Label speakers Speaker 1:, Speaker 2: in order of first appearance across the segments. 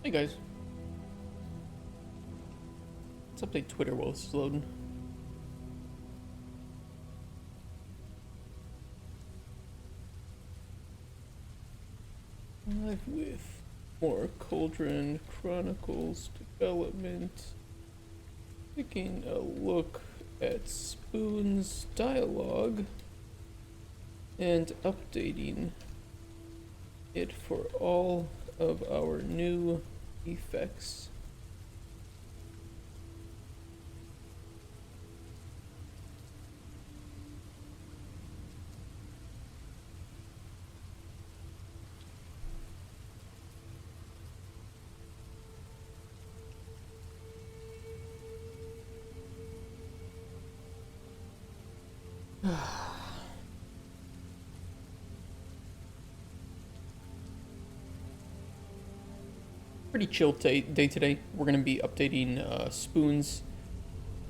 Speaker 1: Hey guys. Let's update Twitter while this is loading. Live with more Cauldron Chronicles development. Taking a look at Spoon's dialogue and updating it for all of our new effects. Pretty chill day today. We're going to be updating Spoon's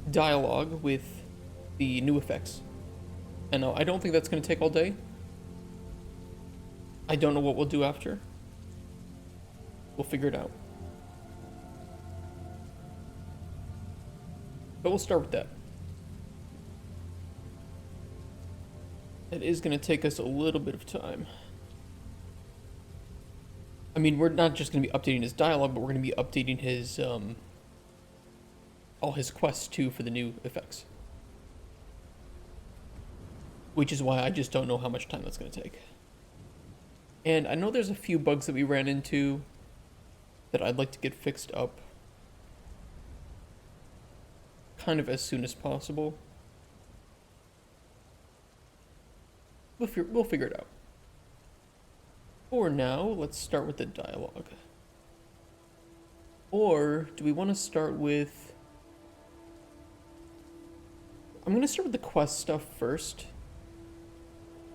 Speaker 1: dialogue with the new effects. And I don't think that's going to take all day. I don't know what we'll do after. We'll figure it out. But we'll start with that. It is going to take us a little bit of time. I mean, we're not just going to be updating his dialogue, but we're going to be updating his, all his quests too for the new effects. Which is why I just don't know how much time that's going to take. And I know there's a few bugs that we ran into that I'd like to get fixed up kind of as soon as possible. We'll figure it out. For now, let's start with the dialogue. Or do we want to start with... I'm going to start with the quest stuff first.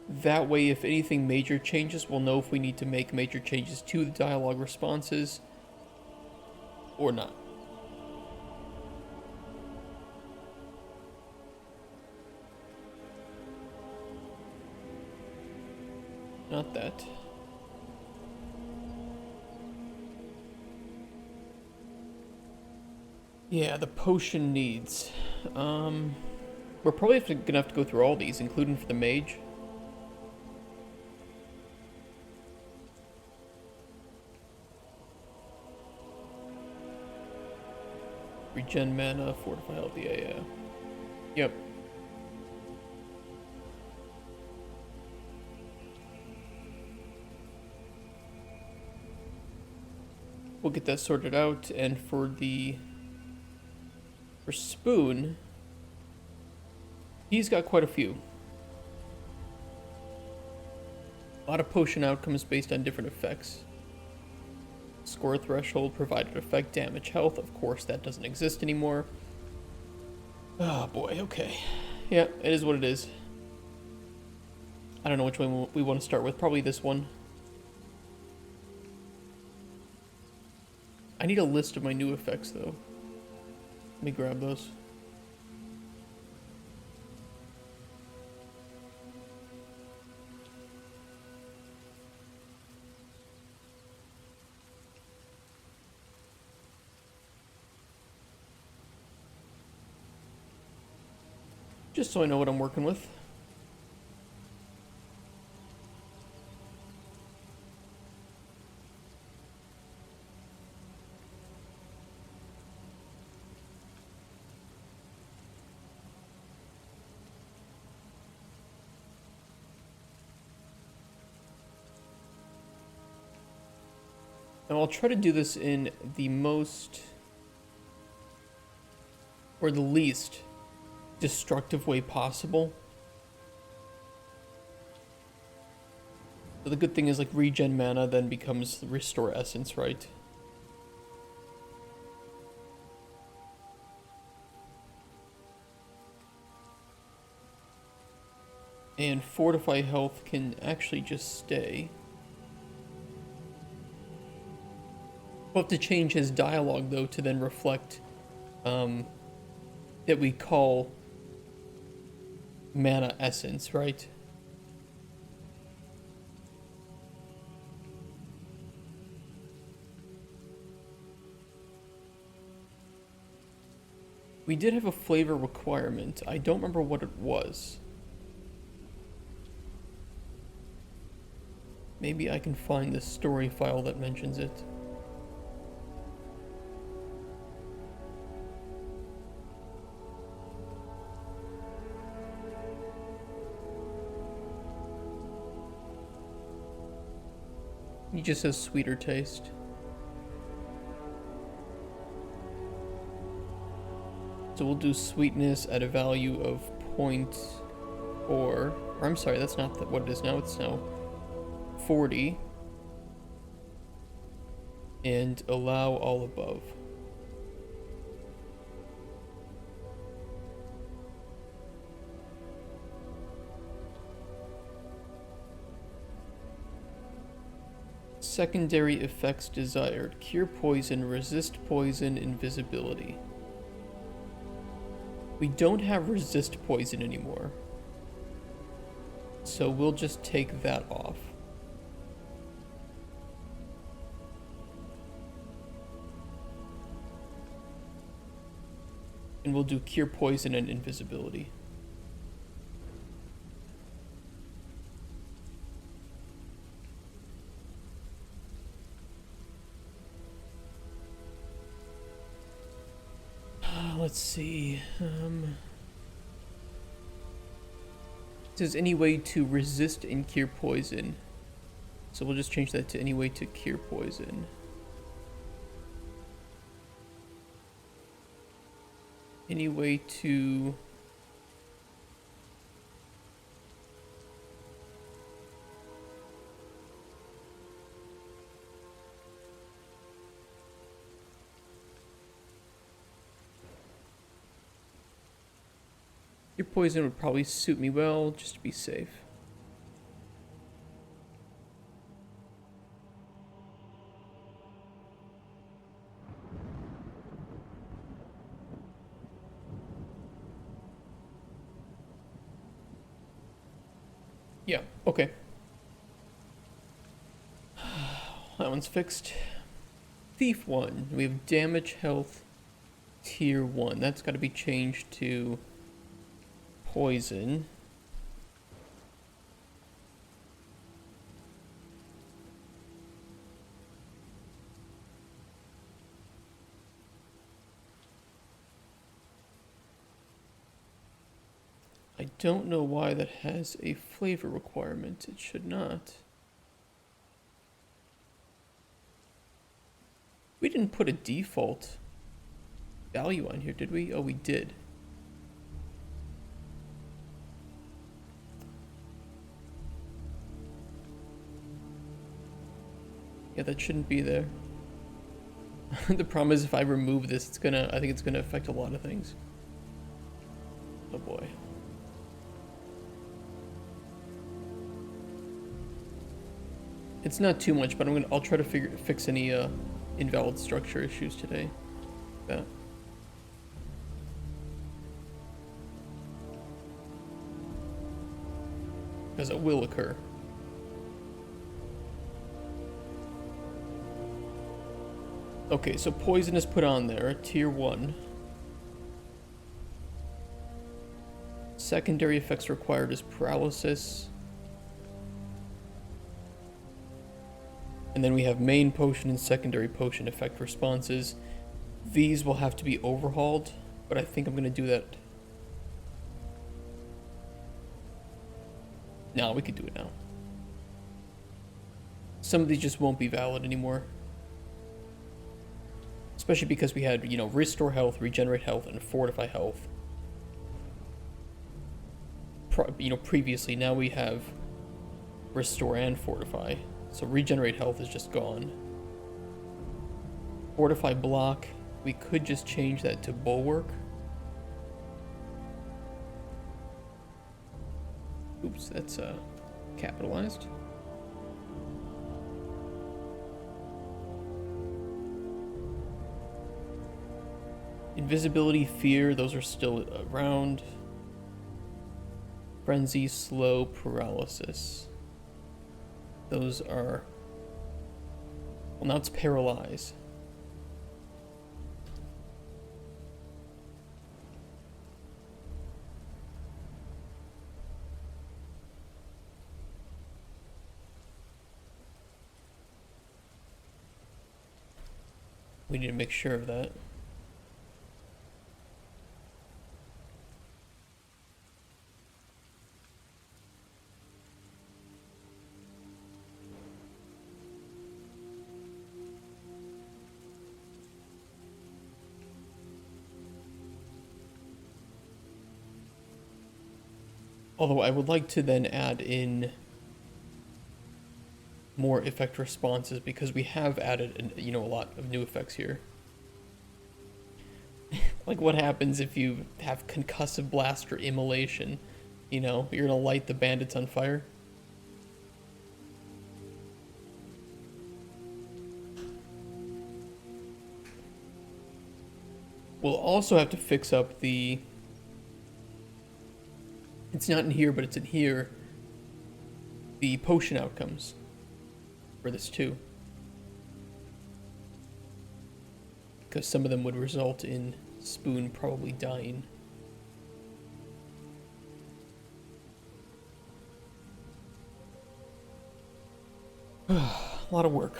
Speaker 1: That way, if anything major changes, we'll know if we need to make major changes to the dialogue responses or not. Not that. Yeah, the potion needs. We're probably gonna have to go through all these, including for the mage. Regen mana, fortify health, yeah. Yep. We'll get that sorted out, and for Spoon, he's got quite a few. A lot of potion outcomes based on different effects. Score threshold, provided effect, damage, health. Of course, that doesn't exist anymore. Oh boy, okay. Yeah, it is what it is. I don't know which one we want to start with. Probably this one. I need a list of my new effects, though. Let me grab those. Just so I know what I'm working with. Now I'll try to do this in the most, or the least, destructive way possible. So the good thing is, like, regen mana then becomes restore essence, right? And fortify health can actually just stay. We'll have to change his dialogue, though, to then reflect that we call mana essence, right? We did have a flavor requirement. I don't remember what it was. Maybe I can find the story file that mentions it. He just says sweeter taste. So we'll do sweetness at a value of 0.4. Or I'm sorry, that's not what it is now. It's now 40. And allow all above. Secondary effects desired. Cure poison, resist poison, invisibility. We don't have resist poison anymore. So we'll just take that off. And we'll do cure poison and invisibility. Let's see. It says any way to resist and cure poison. So we'll just change that to any way to cure poison. Any way to... Your poison would probably suit me well, just to be safe. Yeah, okay. That one's fixed. Thief 1. We have damage health tier 1. That's got to be changed to poison. I don't know why that has a flavor requirement. It should not. We didn't put a default value on here, did we? Oh, we did. Yeah, that shouldn't be there. The problem is if I remove this, I think it's gonna affect a lot of things. Oh boy. It's not too much, but I'll try to fix any invalid structure issues today. Yeah. Because it will occur. Okay, so poison is put on there, tier 1. Secondary effects required is paralysis. And then we have main potion and secondary potion effect responses. These will have to be overhauled, but I think I'm going to do that. No, we could do it now. Some of these just won't be valid anymore. Especially because we had, restore health, regenerate health, and fortify health. Previously, now we have restore and fortify. So regenerate health is just gone. Fortify block, we could just change that to bulwark. Oops, that's capitalized. Invisibility, fear, those are still around. Frenzy, slow, paralysis. Those are... Well, now it's paralyze. We need to make sure of that. Although I would like to then add in more effect responses because we have added, a lot of new effects here. Like what happens if you have concussive blast or immolation? You're gonna light the bandits on fire. We'll also have to fix up the... It's not in here, but it's in here. The potion outcomes for this too. Because some of them would result in Spoon probably dying. A lot of work.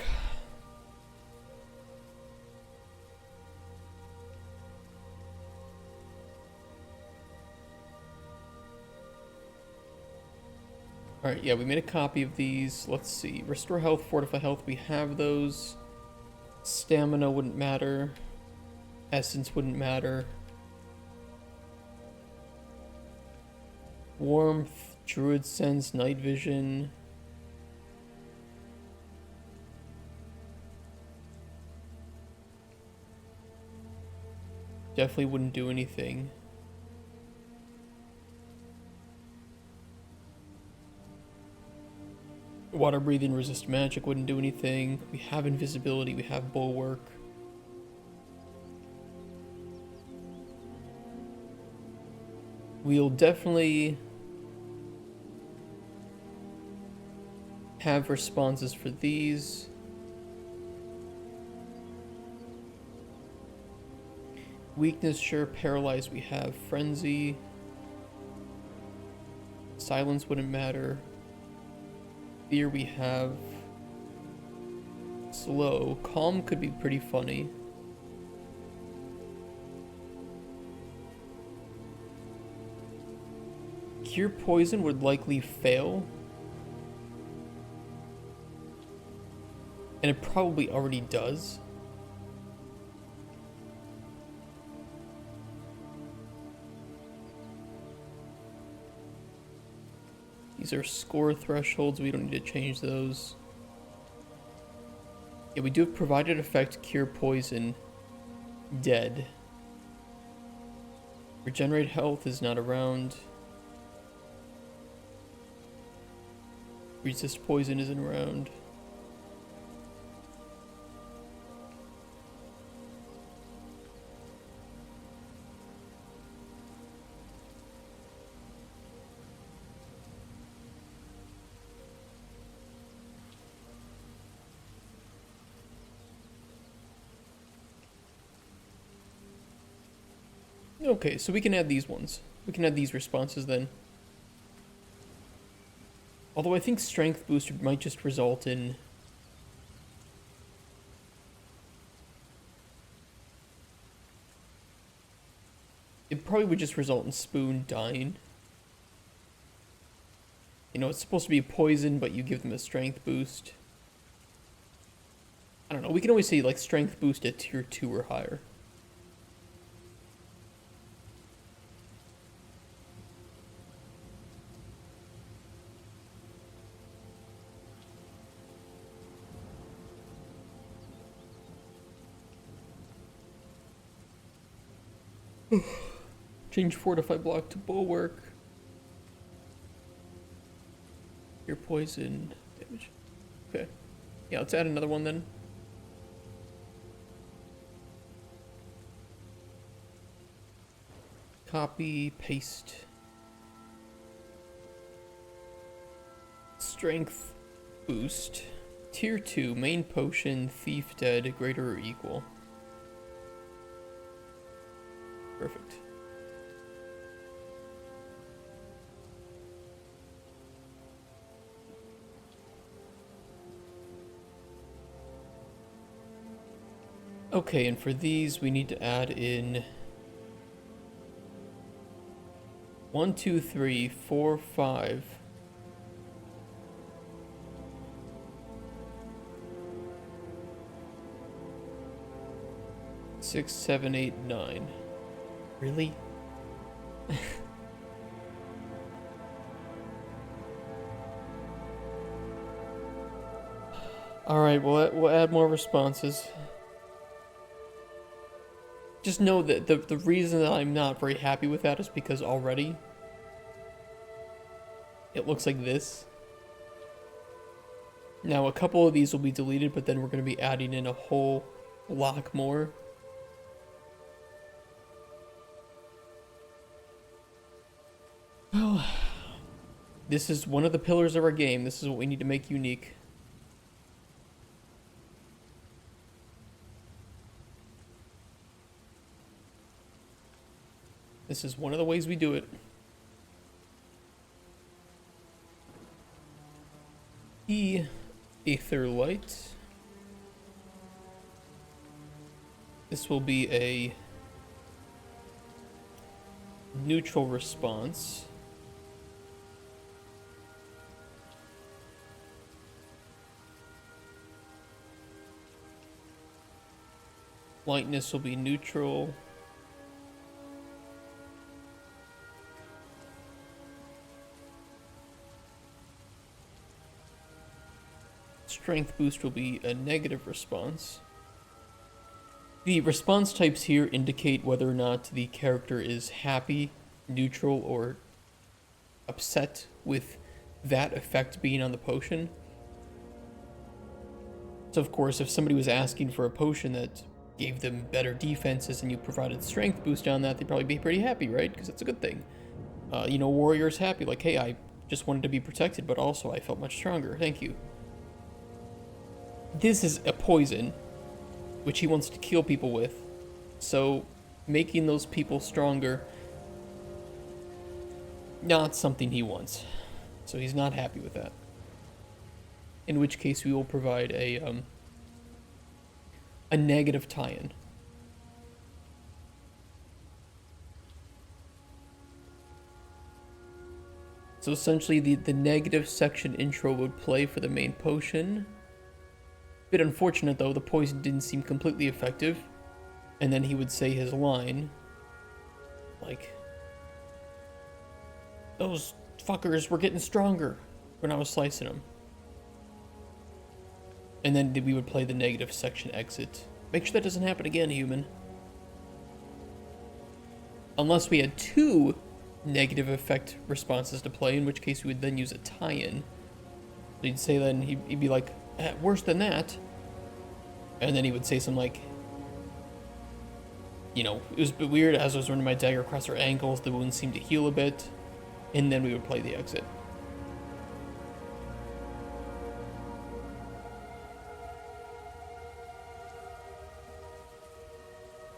Speaker 1: Alright, yeah, we made a copy of these. Let's see. Restore health, fortify health, we have those. Stamina wouldn't matter. Essence wouldn't matter. Warmth, Druid Sense, Night Vision. Definitely wouldn't do anything. Water breathing, resist magic wouldn't do anything. We have invisibility, we have bulwark. We'll definitely have responses for these. Weakness, sure. Paralyzed, we have frenzy. Silence wouldn't matter. Fear, we have slow. Calm could be pretty funny. Cure poison would likely fail. And it probably already does. These are score thresholds, we don't need to change those. Yeah, we do have provided effect, cure poison, dead. Regenerate health is not around. Resist poison isn't around. Okay, so we can add these ones. We can add these responses then. Although I think strength booster might just result in... It probably would just result in Spoon dying. It's supposed to be a poison, but you give them a strength boost. I don't know, we can always say like strength boost at tier 2 or higher. Change fortify block to bulwark. Your poison damage. Okay. Yeah, let's add another one then. Copy, paste. Strength boost. Tier 2, main potion, thief dead, greater or equal. Perfect. Okay, and for these we need to add in 1, 2, 3, 4, 5. Six, 7, 8, 9. Really? Alright, we'll add more responses. Just know that the reason that I'm not very happy with that is because already it looks like this. Now a couple of these will be deleted, but then we're going to be adding in a whole block more. Well, this is one of the pillars of our game. This is what we need to make unique. This is one of the ways we do it. Aether light. This will be a neutral response. Lightness will be neutral. Strength boost will be a negative response. The response types here indicate whether or not the character is happy, neutral, or upset with that effect being on the potion. So of course, if somebody was asking for a potion that gave them better defenses and you provided strength boost on that, they'd probably be pretty happy, right? Because it's a good thing. You know, warrior's happy, like, hey, I just wanted to be protected, but also I felt much stronger, thank you. This is a poison, which he wants to kill people with, so making those people stronger, not something he wants. So he's not happy with that. In which case we will provide a negative tie-in. So essentially the negative section intro would play for the main potion. Bit unfortunate though, the poison didn't seem completely effective. And then he would say his line, like, those fuckers were getting stronger when I was slicing them. And then we would play the negative section exit. Make sure that doesn't happen again, human. Unless we had 2 negative effect responses to play, in which case we would then use a tie-in. So he'd say then, he'd be like, worse than that. And then he would say something like, you know, it was a bit weird, as I was running my dagger across her ankles, the wound seemed to heal a bit. And then we would play the exit.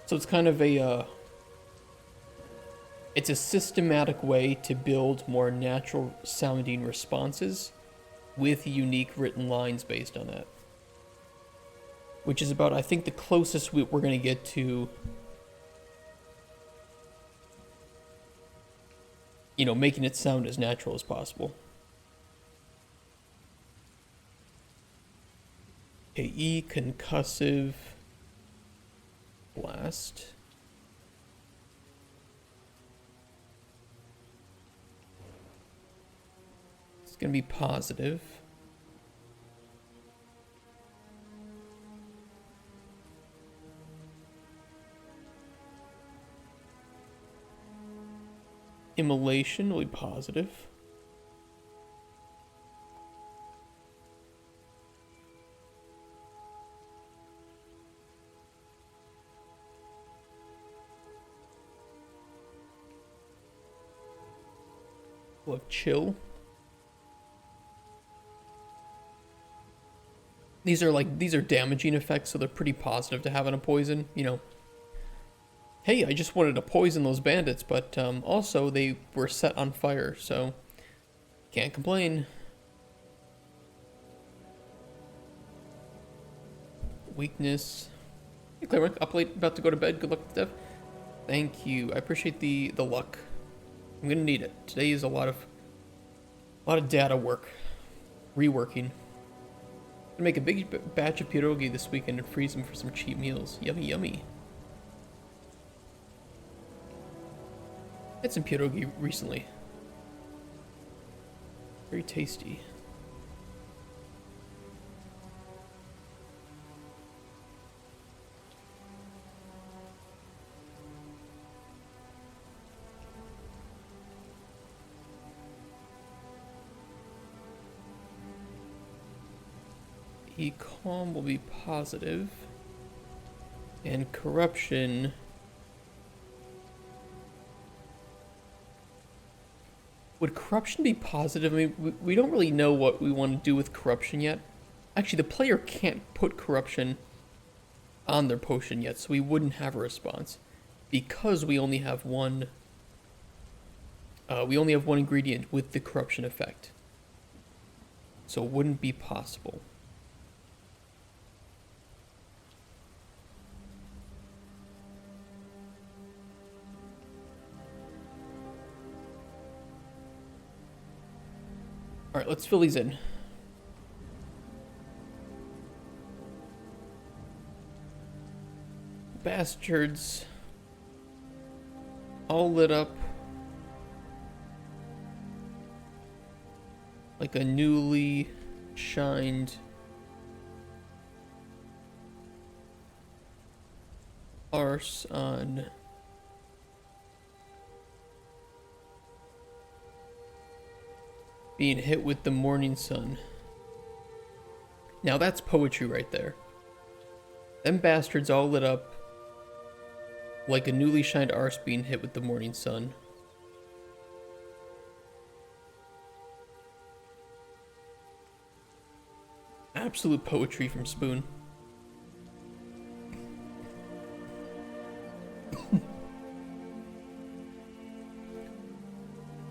Speaker 1: So it's kind of a, it's a systematic way to build more natural sounding responses with unique written lines based on that. Which is about, I think, the closest we're going to get to, you know, making it sound as natural as possible. Okay, E, concussive blast. It's going to be positive. Immolation will be positive. We'll have chill. These are damaging effects, so they're pretty positive to have on a poison, you know. Hey, I just wanted to poison those bandits, but also they were set on fire, so can't complain. Weakness. Hey, Claire, up late, about to go to bed. Good luck with stuff. Thank you. I appreciate the luck. I'm gonna need it. Today is a lot of data work, reworking. Gonna make a big batch of pierogi this weekend and freeze them for some cheap meals. Yummy, yummy. Had some pierogi recently. Very tasty. Calm will be positive, and corruption would corruption be positive? I mean, we don't really know what we want to do with corruption yet. Actually, the player can't put corruption on their potion yet, so we wouldn't have a response because we only have one. We only have one ingredient with the corruption effect, so it wouldn't be possible. All right, let's fill these in. Bastards. All lit up like a newly shined arse on being hit with the morning sun. Now that's poetry right there. Them bastards all lit up like a newly shined arse being hit with the morning sun. Absolute poetry from Spoon.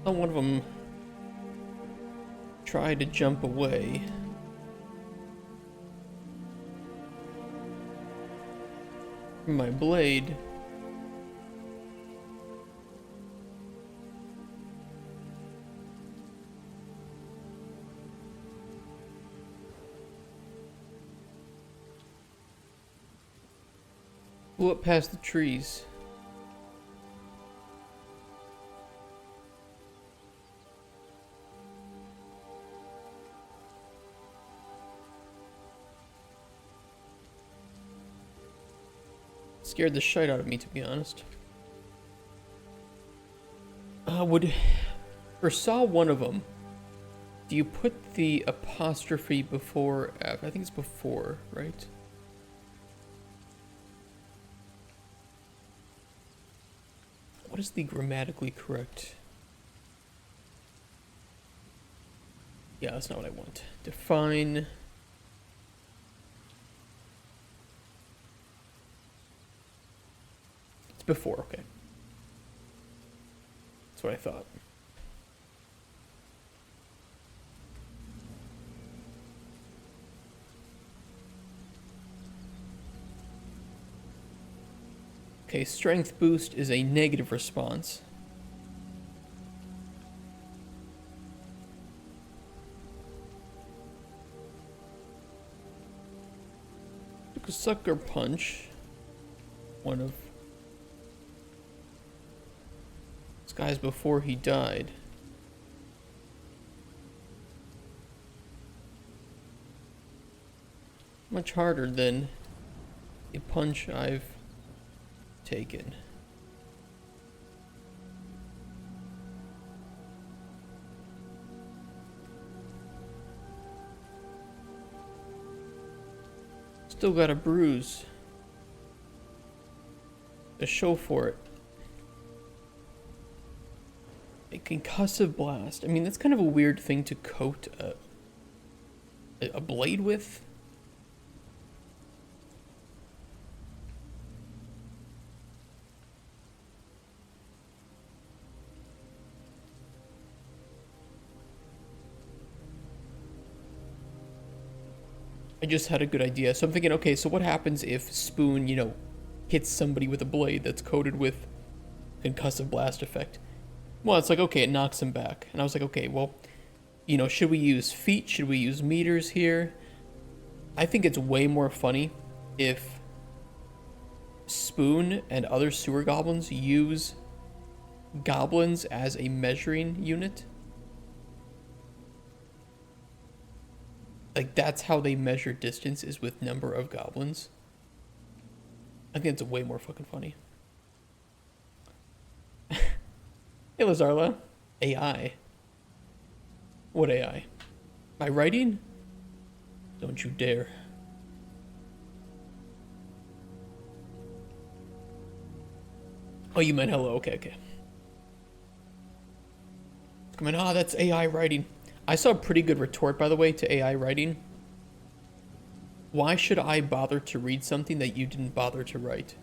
Speaker 1: One of them tried to jump away. From my blade. Flew up past the trees. Scared the shit out of me, to be honest. For saw one of them, do you put the apostrophe before F? I think it's before, right? What is the grammatically correct? Yeah, that's not what I want. Define. It's before, okay. That's what I thought. Okay, strength boost is a negative response. Took a sucker punch. One of this guy's before he died. Much harder than a punch I've taken. Still got a bruise. A show for it. A concussive blast. I mean, that's kind of a weird thing to coat a blade with. I just had a good idea. So I'm thinking, okay, so what happens if Spoon, you know, hits somebody with a blade that's coated with concussive blast effect? Well, it's like, okay, it knocks him back. And I was like, okay, well, you know, should we use feet? Should we use meters here? I think it's way more funny if Spoon and other sewer goblins use goblins as a measuring unit. Like, that's how they measure distance, is with number of goblins. I think it's way more fucking funny. Hey, Lazarla. AI. What AI? My writing? Don't you dare. Oh, you meant hello. Okay, okay. Come on, ah, that's AI writing. I saw a pretty good retort, by the way, to AI writing. Why should I bother to read something that you didn't bother to write?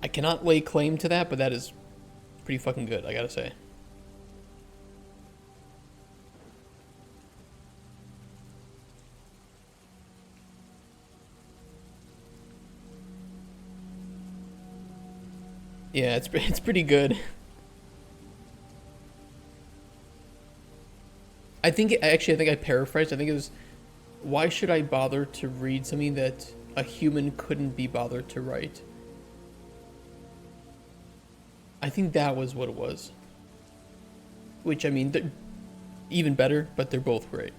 Speaker 1: I cannot lay claim to that, but that is pretty fucking good, I gotta say. Yeah, it's pretty good. I think I paraphrased. I think it was, why should I bother to read something that a human couldn't be bothered to write? I think that was what it was. Which, I mean, they're even better, but they're both great.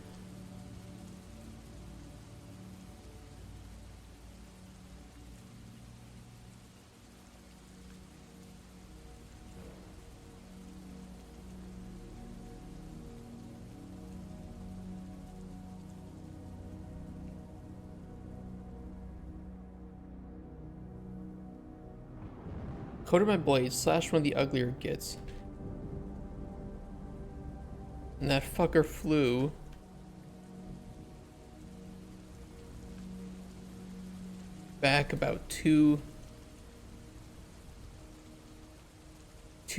Speaker 1: Coated my blade, slash one of the uglier it gets. And that fucker flew. Back about two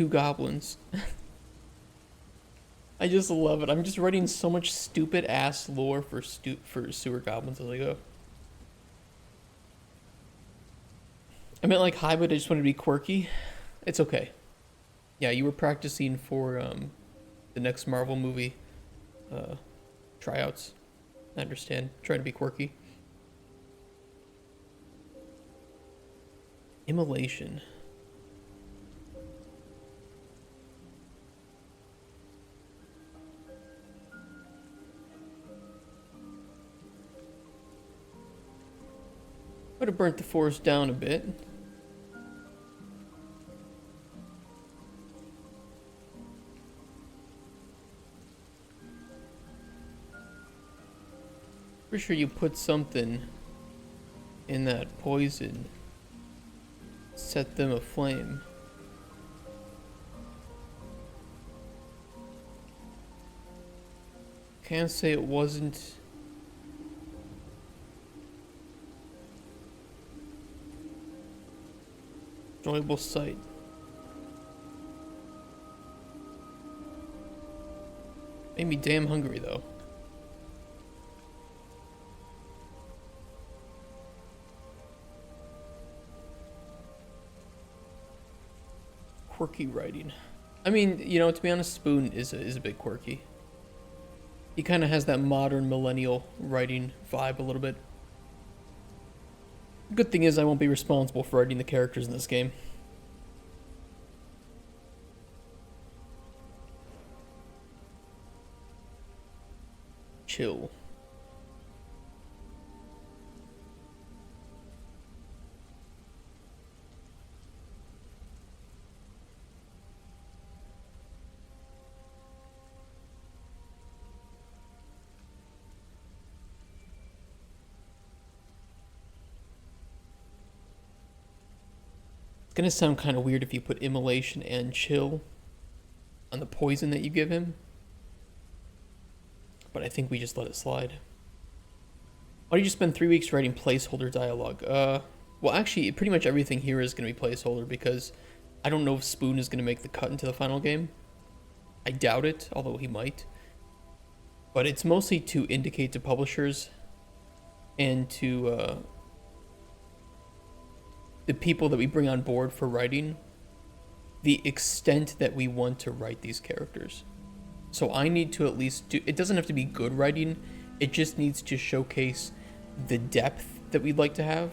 Speaker 1: goblins. I just love it. I'm just writing so much stupid ass lore for sewer goblins as I go. I meant like hi, but I just wanted to be quirky. It's okay. Yeah, you were practicing for the next Marvel movie tryouts. I understand. Trying to be quirky. Immolation. Would have burnt the forest down a bit. Pretty sure you put something in that poison. Set them aflame. Can't say it wasn't. Enjoyable sight. Made me damn hungry though. Quirky writing. I mean, you know, to be honest, Spoon is a bit quirky. He kind of has that modern millennial writing vibe a little bit. Good thing is I won't be responsible for writing the characters in this game. Chill. Gonna sound kind of weird if you put immolation and chill on the poison that you give him, but I think we just let it slide. Why did you spend 3 weeks writing placeholder dialogue? Well, actually, pretty much everything here is gonna be placeholder because I don't know if Spoon is gonna make the cut into the final game. I doubt it, although he might. but it's mostly to indicate to publishers and to the people that we bring on board for writing the extent that we want to write these characters. So I need to at least do, it doesn't have to be good writing, it just needs to showcase the depth that we'd like to have,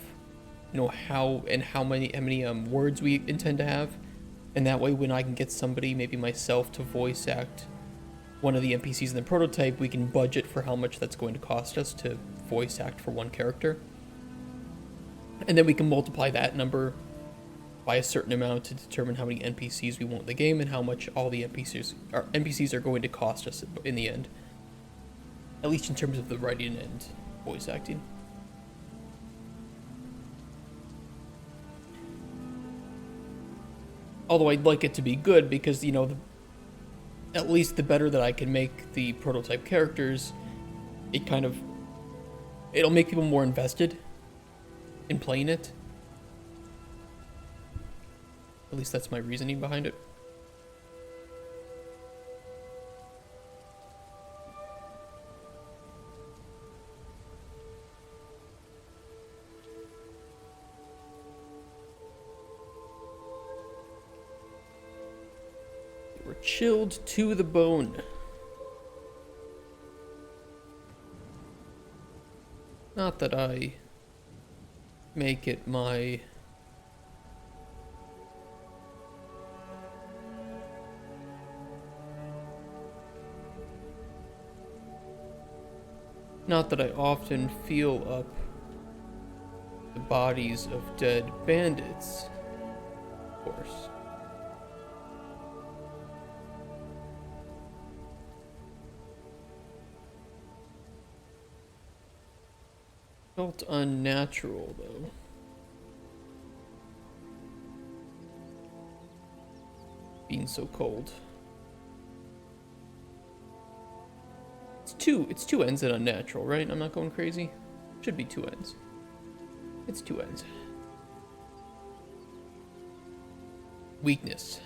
Speaker 1: you know, how many words we intend to have, and that way when I can get somebody, maybe myself, to voice act one of the NPCs in the prototype, we can budget for how much that's going to cost us to voice act for one character. And then we can multiply that number by a certain amount to determine how many NPCs we want in the game and how much all the NPCs are going to cost us in the end. At least in terms of the writing and voice acting. Although I'd like it to be good because, you know, at least the better that I can make the prototype characters, it'll make people more invested in playing it. At least that's my reasoning behind it. We're chilled to the bone. Not that I make it my not that I often feel up the bodies of dead bandits, of course. Felt unnatural, though. Being so cold. It's two ends and unnatural, right? I'm not going crazy? Should be two ends. It's two ends. Weakness.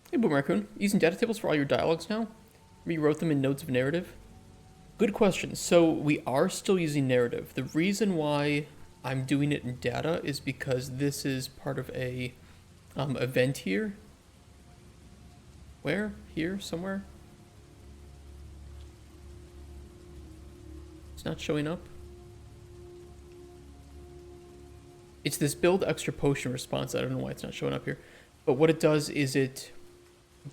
Speaker 1: Hey, Boom Raccoon. Using data tables for all your dialogues now? Rewrote them in notes of narrative? Good question. So we are still using narrative. The reason why I'm doing it in data is because this is part of a event here. Where? Here? Somewhere? It's not showing up. It's this build extra potion response. I don't know why it's not showing up here. But what it does is it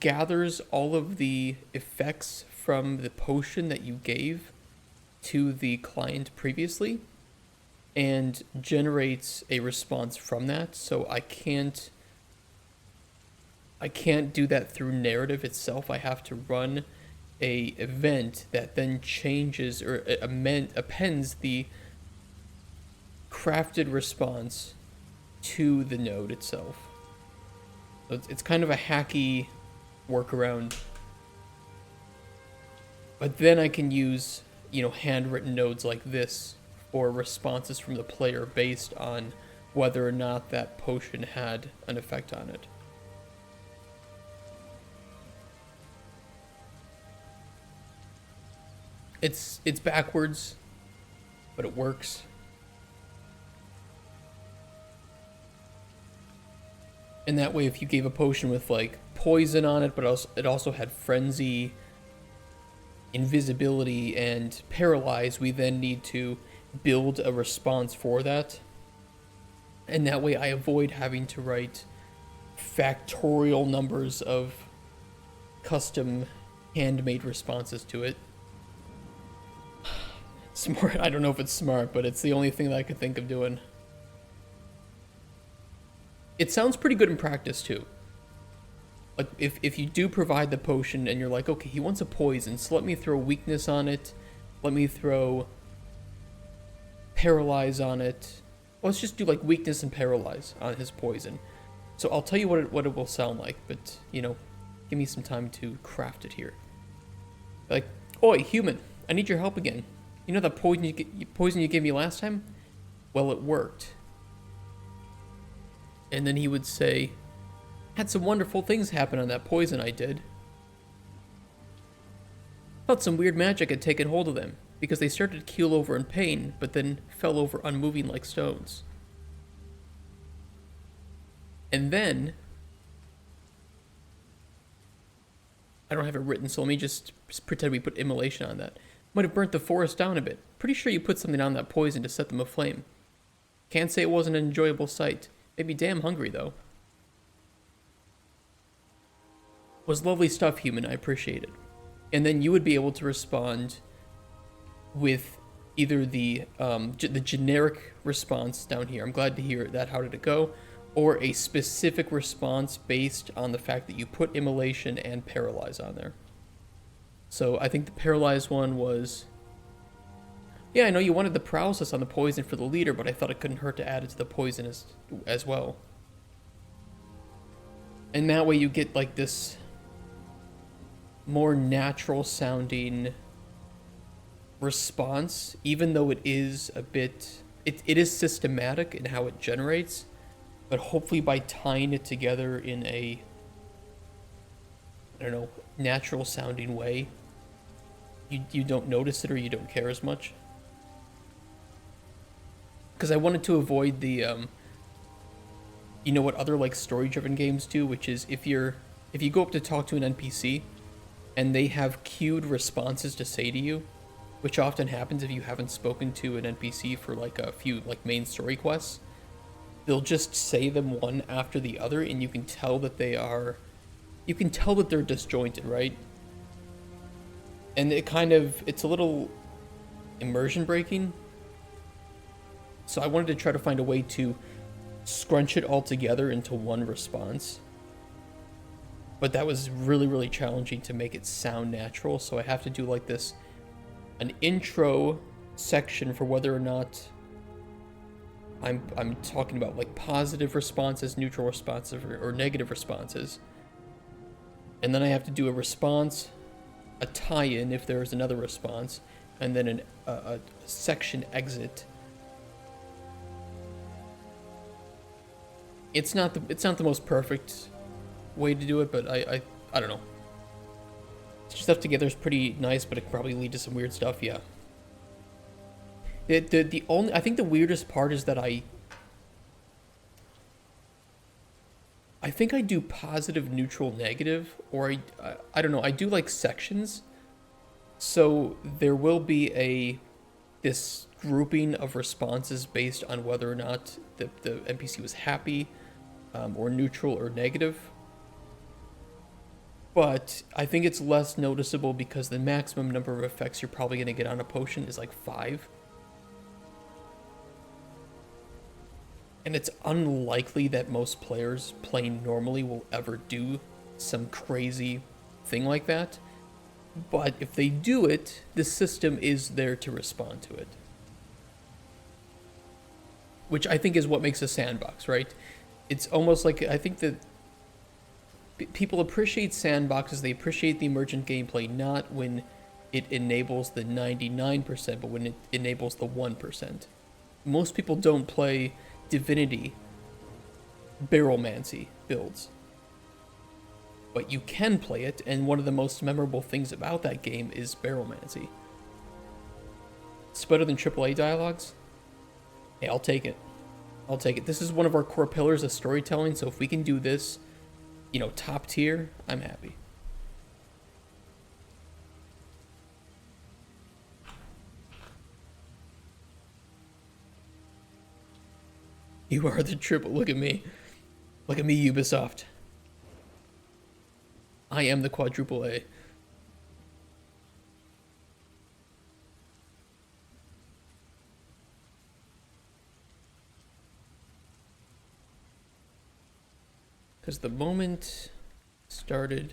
Speaker 1: gathers all of the effects from the potion that you gave to the client previously and generates a response from that. So I can't do that through narrative itself. I have to run a event that then changes or appends the crafted response to the node itself. So it's kind of a hacky workaround. But then I can use, you know, handwritten nodes like this for responses from the player based on whether or not that potion had an effect on it. It's backwards, but it works. And that way, if you gave a potion with like poison on it, but it also had frenzy, invisibility, and paralyze, we then need to build a response for that. And that way I avoid having to write factorial numbers of custom handmade responses to it. Smart. I don't know if it's smart, but it's the only thing that I could think of doing. It sounds pretty good in practice too. Like if you do provide the potion and you're like, okay, he wants a poison, so let me throw weakness on it. Let me throw paralyze on it. Let's just do like weakness and paralyze on his poison. So I'll tell you what it will sound like, but you know, give me some time to craft it here. Like, oi, human, I need your help again. You know that poison you gave me last time? Well, it worked. And then he would say, Had some wonderful things happen on that poison I did. Felt some weird magic had taken hold of them, because they started to keel over in pain, but then fell over unmoving like stones. And then... I don't have it written, so let me just pretend we put immolation on that. Might have burnt the forest down a bit. Pretty sure you put something on that poison to set them aflame. Can't say it wasn't an enjoyable sight. Made me damn hungry, though. Was lovely stuff, human. I appreciate it. And then you would be able to respond with either the generic response down here. I'm glad to hear that. How did it go? Or a specific response based on the fact that you put immolation and paralyze on there. So I think the paralyzed one was... Yeah, I know you wanted the paralysis on the poison for the leader, but I thought it couldn't hurt to add it to the poison as well. And that way you get like this more natural sounding response, even though it is a bit... It is systematic in how it generates, but hopefully by tying it together in a, I don't know, natural sounding way, you don't notice it or you don't care as much. Because I wanted to avoid the, you know what other like story-driven games do, which is if you go up to talk to an NPC and they have queued responses to say to you, which often happens if you haven't spoken to an NPC for like a few like main story quests, they'll just say them one after the other, and you can tell that they're disjointed, right? And it's a little immersion breaking. So I wanted to try to find a way to scrunch it all together into one response. But that was really, really challenging to make it sound natural, so I have to do like this, an intro section for whether or not I'm talking about like positive responses, neutral responses, or negative responses. And then I have to do a response, a tie-in if there is another response, and then a section exit. It's not the most perfect way to do it, but I don't know. Stuff together is pretty nice, but it could probably lead to some weird stuff. Yeah. The only, I think the weirdest part is that I think I do positive, neutral, negative, or I don't know. I do like sections, so there will be this grouping of responses based on whether or not the NPC was happy, or neutral or negative. But I think it's less noticeable because the maximum number of effects you're probably going to get on a potion is like 5. And it's unlikely that most players playing normally will ever do some crazy thing like that. But if they do it, the system is there to respond to it. Which I think is what makes a sandbox, right? It's almost like, I think that people appreciate sandboxes, they appreciate the emergent gameplay, not when it enables the 99%, but when it enables the 1%. Most people don't play Divinity Barrelmancy builds, but you can play it, and one of the most memorable things about that game is Barrelmancy. It's better than AAA dialogues? Hey, I'll take it. I'll take it. This is one of our core pillars of storytelling, so if we can do this, you know, top tier, I'm happy. You are the triple. Look at me. Look at me, Ubisoft. I am the quadruple A. Because the moment started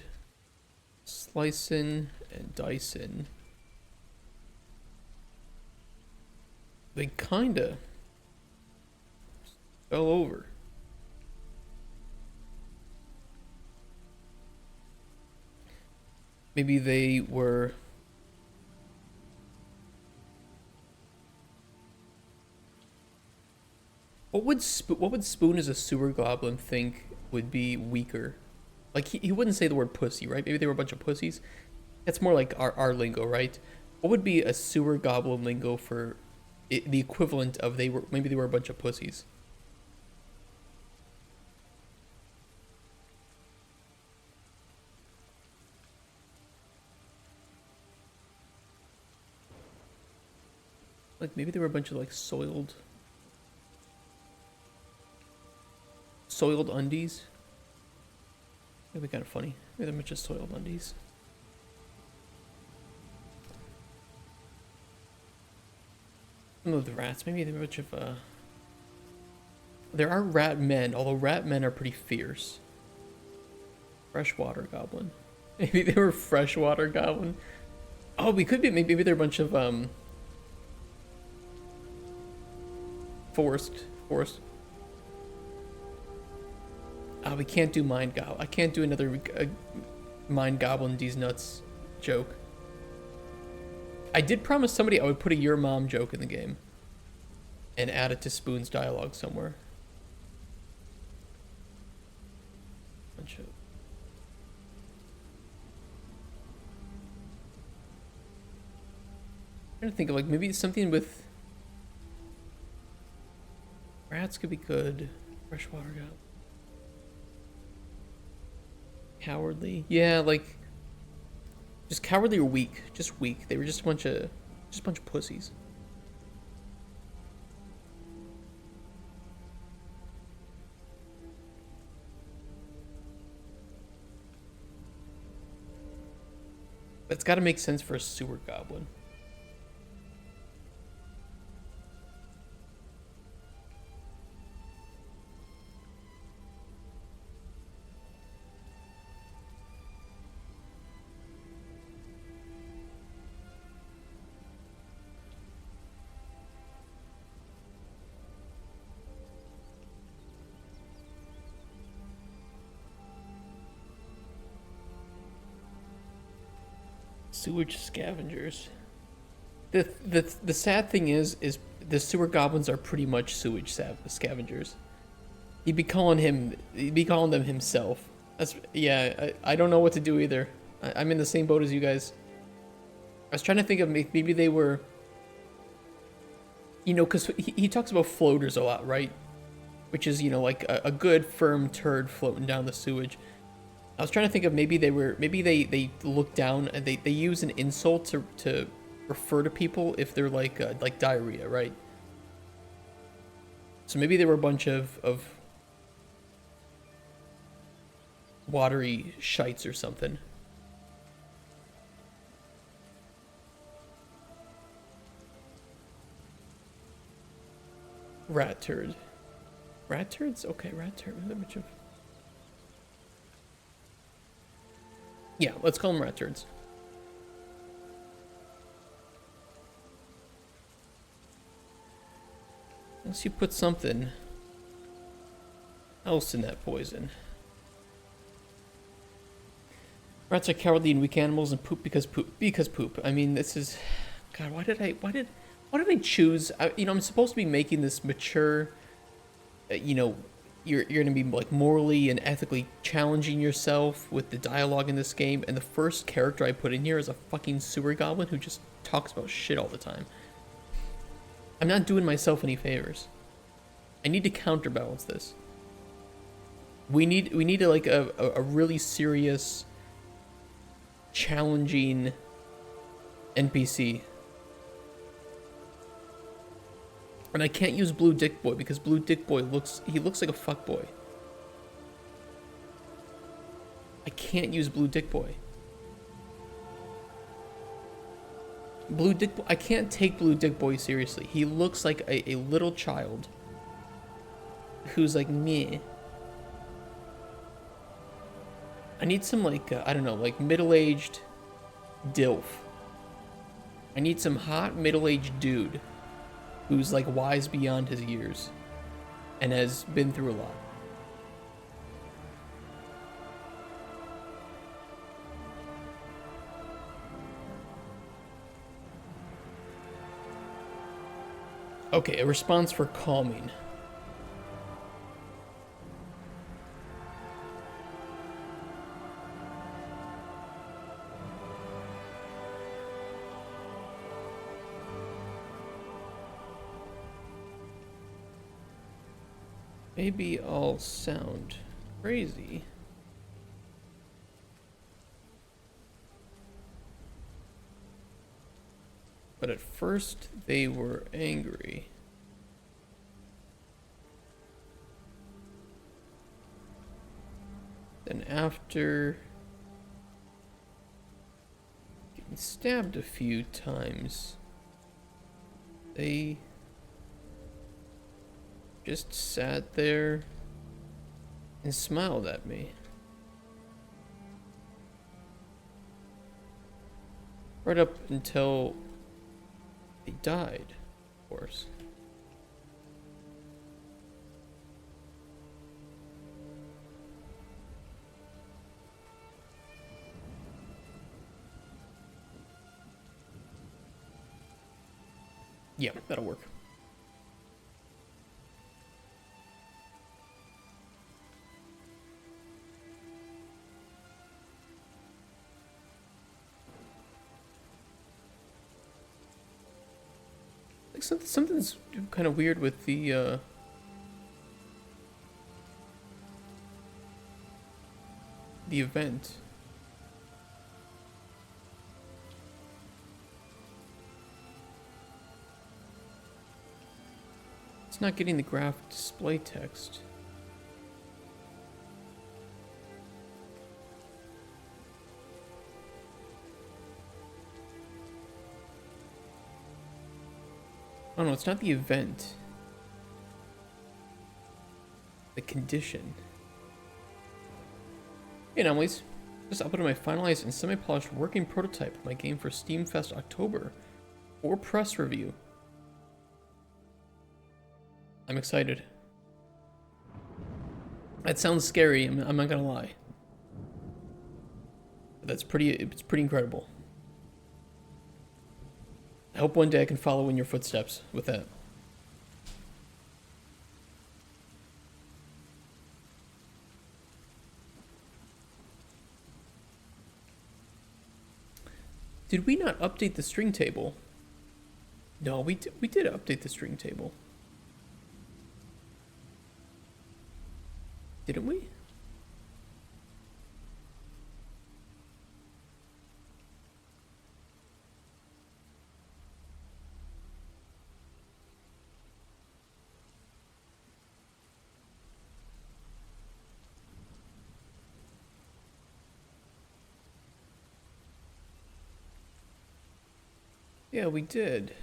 Speaker 1: slicing and dicing, they kinda fell over. Maybe they were... What would Spoon as a sewer goblin think would be weaker? Like, he wouldn't say the word pussy, right? Maybe they were a bunch of pussies. That's more like our lingo, right? What would be a sewer goblin lingo for the equivalent of maybe they were a bunch of pussies? Like, maybe they were a bunch of, like, soiled undies. Maybe kind of funny. Maybe they're a bunch of soiled undies. Some of the rats, maybe they're a bunch of, there are rat men, although rat men are pretty fierce. Freshwater goblin. Maybe they were freshwater goblin. Oh, we could be, maybe they're a bunch of, forest. We can't do mind goblin. I can't do another mind goblin these nuts joke. I did promise somebody I would put a your mom joke in the game and add it to Spoon's dialogue somewhere. Bunch of... I'm trying to think of, like, maybe something with rats could be good. Freshwater goblin. Cowardly. Yeah, like, just cowardly or weak. Just weak. They were just a bunch of pussies. But it's got to make sense for a sewer goblin. Sewage scavengers. The sad thing is the sewer goblins are pretty much sewage scavengers. He'd be calling them himself. That's, yeah. I don't know what to do either. I'm in the same boat as you guys. I was trying to think of maybe they were, you know, because he talks about floaters a lot, right? Which is, you know, like a good firm turd floating down the sewage. I was trying to think of maybe they look down and they use an insult to refer to people if they're like diarrhea, right? So maybe they were a bunch of watery shites or something. Rat turd. Rat turds? Okay, rat turd. A bunch of... Yeah, let's call them rat turds. Unless you put something else in that poison. Rats are cowardly and weak animals and poop because poop. I mean, this is... God, why did I choose... you know, I'm supposed to be making this mature... you know, you're going to be, like, morally and ethically challenging yourself with the dialogue in this game, and the first character I put in here is a fucking sewer goblin who just talks about shit all the time. I'm not doing myself any favors. I need to counterbalance this. We need like a really serious, challenging NPC. And I can't use Blue Dick Boy because Blue Dick Boy looks like a fuckboy. I can't use Blue Dick Boy. I can't take Blue Dick Boy seriously. He looks like a little child who's like meh. I need some like I don't know, like middle-aged dilf. I need some hot middle-aged dude who's like wise beyond his years and has been through a lot. Okay, a response for calming. Maybe I'll sound crazy. But at first they were angry. Then after getting stabbed a few times, they just sat there and smiled at me. Right up until they died, of course. Yeah, that'll work. Like something's kind of weird with the event. It's not getting the graph display text. Oh no, it's not the event. The condition. Hey anomalies. Just uploaded my finalized and semi-polished working prototype of my game for Steam Fest October for press review. I'm excited. That sounds scary, I'm not gonna lie. But it's pretty incredible. I hope one day I can follow in your footsteps with that. Did we not update the string table? No, we did update the string table. Didn't we? Yeah, we did.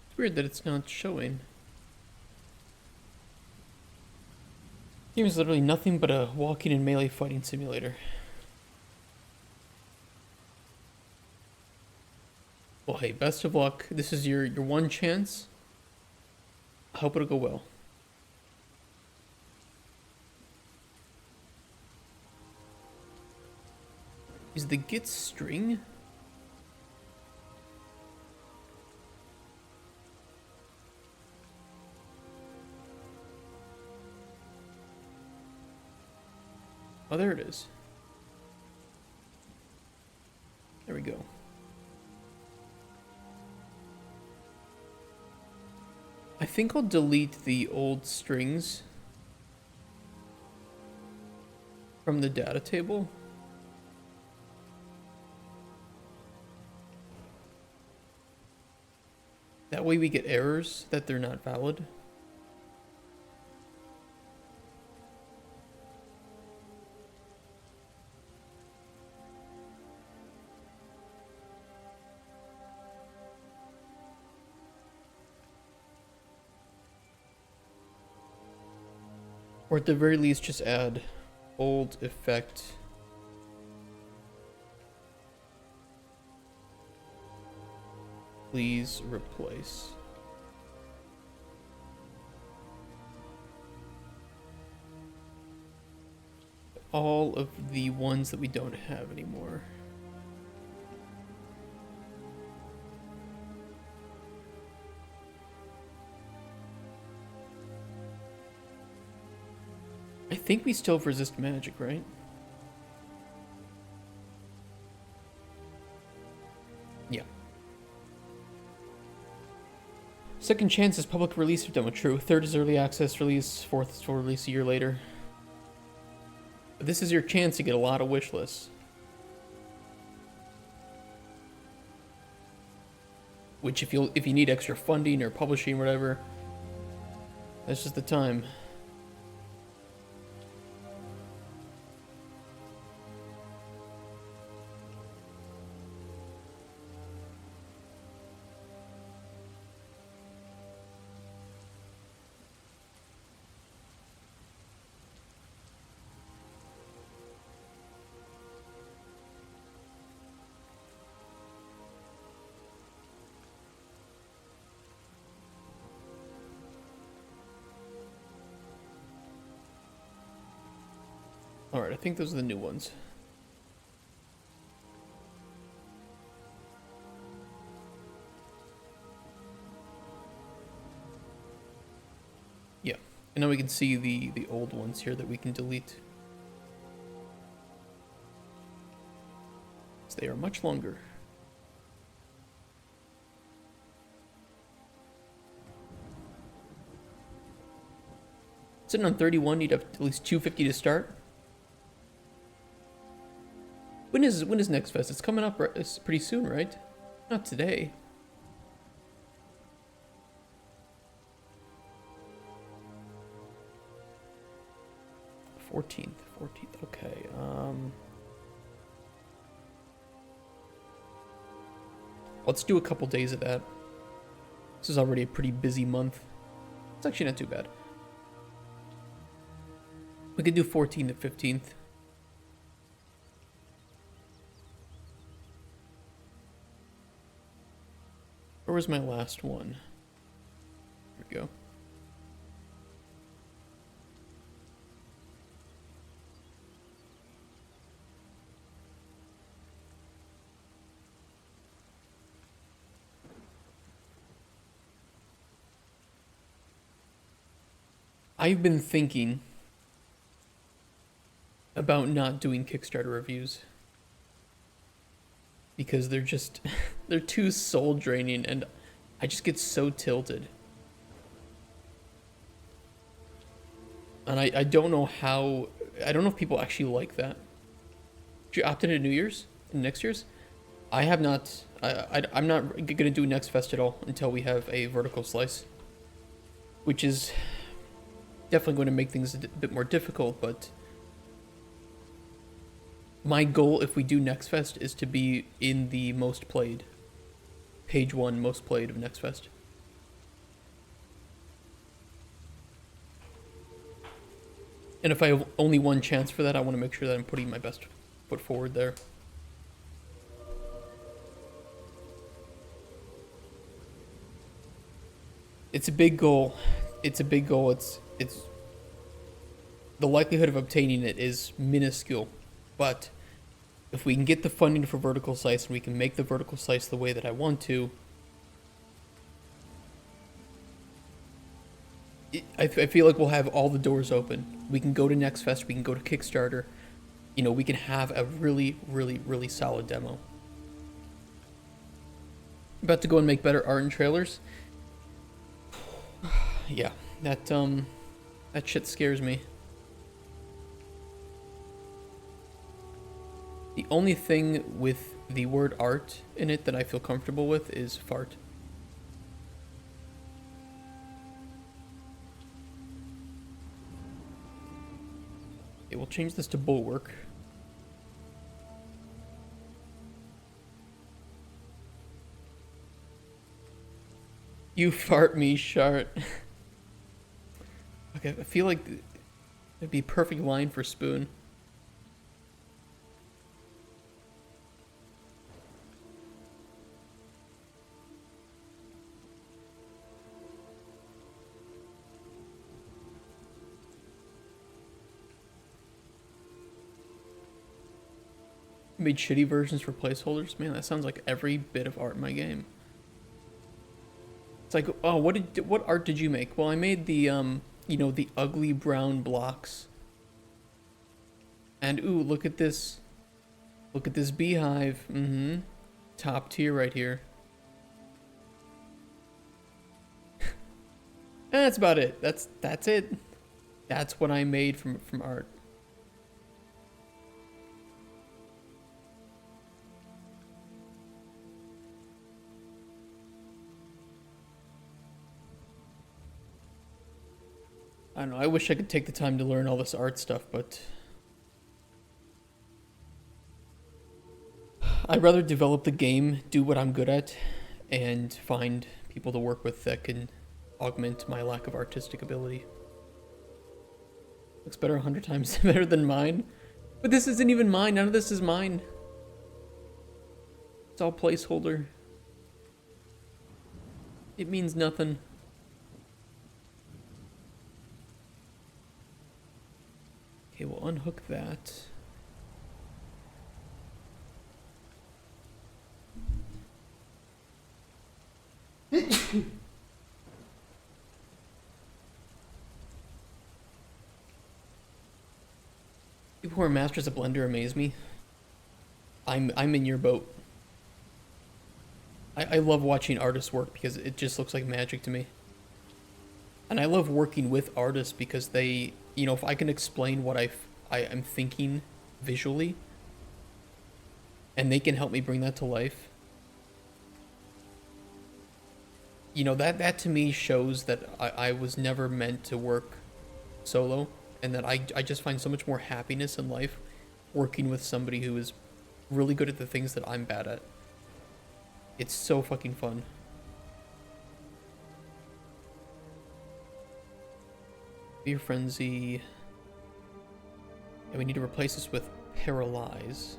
Speaker 1: It's weird that it's not showing. Game is literally nothing but a walking and melee fighting simulator. Well, hey, best of luck. This is your one chance. I hope it'll go well. Is the git string? Oh, there it is. There we go. I think I'll delete the old strings from the data table. That way we get errors that they're not valid. Or at the very least just add old effect. Please replace. All of the ones that we don't have anymore. I think we still resist magic, right? Second chance is public release of demo, true. Third is early access release. Fourth is full release a year later. But this is your chance to get a lot of wish lists. Which if you need extra funding or publishing or whatever, that's just the time. Alright, I think those are the new ones. Yeah, and now we can see the old ones here that we can delete. So they are much longer. Sitting on 31, you'd have at least 250 to start. When is Next Fest? It's coming up. It's pretty soon, right? Not today. Fourteenth. Okay. Let's do a couple days of that. This is already a pretty busy month. It's actually not too bad. We could do 14th to 15th. Where was my last one? Here we go. I've been thinking about not doing Kickstarter reviews. Because they're just, they're too soul draining and I just get so tilted. And I don't know how, I don't know if people actually like that. Did you opt into New Year's and next year's? I have not, I'm not going to do Next Fest at all until we have a vertical slice. Which is definitely going to make things a bit more difficult, but my goal, if we do Next Fest, is to be in the most played. Page 1 most played of Next Fest. And if I have only one chance for that, I want to make sure that I'm putting my best foot forward there. It's a big goal. It's a big goal. It's the likelihood of obtaining it is minuscule. But if we can get the funding for vertical slice and we can make the vertical slice the way that I want to, I feel like we'll have all the doors open. We can go to Next Fest, we can go to Kickstarter, you know, we can have a really, really, really solid demo. About to go and make better art and trailers. Yeah, that shit scares me. The only thing with the word art in it that I feel comfortable with is fart. Okay, we'll change this to bulwark. You fart me, shart. Okay, I feel like it'd be a perfect line for Spoon. Made shitty versions for placeholders? Man, that sounds like every bit of art in my game. It's like, oh, what art did you make? Well, I made the, you know, the ugly brown blocks. And, ooh, look at this. Look at this beehive. Mm-hmm. Top tier right here. That's about it. That's it. That's what I made from art. I don't know. I wish I could take the time to learn all this art stuff, but I'd rather develop the game, do what I'm good at, and find people to work with that can augment my lack of artistic ability. Looks better 100 times better than mine. But this isn't even mine. None of this is mine. It's all placeholder. It means nothing. Okay, we'll unhook that. People who are masters of Blender amaze me. I'm in your boat. I love watching artists work because it just looks like magic to me. And I love working with artists because they, you know, if I can explain what I am thinking visually, and they can help me bring that to life, you know, that to me shows that I was never meant to work solo, and that I just find so much more happiness in life working with somebody who is really good at the things that I'm bad at. It's so fucking fun. Fear Frenzy. And we need to replace this with Paralyze.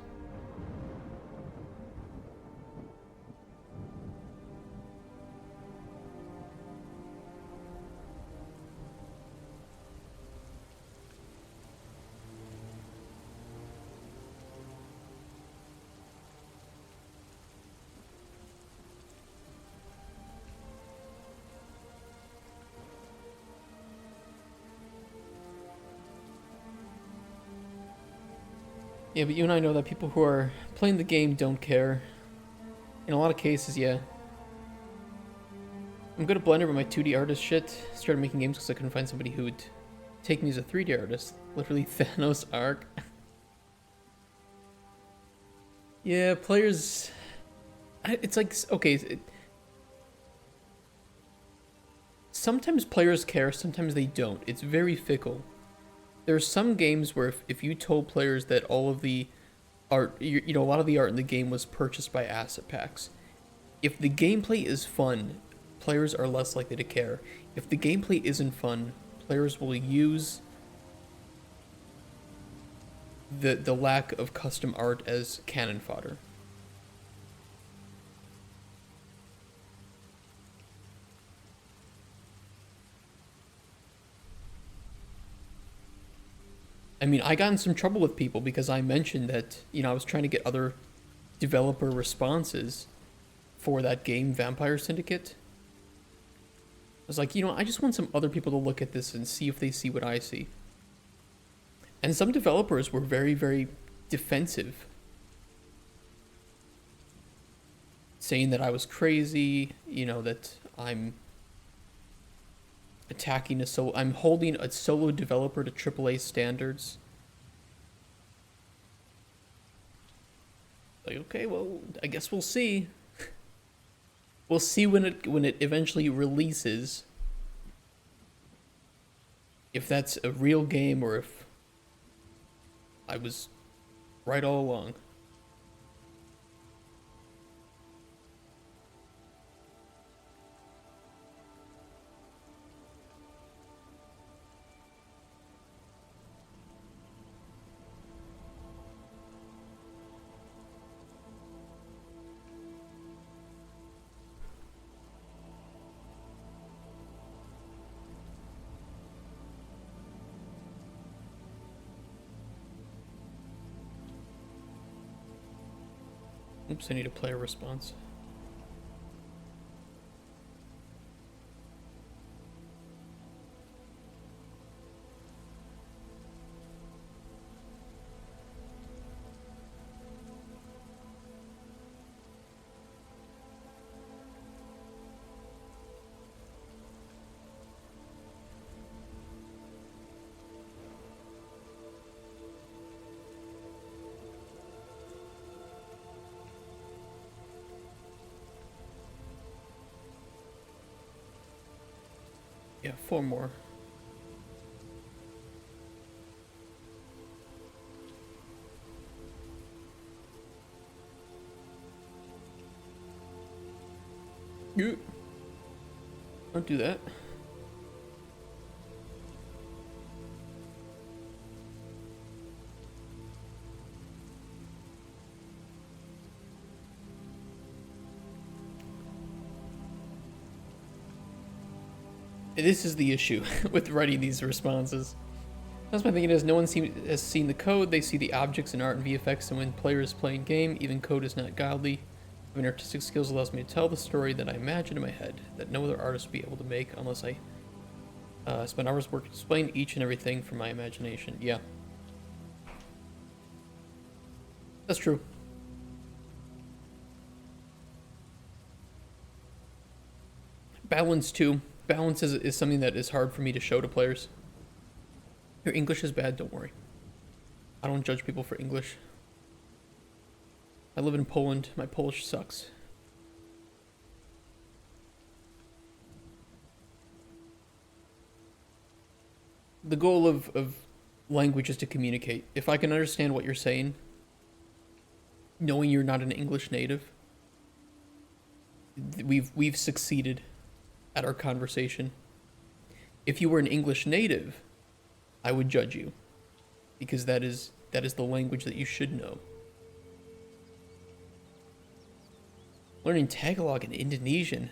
Speaker 1: Yeah, but you and I know that people who are playing the game don't care. In a lot of cases, yeah. I'm good at Blender, but my 2D artist shit. Started making games because I couldn't find somebody who would take me as a 3D artist. Literally Thanos arc. Yeah, players... It's like, okay... Sometimes players care, sometimes they don't. It's very fickle. There's some games where if you told players that all of the art, you know, a lot of the art in the game was purchased by asset packs. If the gameplay is fun, players are less likely to care. If the gameplay isn't fun, players will use the lack of custom art as cannon fodder. I mean, I got in some trouble with people because I mentioned that, you know, I was trying to get other developer responses for that game, Vampire Syndicate. I was like, you know, I just want some other people to look at this and see if they see what I see. And some developers were very, very defensive, saying that I was crazy, you know, that I'm attacking I'm holding a solo developer to AAA standards. Like, okay, well, I guess we'll see. We'll see when it eventually releases, if that's a real game or if I was right all along. Oops, I need a player response. Yeah, 4 more. Don't do that. This is the issue with writing these responses. That's my thinking is no one has seen the code, they see the objects and art and VFX, and when players play in game, even code is not godly. Having artistic skills allows me to tell the story that I imagine in my head, that no other artist would be able to make unless I spend hours working to explain each and everything from my imagination. Yeah. That's true. Balance too. Balance is something that is hard for me to show to players. Your English is bad, don't worry. I don't judge people for English. I live in Poland, my Polish sucks. The goal of language is to communicate. If I can understand what you're saying, knowing you're not an English native, we've succeeded at our conversation. If you were an English native, I would judge you, because that is the language that you should know. Learning Tagalog and Indonesian.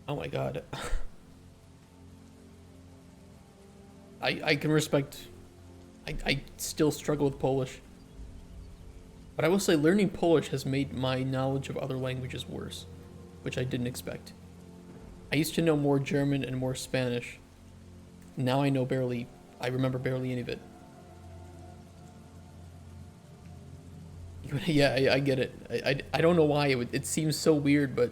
Speaker 1: Oh my god. I can respect. I still struggle with Polish. But I will say learning Polish has made my knowledge of other languages worse, which I didn't expect. I used to know more German and more Spanish. Now I remember barely any of it. Yeah, I get it. I don't know why it seems so weird, but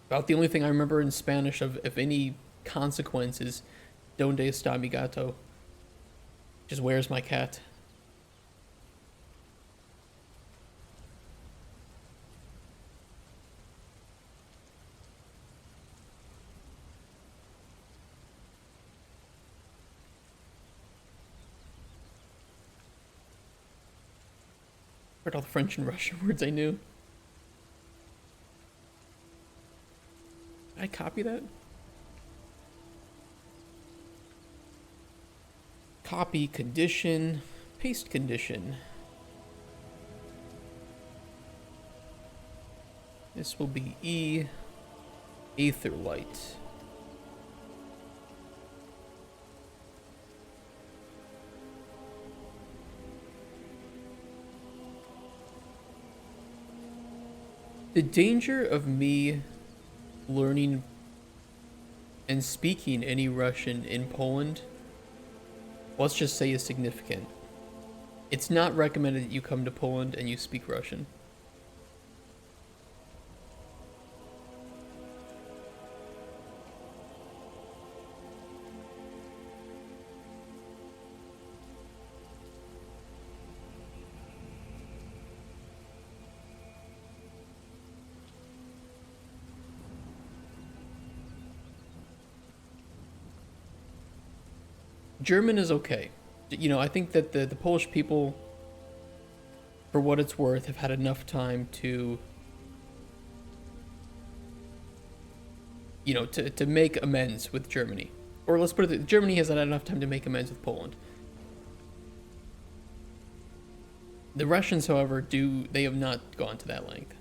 Speaker 1: about the only thing I remember in Spanish of any consequence is "Donde está mi gato?" Just where's my cat? Heard all the French and Russian words I knew. Did I copy that? Copy condition, paste condition. This will be E, Aetherlight. The danger of me learning and speaking any Russian in Poland, let's just say, is significant. It's not recommended that you come to Poland and you speak Russian. German is okay. You know, I think that the Polish people, for what it's worth, have had enough time to, you know, to make amends with Germany. Or let's put it, Germany has had enough time to make amends with Poland. The Russians, however, they have not gone to that length.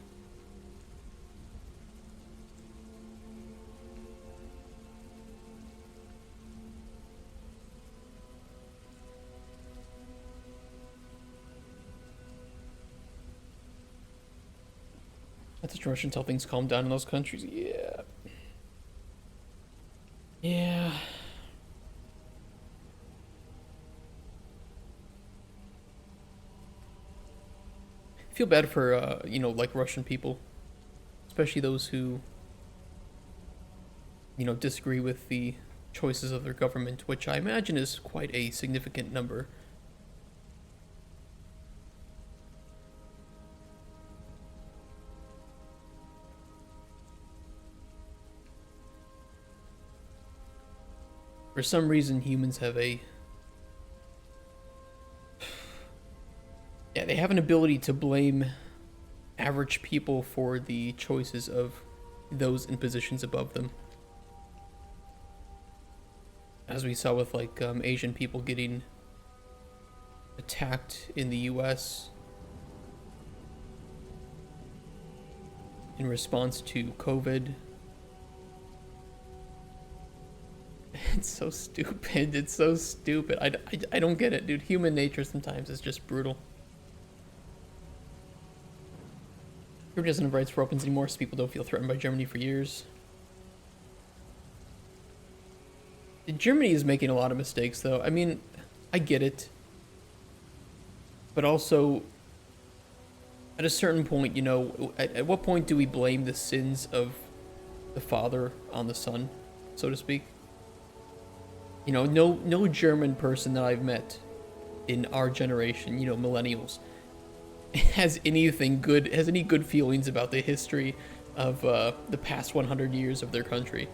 Speaker 1: That's the Russians until things calm down in those countries. Yeah. Yeah. I feel bad for, you know, like Russian people. Especially those who, you know, disagree with the choices of their government, which I imagine is quite a significant number. For some reason, humans have a... Yeah, they have an ability to blame average people for the choices of those in positions above them. As we saw with, like, Asian people getting attacked in the US in response to COVID. It's so stupid. It's so stupid. I don't get it, dude. Human nature sometimes is just brutal. Germany doesn't have rights for weapons anymore, so people don't feel threatened by Germany for years. Germany is making a lot of mistakes, though. I mean, I get it. But also, at a certain point, you know, at what point do we blame the sins of the father on the son, so to speak? You know, no German person that I've met in our generation, you know, millennials, has any good feelings about the history of the past 100 years of their country.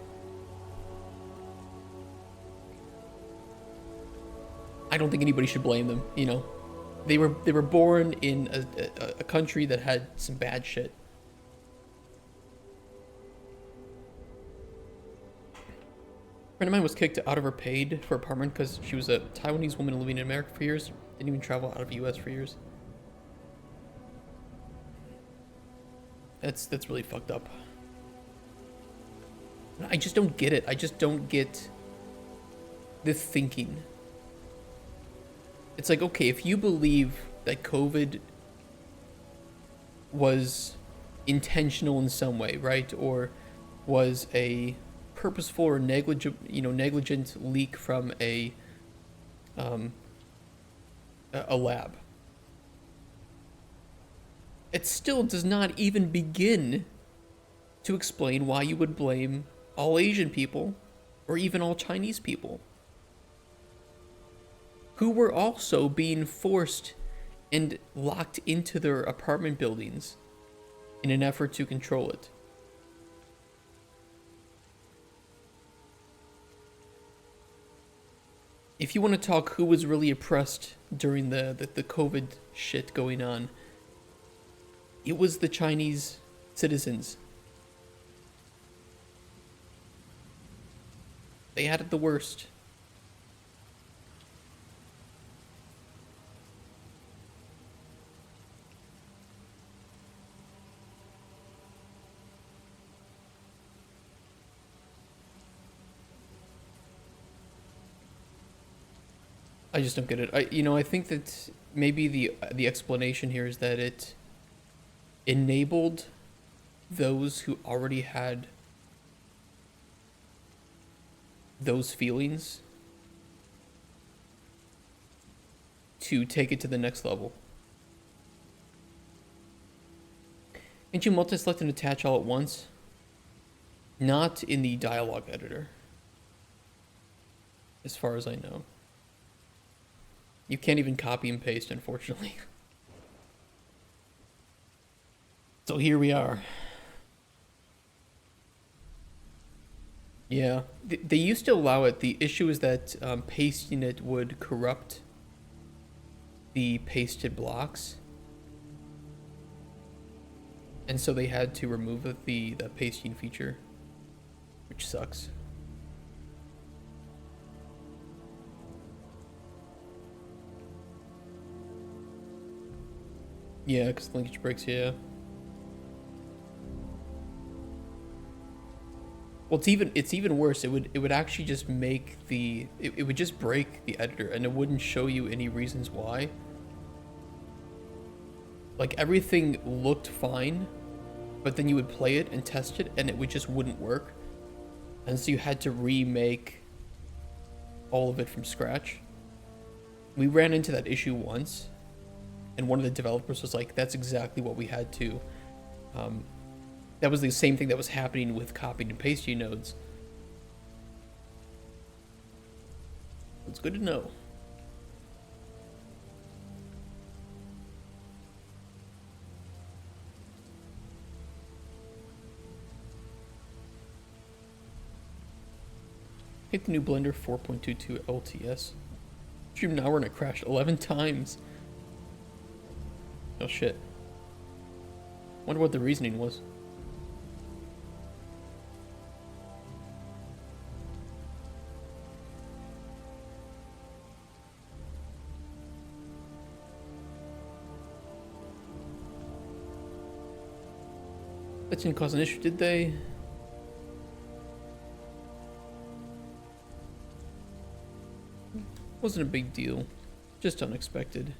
Speaker 1: I don't think anybody should blame them, you know. They were born in a country that had some bad shit. A friend of mine was kicked out of her paid for apartment because she was a Taiwanese woman living in America for years. Didn't even travel out of the US for years. That's really fucked up. I just don't get it. I just don't get the thinking. It's like, okay, if you believe that COVID was intentional in some way, right? Or was a purposeful or negligent leak from a lab. It still does not even begin to explain why you would blame all Asian people or even all Chinese people, who were also being forced and locked into their apartment buildings in an effort to control it. If you want to talk who was really oppressed during the COVID shit going on, it was the Chinese citizens. They had it the worst. I just don't get it. I think that maybe the explanation here is that it enabled those who already had those feelings to take it to the next level. Can't you multi-select and attach all at once? Not in the dialogue editor, as far as I know. You can't even copy and paste, unfortunately. So here we are. Yeah, they used to allow it. The issue is that pasting it would corrupt the pasted blocks. And so they had to remove the pasting feature, which sucks. Yeah, because linkage breaks, yeah. Well, it's even worse. It would actually just make it would just break the editor, and it wouldn't show you any reasons why. Like, everything looked fine, but then you would play it and test it, and it just wouldn't work. And so you had to remake all of it from scratch. We ran into that issue once, and one of the developers was like, that's exactly what we had to... that was the same thing that was happening with copied and pasting nodes. It's good to know. Hit the new Blender 4.22 LTS. Stream now and it crashed 11 times. Oh shit. Wonder what the reasoning was. That didn't cause an issue, did they? Wasn't a big deal. Just unexpected.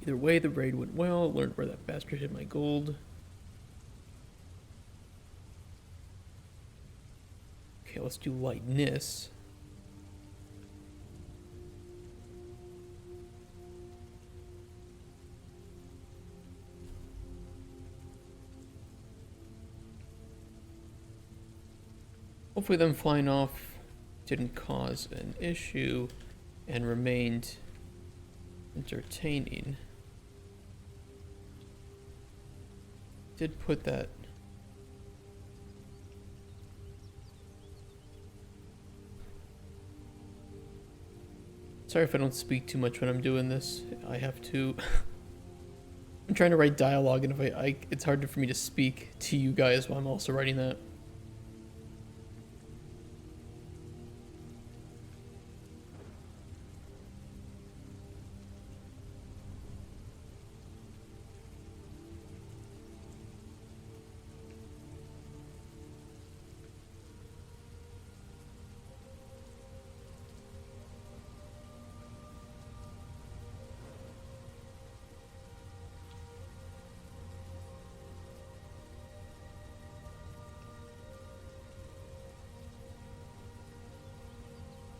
Speaker 1: Either way, the raid went well. Learned where that bastard hid my gold. Okay, let's do lightness. Hopefully them flying off didn't cause an issue and remained entertaining. Did put that sorry if I don't speak too much when I'm doing this. I have to I'm trying to write dialogue, and if it's hard for me to speak to you guys while I'm also writing that.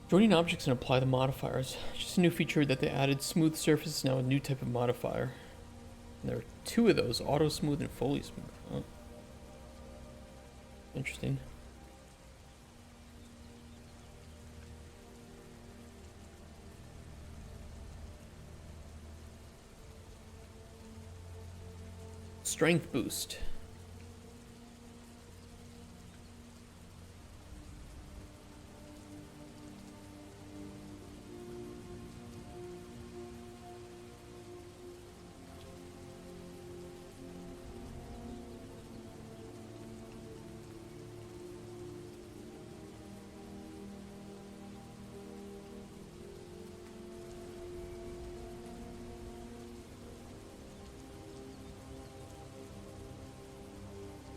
Speaker 1: Joining objects and apply the modifiers. Just a new feature that they added. Smooth surface is now a new type of modifier. And there are two of those, auto smooth and fully smooth. Oh. Interesting. Strength boost.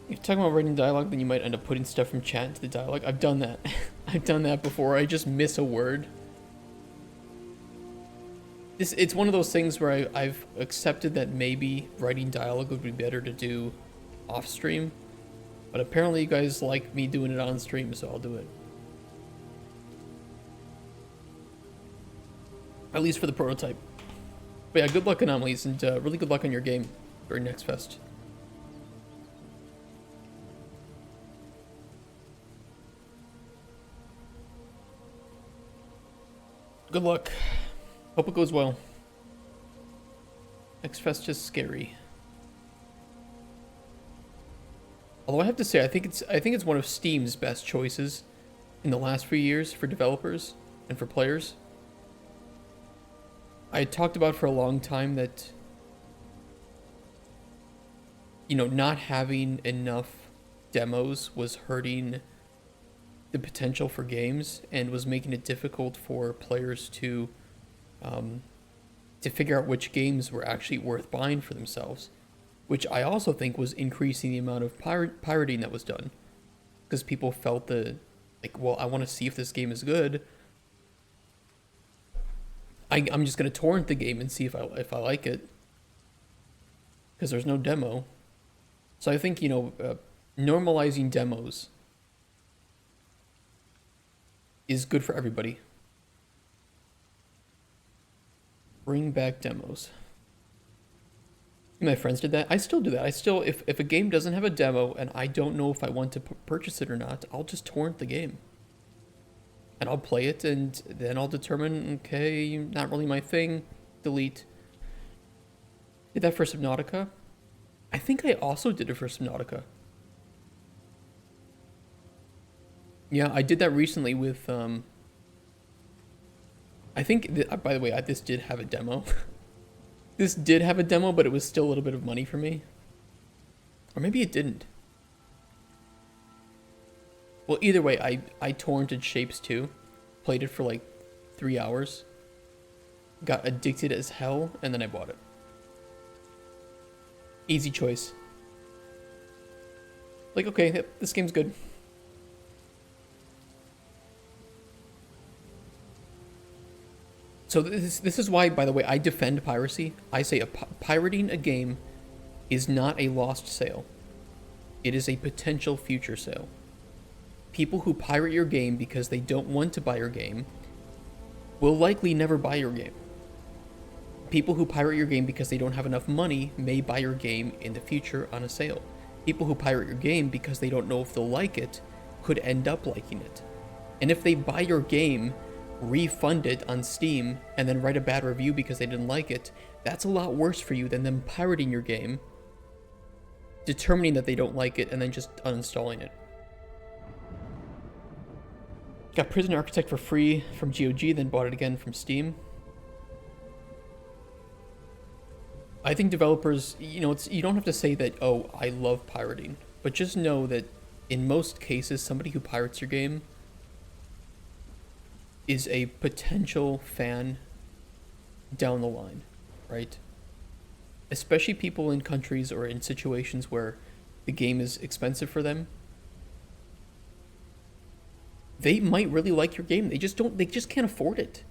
Speaker 1: If you're talking about writing dialogue, then you might end up putting stuff from chat into the dialogue. I've done that. I've done that before. I just miss a word. It's one of those things where I've accepted that maybe writing dialogue would be better to do off stream. But apparently you guys like me doing it on stream, so I'll do it. At least for the prototype. But yeah, good luck, Anomalies, and really good luck on your game during next fest. Good luck. Hope it goes well. X-Fest is scary. Although I have to say, I think it's one of Steam's best choices in the last few years for developers and for players. I had talked about for a long time that, you know, not having enough demos was hurting the potential for games and was making it difficult for players to figure out which games were actually worth buying for themselves, which I also think was increasing the amount of pirating that was done, because people felt well, I want to see if this game is good. I'm just gonna torrent the game and see if I like it, because there's no demo. So I think, you know, normalizing demos is good for everybody. Bring back demos. My friends did that. I still do that. I still, if a game doesn't have a demo and I don't know if I want to purchase it or not, I'll just torrent the game. And I'll play it, and then I'll determine, okay, not really my thing, delete. Did that for Subnautica? I think I also did it for Subnautica. Yeah, I did that recently with, I think, by the way, this did have a demo. This did have a demo, but it was still a little bit of money for me. Or maybe it didn't. Well, either way, I torrented Shapes 2. Played it for like 3 hours. Got addicted as hell, and then I bought it. Easy choice. Like, okay, this game's good. So this is why, by the way, I defend piracy. I say pirating a game is not a lost sale. It is a potential future sale. People who pirate your game because they don't want to buy your game will likely never buy your game. People who pirate your game because they don't have enough money may buy your game in the future on a sale. People who pirate your game because they don't know if they'll like it could end up liking it. And if they buy your game, refund it on Steam, and then write a bad review because they didn't like it, that's a lot worse for you than them pirating your game, determining that they don't like it, and then just uninstalling it. Got Prison Architect for free from GOG, then bought it again from Steam. I think developers, you don't have to say that, oh, I love pirating, but just know that in most cases, somebody who pirates your game is a potential fan down the line, right? Especially people in countries or in situations where the game is expensive for them. They might really like your game. They just can't afford it.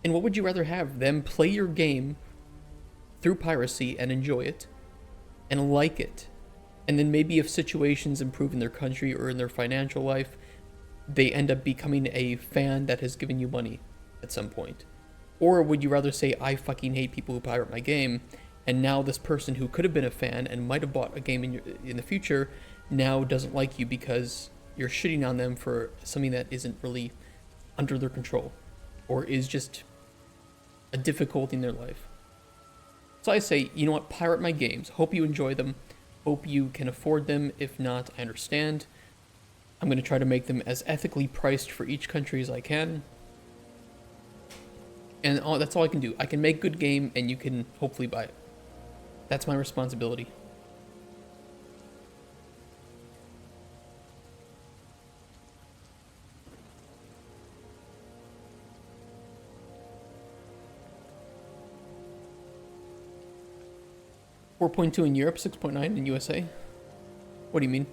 Speaker 1: And what would you rather have? Them play your game through piracy and enjoy it and like it. And then maybe if situations improve in their country or in their financial life, they end up becoming a fan that has given you money at some point. Or would you rather say, I fucking hate people who pirate my game, and now this person who could have been a fan and might have bought a game in the future now doesn't like you because you're shitting on them for something that isn't really under their control or is just a difficulty in their life. So I say, you know what, pirate my games. Hope you enjoy them. Hope you can afford them. If not, I understand. I'm going to try to make them as ethically priced for each country as I can. And that's all I can do. I can make good game and you can hopefully buy it. That's my responsibility. .4.2 in Europe, 6.9 in USA. What do you mean?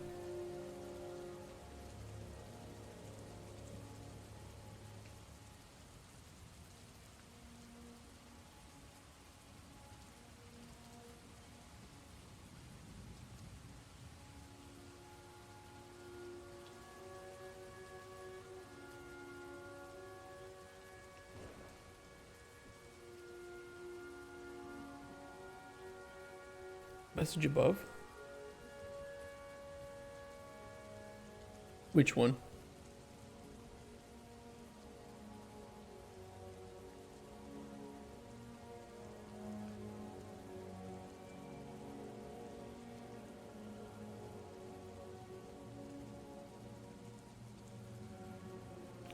Speaker 1: Message above? Which one?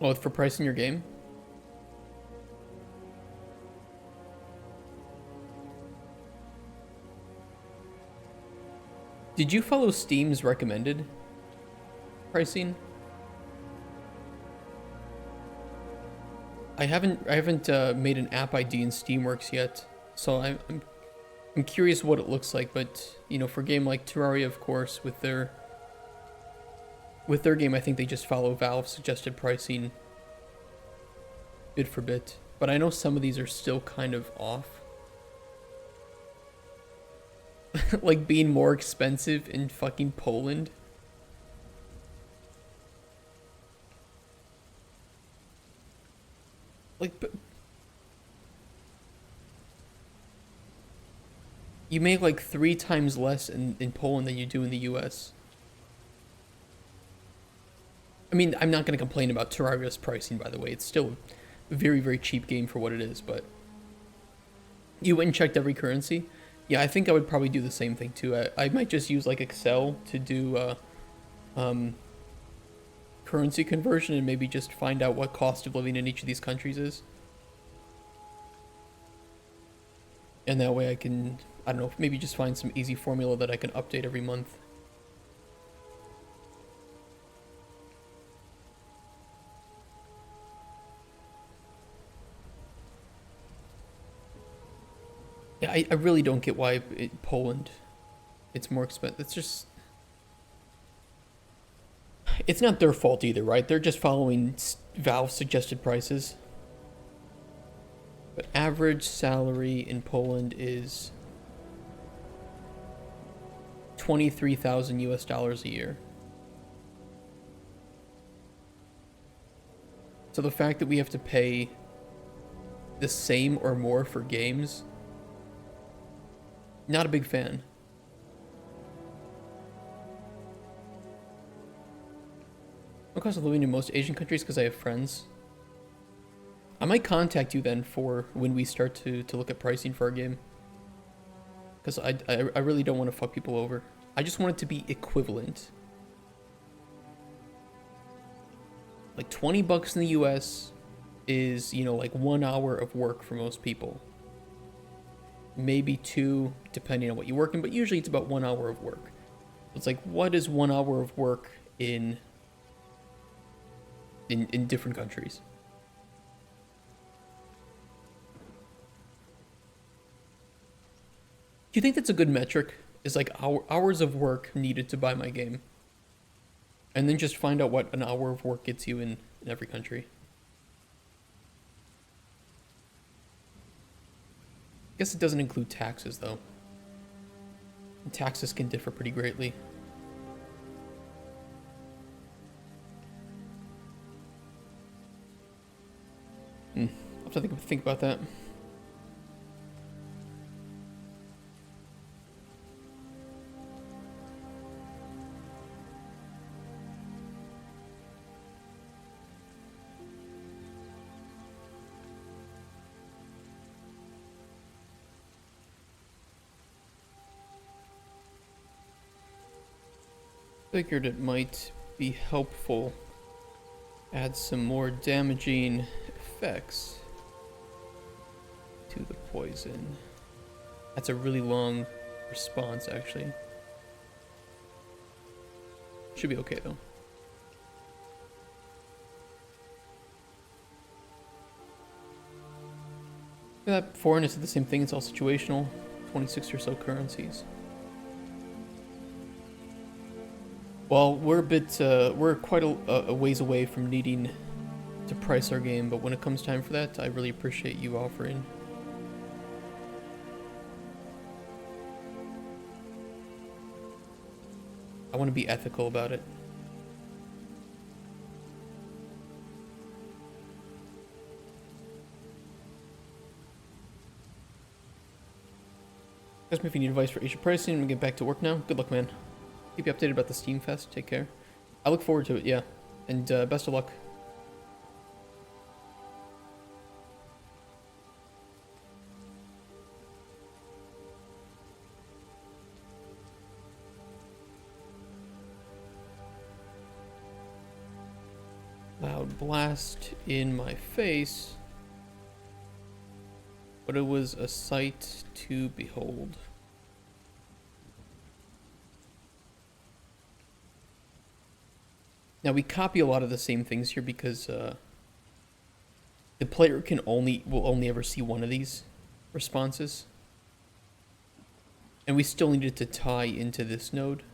Speaker 1: Oh, for pricing your game? Did you follow Steam's recommended pricing? I haven't made an app ID in Steamworks yet, so I'm curious what it looks like. But for a game like Terraria, of course, with their game, I think they just follow Valve's suggested pricing bit for bit. But I know some of these are still kind of off. Like being more expensive in fucking Poland. Like, but You make like 3 times less in Poland than you do in the US. I mean, I'm not going to complain about Terraria's pricing, by the way. It's still a very, very cheap game for what it is, but you went and checked every currency? Yeah, I think I would probably do the same thing too. I might just use like Excel to do currency conversion and maybe just find out what cost of living in each of these countries is. And that way I can, I don't know, maybe just find some easy formula that I can update every month. Yeah, I really don't get why Poland, it's more expensive. It's just, it's not their fault either, right? They're just following Valve's suggested prices. But average salary in Poland is 23,000 US dollars a year. So the fact that we have to pay the same or more for games, not a big fan. What cost of living in most Asian countries? Because I have friends. I might contact you then for when we start to look at pricing for our game. Because I really don't want to fuck people over. I just want it to be equivalent. Like 20 bucks in the US is, you know, like 1 hour of work for most people. Maybe 2, depending on what you work in, but usually it's about 1 hour of work. It's like, what is 1 hour of work in different countries? Do you think that's a good metric? Is like hours of work needed to buy my game? And then just find out what an hour of work gets you in every country. I guess it doesn't include taxes, though. And taxes can differ pretty greatly. I'll have to think about that. Figured it might be helpful. Add some more damaging effects to the poison. That's a really long response, actually. Should be okay, though. That foreign is the same thing, it's all situational. 26 or so currencies. Well, we're quite a ways away from needing to price our game, but when it comes time for that, I really appreciate you offering. I want to be ethical about it. Ask me if you need advice for Asia pricing. I'm gonna get back to work now. Good luck, man. Keep you updated about the Steam Fest. Take care. I look forward to it, yeah. And best of luck. Loud blast in my face. But it was a sight to behold. Now we copy a lot of the same things here because the player will only ever see one of these responses. And we still needed to tie into this node.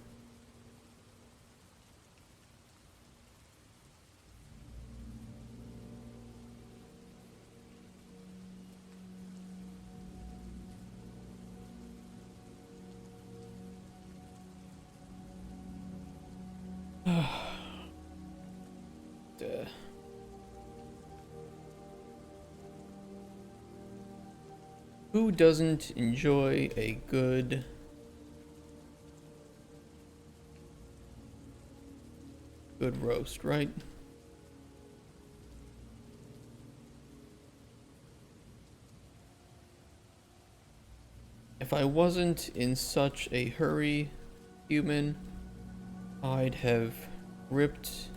Speaker 1: Who doesn't enjoy a good roast, right? If I wasn't in such a hurry, human, I'd have ripped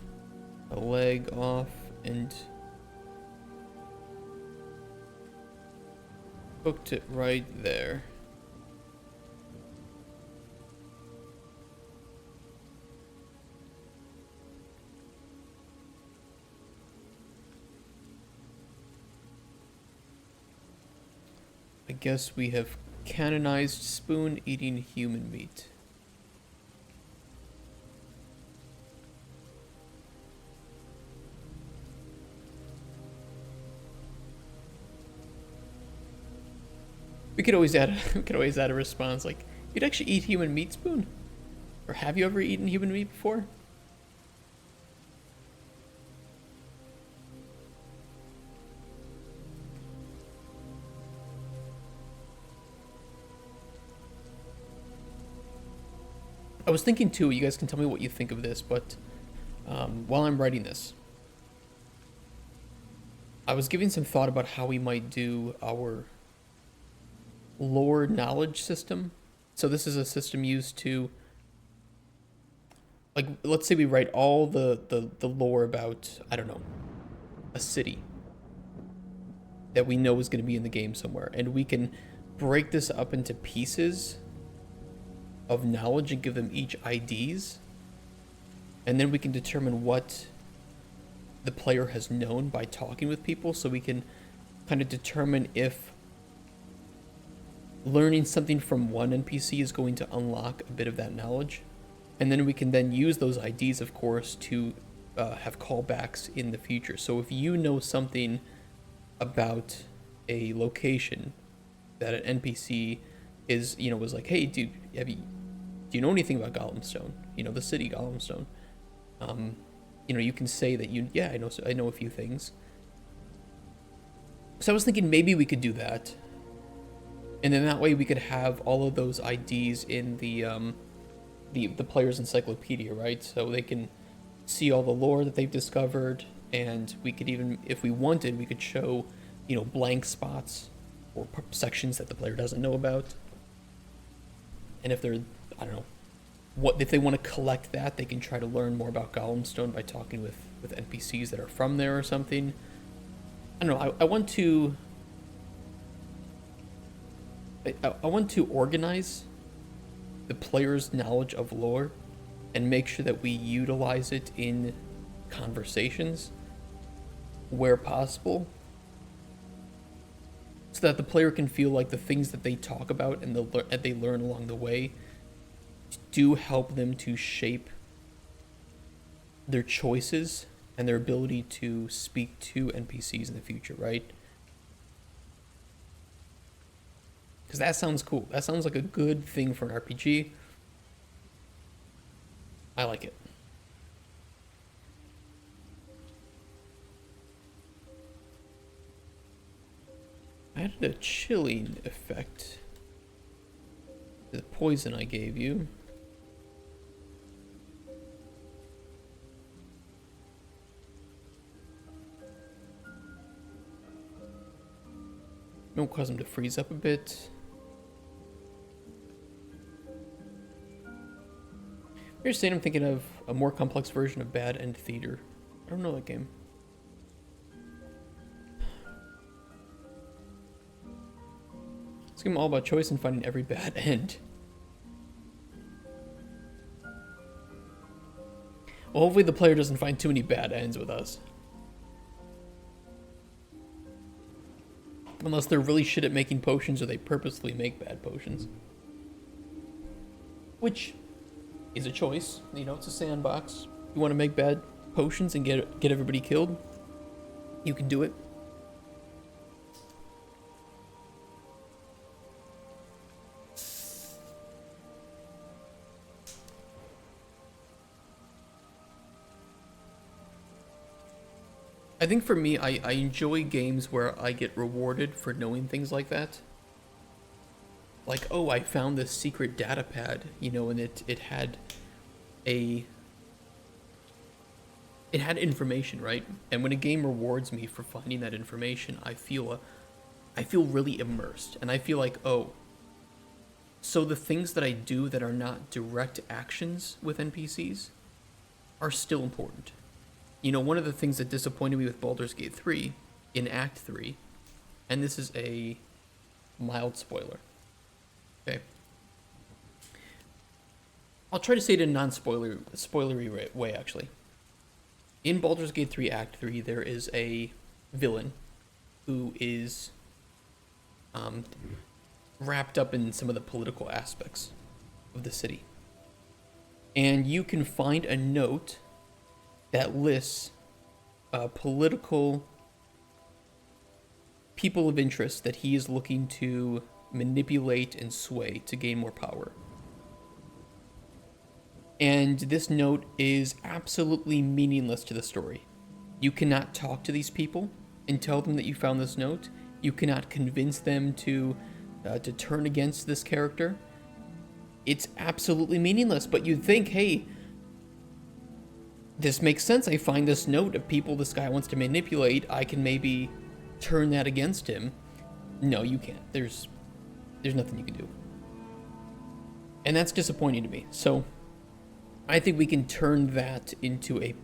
Speaker 1: a leg off and cooked it right there. I guess we have canonized spoon eating human meat. We could always add a response like, "You'd actually eat human meat, Spoon? Or have you ever eaten human meat before?" I was thinking too, you guys can tell me what you think of this, but while I'm writing this, I was giving some thought about how we might do our lore knowledge system. So this is a system used to, like, let's say we write all the lore about, I don't know, a city that we know is going to be in the game somewhere, and we can break this up into pieces of knowledge and give them each IDs, and then we can determine what the player has known by talking with people, so we can kind of determine if learning something from one NPC is going to unlock a bit of that knowledge, and then we can then use those IDs, of course, to have callbacks in the future. So if you know something about a location that an NPC is, was like, "Hey, dude, do you know anything about Golemstone? The city Golemstone." You can say that I know a few things. So I was thinking maybe we could do that, and then that way we could have all of those IDs in the player's encyclopedia, right? So they can see all the lore that they've discovered, and we could even, if we wanted, we could show, blank spots or sections that the player doesn't know about. And if they're, I don't know, if they want to collect that, they can try to learn more about Golemstone by talking with NPCs that are from there or something. I don't know. I want to. I want to organize the player's knowledge of lore and make sure that we utilize it in conversations where possible, so that the player can feel like the things that they talk about and they learn along the way do help them to shape their choices and their ability to speak to NPCs in the future, right? Because that sounds cool. That sounds like a good thing for an RPG. I like it. Added a chilling effect to the poison I gave you. Don't cause them to freeze up a bit. You're saying I'm thinking of a more complex version of Bad End Theater. I don't know that game. This game all about choice and finding every bad end. Well, hopefully the player doesn't find too many bad ends with us. Unless they're really shit at making potions or they purposely make bad potions. Which is a choice. It's a sandbox. You want to make bad potions and get everybody killed? You can do it. I think for me, I enjoy games where I get rewarded for knowing things like that. like, oh, I found this secret data pad, you know, and it had a it had information, right? And when a game rewards me for finding that information, I feel really immersed, and I feel like, oh, so the things that I do that are not direct actions with NPCs are still important. You know, one of the things that disappointed me with Baldur's Gate 3 in Act 3, and this is a mild spoiler, okay? I'll try to say it in a non-spoilery way, actually. In Baldur's Gate 3 Act 3, there is a villain who is wrapped up in some of the political aspects of the city. And you can find a note that lists political people of interest that he is looking to manipulate and sway to gain more power. And this note is absolutely meaningless to the story. You cannot talk to these people and tell them that you found this note. You cannot convince them to turn against this character. It's absolutely meaningless, but you'd think, hey, this makes sense. I find this note of people this guy wants to manipulate. I can maybe turn that against him. No, you can't. There's nothing you can do. And that's disappointing to me. So I think we can turn that into a,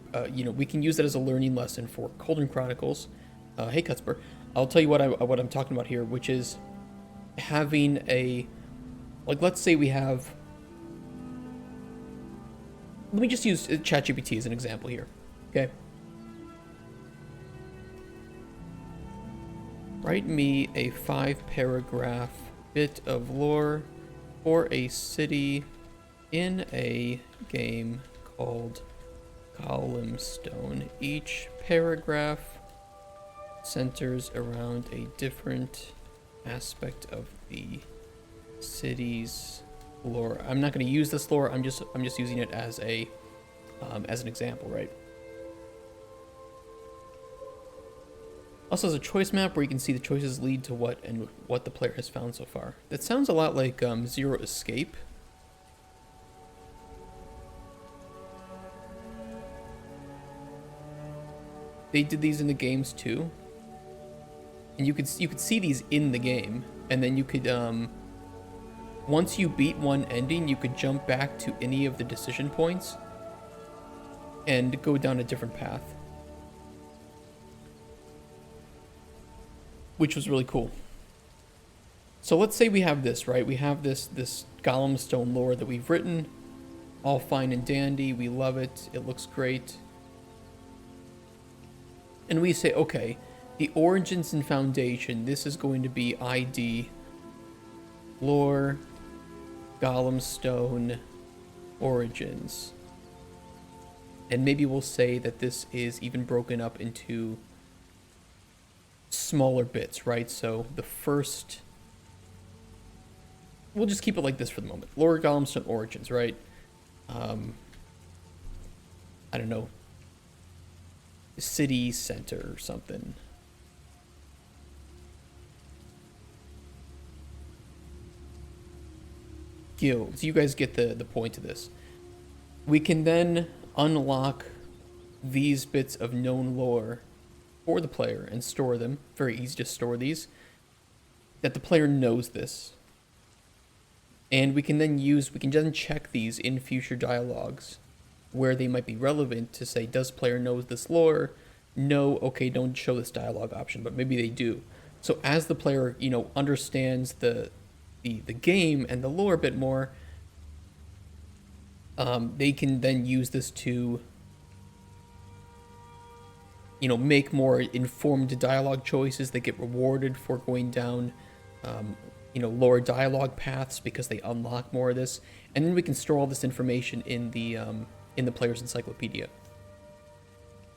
Speaker 1: we can use that as a learning lesson for Cauldron Chronicles. Hey, Cutsper, I'll tell you what I'm talking about here, which is having a, like, let's say we have, let me just use ChatGPT as an example here, okay? Write me a 5-paragraph bit of lore for a city in a game called Columnstone. Each paragraph centers around a different aspect of the city's lore. I'm not going to use this lore. I'm just using it as a as an example, right? Also has a choice map where you can see the choices lead to what and what the player has found so far. That sounds a lot like Zero Escape. They did these in the games too, and you could see these in the game, and then you could once you beat one ending, you could jump back to any of the decision points and go down a different path, which was really cool. So let's say we have this, right? We have this Golemstone lore that we've written, all fine and dandy. We love it. It looks great. And we say, okay, the origins and foundation, this is going to be ID, lore, Golemstone, origins. And maybe we'll say that this is even broken up into smaller bits, right? So the first, we'll just keep it like this for the moment. Lore, Golemstone, origins, right? I don't know. City center or something. Guilds. You guys get the point of this. We can then unlock these bits of known lore for the player and store them. Very easy to store these. That the player knows this. And we can then check these in future dialogues where they might be relevant to say, does player knows this lore? No, okay, don't show this dialogue option, but maybe they do. So as the player, understands the game and the lore a bit more, they can then use this to, make more informed dialogue choices. They get rewarded for going down, lower dialogue paths because they unlock more of this. And then we can store all this information in the player's encyclopedia.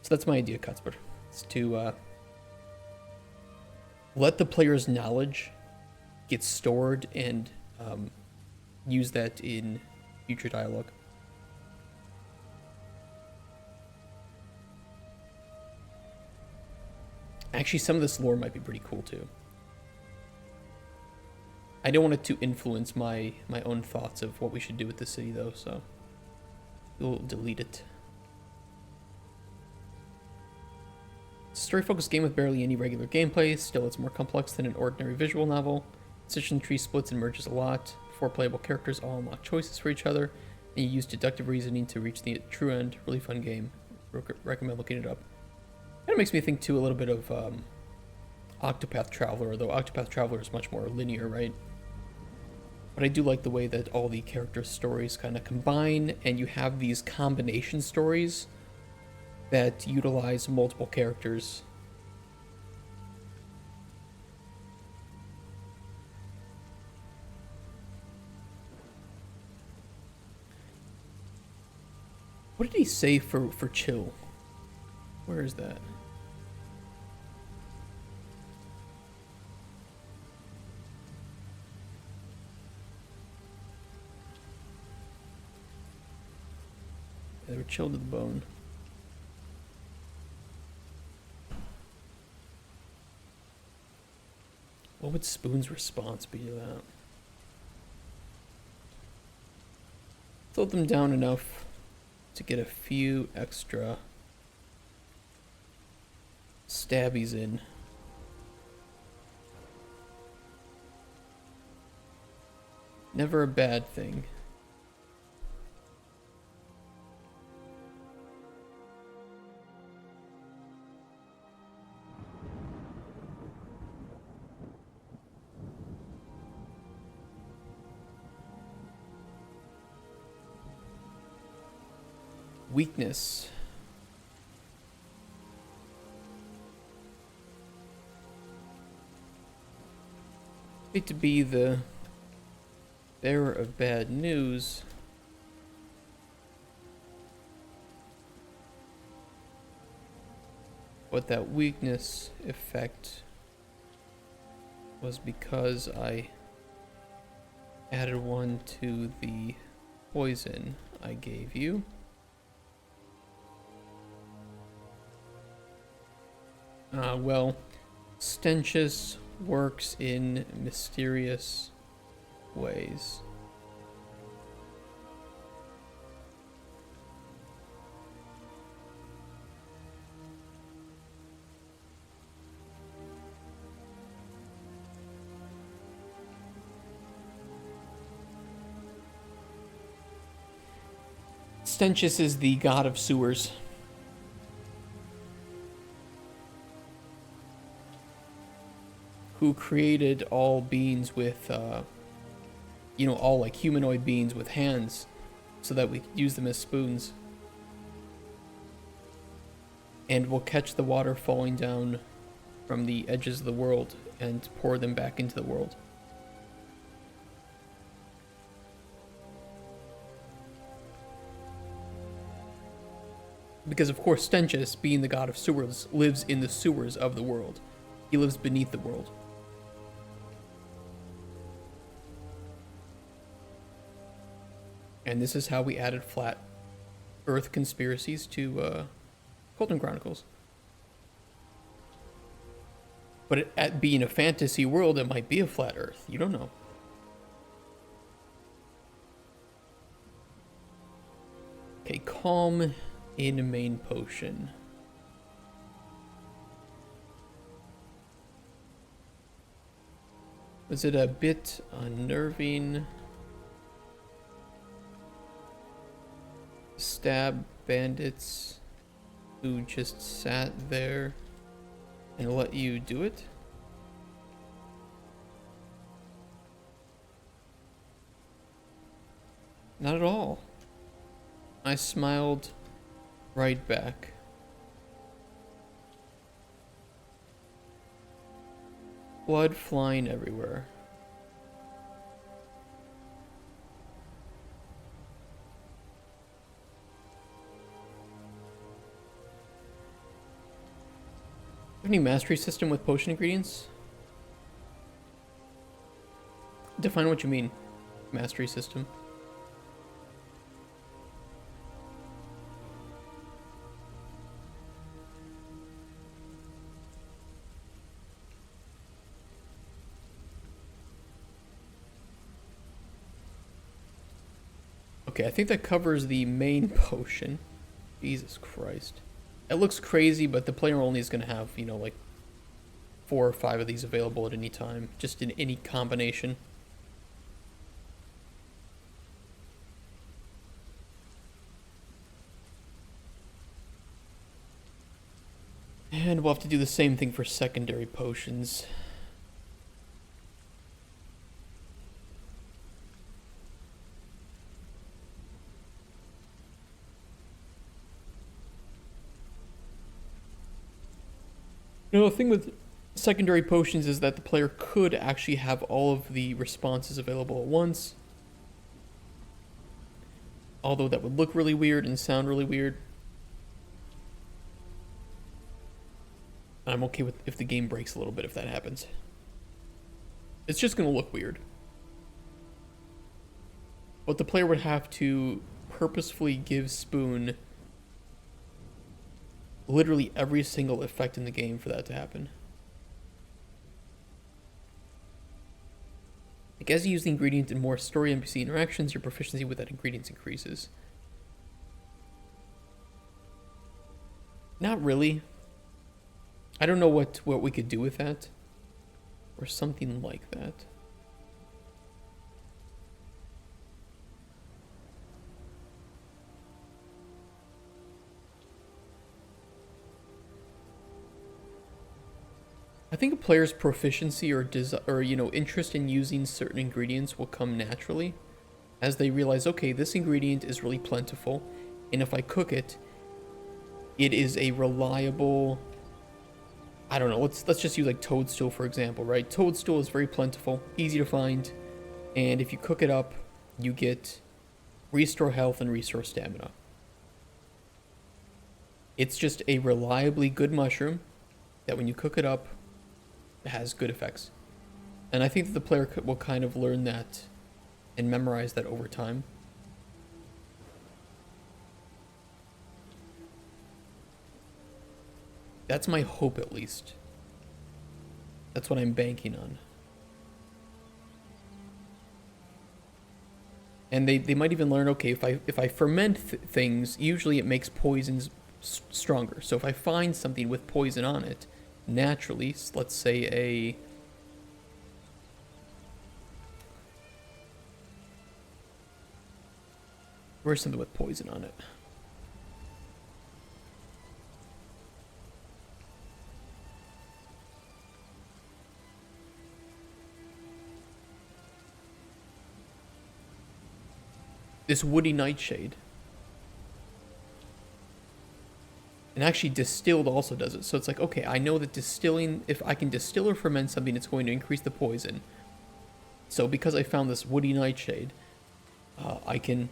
Speaker 1: So that's my idea, Cutsper. It's to let the player's knowledge get stored and use that in future dialogue. Actually, some of this lore might be pretty cool too. I don't want it to influence my own thoughts of what we should do with the city, though, so we'll delete it. It's a story-focused game with barely any regular gameplay. Still, it's more complex than an ordinary visual novel. Decision tree splits and merges a lot. 4 playable characters all unlock choices for each other, and you use deductive reasoning to reach the true end. Really fun game. Recommend looking it up. Kind of makes me think too a little bit of Octopath Traveler, although Octopath Traveler is much more linear, right? But I do like the way that all the character stories kind of combine, and you have these combination stories that utilize multiple characters. What did he say for chill? Where is that? They were chilled to the bone. What would Spoon's response be to that? Slow them down enough to get a few extra stabbies in. Never a bad thing. Weakness. Hate to be the bearer of bad news. But that weakness effect was because I added one to the poison I gave you. Well, Stenchus works in mysterious ways. Stenchus is the god of sewers. Who created all beings with, all like humanoid beings with hands so that we could use them as spoons. And we'll catch the water falling down from the edges of the world and pour them back into the world. Because of course Stenchus, being the god of sewers, lives in the sewers of the world. He lives beneath the world. And this is how we added flat Earth conspiracies to Cauldron Chronicles. But at being a fantasy world, it might be a flat Earth. You don't know. Okay, calm in main potion. Was it a bit unnerving? Stab bandits who just sat there and let you do it? Not at all. I smiled right back. Blood flying everywhere. Any mastery system with potion ingredients? Define what you mean, mastery system. Okay, I think that covers the main potion. Jesus Christ. It looks crazy, but the player only is going to have, you know, like 4 or 5 of these available at any time, just in any combination. And we'll have to do the same thing for secondary potions. You know, the thing with secondary potions is that the player could actually have all of the responses available at once. Although that would look really weird and sound really weird. I'm okay with if the game breaks a little bit if that happens. It's just going to look weird. But the player would have to purposefully give Spoon literally every single effect in the game for that to happen. Like, as you use the ingredient in more story NPC interactions, your proficiency with that ingredient increases. Not really. I don't know what we could do with that. Or something like that. I think a player's proficiency or interest in using certain ingredients will come naturally as they realize, okay, this ingredient is really plentiful, and if I cook it, it is a reliable, I don't know, let's just use like toadstool for example, right? Toadstool is very plentiful, easy to find, and if you cook it up, you get restore health and restore stamina. It's just a reliably good mushroom that when you cook it up, has good effects. And I think that the player will kind of learn that and memorize that over time. That's my hope, at least. That's what I'm banking on. And they might even learn, okay, if I ferment things, usually it makes poisons stronger. So if I find something with poison on it, naturally, let's say where's something with poison on it? This woody nightshade. And actually distilled also does it. So it's like, okay, I know that distilling, if I can distill or ferment something, it's going to increase the poison. So because I found this woody nightshade, I can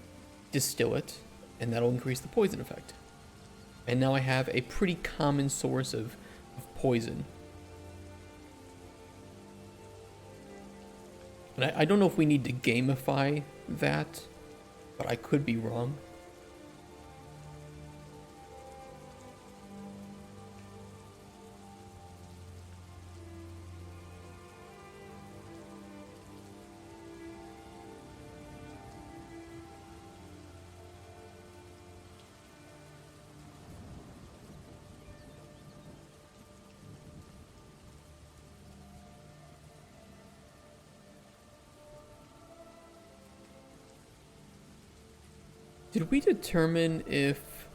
Speaker 1: distill it, and that'll increase the poison effect. And now I have a pretty common source of poison. And I don't know if we need to gamify that, but I could be wrong. Did we determine if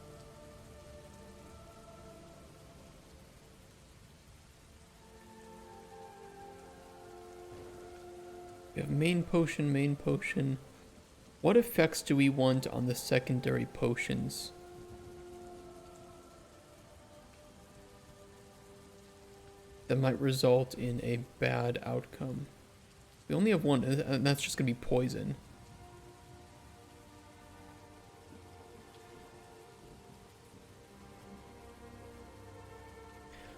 Speaker 1: we have main potion? What effects do we want on the secondary potions? That might result in a bad outcome. We only have one, and that's just going to be poison.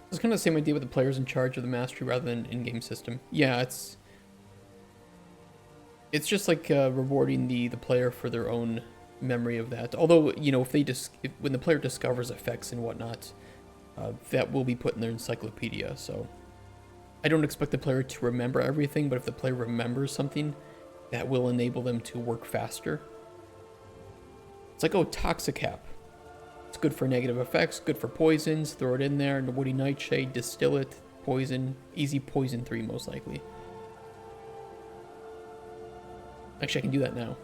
Speaker 1: It's kind of the same idea with the players in charge of the mastery rather than in-game system. Yeah, it's just like rewarding the player for their own memory of that. Although, you know, if when the player discovers effects and whatnot, that will be put in their encyclopedia. So I don't expect the player to remember everything, but if the player remembers something, that will enable them to work faster. It's like, oh, Toxicap. It's good for negative effects, good for poisons. Throw it in there. Woody Nightshade, distill it, poison. Easy poison 3, most likely. Actually, I can do that now.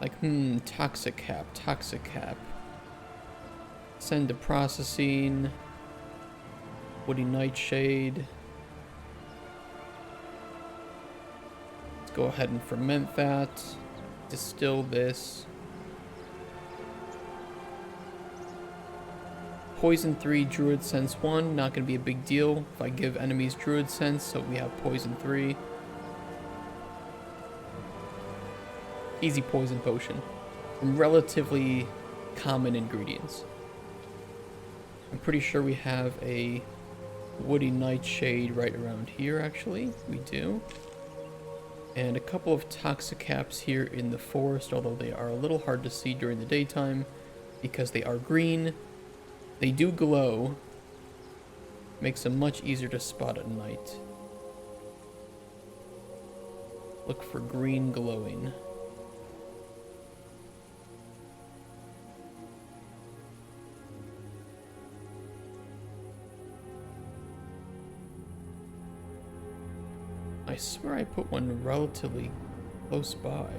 Speaker 1: Like, Toxicap. Send to processing. Woody Nightshade. Let's go ahead and ferment that. Distill this. Poison 3, Druid Sense 1. Not going to be a big deal if I give enemies Druid Sense, so we have Poison 3. Easy poison potion. Relatively common ingredients. I'm pretty sure we have a Woody Nightshade right around here, actually. We do. And a couple of Toxicaps here in the forest, although they are a little hard to see during the daytime because they are green. They do glow. Makes them much easier to spot at night. Look for green glowing. I swear I put one relatively close by.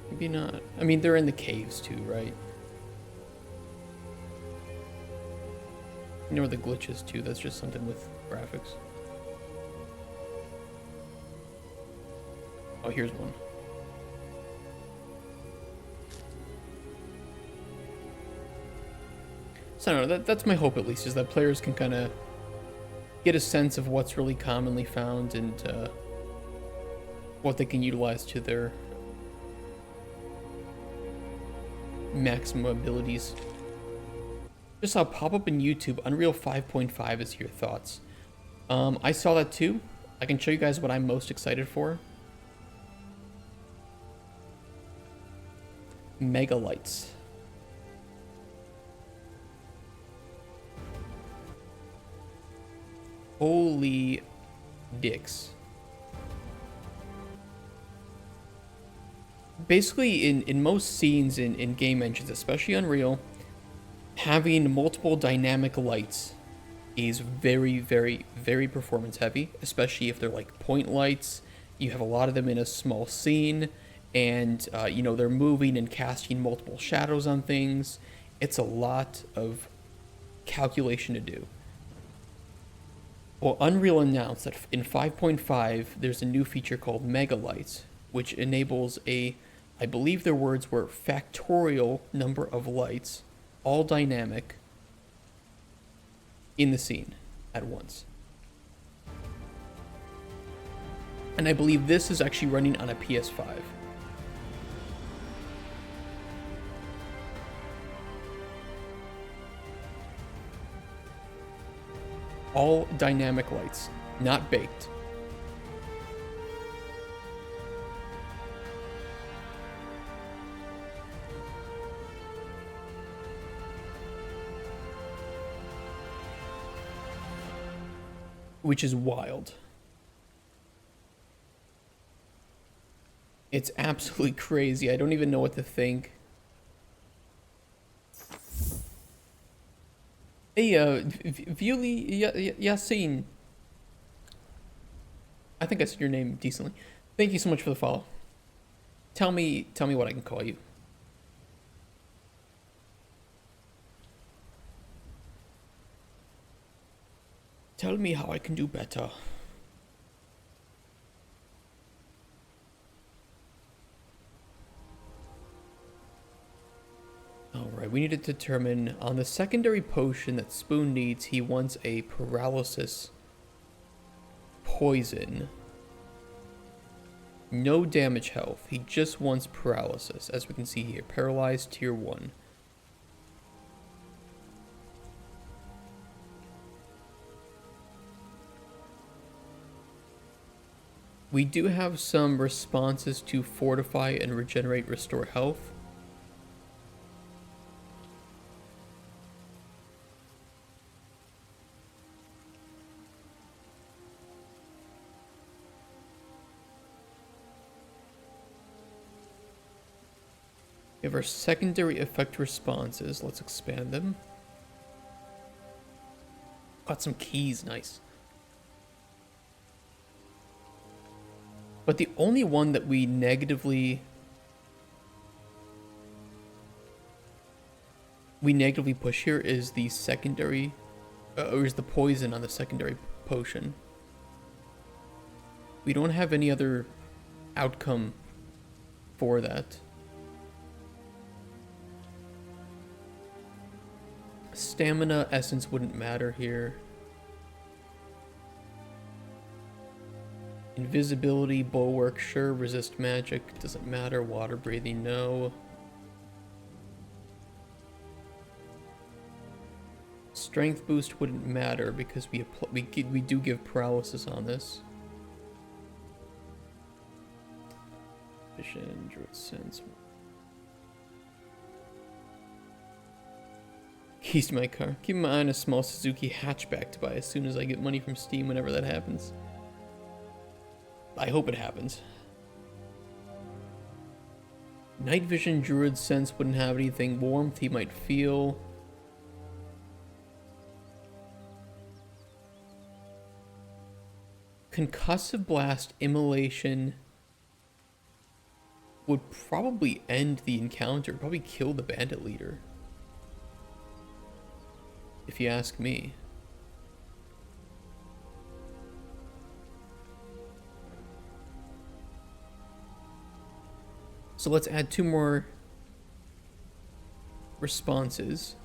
Speaker 1: Maybe not. I mean, they're in the caves too, right? You know where the glitch is too. That's just something with graphics. Oh, here's one. So I don't know, that's my hope at least, is that players can kind of get a sense of what's really commonly found and what they can utilize to their maximum abilities. Just saw a pop-up in YouTube, Unreal 5.5 is your thoughts. I saw that too. I can show you guys what I'm most excited for. Megalights. Holy dicks. Basically, in most scenes in game engines, especially Unreal, having multiple dynamic lights is very, very, very performance heavy, especially if they're like point lights. You have a lot of them in a small scene, and you know, they're moving and casting multiple shadows on things. It's a lot of calculation to do. Well, Unreal announced that in 5.5, there's a new feature called Mega Lights, which enables a, I believe their words were factorial number of lights, all dynamic, in the scene at once. And I believe this is actually running on a PS5. All dynamic lights, not baked. Which is wild. It's absolutely crazy. I don't even know what to think. Hey, Violi Yasin. I think I said your name decently. Thank you so much for the follow. Tell me what I can call you. Tell me how I can do better. Alright, we need to determine on the secondary potion that Spoon needs, he wants a paralysis poison. No damage health, he just wants paralysis, as we can see here. Paralyzed tier 1. We do have some responses to fortify and regenerate restore health. We have our secondary effect responses. Let's expand them. Got some keys, nice. But the only one that we negatively push here is the secondary, or is the poison on the secondary potion. We don't have any other outcome for that. Stamina essence wouldn't matter here. Invisibility, bulwark, sure. Resist magic, doesn't matter. Water breathing, no. Strength boost wouldn't matter because we do give paralysis on this. Vision, druid sense. Keys to my car. Keep my eye on a small Suzuki hatchback to buy as soon as I get money from Steam whenever that happens. I hope it happens. Night vision, druid sense wouldn't have anything. Warmth he might feel. Concussive blast, immolation would probably end the encounter, probably kill the bandit leader. If you ask me. So let's add 2 more responses.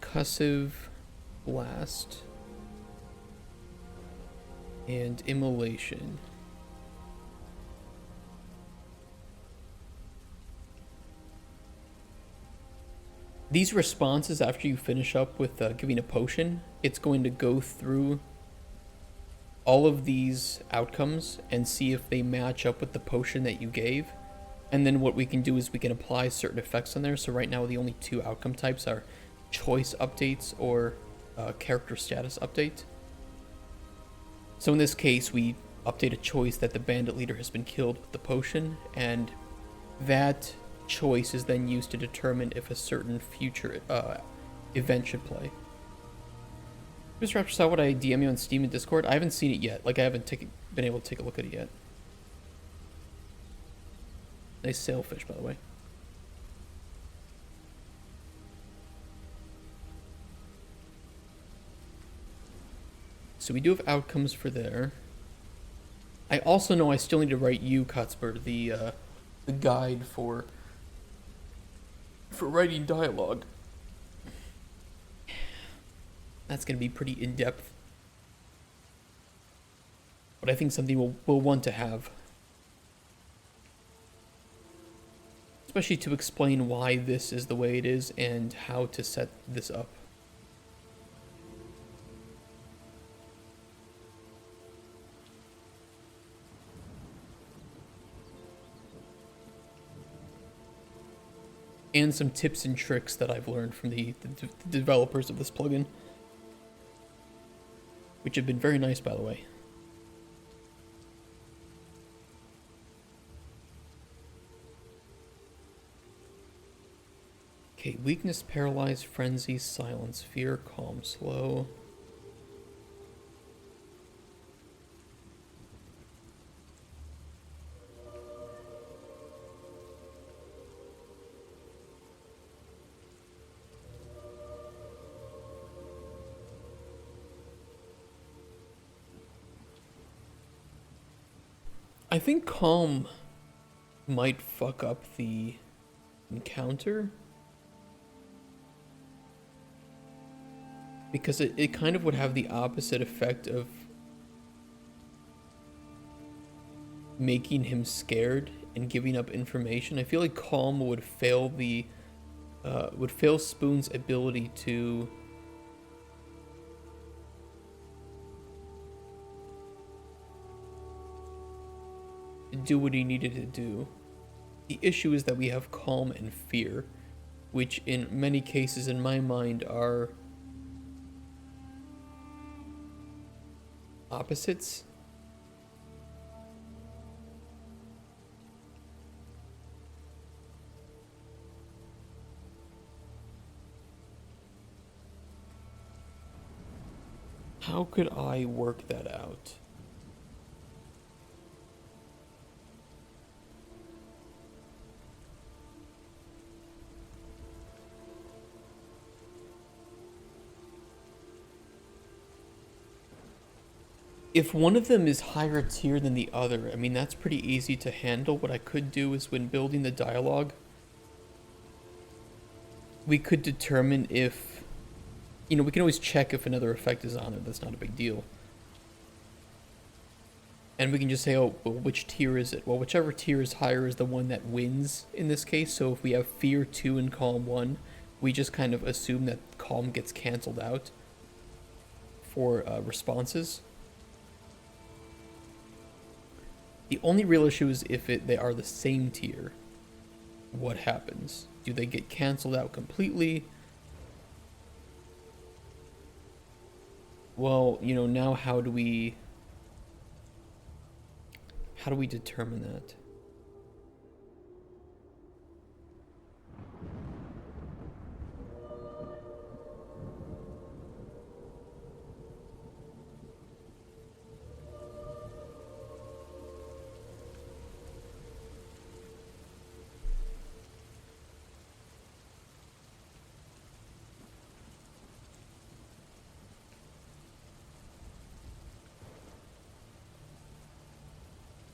Speaker 1: Concussive blast and immolation. These responses, after you finish up with giving a potion, it's going to go through all of these outcomes and see if they match up with the potion that you gave. And then what we can do is we can apply certain effects on there. So right now the only 2 outcome types are choice updates or character status update. So in this case, we update a choice that the bandit leader has been killed with the potion, and that choice is then used to determine if a certain future event should play. Mr. Raptor, saw what I DM you on Steam and Discord? I haven't seen it yet. Like, I haven't been able to take a look at it yet. Nice sailfish, by the way. So we do have outcomes for there. I also know I still need to write you, Cutsbird, the guide for writing dialogue. That's going to be pretty in-depth. But I think something we'll want to have. Especially to explain why this is the way it is and how to set this up. And some tips and tricks that I've learned from the developers of this plugin. Which have been very nice, by the way. Okay, weakness, paralyzed, frenzy, silence, fear, calm, slow. I think calm might fuck up the encounter. Because it kind of would have the opposite effect of making him scared and giving up information. I feel like calm would fail Spoon's ability to do what he needed to do. The issue is that we have calm and fear, which in many cases in my mind are opposites. How could I work that out? If one of them is higher tier than the other, I mean, that's pretty easy to handle. What I could do is when building the dialogue, we could determine if, you know, we can always check if another effect is on there. That's not a big deal. And we can just say, oh, well, which tier is it? Well, whichever tier is higher is the one that wins in this case. So if we have Fear 2 and Calm 1, we just kind of assume that Calm gets canceled out for responses. The only real issue is if they are the same tier. What happens? Do they get canceled out completely? Well, you know, now how do we determine that?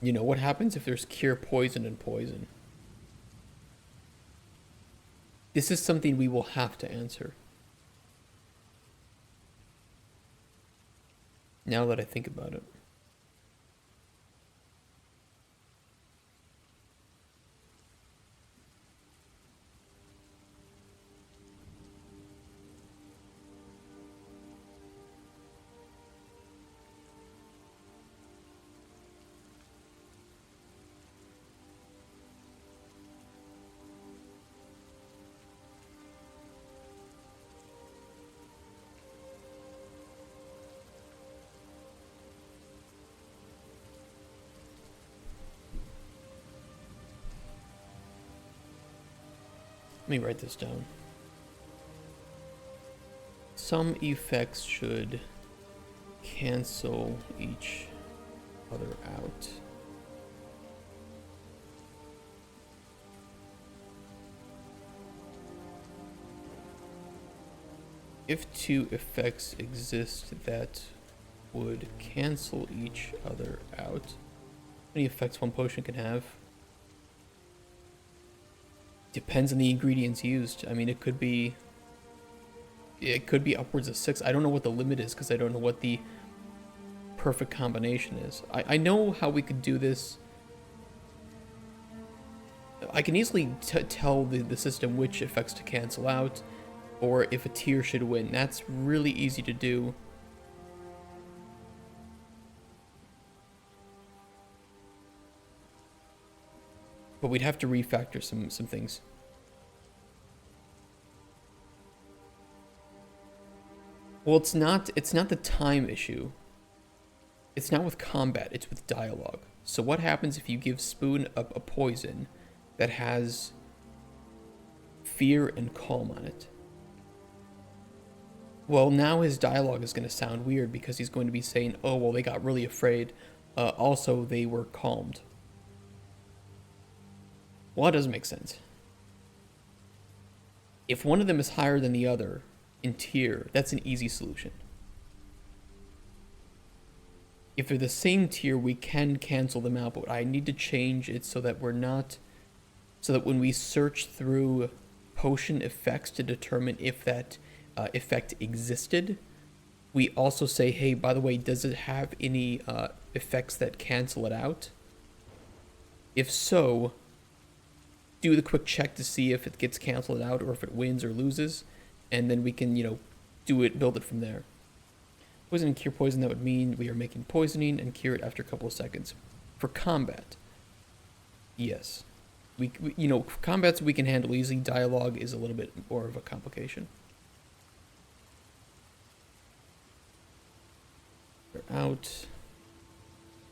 Speaker 1: You know, what happens if there's cure poison and poison? This is something we will have to answer. Now that I think about it. Let me write this down. Some effects should cancel each other out. If two effects exist that would cancel each other out, how many effects one potion can have? Depends on the ingredients used. I mean, it could be upwards of 6. I don't know what the limit is because I don't know what the perfect combination is. I know how we could do this. I can easily tell the system which effects to cancel out or if a tier should win. That's really easy to do. But we'd have to refactor some things. Well, it's not the time issue. It's not with combat, it's with dialogue. So what happens if you give Spoon a poison that has fear and calm on it? Well, now his dialogue is going to sound weird because he's going to be saying, oh, well, they got really afraid. Also, they were calmed. Well, that doesn't make sense. If one of them is higher than the other in tier, that's an easy solution. If they're the same tier, we can cancel them out, but I need to change it so that so that when we search through potion effects to determine if that effect existed, we also say, hey, by the way, does it have any effects that cancel it out? If so, do the quick check to see if it gets canceled out or if it wins or loses, and then we can, build it from there. Poison and cure poison, that would mean we are making poisoning and cure it after a couple of seconds. For combat, Yes. You know, combats we can handle easily. Dialogue is a little bit more of a complication. They're out.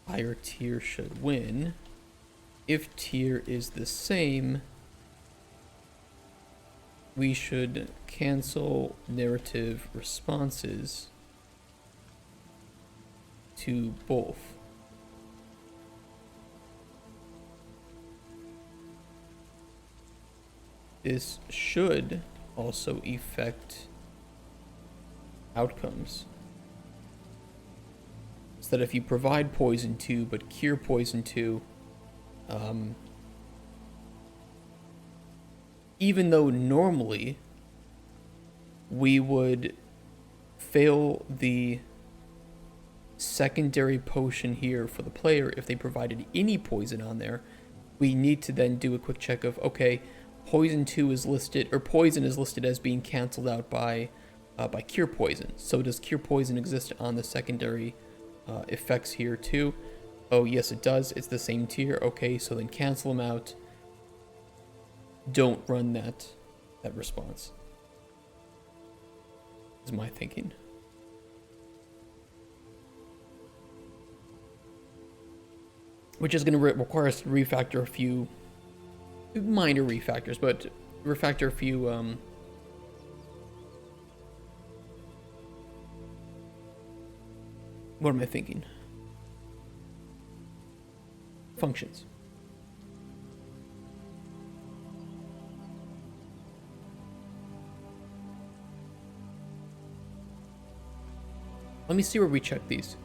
Speaker 1: Higher tier should win. If tier is the same, we should cancel narrative responses to both. This should also affect outcomes. So that if you provide poison 2 but cure poison 2, even though normally we would fail the secondary potion here for the player if they provided any poison on there, we need to then do a quick check of, okay, poison 2 is listed, or poison is listed as being canceled out by cure poison. So does cure poison exist on the secondary effects here too? Oh yes, it does. It's the same tier. Okay, so then cancel them out. Don't run that response, is my thinking. Which is going to require us to refactor a few minor refactors, but refactor a few what am I thinking? Functions. Let me see where we check these.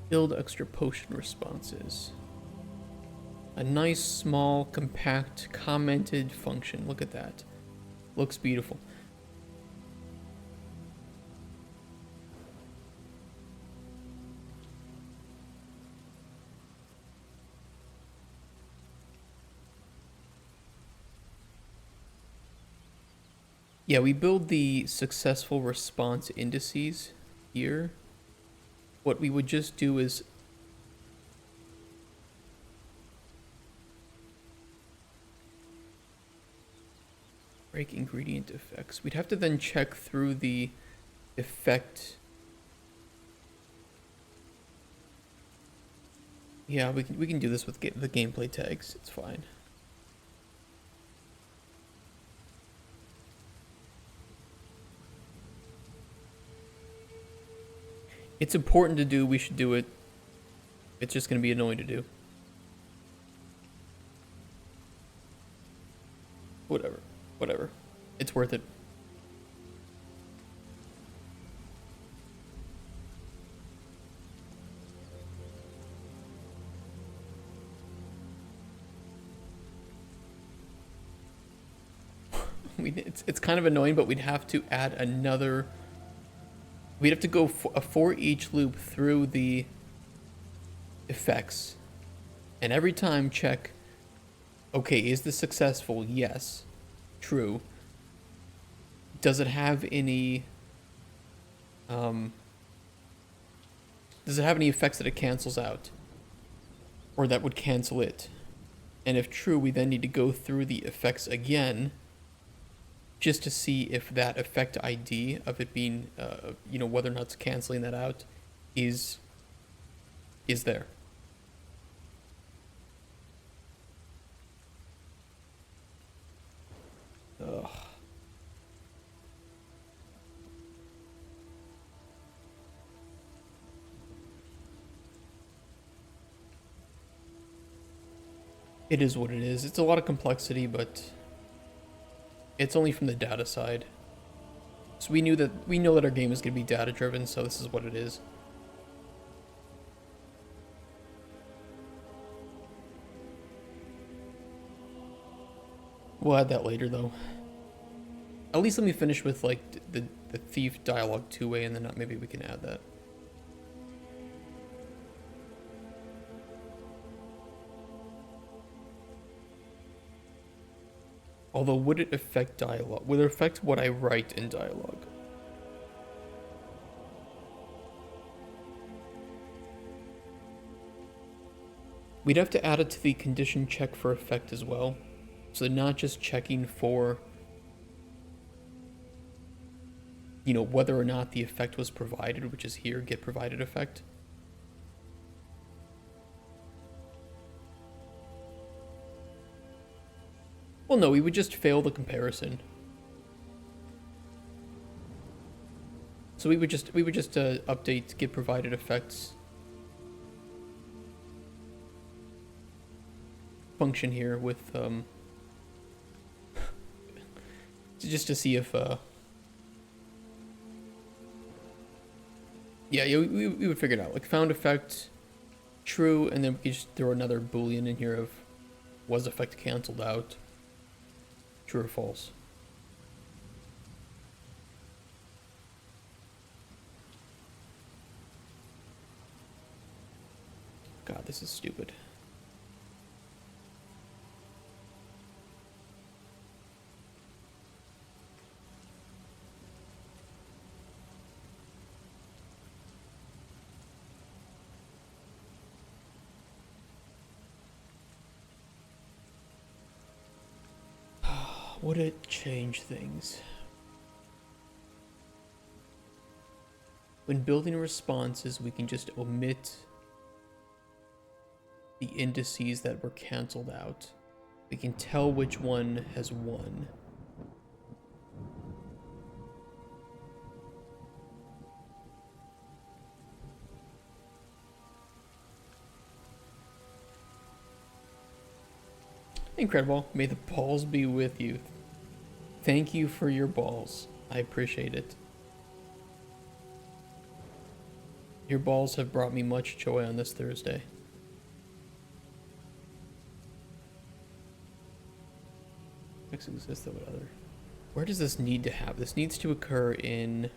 Speaker 1: Build extra potion responses. A nice, small, compact, commented function. Look at that. Looks beautiful. Yeah, we build the successful response indices here. What we would just do is break ingredient effects. We'd have to then check through the effect. Yeah, we can do this with the gameplay tags. It's fine. It's important to do. We should do it. It's just going to be annoying to do. Whatever. It's worth it. It's kind of annoying, but we'd have to add another. We'd have to go for each loop through the effects, and every time check. Okay, is this successful? Yes. True. Does it have any effects that it cancels out? Or that would cancel it? And if true, we then need to go through the effects again just to see if that effect ID of it being whether or not it's canceling that out is there. Ugh. It is what it is. It's a lot of complexity, but it's only from the data side. So we know that our game is going to be data driven, so this is what it is. We'll add that later, though. At least let me finish with like the thief dialogue two-way, and then maybe we can add that. Although, would it affect dialogue? Would it affect what I write in dialogue? We'd have to add it to the condition check for effect as well. So not just checking for, you know, whether or not the effect was provided, which is here, get provided effect. Well, no, we would just fail the comparison. So we would just update get provided effects function here with just to see if yeah, we would figure it out, like found effect true, and then we could just throw another boolean in here of was effect canceled out, true or false. God, this is stupid. Would it change things? When building responses, we can just omit the indices that were canceled out. We can tell which one has won. Incredible. May the balls be with you. Thank you for your balls. I appreciate it. Your balls have brought me much joy on this Thursday. Exists, what other? Where does this need to have? This needs to occur in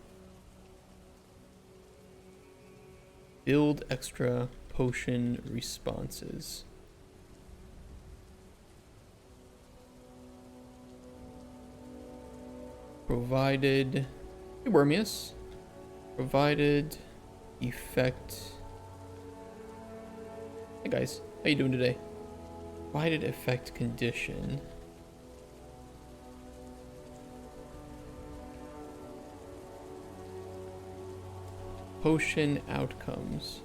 Speaker 1: build extra potion responses. Provided, hey Wormius, provided effect. Hey guys, how you doing today? Provided effect condition. Potion outcomes.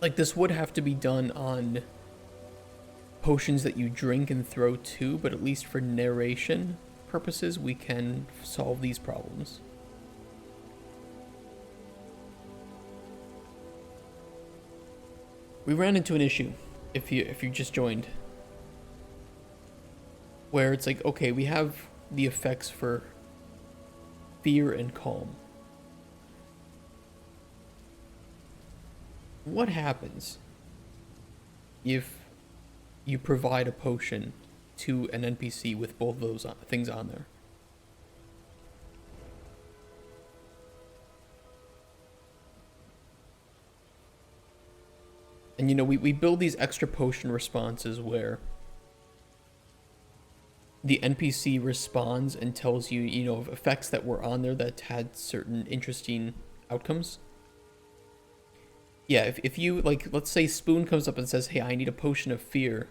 Speaker 1: Like, this would have to be done on potions that you drink and throw too, but at least for narration purposes, we can solve these problems. We ran into an issue, if you just joined, where it's like, okay, we have the effects for fear and calm. What happens if you provide a potion to an NPC with both of those things on there? And you know, we build these extra potion responses where the NPC responds and tells you, you know, of effects that were on there that had certain interesting outcomes. Yeah, if you, like, let's say Spoon comes up and says, hey, I need a potion of fear,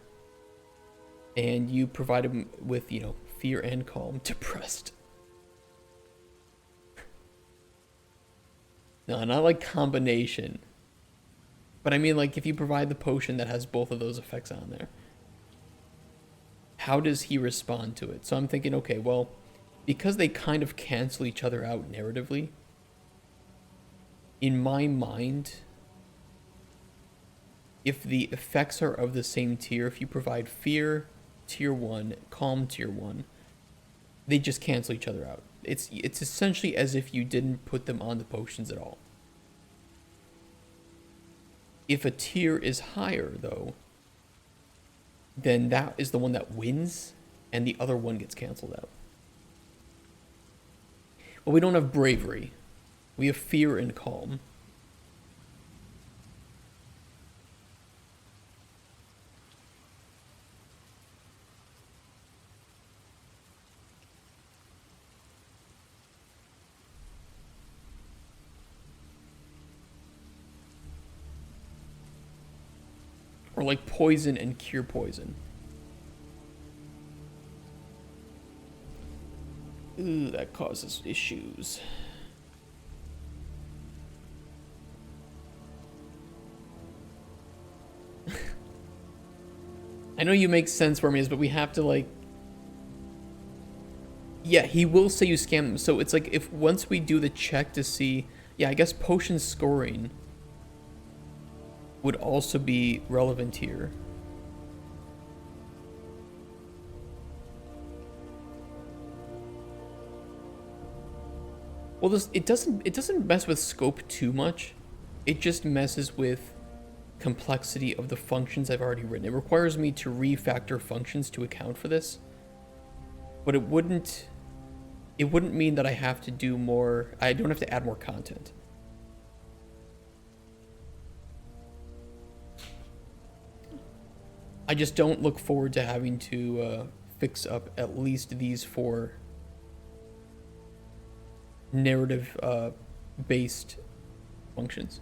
Speaker 1: and you provide him with, you know, fear and calm, depressed. No, not like combination. But I mean, like, if you provide the potion that has both of those effects on there, how does he respond to it? So I'm thinking, okay, well, because they kind of cancel each other out narratively, in my mind, if the effects are of the same tier, if you provide fear tier 1, calm tier 1, they just cancel each other out. It's essentially as if you didn't put them on the potions at all. If a tier is higher, though, then that is the one that wins, and the other one gets canceled out. Well, we don't have bravery. We have fear and calm. Or like poison and cure poison. Ooh, that causes issues. I know you make sense for me, but we have to like... Yeah, he will say you scam them. So it's like if once we do the check to see... Yeah, I guess potion scoring would also be relevant here. Well, this it doesn't mess with scope too much. It just messes with complexity of the functions I've already written. It requires me to refactor functions to account for this. But it wouldn't mean that I have to do more. I don't have to add more content. I just don't look forward to having to fix up at least these 4 narrative based functions.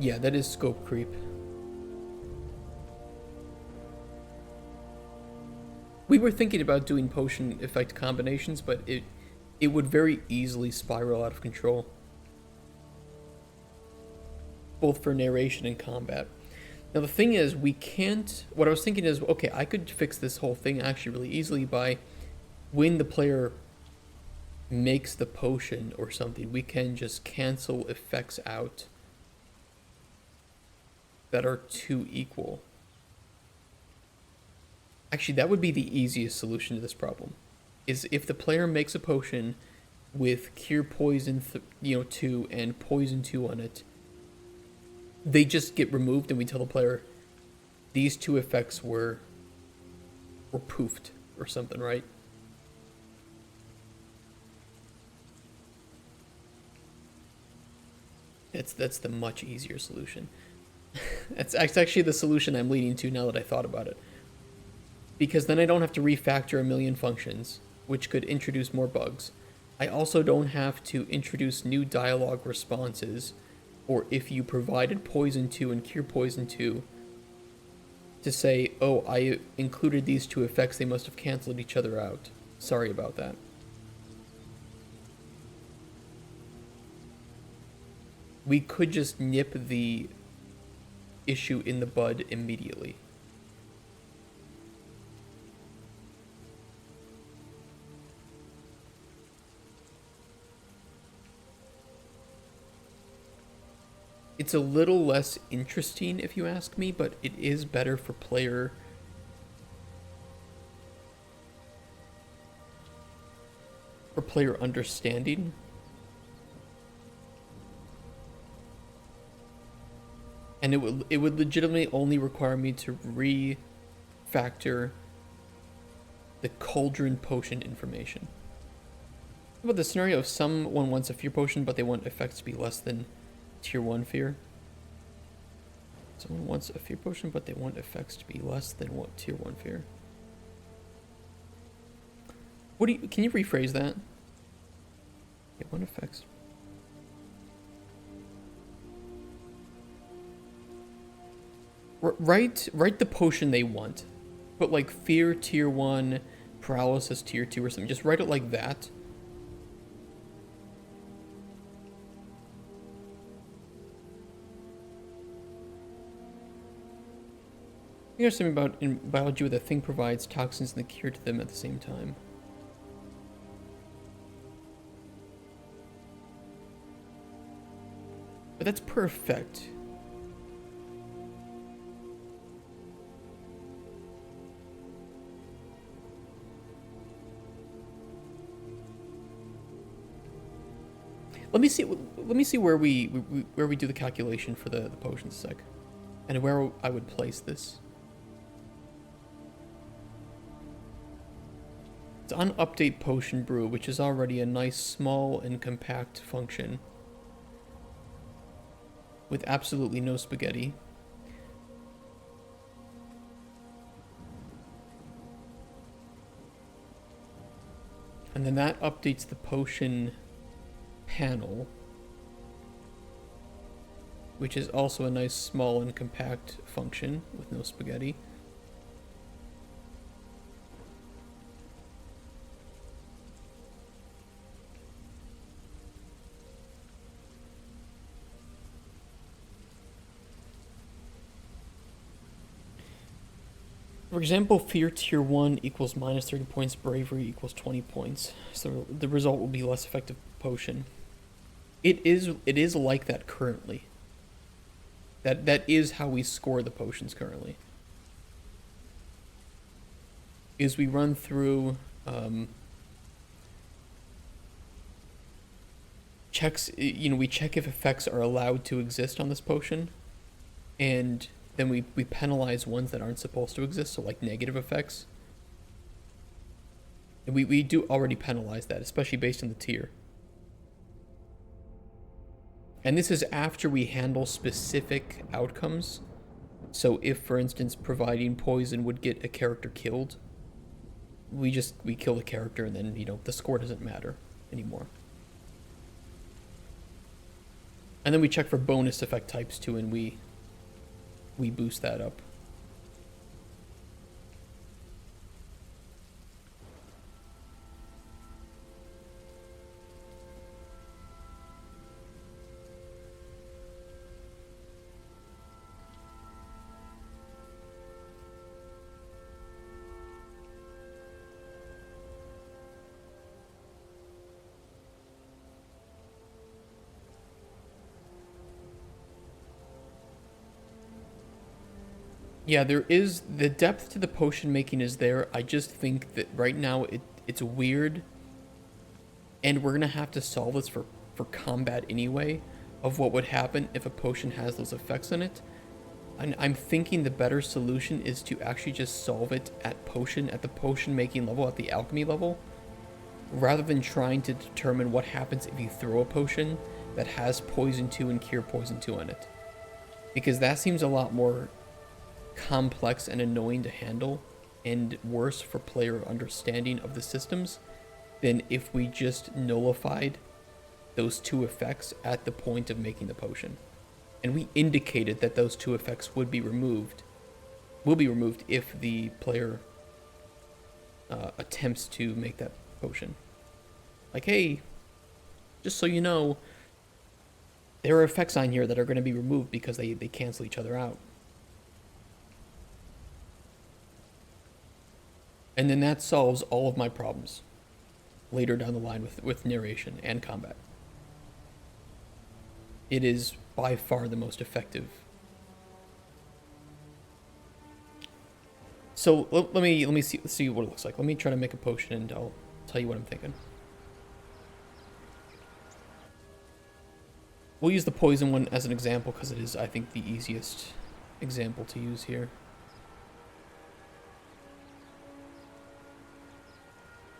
Speaker 1: Yeah, that is scope creep. We were thinking about doing potion effect combinations, but it would very easily spiral out of control. Both for narration and combat. Now the thing is, we can't... What I was thinking is, okay, I could fix this whole thing actually really easily by when the player makes the potion or something, we can just cancel effects out that are too equal. Actually, that would be the easiest solution to this problem. Is if the player makes a potion with cure poison 2 and poison 2 on it, they just get removed and we tell the player these 2 effects were poofed or something, right? That's the much easier solution. That's actually the solution I'm leading to now that I thought about it. Because then I don't have to refactor a million functions, which could introduce more bugs. I also don't have to introduce new dialogue responses, or if you provided poison 2 and cure poison 2, to say, oh, I included these 2 effects, they must have canceled each other out. Sorry about that. We could just nip the issue in the bud immediately. It's a little less interesting if you ask me, but it is better for player understanding. And it would legitimately only require me to refactor the Cauldron potion information. How about the scenario if someone wants a fear potion, but they want effects to be less than tier 1 fear? Someone wants a fear potion, but they want effects to be less than what tier 1 fear? Can you rephrase that? Yeah, one effects. Write the potion they want. Put like fear tier 1, paralysis tier 2 or something. Just write it like that. I think there's something about in biology where the thing provides toxins and the cure to them at the same time. But that's perfect. Let me see where we do the calculation for the potion sec, and where I would place this. It's on update potion brew, which is already a nice small and compact function with absolutely no spaghetti. And then that updates the potion panel, which is also a nice small and compact function with no spaghetti. For example, Fear Tier 1 equals minus 30 points, Bravery equals 20 points. So the result will be less effective potion. It is like that currently. That is how we score the potions currently. Is we run through checks, we check if effects are allowed to exist on this potion, and then we penalize ones that aren't supposed to exist, so like negative effects. And we do already penalize that, especially based on the tier. And this is after we handle specific outcomes. So if, for instance, providing poison would get a character killed, we kill the character, and then, the score doesn't matter anymore. And then we check for bonus effect types too, and we boost that up. Yeah, there is, the depth to the potion making is there. I just think that right now it's weird, and we're gonna have to solve this for combat anyway, of what would happen if a potion has those effects in it. And I'm thinking the better solution is to actually just solve it at the potion making level, at the alchemy level, rather than trying to determine what happens if you throw a potion that has poison 2 and cure poison 2 on it. Because that seems a lot more complex and annoying to handle, and worse for player understanding of the systems, than if we just nullified those 2 effects at the point of making the potion. And we indicated that those 2 effects will be removed if the player attempts to make that potion. Like, hey, just so you know, there are effects on here that are going to be removed because they cancel each other out. And then that solves all of my problems later down the line with narration and combat. It is by far the most effective. So let me see what it looks like. Let me try to make a potion, and I'll tell you what I'm thinking. We'll use the poison one as an example because it is, I think, the easiest example to use here.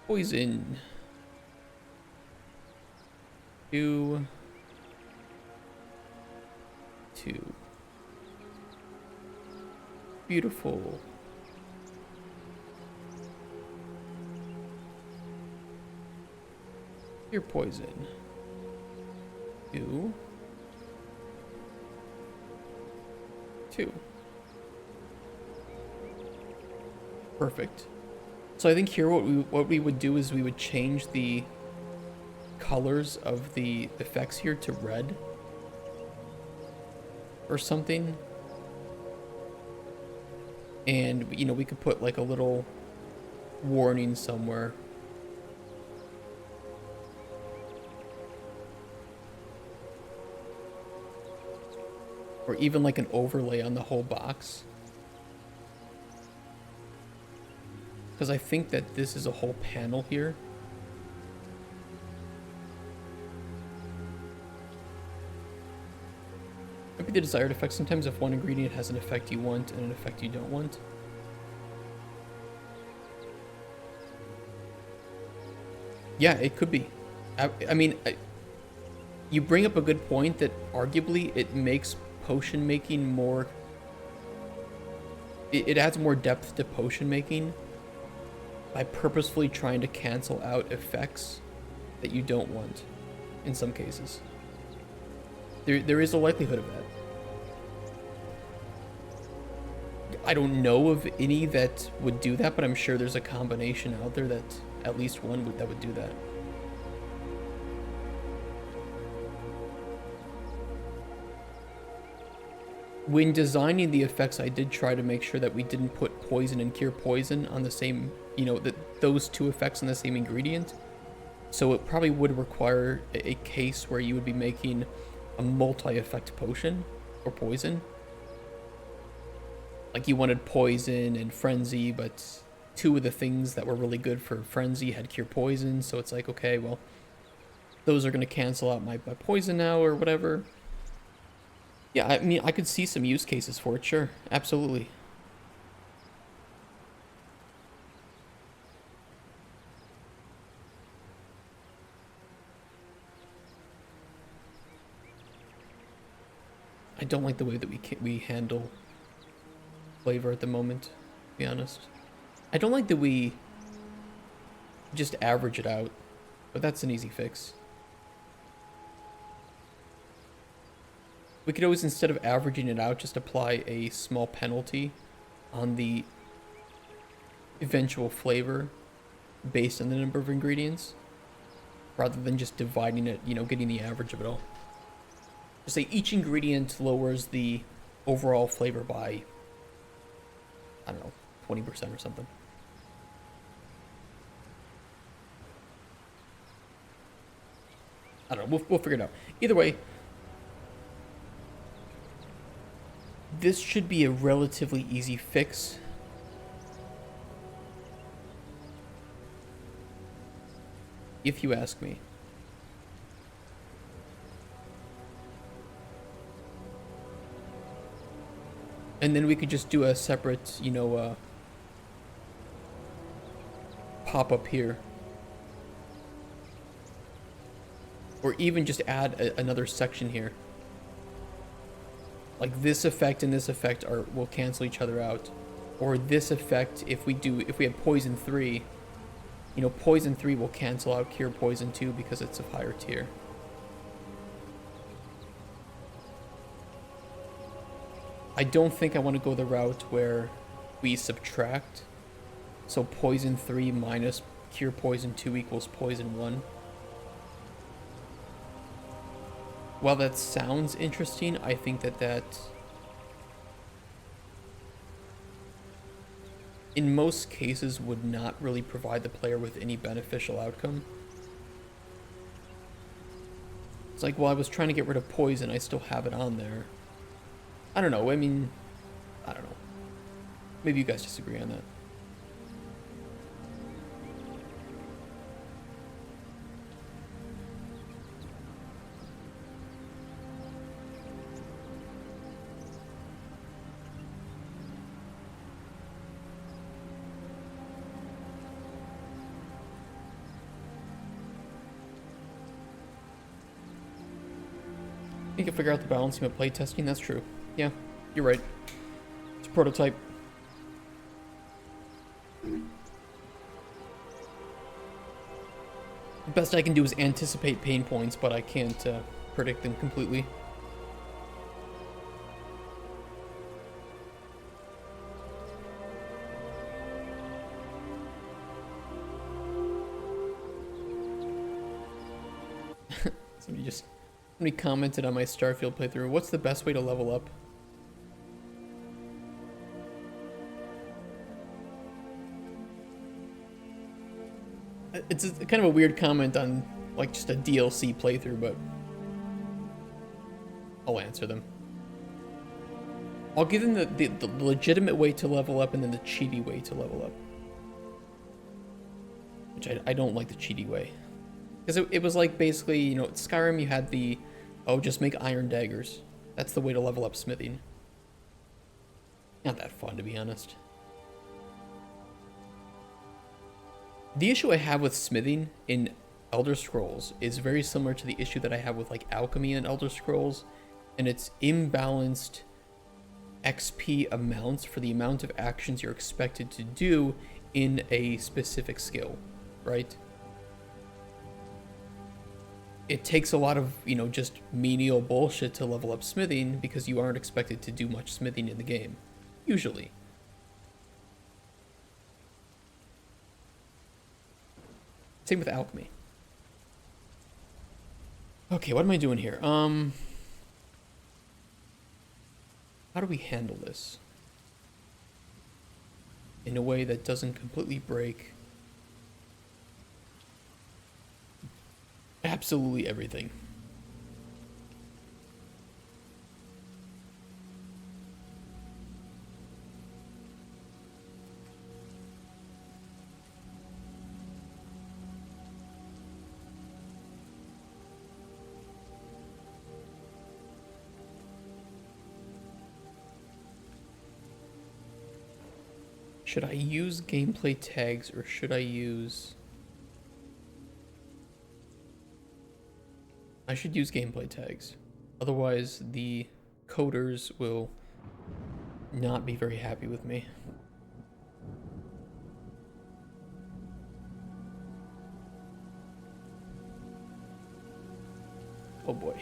Speaker 1: Poison. 2. 2. Beautiful. Your poison. 2. 2. Perfect. So I think here what we would do is we would change the colors of the effects here to red or something. And we could put like a little warning somewhere. Or even like an overlay on the whole box. Because I think that this is a whole panel here. Might be the desired effect. Sometimes if one ingredient has an effect you want and an effect you don't want. Yeah, it could be. I mean, you bring up a good point that arguably it makes potion making more... It adds more depth to potion making by purposefully trying to cancel out effects that you don't want in some cases. There is a likelihood of that. I don't know of any that would do that, but I'm sure there's a combination out there that at least one that would do that. When designing the effects, I did try to make sure that we didn't put poison and cure poison on the same, you know, that those two effects on the same ingredient. So it probably would require a case where you would be making a multi-effect potion or poison. Like you wanted poison and frenzy, but two of the things that were really good for frenzy had cure poison. So it's like, okay, well, those are going to cancel out my poison now or whatever. Yeah, I mean, I could see some use cases for it, sure. Absolutely. I don't like the way that we handle flavor at the moment, to be honest. I don't like that we just average it out, but that's an easy fix. We could always, instead of averaging it out, just apply a small penalty on the eventual flavor based on the number of ingredients, rather than just dividing it, you know, getting the average of it all. Just say each ingredient lowers the overall flavor by, I don't know, 20% or something. I don't know, we'll figure it out. Either way, this should be a relatively easy fix. If you ask me. And then we could just do a separate, you know, pop-up here. Or even just add another section here. Like this effect and this effect will cancel each other out. Or this effect, if we have poison 3, you know, poison 3 will cancel out cure poison 2 because it's of higher tier. I don't think I want to go the route where we subtract. So poison 3 minus cure poison 2 equals poison 1. While that sounds interesting, I think that in most cases would not really provide the player with any beneficial outcome. It's like, well, I was trying to get rid of poison, I still have it on there. I don't know, I mean, I don't know. Maybe you guys disagree on that. You can figure out the balancing of playtesting, that's true. Yeah, you're right. It's a prototype. The best I can do is anticipate pain points, but I can't predict them completely. Somebody commented on my Starfield playthrough, what's the best way to level up? It's kind of a weird comment on, like, just a DLC playthrough, but I'll answer them. I'll give them the legitimate way to level up and then the cheaty way to level up. Which I don't like the cheaty way. Because it was like, basically, you know, Skyrim, you had the, oh, just make iron daggers. That's the way to level up smithing. Not that fun, to be honest. The issue I have with smithing in Elder Scrolls is very similar to the issue that I have with like alchemy and Elder Scrolls, and it's imbalanced XP amounts for the amount of actions you're expected to do in a specific skill, right? It takes a lot of, just menial bullshit to level up smithing because you aren't expected to do much smithing in the game, usually. Same with alchemy. Okay, what am I doing here? How do we handle this in a way that doesn't completely break absolutely everything? Should I use gameplay tags or should I use... I should use gameplay tags. Otherwise, the coders will not be very happy with me. Oh boy.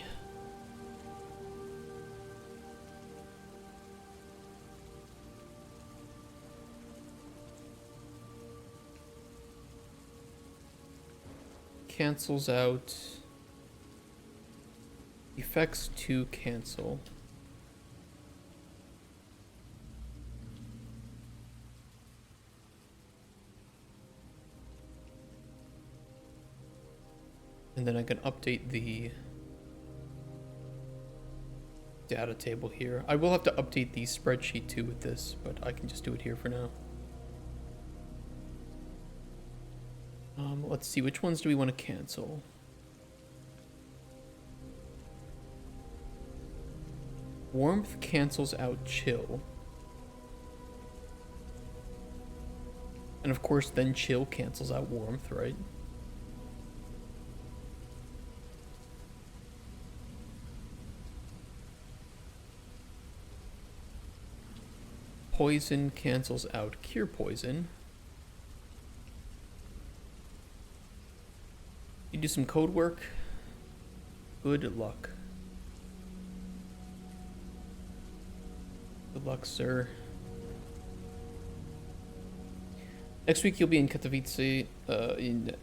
Speaker 1: Cancels out. Effects to cancel. And then I can update the data table here. I will have to update the spreadsheet too with this, but I can just do it here for now. Let's see, which ones do we want to cancel? Warmth cancels out chill. And of course, then chill cancels out warmth, right? Poison cancels out cure poison. You do some code work. Good luck. Good luck, sir. Next week you'll be in Katowice, in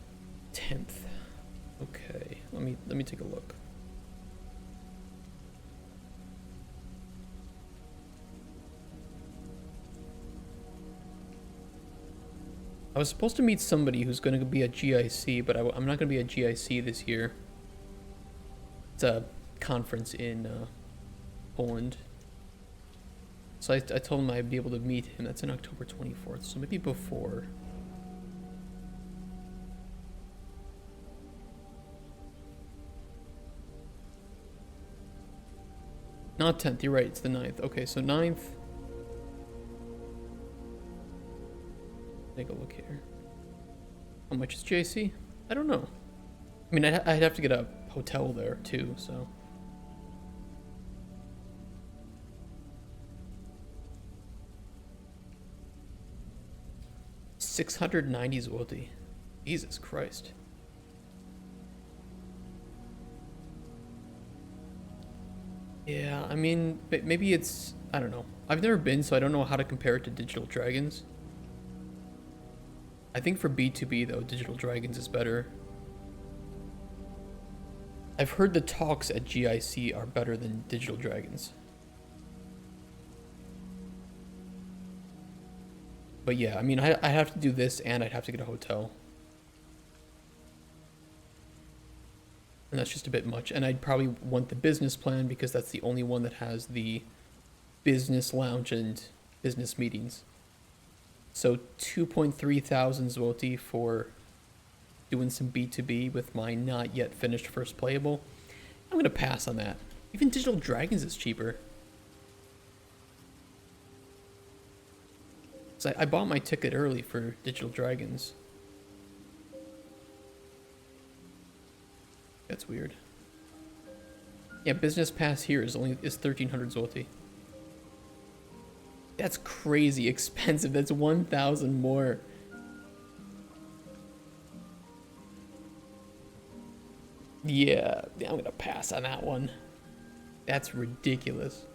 Speaker 1: 10th. Okay, let me take a look. I was supposed to meet somebody who's going to be at GIC, but I'm not going to be at GIC this year. It's a conference in Poland. So I told him I'd be able to meet him. That's on October 24th, so maybe before. Not 10th, you're right, it's the 9th. Okay, so 9th. Take a look here. How much is JC? I don't know. I mean, I'd have to get a hotel there too, so. $690 zloty. Jesus Christ. Yeah, I mean, maybe it's, I don't know. I've never been, so I don't know how to compare it to Digital Dragons. I think for B2B though, Digital Dragons is better. I've heard the talks at GIC are better than Digital Dragons. But yeah, I mean, I have to do this and I'd have to get a hotel. And that's just a bit much. And I'd probably want the business plan because that's the only one that has the business lounge and business meetings. So 2.3 thousand zloty for doing some B2B with my not yet finished first playable. I'm gonna pass on that. Even Digital Dragons is cheaper. So I bought my ticket early for Digital Dragons. That's weird. Yeah, business pass here is 1,300 zloty. That's crazy expensive. That's 1,000 more. Yeah, I'm gonna pass on that one. That's ridiculous.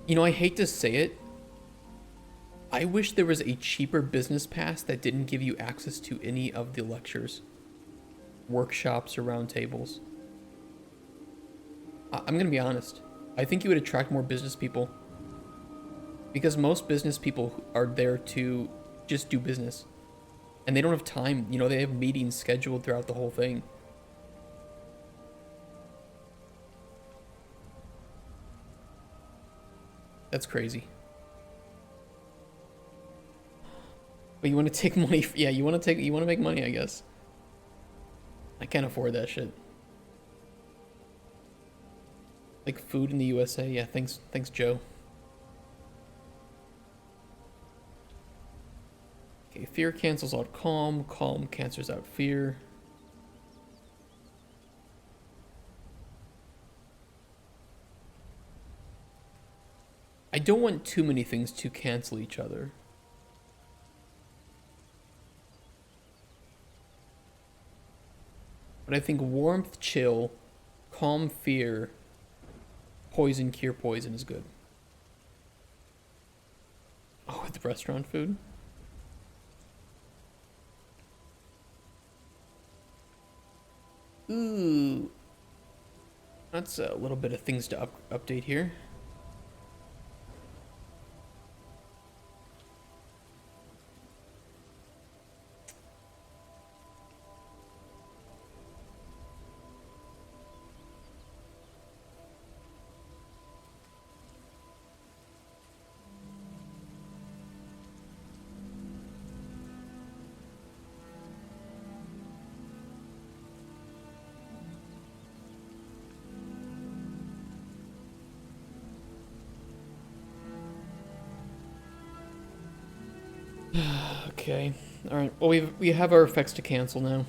Speaker 1: You know, I hate to say it. I wish there was a cheaper business pass that didn't give you access to any of the lectures, workshops, or roundtables. I'm gonna be honest. I think you would attract more business people. Because most business people are there to just do business. And they don't have time. You know, they have meetings scheduled throughout the whole thing. That's crazy. But you want to take money? Yeah, you want to make money, I guess. I can't afford that shit. Like food in the USA? Yeah, thanks, Joe. Okay, fear cancels out calm. Calm cancels out fear. I don't want too many things to cancel each other. But I think warmth, chill, calm, fear, poison, cure poison is good. Oh, with the restaurant food? Ooh. That's a little bit of things to update here. Okay. Alright. Well, we have our effects to cancel now.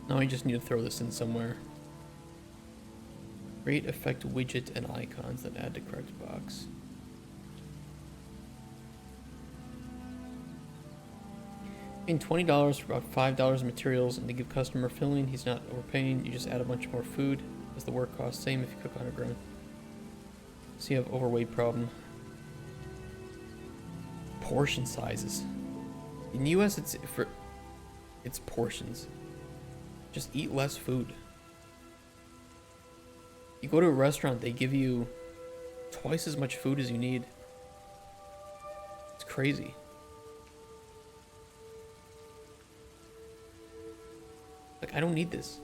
Speaker 1: Now I just need to throw this in somewhere. Create effect widget and icons, then add to correct box. Paying $20 for about $5 in materials, and to give customer filling, he's not overpaying. You just add a bunch more food. Does the work cost same if you cook underground? So you have overweight problem. Portion sizes. In the US, it's portions. Just eat less food. You go to a restaurant, they give you twice as much food as you need. It's crazy. Like, I don't need this.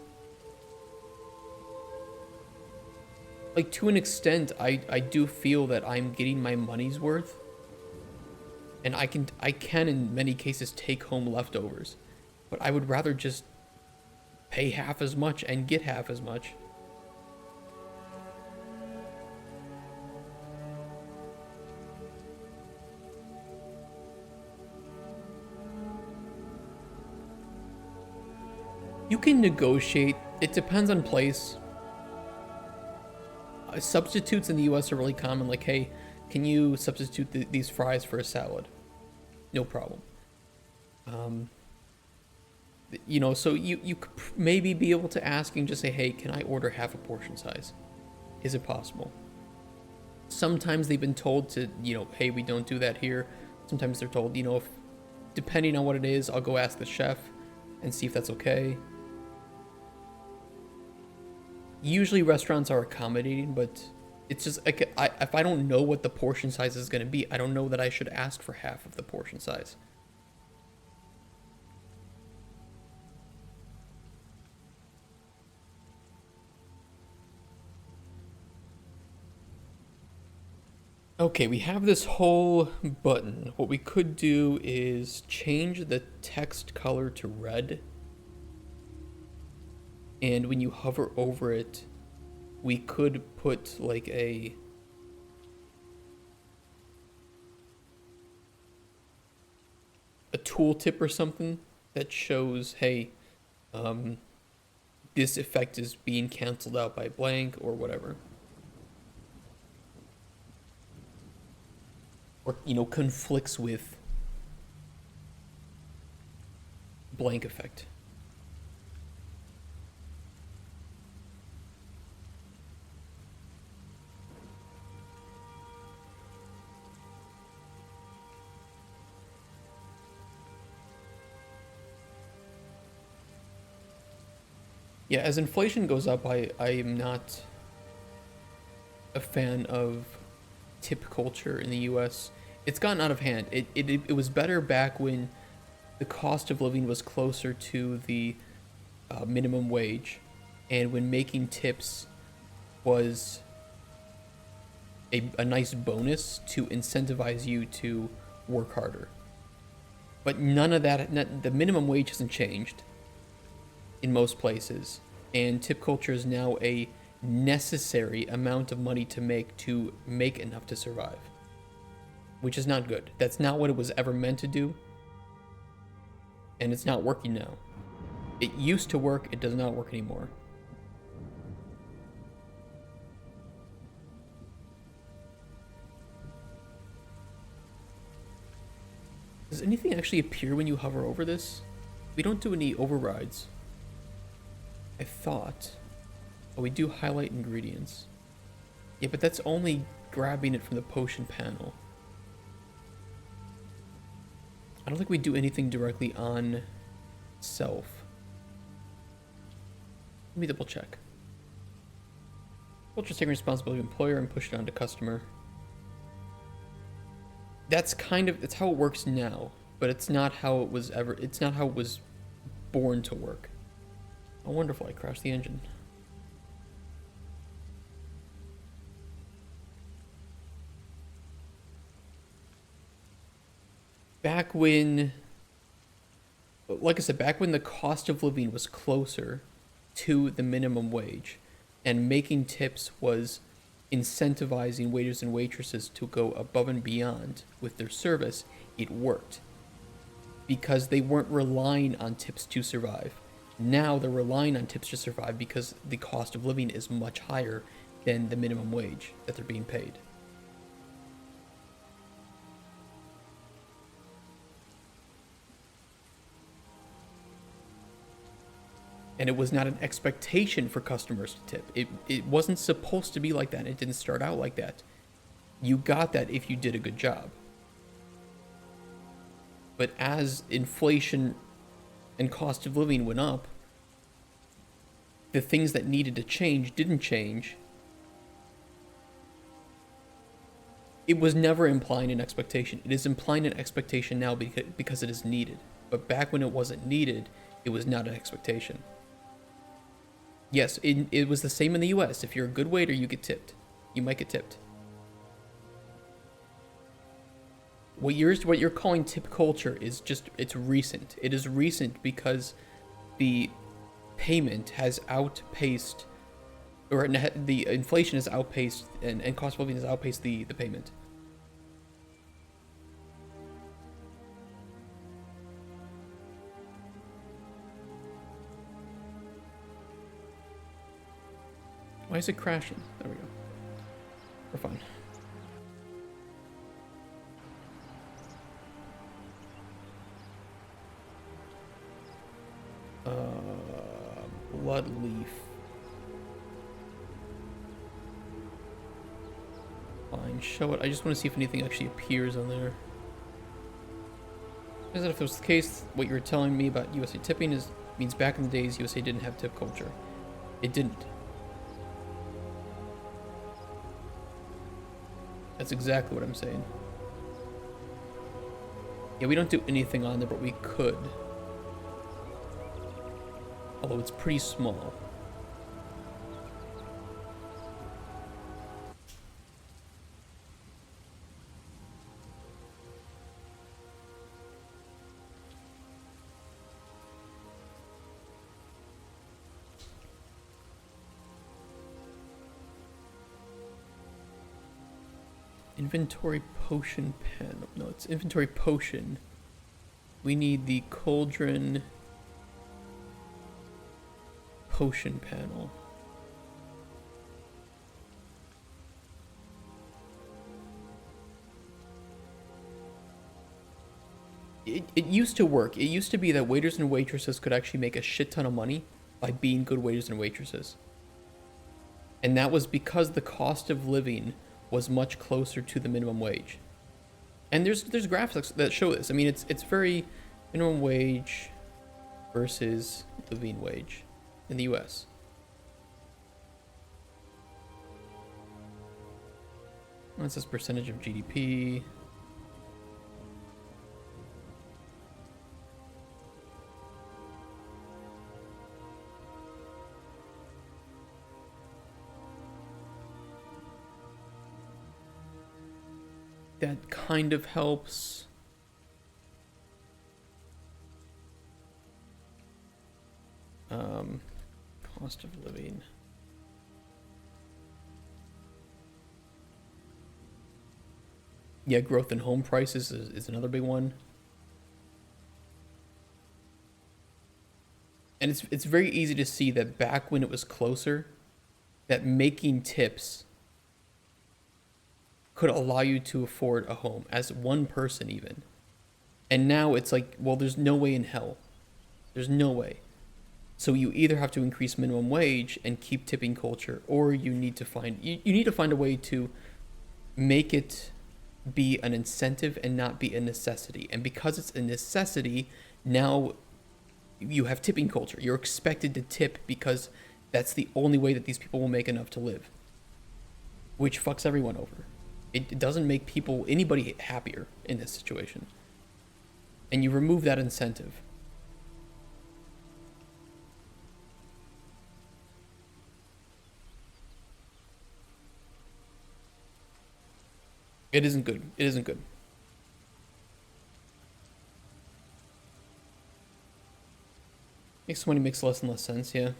Speaker 1: Like, to an extent, I do feel that I'm getting my money's worth. And I can in many cases take home leftovers. But I would rather just pay half as much and get half as much. You can negotiate. It depends on place. Substitutes in the US are really common. Like, hey, can you substitute these fries for a salad? No problem. You know, so you could maybe be able to ask and just say, hey, can I order half a portion size? Is it possible? Sometimes they've been told to, you know, hey, we don't do that here. Sometimes they're told, you know, if depending on what it is, I'll go ask the chef and see if that's okay. Usually restaurants are accommodating, but it's just like, if I don't know what the portion size is going to be, I don't know that I should ask for half of the portion size. Okay, we have this whole button. What we could do is change the text color to red. And when you hover over it, we could put like a a tooltip or something that shows, hey, this effect is being canceled out by blank or whatever. Or, conflicts with blank effect. Yeah, as inflation goes up, I am not a fan of tip culture in the US. It's gotten out of hand. It was better back when the cost of living was closer to the minimum wage, and when making tips was a nice bonus to incentivize you to work harder. But none of that, the minimum wage hasn't changed in most places, and tip culture is now a necessary amount of money to make enough to survive, which is not good. That's not what it was ever meant to do, and it's not working now. It used to work, it does not work anymore. Does anything actually appear when you hover over this? We don't do any overrides. I thought. Oh, we do highlight ingredients. Yeah, but that's only grabbing it from the potion panel. I don't think we do anything directly on self. Let me double check. We'll just take responsibility of employer and push it onto customer. That's how it works now, but it's not how it was born to work. Oh, wonderful, I crashed the engine. Back when, like I said, back when the cost of living was closer to the minimum wage, and making tips was incentivizing waiters and waitresses to go above and beyond with their service, it worked. Because they weren't relying on tips to survive. Now they're relying on tips to survive because the cost of living is much higher than the minimum wage that they're being paid. And it was not an expectation for customers to tip. It wasn't supposed to be like that. It didn't start out like that. You got that if you did a good job. But as inflation and cost of living went up, the things that needed to change didn't change. It was never implying an expectation. It is implying an expectation now because it is needed. But back when it wasn't needed, it was not an expectation. Yes, it was the same in the US. If you're a good waiter, you get tipped. You might get tipped. What you're calling tip culture is it's recent. It is recent because the payment has outpaced, or the inflation has outpaced, and cost of living has outpaced the payment. Why is it crashing? There we go. We're fine. Blood leaf. Fine, show it. I just want to see if anything actually appears on there. As if it was the case, what you were telling me about USA tipping means back in the days USA didn't have tip culture. It didn't. That's exactly what I'm saying. Yeah, we don't do anything on there, but we could. Although it's pretty small. Inventory potion pen. No, it's inventory potion. We need the Cauldron potion panel. It used to work. It used to be that waiters and waitresses could actually make a shit ton of money by being good waiters and waitresses. And that was because the cost of living was much closer to the minimum wage. And there's graphics that show this. I mean, it's very minimum wage versus living wage in the US. That's this percentage of GDP. That kind of helps. Cost of living. Yeah, growth in home prices is another big one. And it's very easy to see that back when it was closer, that making tips could allow you to afford a home as one person even. And now it's like, well, there's no way in hell. There's no way. So you either have to increase minimum wage and keep tipping culture, or you need to find a way to make it be an incentive and not be a necessity. And because it's a necessity, now you have tipping culture. You're expected to tip because that's the only way that these people will make enough to live, which fucks everyone over. It doesn't make anybody happier in this situation. And you remove that incentive. It isn't good. It isn't good. Makes money makes less and less sense, yeah.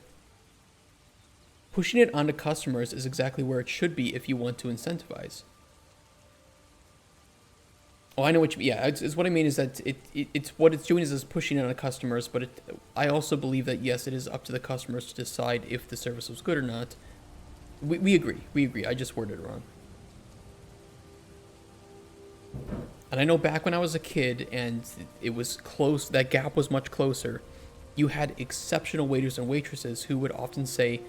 Speaker 1: Pushing it onto customers is exactly where it should be if you want to incentivize. Oh, I know what you mean. Yeah, it's what I mean is that it's what it's doing is pushing it on the customers, but I also believe that, yes, it is up to the customers to decide if the service was good or not. We agree. We agree. I just worded it wrong. And I know back when I was a kid and it was close, that gap was much closer, you had exceptional waiters and waitresses who would often say,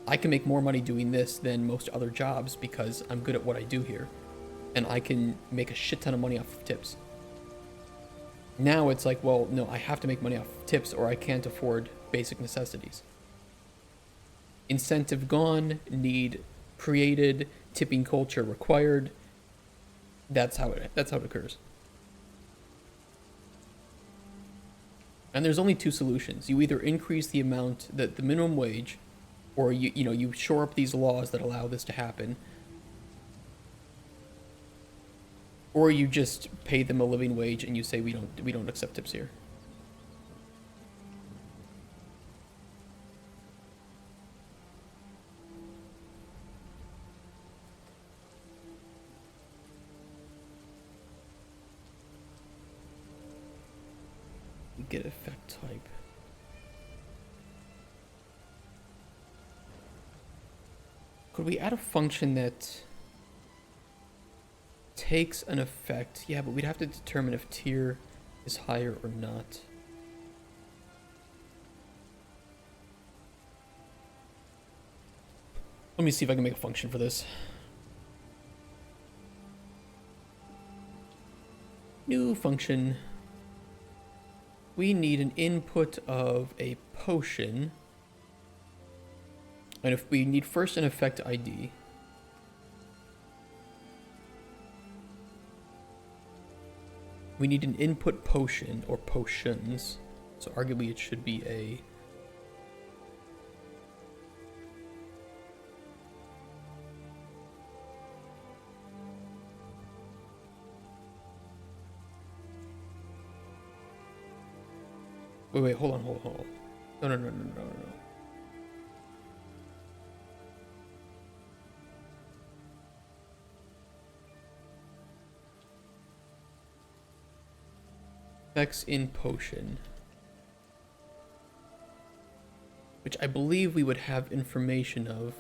Speaker 1: I can make more money doing this than most other jobs because I'm good at what I do here. And I can make a shit ton of money off of tips. Now it's like, well, no, I have to make money off of tips or I can't afford basic necessities. Incentive gone, need created, tipping culture required. That's how it occurs. And there's only two solutions. You either increase the amount that the minimum wage, or you shore up these laws that allow this to happen, or you just pay them a living wage and you say we don't accept tips here. Get effect type. Could we add a function that takes an effect? Yeah, but we'd have to determine if tier is higher or not. Let me see if I can make a function for this. New function. We need an input of a potion. And if we need first an effect ID. We need an input potion or potions. So arguably it should be a... Wait, hold on. No. Effects in potion. Which I believe we would have information of.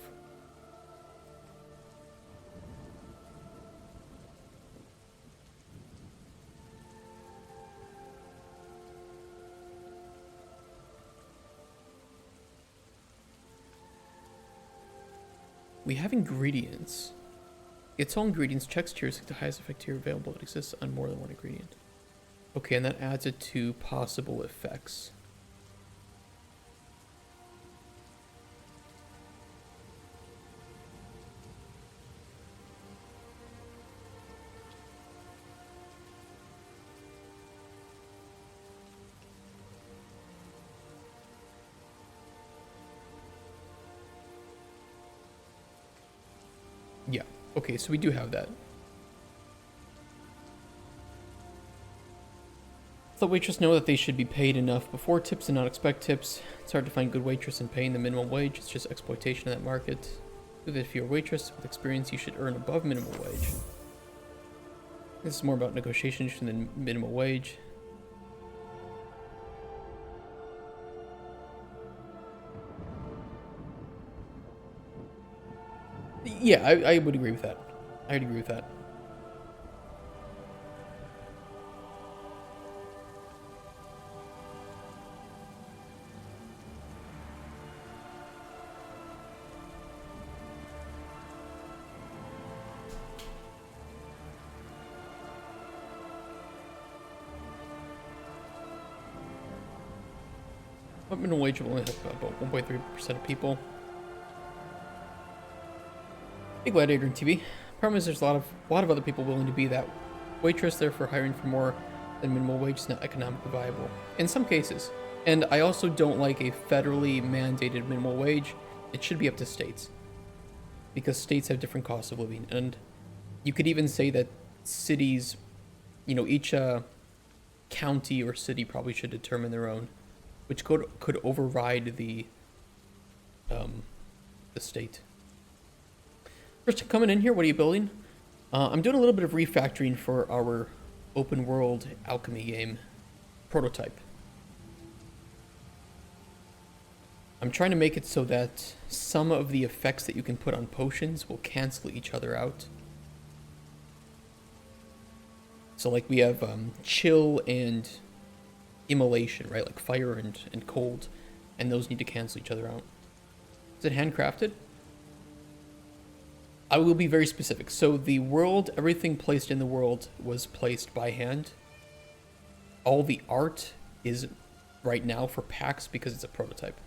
Speaker 1: We have ingredients. It's all ingredients. Checks tiers the highest effect tier available that exists on more than one ingredient. Okay, and that adds it to possible effects. Yeah, okay, so we do have that. Let waitress know that they should be paid enough before tips and not expect tips. It's hard to find good waitress and paying the minimum wage. It's just exploitation of that market. If you're a waitress with experience, you should earn above minimum wage. This is more about negotiation than minimum wage. Yeah, I would agree with that. I would agree with that. But minimum wage will only help about 1.3% of people. Hey, Gladiator and TV. Problem is, there's a lot of other people willing to be that waitress. Therefore, hiring for more than minimum wage is not economically viable in some cases. And I also don't like a federally mandated minimum wage. It should be up to states, because states have different costs of living, and you could even say that cities, you know, each county or city probably should determine their own, which could override the state. First, coming in here, what are you building? I'm doing a little bit of refactoring for our open world alchemy game prototype. I'm trying to make it so that some of the effects that you can put on potions will cancel each other out. So like we have chill and immolation, right? Like fire and cold, and those need to cancel each other out. Is it handcrafted? I will be very specific. So the world, everything placed in the world was placed by hand. All the art is right now for packs because it's a prototype.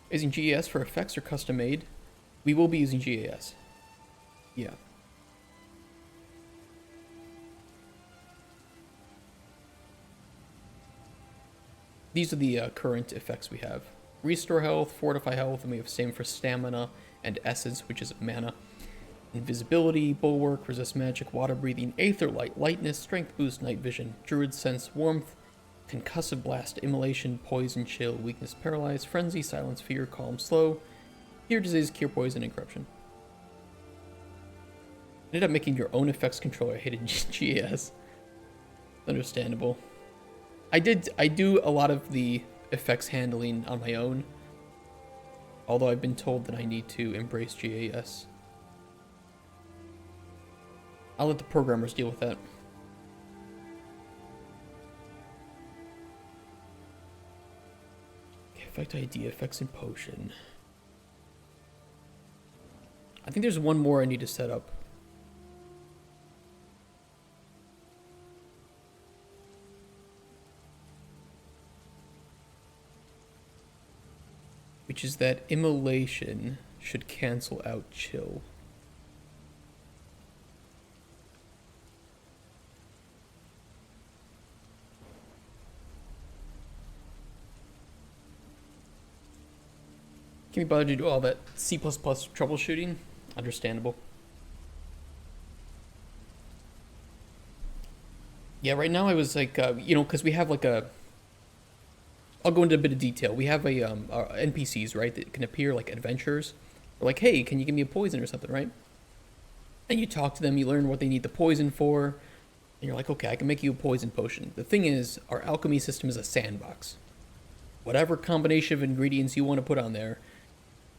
Speaker 1: Using GAS for effects or custom made? We will be using GAS. Yeah. These are the current effects we have. Restore health, fortify health, and we have same for stamina and essence, which is mana. Invisibility, bulwark, resist magic, water breathing, aether light, lightness, strength boost, night vision, druid sense, warmth, concussive blast, immolation, poison, chill, weakness, paralyze, frenzy, silence, fear, calm, slow, cure disease, cure poison, and corruption. Ended up making your own effects controller. I hated GAS. Understandable. I do a lot of the effects handling on my own, although I've been told that I need to embrace GAS. I'll let the programmers deal with that. Okay, effect ID, effects in potion. I think there's one more I need to set up. Which is that immolation should cancel out chill. Can be bothered to do all that C++ troubleshooting? Understandable. Yeah, right now I was like, you know, because we have like a... I'll go into a bit of detail. We have our NPCs, right, that can appear like adventurers. They're like, hey, can you give me a poison or something, right? And you talk to them, you learn what they need the poison for, And you're like, okay, I can make you a poison potion. The thing is, our alchemy system is a sandbox. Whatever combination of ingredients you want to put on there,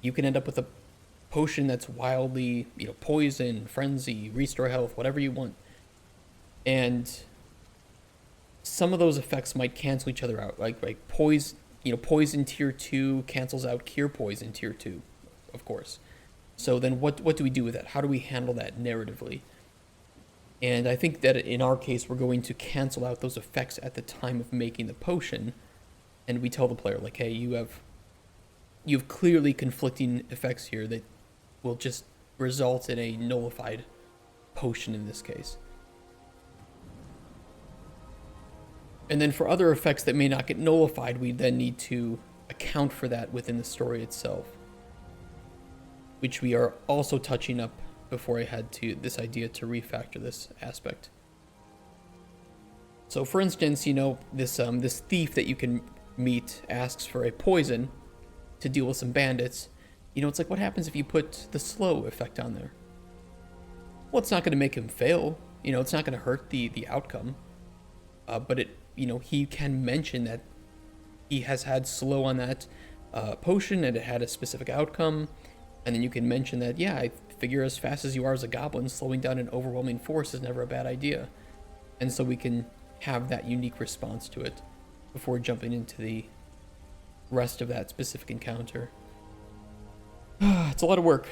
Speaker 1: you can end up with a potion that's wildly, poison, frenzy, restore health, whatever you want. And some of those effects might cancel each other out. Like poison tier 2 cancels out cure poison tier 2, of course. So then what do we do with that? How do we handle that narratively? And I think that in our case, we're going to cancel out those effects at the time of making the potion. And we tell the player, like, hey, you have clearly conflicting effects here that will just result in a nullified potion in this case. And then for other effects that may not get nullified, we then need to account for that within the story itself, which we are also touching up before I had this idea to refactor this aspect. So for instance, this thief that you can meet asks for a poison to deal with some bandits. It's like, what happens if you put the slow effect on there? Well, it's not going to make him fail. It's not going to hurt the outcome. But he can mention that he has had slow on that potion and it had a specific outcome. And then you can mention that, yeah, I figure as fast as you are as a goblin, slowing down an overwhelming force is never a bad idea. And so we can have that unique response to it before jumping into the rest of that specific encounter. It's a lot of work,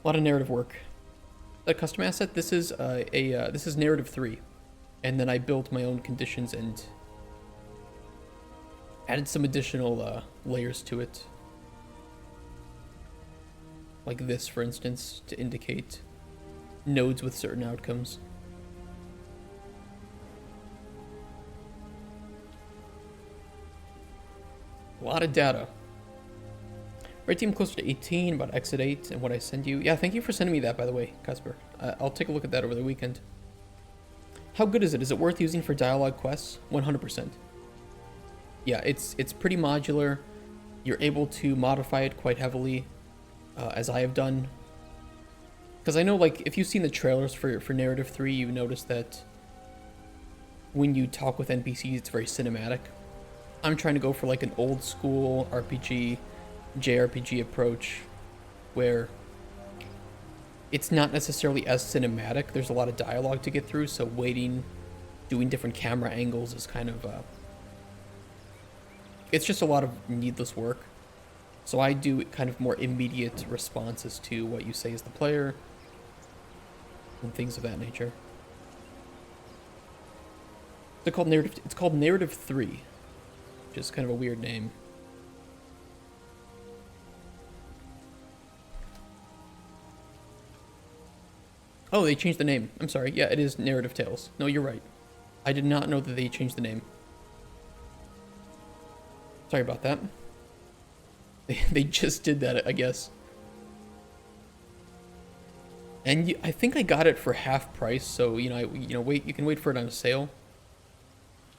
Speaker 1: a lot of narrative work. The custom asset, this is this is narrative 3, and then I built my own conditions and added some additional layers to it, like this, for instance, to indicate nodes with certain outcomes. A lot of data. Red team closer to 18, about exit 8, and what I send you. Yeah, thank you for sending me that, by the way, Casper. I'll take a look at that over the weekend. How good is it? Is it worth using for dialogue quests? 100%. Yeah, it's pretty modular. You're able to modify it quite heavily, as I have done. Because I know, like, if you've seen the trailers for Narrative 3, you've noticed that when you talk with NPCs, it's very cinematic. I'm trying to go for, like, an old school RPG, JRPG approach, where it's not necessarily as cinematic. There's a lot of dialogue to get through, so waiting, doing different camera angles is kind of, it's just a lot of needless work. So I do kind of more immediate responses to what you say as the player, and things of that nature. It's called Narrative 3, which is kind of a weird name. Oh, they changed the name. I'm sorry. Yeah, it is Narrative Tales. No, you're right. I did not know that they changed the name. Sorry about that. They just did that, I guess. And I think I got it for half price, so you can wait for it on a sale.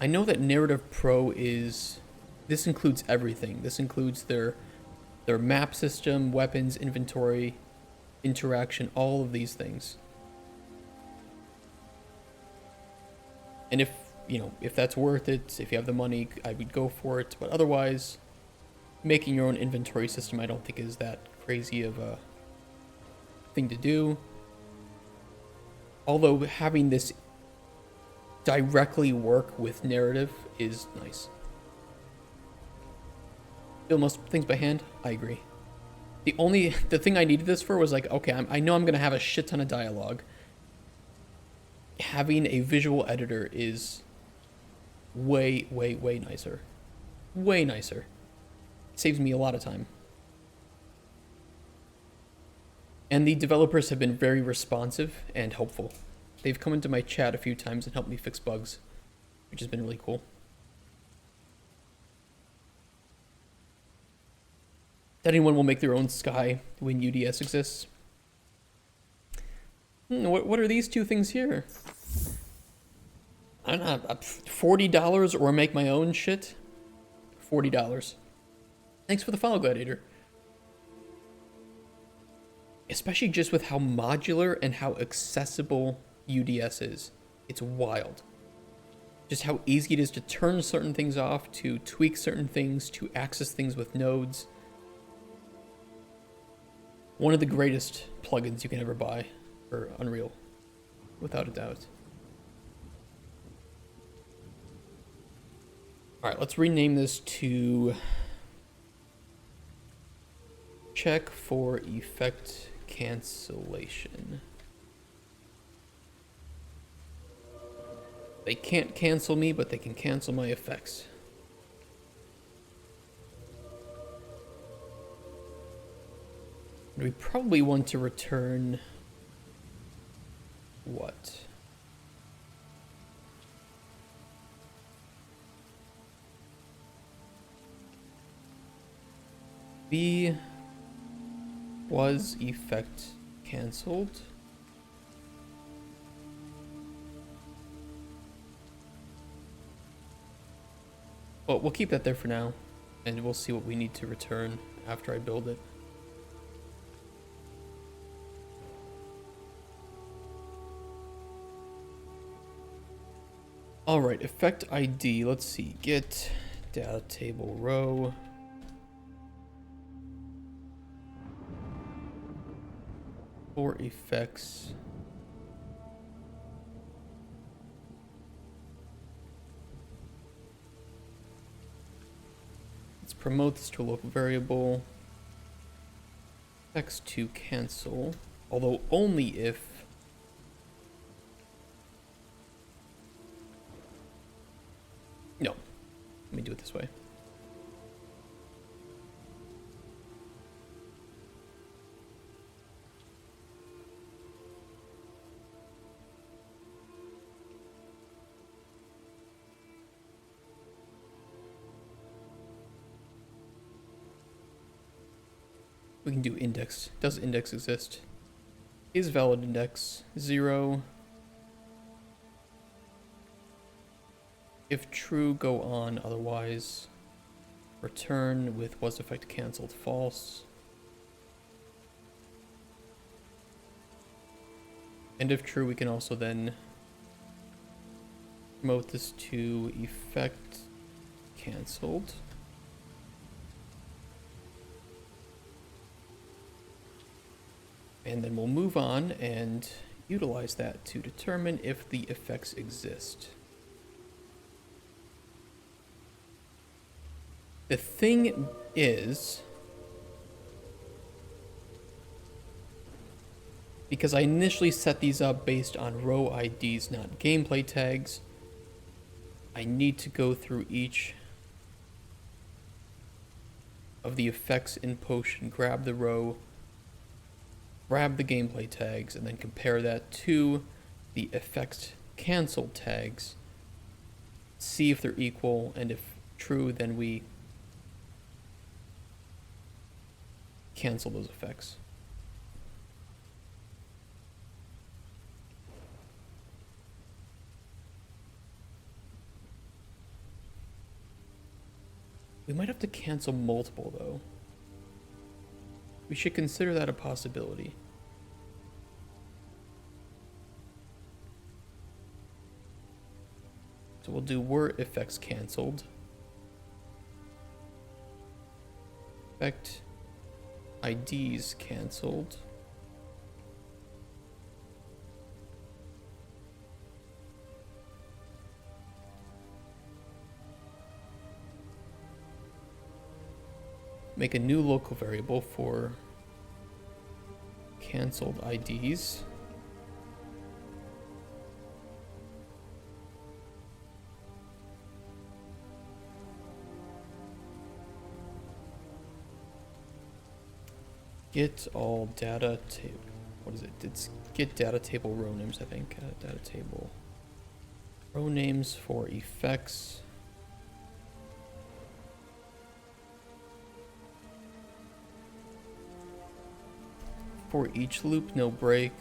Speaker 1: I know that Narrative Pro this includes everything. This includes their map system, weapons, inventory, interaction, all of these things. And if that's worth it, if you have the money, I would go for it. But otherwise, making your own inventory system, I don't think is that crazy of a thing to do. Although having this directly work with narrative is nice. Feel most things by hand? I agree. The thing I needed this for was like, okay, I know I'm gonna have a shit ton of dialogue. Having a visual editor is way, way, way nicer. Way nicer. It saves me a lot of time. And the developers have been very responsive and helpful. They've come into my chat a few times and helped me fix bugs, which has been really cool. Anyone will make their own sky when UDS exists. What are these two things here? I don't know, $40 or make my own shit? $40. Thanks for the follow, Gladiator. Especially just with how modular and how accessible UDS is. It's wild. just how easy it is to turn certain things off, to tweak certain things, to access things with nodes. One of the greatest plugins you can ever buy for Unreal, without a doubt. All right, let's rename this to check for effect cancellation. They can't cancel me, but they can cancel my effects. We probably want to return what? B was effect canceled. Well, we'll keep that there for now, and we'll see what we need to return after I build it. All right, effect ID, let's see, get data table row. For effects. Let's promote this to a local variable. Effects to cancel, although only if no. Let me do it this way. We can do index. Does index exist? Is valid index 0? If true, go on. Otherwise, return with was effect canceled false. And if true, we can also then promote this to effect canceled. And then we'll move on and utilize that to determine if the effects exist. The thing is, because I initially set these up based on row IDs, not gameplay tags, I need to go through each of the effects in Potion, grab the row, grab the gameplay tags, and then compare that to the effects cancelled tags, see if they're equal, and if true, then we cancel those effects. We might have to cancel multiple, though. We should consider that a possibility. So we'll do were effects canceled. Effect IDs canceled. Make a new local variable for canceled IDs. Get all data table. What is it? It's get data table row names, I think. Data table row names for effects. For each loop, no break.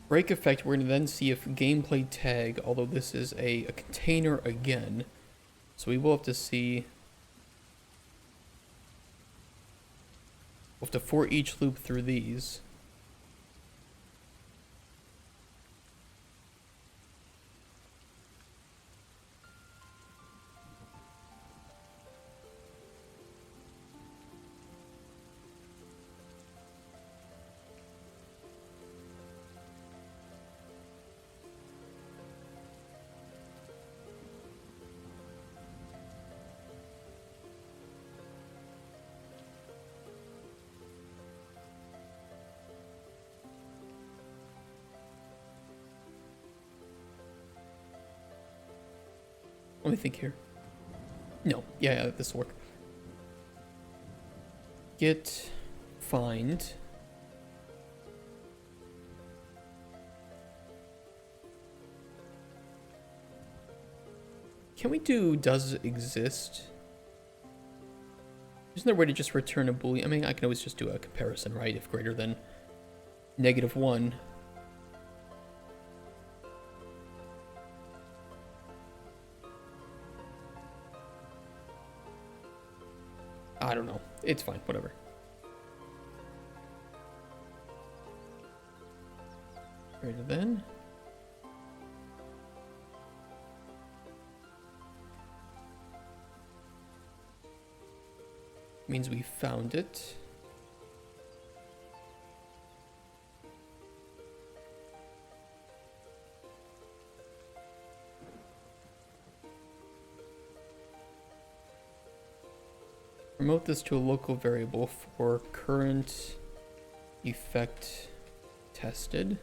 Speaker 1: Break effect, we're going to then see if gameplay tag, although this is a container again, So we will have to see. We'll have to for each loop through these. Let me think here. No, yeah, this will work. Get, find. Can we do does exist? Isn't there a way to just return a boolean? I mean, I can always just do a comparison, right? If greater than -1. I don't know. It's fine, whatever. Greater than. Means we found it. Promote this to a local variable for current effect tested.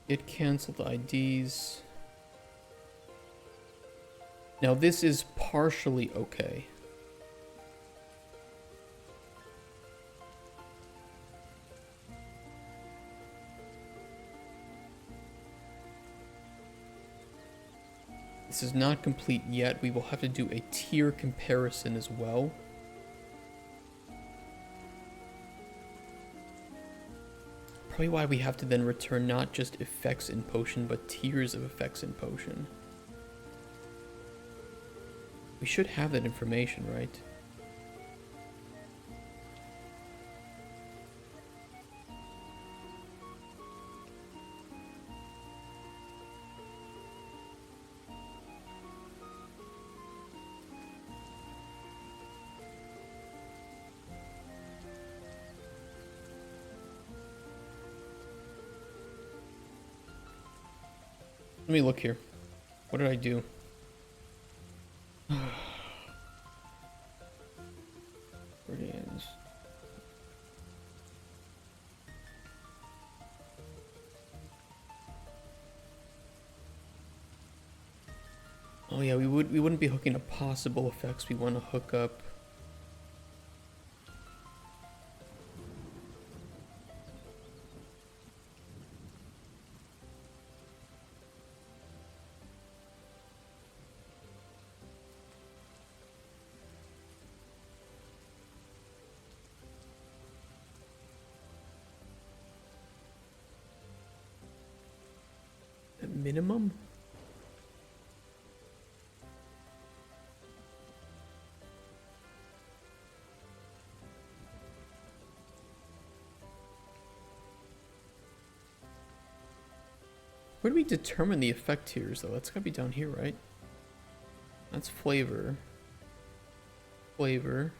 Speaker 1: Get canceled IDs. Now this is partially okay. This is not complete yet. We will have to do a tier comparison as well. Probably why we have to then return not just effects in potion, but tiers of effects in potion. We should have that information, right? Let me look here. What did I do? Guardians. Oh yeah, we wouldn't be hooking up possible effects. We want to hook up at minimum. Where do we determine the effect tiers, though? That's gotta be down here, right? That's flavor. Flavor.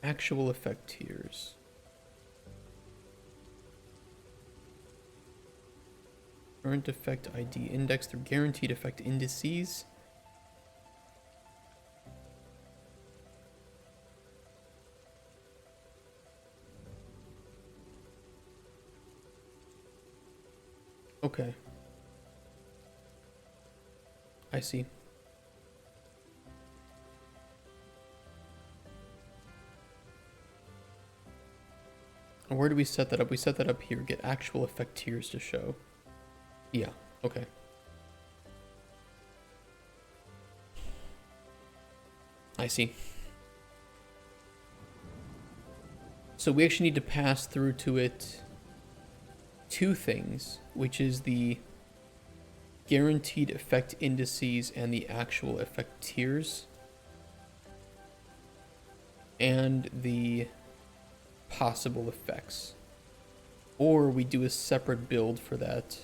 Speaker 1: Actual effect tiers. Current effect ID index through guaranteed effect indices. Okay. I see. And where do we set that up? We set that up here. Get actual effect tiers to show. Yeah, okay. I see. So we actually need to pass through to it two things, which is the guaranteed effect indices and the actual effect tiers, and the possible effects. Or we do a separate build for that.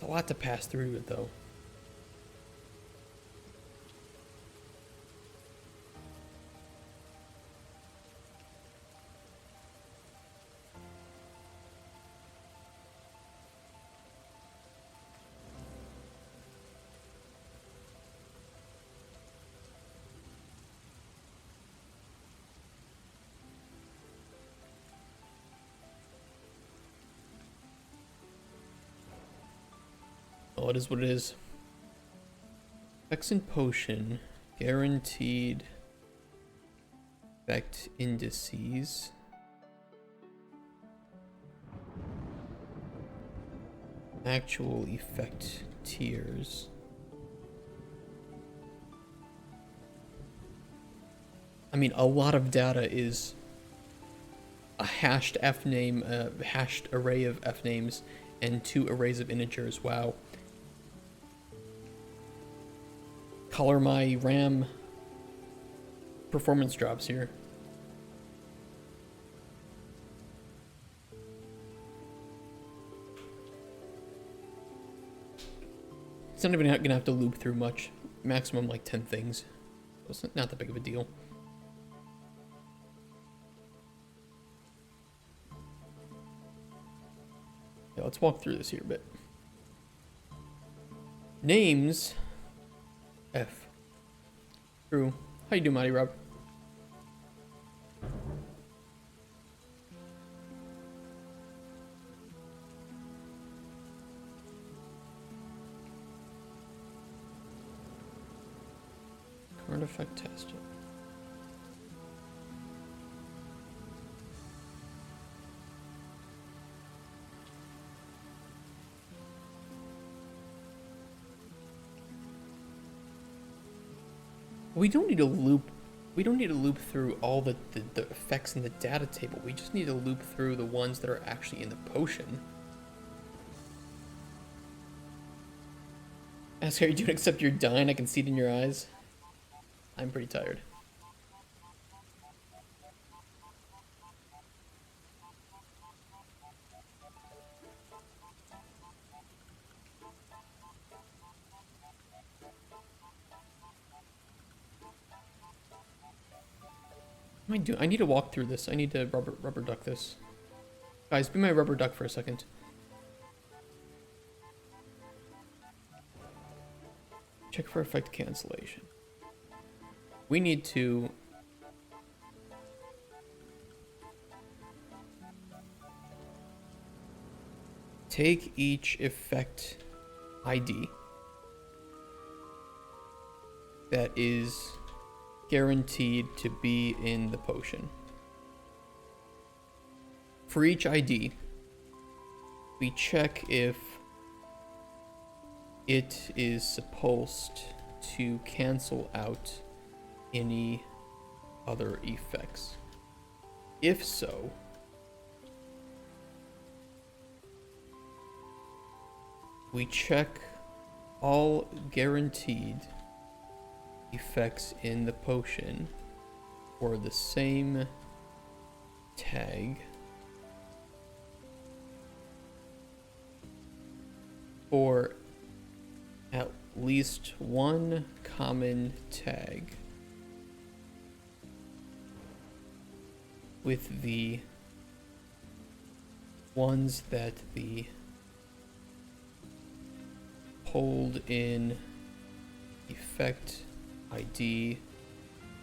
Speaker 1: A lot to pass through it though. Oh, it is what it is. Effects and potion, guaranteed effect indices. Actual effect tiers. I mean, a lot of data is a hashed F name, a hashed array of F names, and 2 arrays of integers. Wow. Color my RAM performance drops here. It's not even gonna have to loop through much. Maximum like 10 things. So it's not that big of a deal. Yeah, let's walk through this here a bit. Names. F. True. How you doing, Mighty Rob? Current effect test. We don't need to loop. We don't need to loop through all the effects in the data table. We just need to loop through the ones that are actually in the potion. Ask how you're doing, except you're dying. I can see it in your eyes. I'm pretty tired. What am I doing? I need to walk through this. I need to rubber duck this. Guys, be my rubber duck for a second. Check for effect cancellation. We need to take each effect ID that is guaranteed to be in the potion. For each ID, we check if it is supposed to cancel out any other effects. If so, we check all guaranteed effects in the potion for the same tag for at least one common tag with the ones that the pulled in effect ID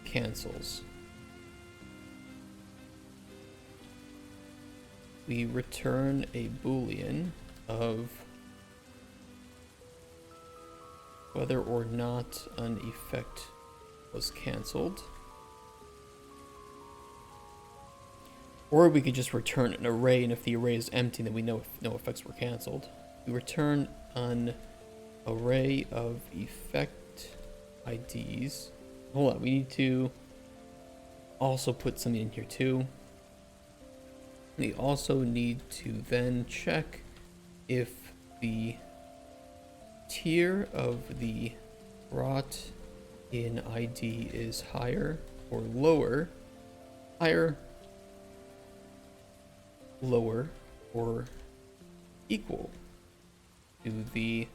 Speaker 1: cancels. We return a boolean of whether or not an effect was canceled. Or we could just return an array, and if the array is empty, then we know if no effects were canceled. We return an array of effect IDs. Hold on, we need to also put something in here too. We also need to then check if the tier of the brought in ID is higher or lower, lower, or equal to the,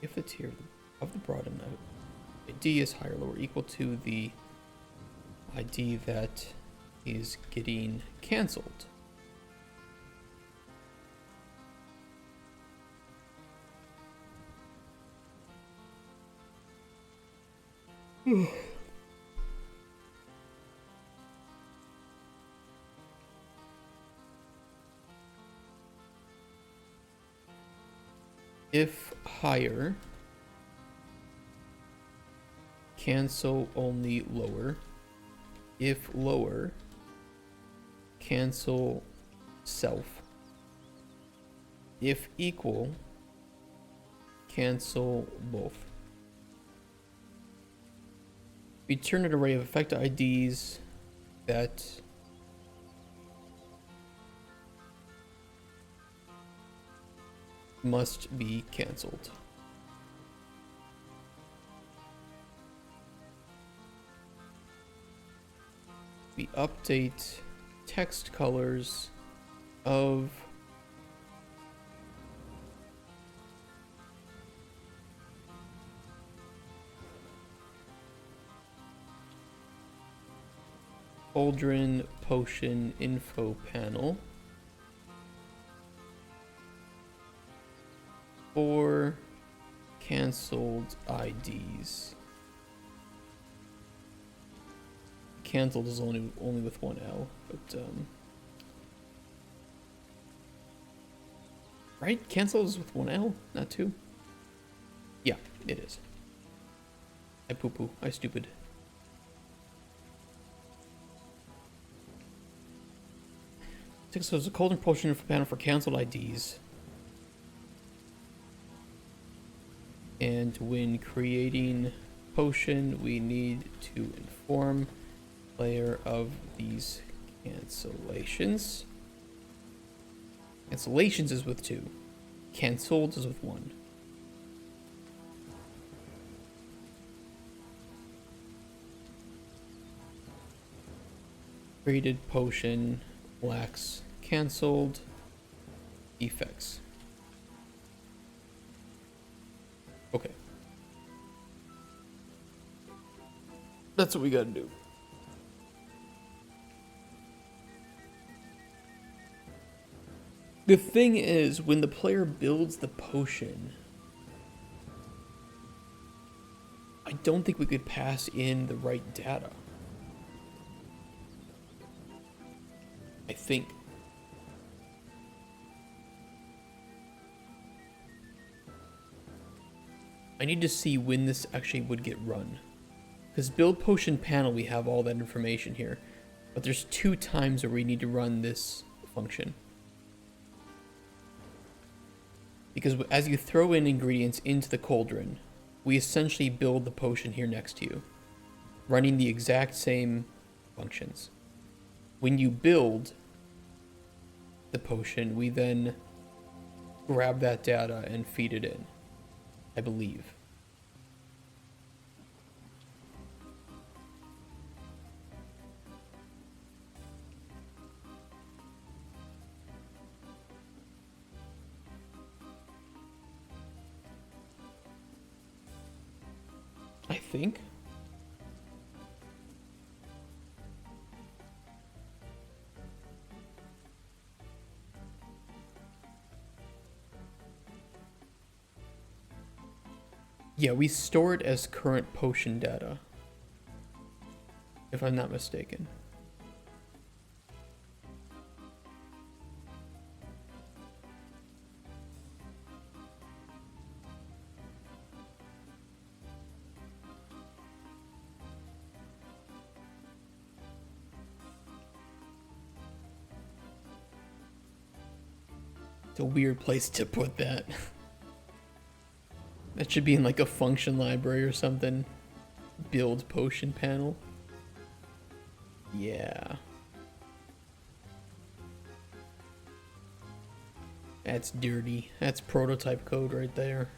Speaker 1: if the tier of the brought in ID is higher, lower, equal to the ID that is getting canceled. If higher, cancel only lower. If lower, cancel self. If equal, cancel both. Return an array of effect IDs that must be canceled. We update text colors of Cauldron Potion info panel for canceled IDs. Canceled is only with one L, but right? Canceled is with one L, not two. Yeah, it is. I poo-poo. I stupid. So there's a Cauldron Potion info panel for canceled IDs. And when creating potion, we need to inform player of these cancellations. Cancellations is with two. Cancelled is with one. Created potion lacks cancelled effects. Okay. That's what we gotta do. The thing is, when the player builds the potion, I don't think we could pass in the right data. I think. I need to see when this actually would get run. Because build potion panel, we have all that information here. But there's 2 times where we need to run this function. Because as you throw in ingredients into the cauldron, we essentially build the potion here next to you, running the exact same functions. When you build the potion, we then grab that data and feed it in, I believe. I think. Yeah, we store it as current potion data, if I'm not mistaken. a weird place to put that. That should be in like a function library or something. Build potion panel. Yeah. That's dirty. That's prototype code right there.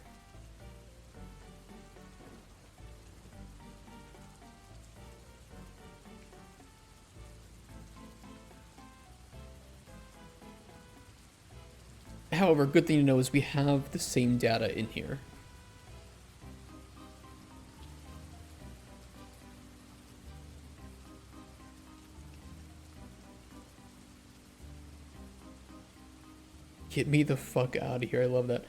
Speaker 1: However, good thing to know is we have the same data in here. Get me the fuck out of here. I love that.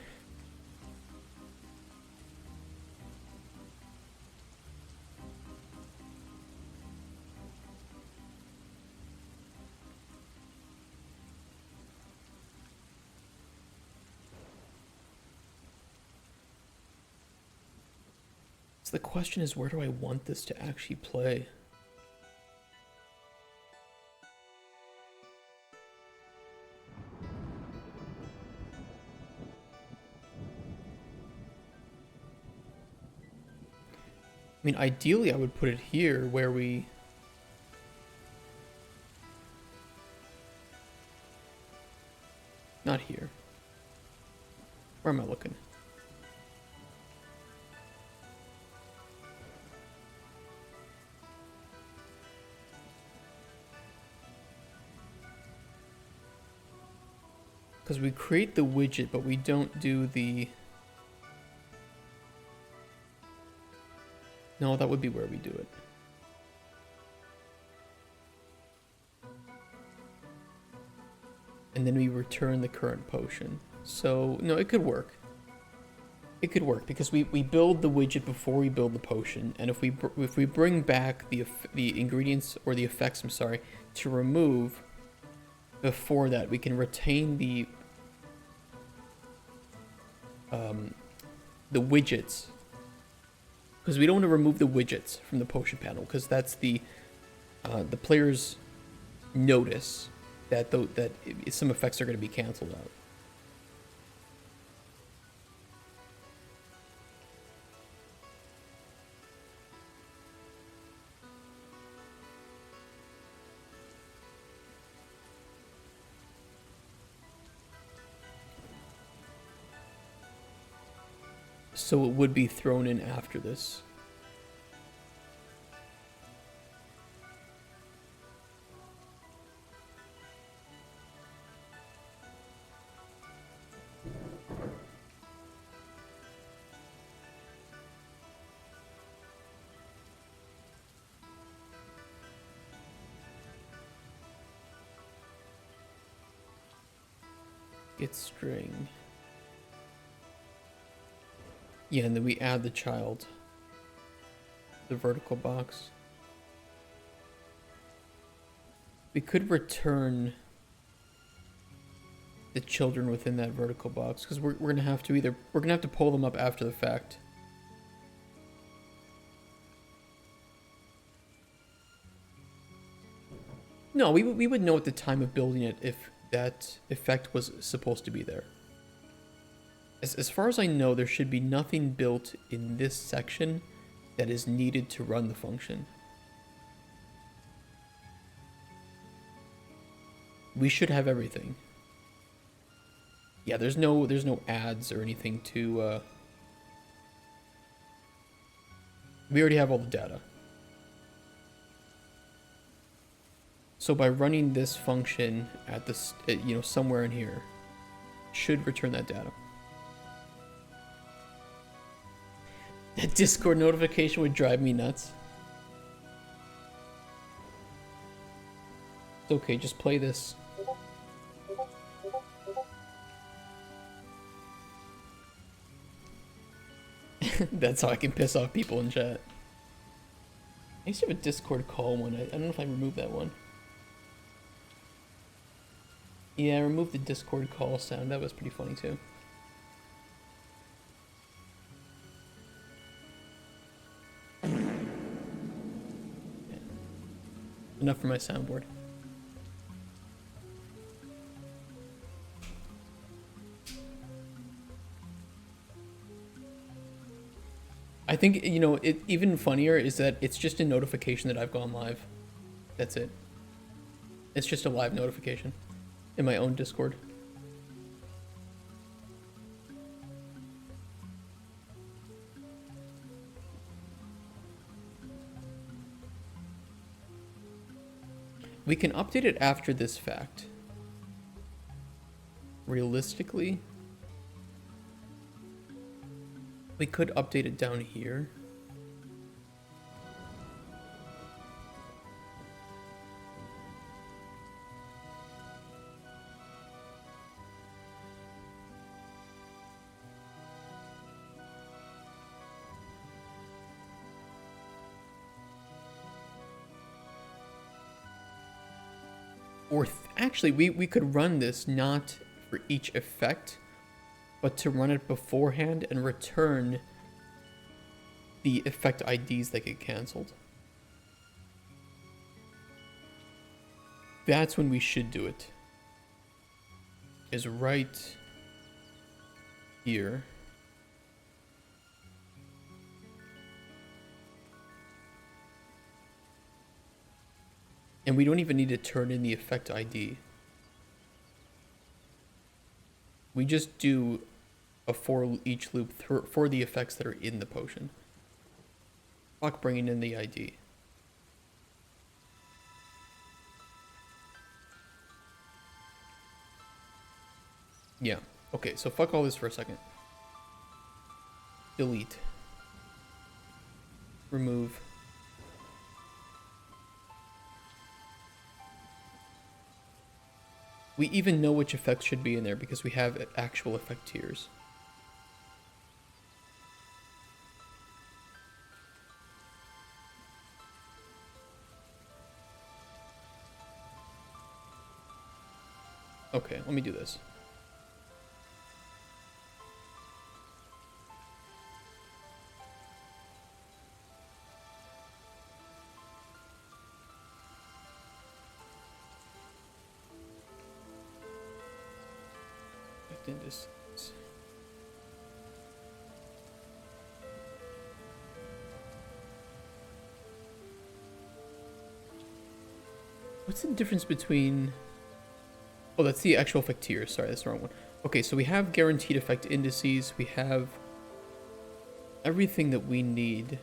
Speaker 1: So the question is, where do I want this to actually play? I mean, ideally I would put it here where we... Not here. Where am I looking? Because we create the widget, but we don't do the... No, that would be where we do it. And then we return the current potion. So, no, it could work. It could work because we build the widget before we build the potion, and if we bring back the ingredients or the effects, I'm sorry, to remove before that, we can retain the widgets, because we don't want to remove the widgets from the potion panel, because that's the players notice that some effects are going to be canceled out. So it would be thrown in after this. Get string. Yeah, and then we add the child. The vertical box. We could return the children within that vertical box, because we're gonna have to pull them up after the fact. No, we would know at the time of building it if that effect was supposed to be there. As far as I know, there should be nothing built in this section that is needed to run the function. We should have everything. Yeah, there's no ads or anything to... We already have all the data. So by running this function at this, somewhere in here, should return that data. That Discord notification would drive me nuts. It's okay, just play this. That's how I can piss off people in chat. I used to have a Discord call one. I don't know if I removed that one. Yeah, I removed the Discord call sound. That was pretty funny too. Enough for my soundboard. I think, you know, it even funnier is that it's just a notification that I've gone live. That's it. It's just a live notification in my own Discord. We can update it after this fact. Realistically, we could update it down here. Or actually, we could run this not for each effect, but to run it beforehand and return the effect IDs that get cancelled. That's when we should do it. Is right here. And we don't even need to turn in the effect ID. We just do a for each loop for the effects that are in the potion. Fuck bringing in the ID. Yeah. Okay, so fuck all this for a second. Delete. Remove. We even know which effects should be in there because we have actual effect tiers. Okay, let me do this. Indices. What's the difference between... Oh, that's the actual effect tier. Sorry, that's the wrong one. Okay, so we have guaranteed effect indices. We have everything that we need.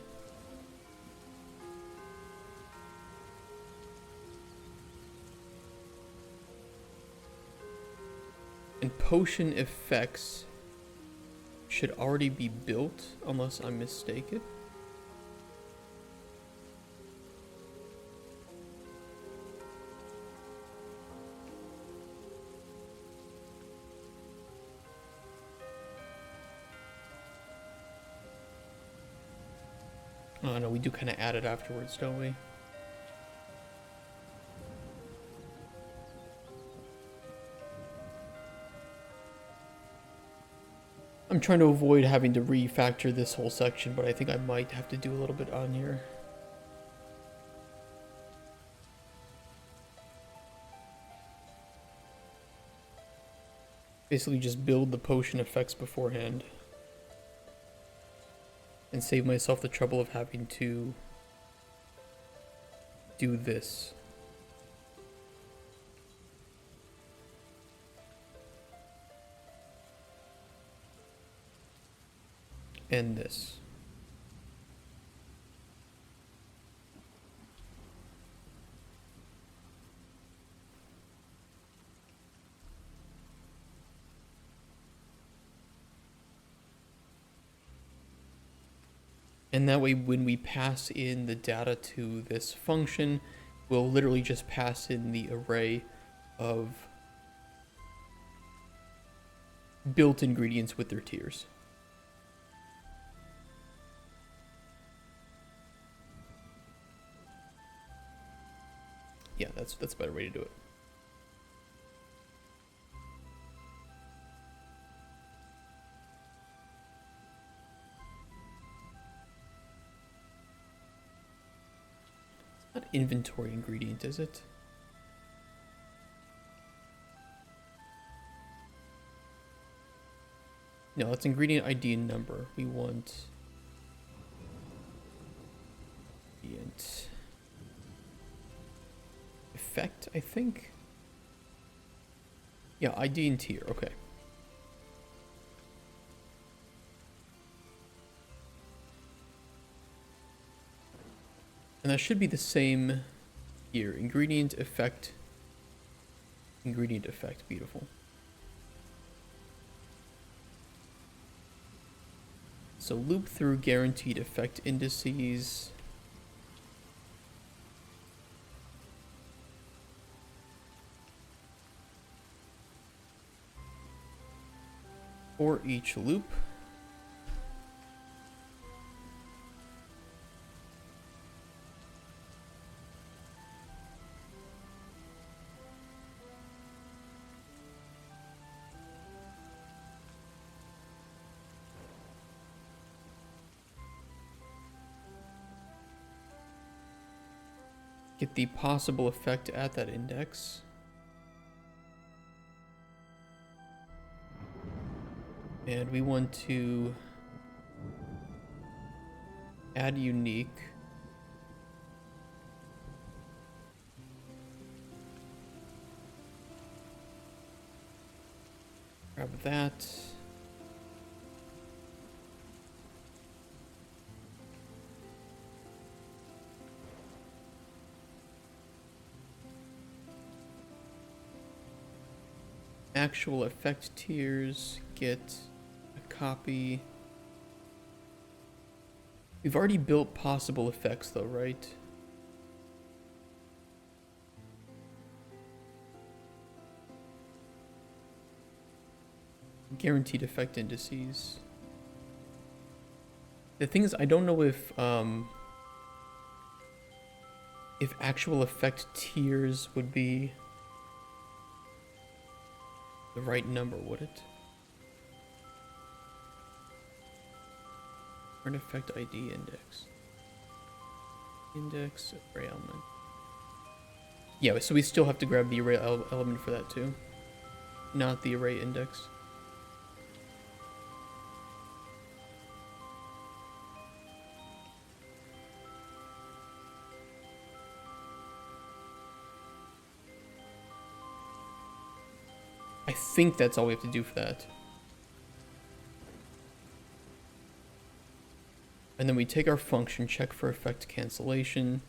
Speaker 1: And potion effects should already be built, unless I'm mistaken. Oh no, we do kind of add it afterwards, don't we? I'm trying to avoid having to refactor this whole section, but I think I might have to do a little bit on here. Basically just build the potion effects beforehand. And save myself the trouble of having to do this. And this. And that way, when we pass in the data to this function, we'll literally just pass in the array of built ingredients with their tiers. Yeah, that's a better way to do it. It's not inventory ingredient, is it? No, it's ingredient ID and number. We want Ingredient. Effect, I think. Yeah, ID and tier, okay. And that should be the same here. Ingredient, effect. Ingredient, effect, beautiful. So loop through guaranteed effect indices. For each loop. Get the possible effect at that index. And we want to add unique. Grab that. Actual effect tiers, get a copy. We've already built possible effects though, right? Guaranteed effect indices. The thing is, I don't know if actual effect tiers would be the right number, would it? Current effect ID index. Index array element. Yeah, so we still have to grab the array element for that too, not the array index. I think that's all we have to do for that. And then we take our function, check for effect cancellation.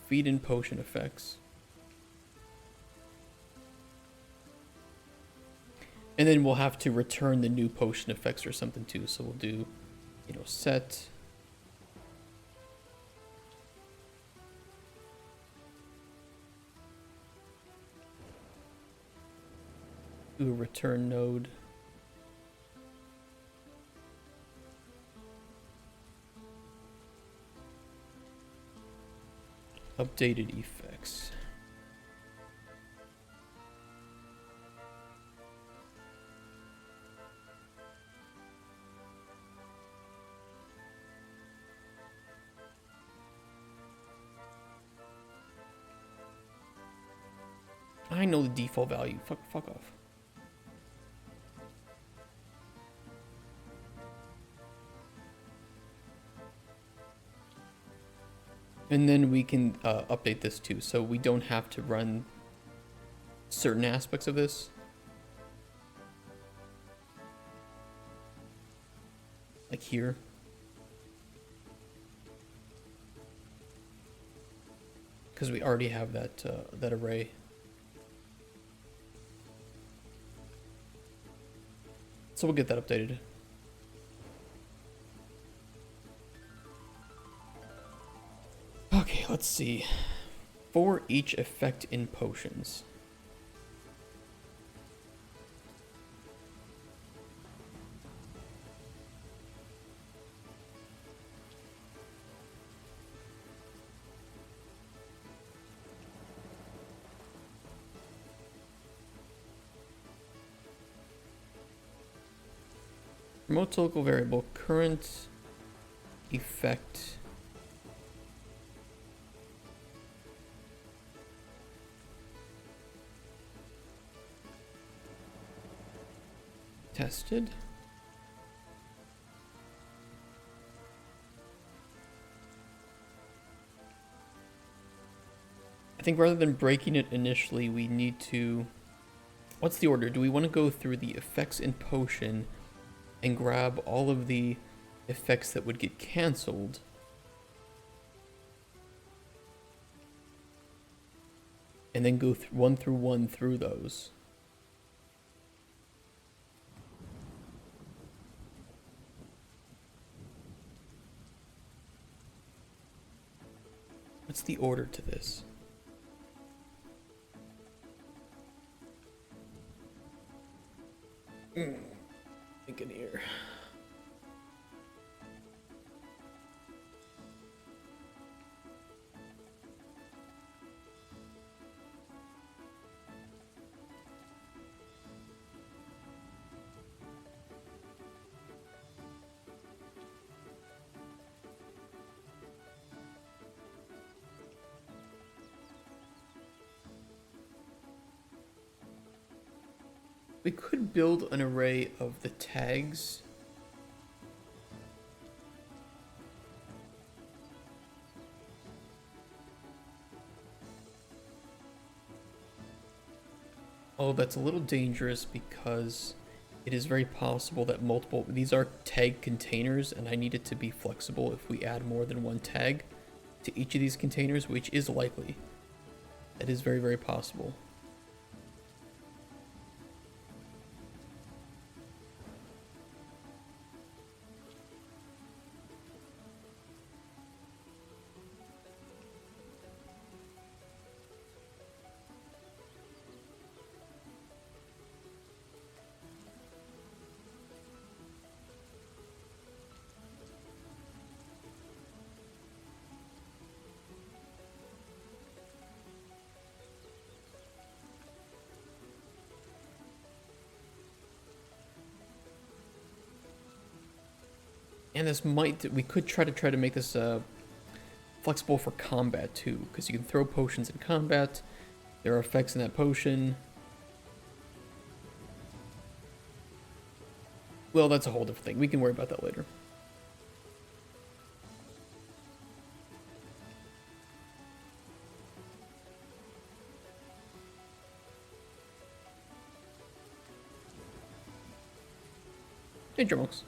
Speaker 1: Feed in potion effects. And then we'll have to return the new potion effects or something too. So we'll do, set. Do a return node. Updated effects. I know the default value. Fuck off. And then we can update this too, so we don't have to run certain aspects of this. Like here. Because we already have that array. So we'll get that updated. Okay, let's see. For each effect in potions. Remote local variable current effect. Tested. I think rather than breaking it initially, we need to... What's the order? Do we want to go through the effects in potion and grab all of the effects that would get cancelled? And then go one through one through those? What's the order to this? Thinking here. We could build an array of the tags. Oh, that's a little dangerous because it is very possible that these are tag containers, and I need it to be flexible if we add more than one tag to each of these containers, which is likely. That is very, very possible. And this we could try to make this flexible for combat too, because you can throw potions in combat. There are effects in that potion. Well, that's a whole different thing. We can worry about that later. Hey, Jermox.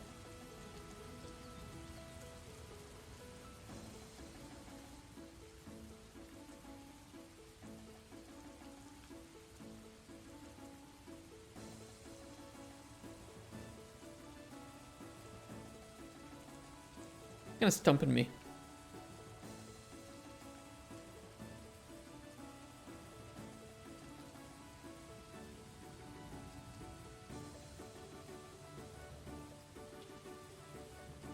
Speaker 1: Kind of stumping me.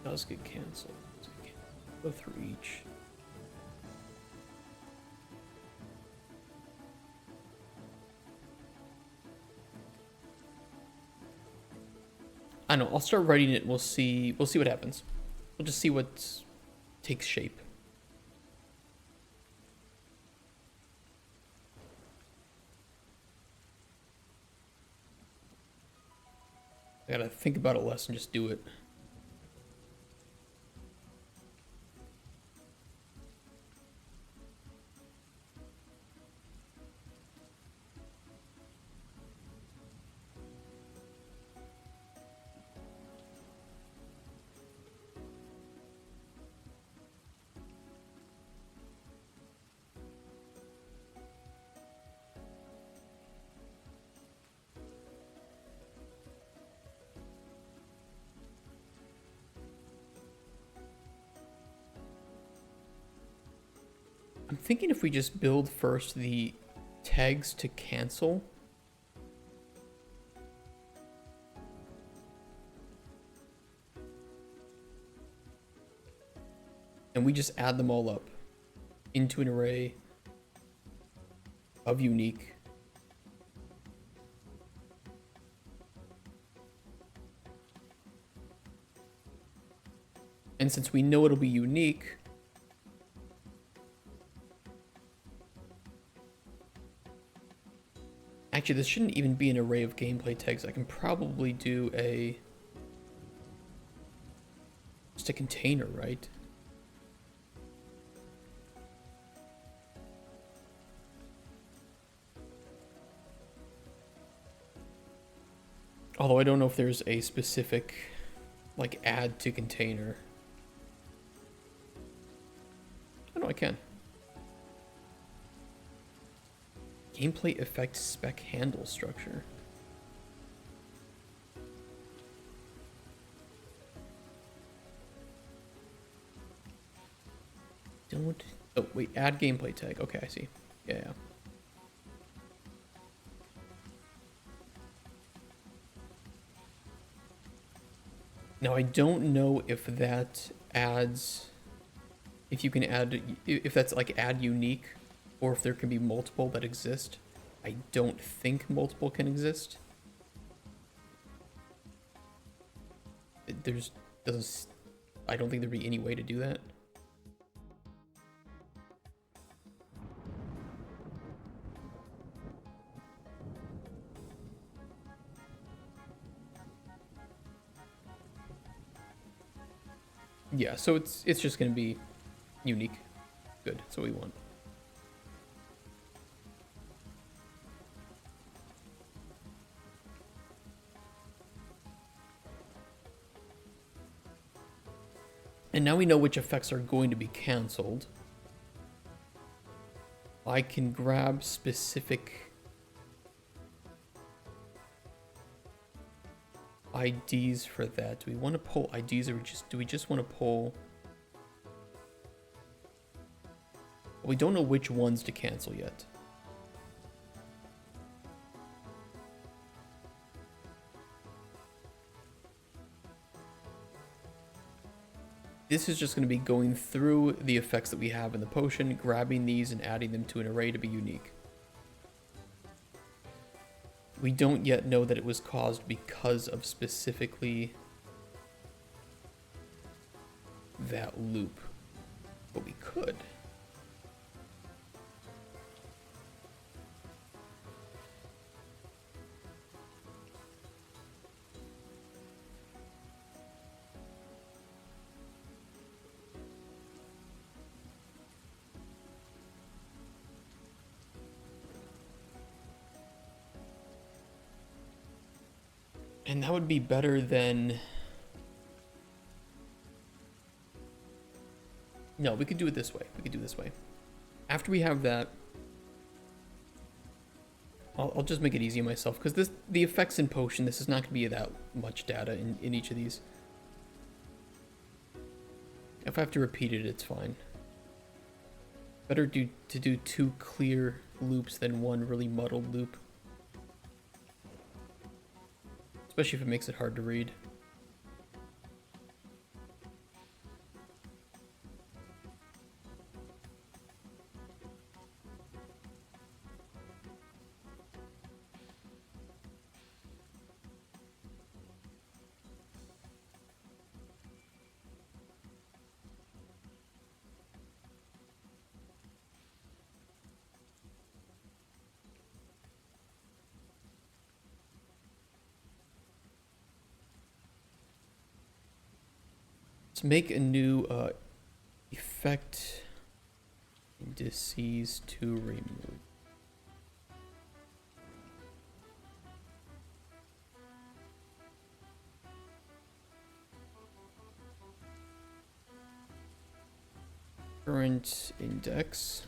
Speaker 1: Does get canceled. Go through each. I know. I'll start writing it. We'll see. We'll see what happens. We'll just see what takes shape. I gotta think about it less and just do it. I'm thinking if we just build first the tags to cancel. And we just add them all up into an array of unique. And since we know it'll be unique, Actually, this shouldn't even be an array of gameplay tags. I can probably do just a container, right? Although I don't know if there's a specific, like, add to container. Oh, no, I can. Gameplay effect spec handle structure. Don't... Oh, wait, add gameplay tag. Okay, I see. Yeah. Now, I don't know if that adds... If you can add... If that's, like, add unique, or if there can be multiple that exist. I don't think multiple can exist. There's... doesn't... I don't think there'd be any way to do that. Yeah, so it's just gonna be unique. Good, that's what we want. And now we know which effects are going to be canceled. I can grab specific IDs for that. Do we want to pull IDs, or do we just want to pull... We don't know which ones to cancel yet. This is just going to be going through the effects that we have in the potion, grabbing these and adding them to an array to be unique. We don't yet know that it was caused because of specifically that loop, but we could. And that would be better than... No, we could do it this way. We could do it this way. After we have that, I'll just make it easy on myself, because the effects in potion, this is not going to be that much data in each of these. If I have to repeat it, it's fine. Better to do 2 clear loops than 1 really muddled loop. Especially if it makes it hard to read. Let's make a new effect indices to remove. Current index.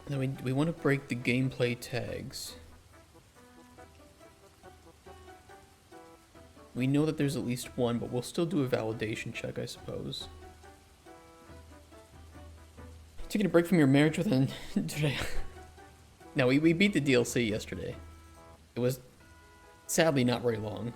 Speaker 1: And then we want to break the gameplay tags. We know that there's at least one, but we'll still do a validation check, I suppose. Taking a break from your marriage with today. No, we beat the DLC yesterday. It was Sadly, not very long.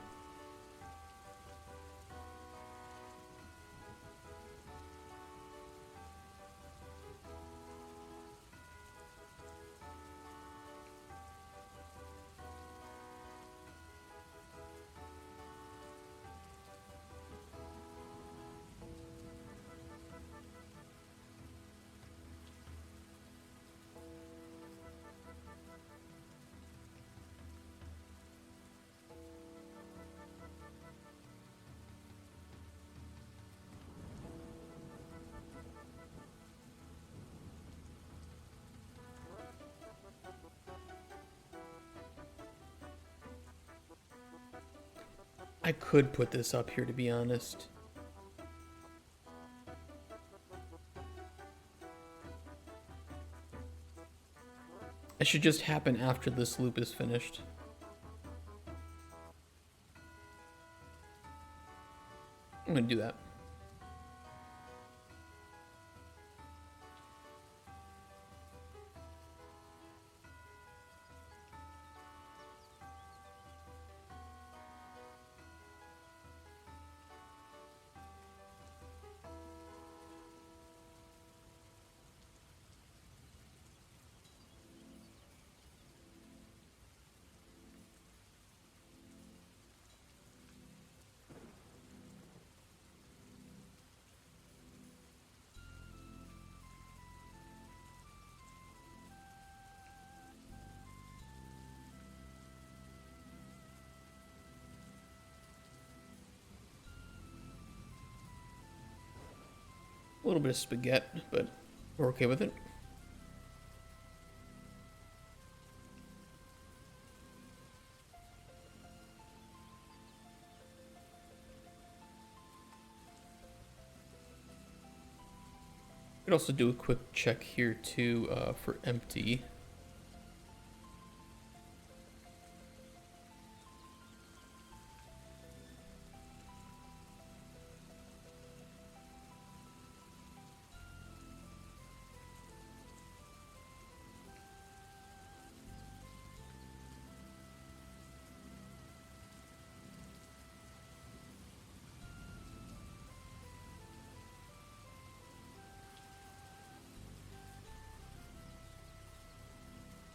Speaker 1: I could put this up here, to be honest. It should just happen after this loop is finished. I'm gonna do that. A little bit of spaghetti, but we're okay with it. Could also do a quick check here too for empty.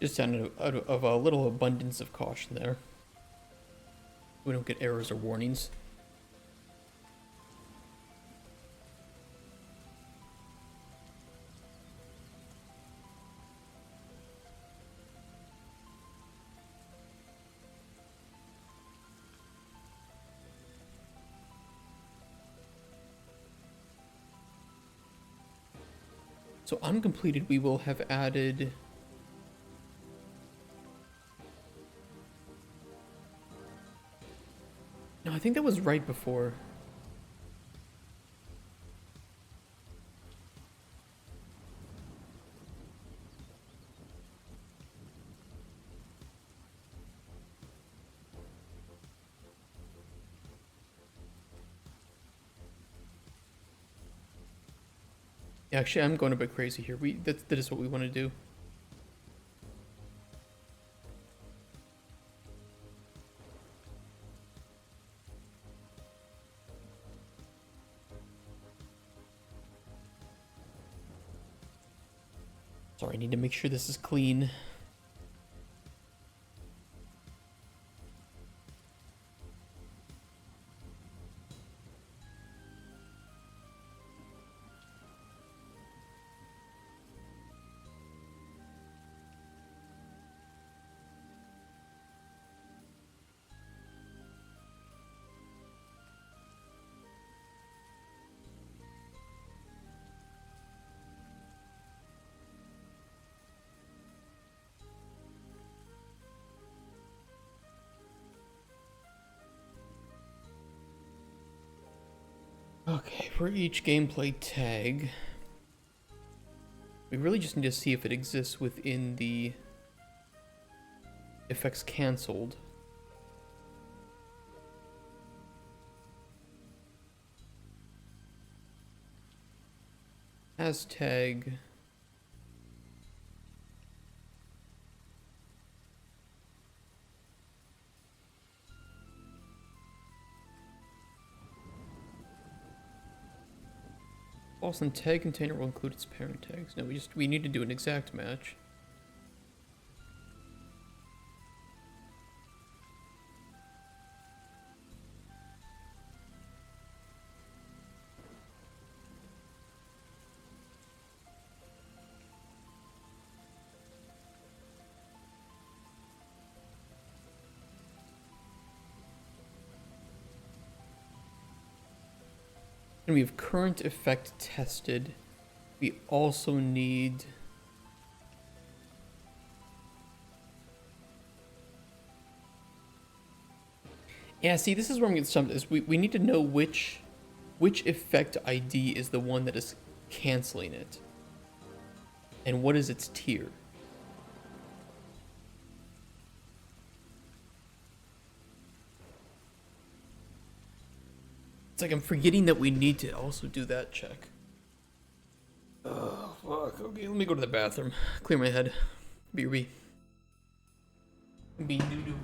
Speaker 1: Just out of a little abundance of caution there. We don't get errors or warnings. So uncompleted, we will have added... No, I think that was right before. Yeah, actually, I'm going a bit crazy here. That is what we want to do. Sorry, I need to make sure this is clean. Okay, for each gameplay tag, we really just need to see if it exists within the effects canceled. As tag. false, and tag container will include its parent tags. No, we need to do an exact match. And we have current effect tested. We also need... Yeah, see, this is where I'm getting stumped, is we need to know which effect ID is the one that is canceling it. And what is its tier? It's like I'm forgetting that we need to also do that check. Oh, fuck. Okay, let me go to the bathroom. Clear my head. BRB. Be doo-doo.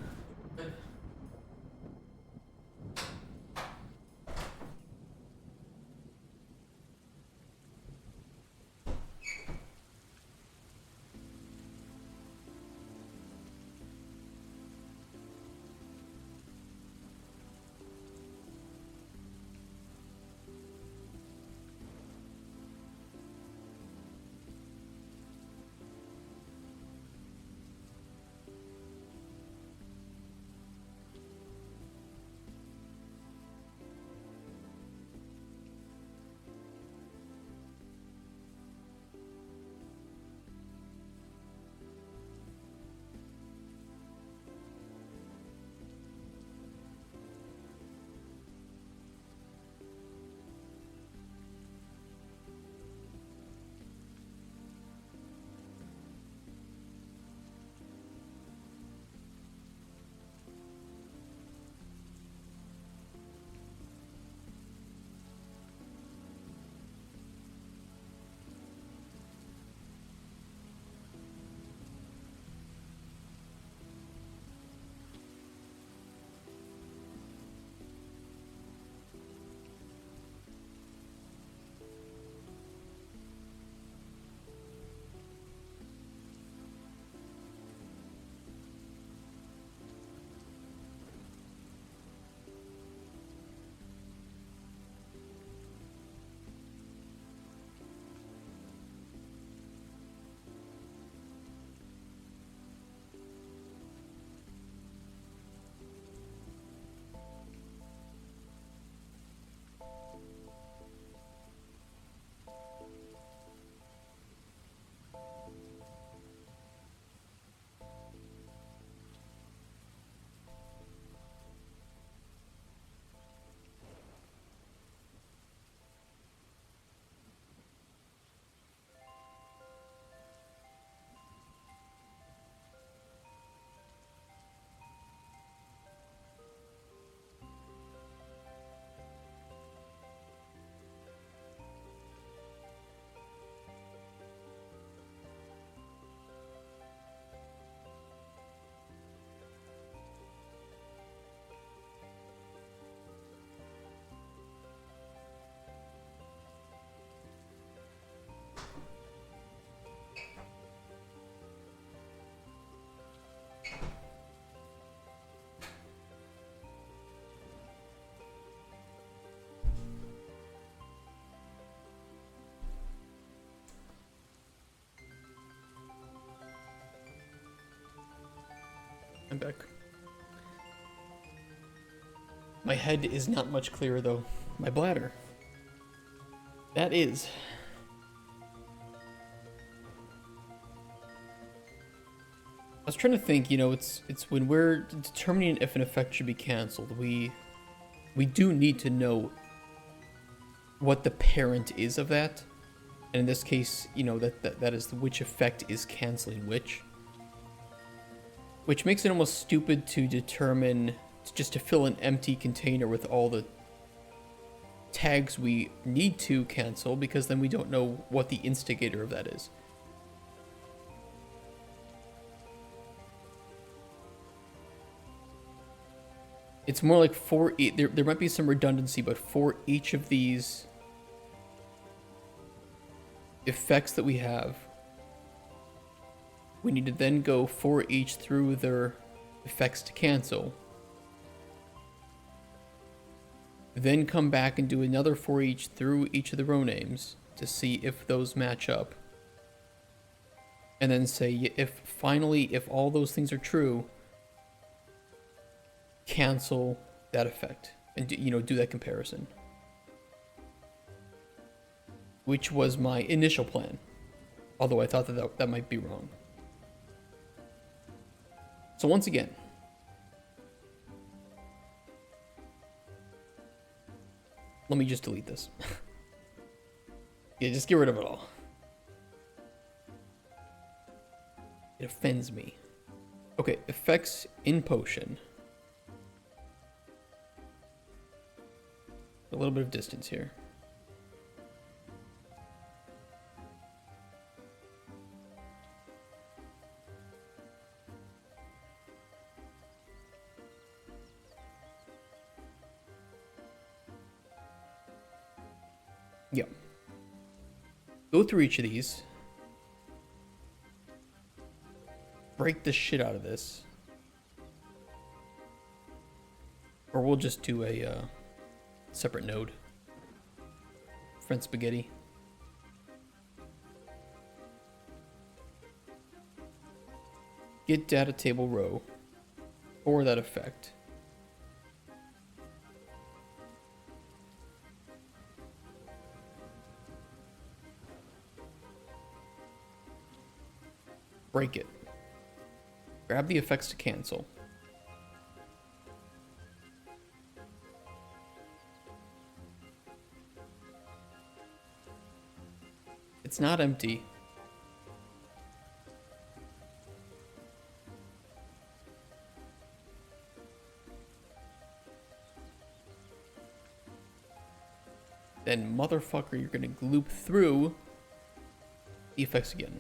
Speaker 1: I'm back. My head is not much clearer though. My bladder. That is. I was trying to think, you know, it's when we're determining if an effect should be canceled, we do need to know what the parent is of that. And in this case, you know, that is which effect is canceling which. Which makes it almost stupid to determine, just to fill an empty container with all the tags we need to cancel, because then we don't know what the instigator of that is. It's more like there might be some redundancy, but for each of these effects that we have, we need to then go for each through their effects to cancel. Then come back and do another for each through each of the row names to see if those match up. And then say if all those things are true, cancel that effect and do that comparison. Which was my initial plan. Although I thought that might be wrong. So once again, let me just delete this. Yeah, just get rid of it all. It offends me. Okay, effects in potion. A little bit of distance here. Yep. Go through each of these. Break the shit out of this. Or we'll just do a separate node. Friend spaghetti. Get data table row for that effect. Break it. Grab the effects to cancel. It's not empty. Then, motherfucker, you're gonna gloop through the effects again.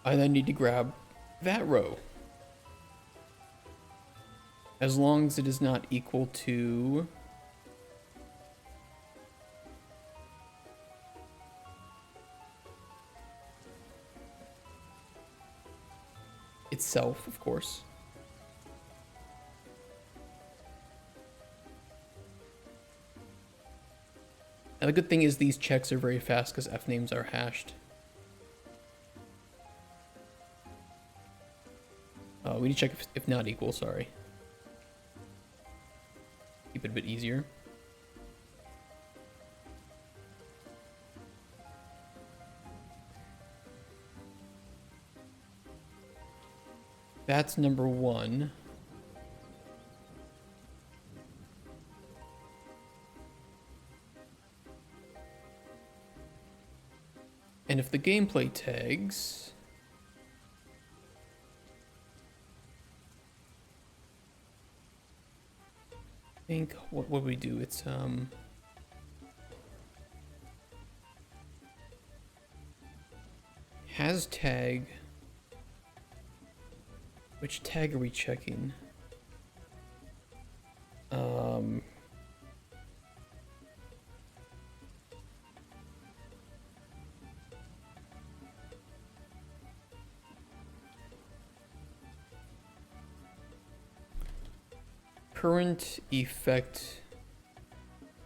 Speaker 1: I then need to grab that row. As long as it is not equal to itself, of course. And the good thing is these checks are very fast because F names are hashed. We need to check if not equal, sorry. Keep it a bit easier. That's number one. And if the gameplay tags... I think, what would we do? It's, has tag. Which tag are we checking? Current effect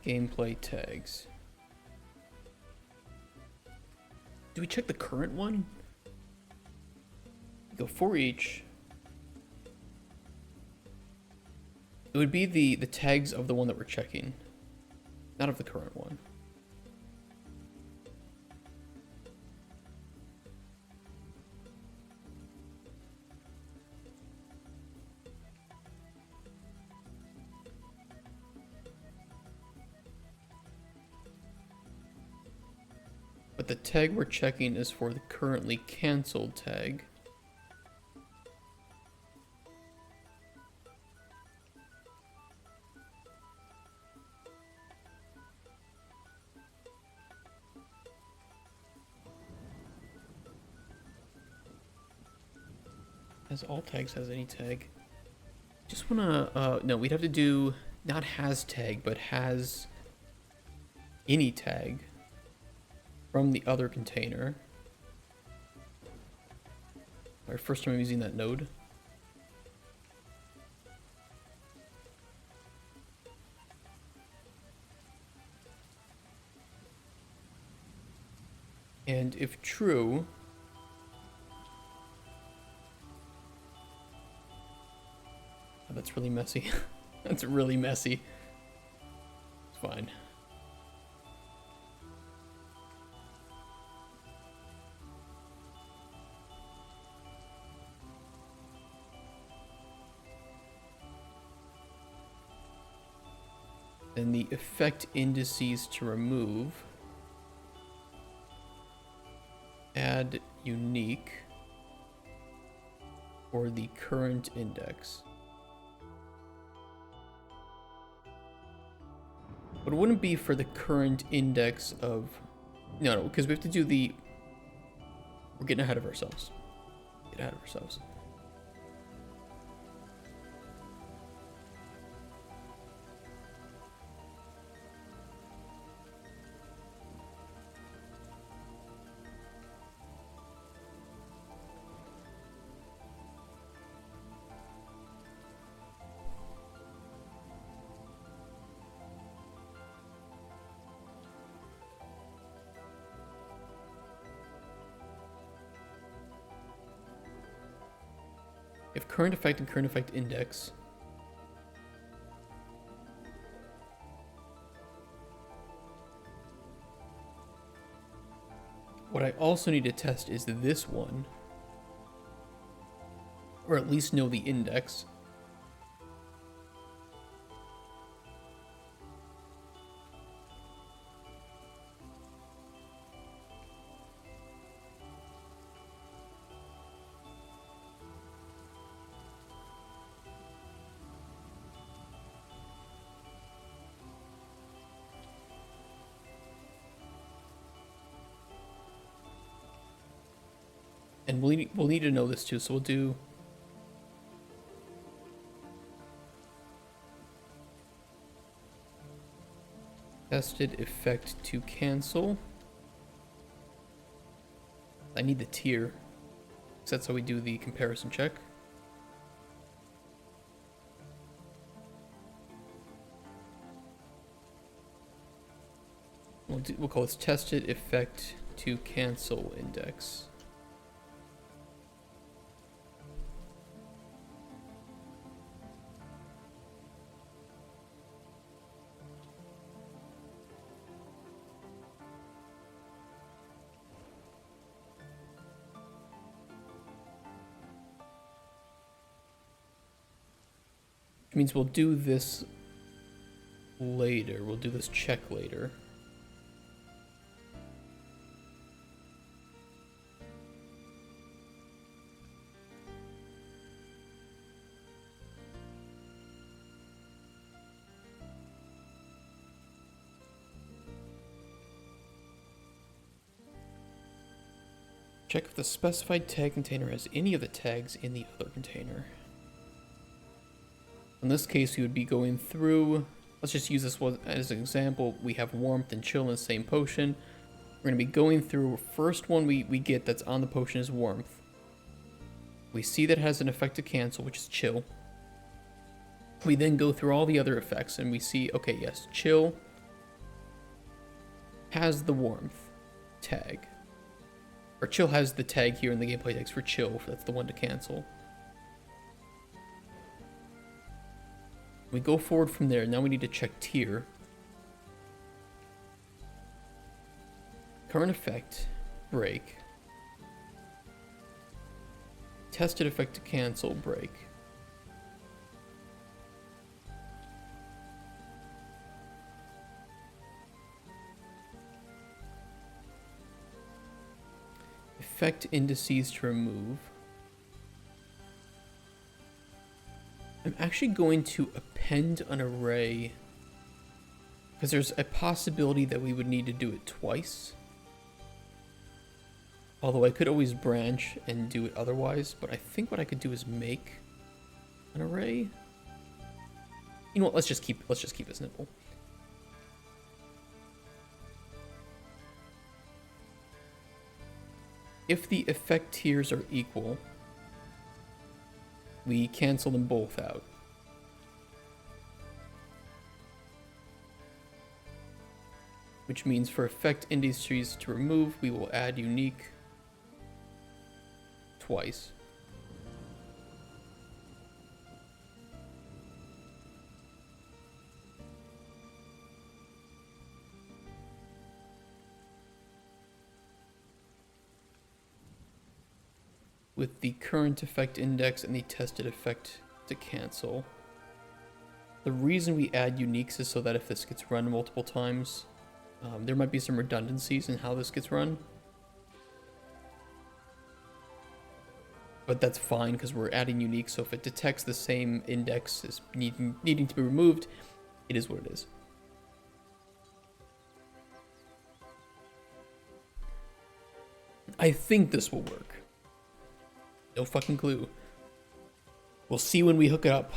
Speaker 1: gameplay tags. Do we check the current one? Go for each. It would be the tags of the one that we're checking, not of the current one. But the tag we're checking is for the currently canceled tag. Has all tags, has any tag. Just wanna, no, we'd have to do, not has tag, but has any tag from the other container. Alright, first time I'm using that node. And if true, oh, that's really messy. That's really messy. It's fine. Then the effect indices to remove. Add unique or the current index. But it wouldn't be for the current index of... No, because we have to do the... We're getting ahead of ourselves. Get ahead of ourselves. If current effect and current effect index. What I also need to test is this one. Or at least know the index. And we'll need to know this too, so we'll do... Tested effect to cancel. I need the tier, because that's how we do the comparison check. We'll call this tested effect to cancel index. Which means we'll do this later. We'll do this check later. Check if the specified tag container has any of the tags in the other container. In this case, we would be going through, let's just use this one as an example. We have warmth and chill in the same potion. We're going to be going through, first one we get that's on the potion is warmth. We see that it has an effect to cancel, which is chill. We then go through all the other effects and we see, okay, yes, chill has the warmth tag. Or chill has the tag here in the gameplay text for chill, that's the one to cancel. We go forward from there. Now we need to check tier. Current effect, break. Tested effect to cancel, break. Effect indices to remove. I'm actually going to append an array because there's a possibility that we would need to do it twice. Although I could always branch and do it otherwise, but I think what I could do is make an array. You know what? Let's just keep it simple. If the effect tiers are equal, we cancel them both out. Which means for effect indices to remove, we will add unique twice. With the current effect index and the tested effect to cancel. The reason we add uniques is so that if this gets run multiple times, there might be some redundancies in how this gets run. But that's fine because we're adding unique, so if it detects the same index as needing to be removed, it is what it is. I think this will work. No fucking clue. We'll see when we hook it up.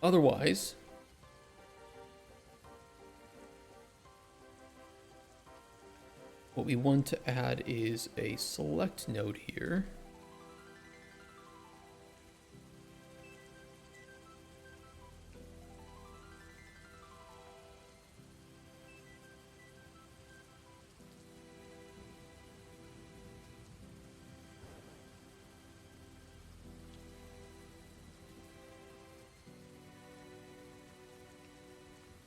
Speaker 1: Otherwise, what we want to add is a select node here.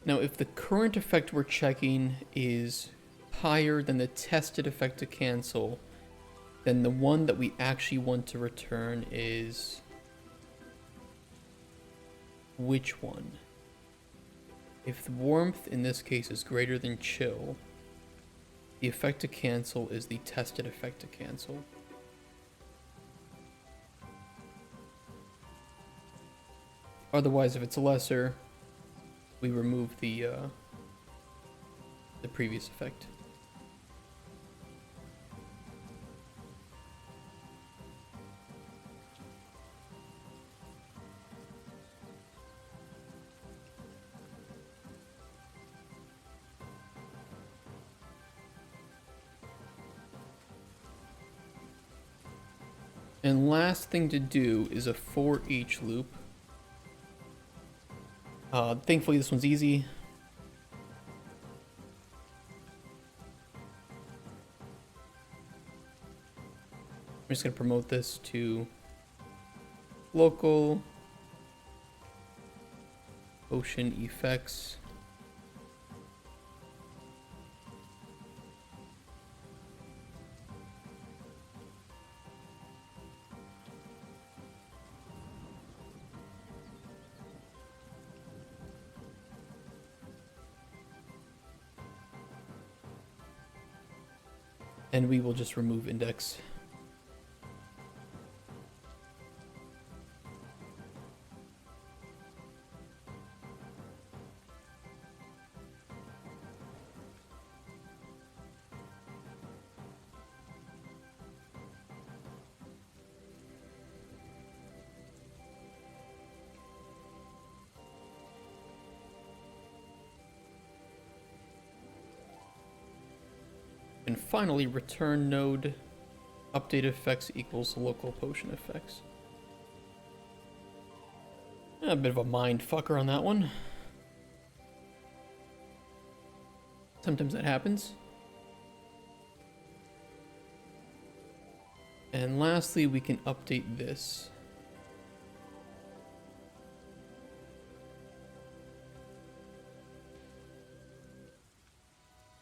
Speaker 1: Now, if the current effect we're checking is higher than the tested effect to cancel, then the one that we actually want to return is which one? If the warmth in this case is greater than chill, the effect to cancel is the tested effect to cancel. Otherwise, if it's lesser, we remove the previous effect. And last thing to do is a for each loop. Thankfully this one's easy. I'm just going to promote this to local ocean effects. And we will just remove index. And finally, return node update effects equals local potion effects. A bit of a mind fucker on that one. Sometimes that happens. And lastly, we can update this.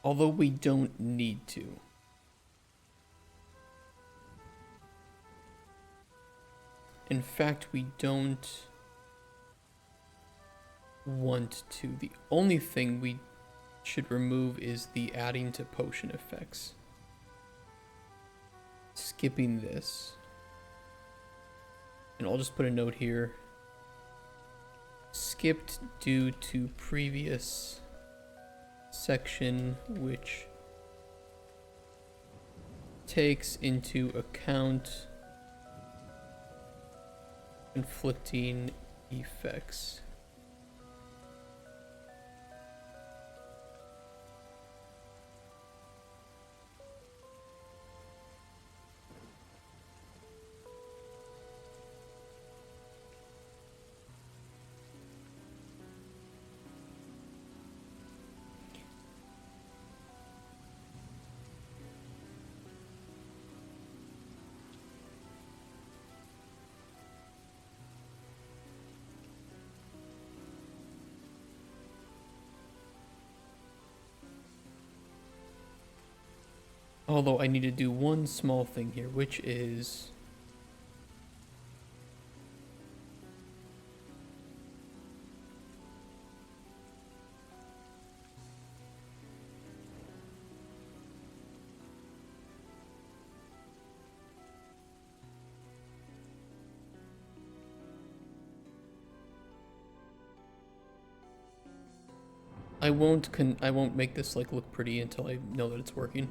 Speaker 1: Although we don't need to. In fact, we don't want to. The only thing we should remove is the adding to potion effects. Skipping this. And I'll just put a note here. Skipped due to previous section which takes into account conflicting effects. Although I need to do one small thing here, which is I won't make this like look pretty until I know that it's working.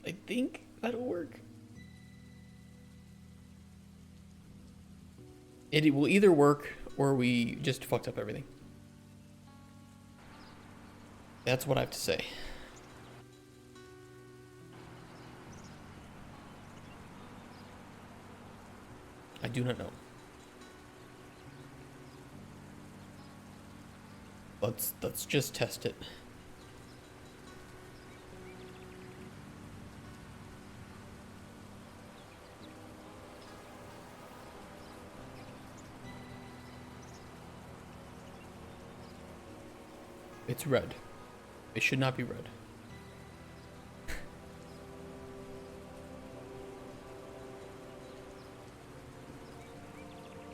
Speaker 1: I think that'll work. It will either work or we just fucked up everything. That's what I have to say. I do not know. Let's just test it. It's red. It should not be red.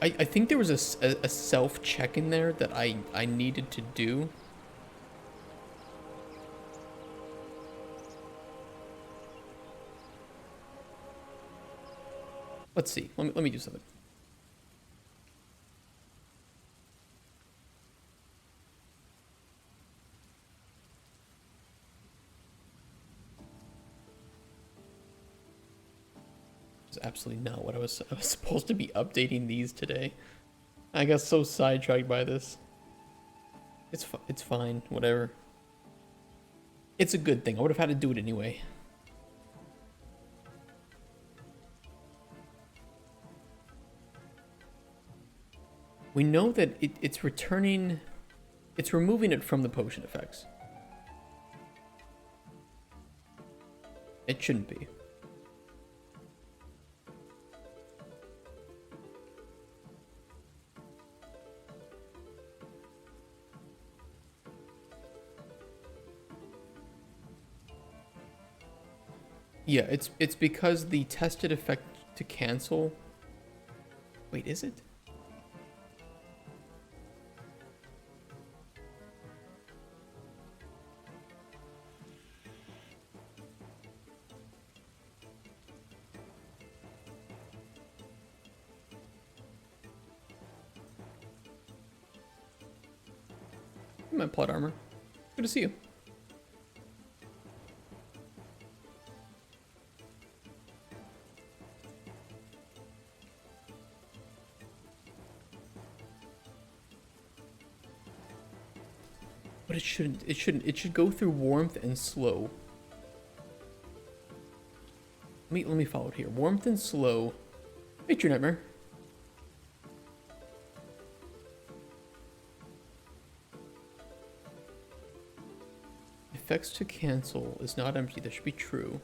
Speaker 1: I think there was a self-check in there that I needed to do. Let's see. Let me do something. Absolutely not what I was supposed to be updating these today. I got so sidetracked by this. It's fine, whatever. It's a good thing. I would have had to do it anyway. We know that it's returning, it's removing it from the potion effects. It shouldn't be. Yeah, it's because the tested effect to cancel. Wait, is it? Hey, my plot armor. Good to see you. But it shouldn't. It should go through warmth and slow. Let me follow it here. Warmth and slow. Hey, True Nightmare. Effects to cancel is not empty. That should be true.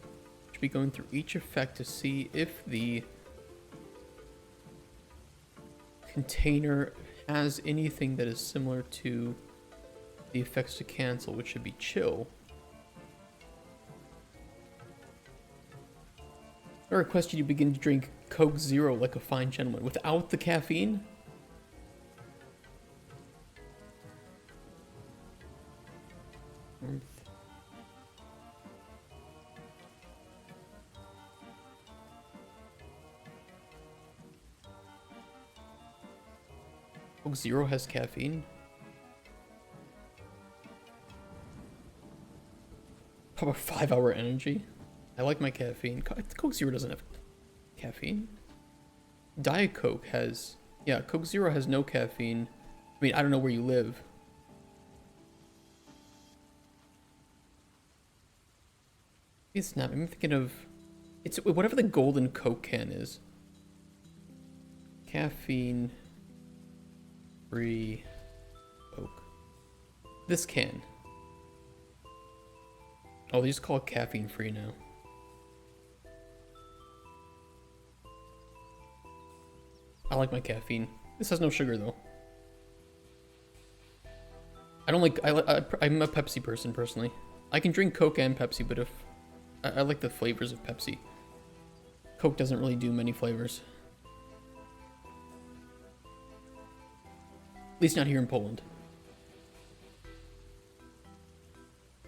Speaker 1: Should be going through each effect to see if the container has anything that is similar to the effects to cancel, which should be chill. I request you begin to drink Coke Zero like a fine gentleman without the caffeine. Coke Zero has caffeine. How about 5-hour energy? I like my caffeine. Coke Zero doesn't have caffeine. Diet Coke has... Yeah, Coke Zero has no caffeine. I mean, I don't know where you live. It's not. I'm thinking of... It's whatever the golden Coke can is. Caffeine... free Coke. This can. Oh, they just call it caffeine free now. I like my caffeine. This has no sugar though. I don't like. I'm a Pepsi person personally. I can drink Coke and Pepsi, but if I like the flavors of Pepsi. Coke doesn't really do many flavors. At least not here in Poland.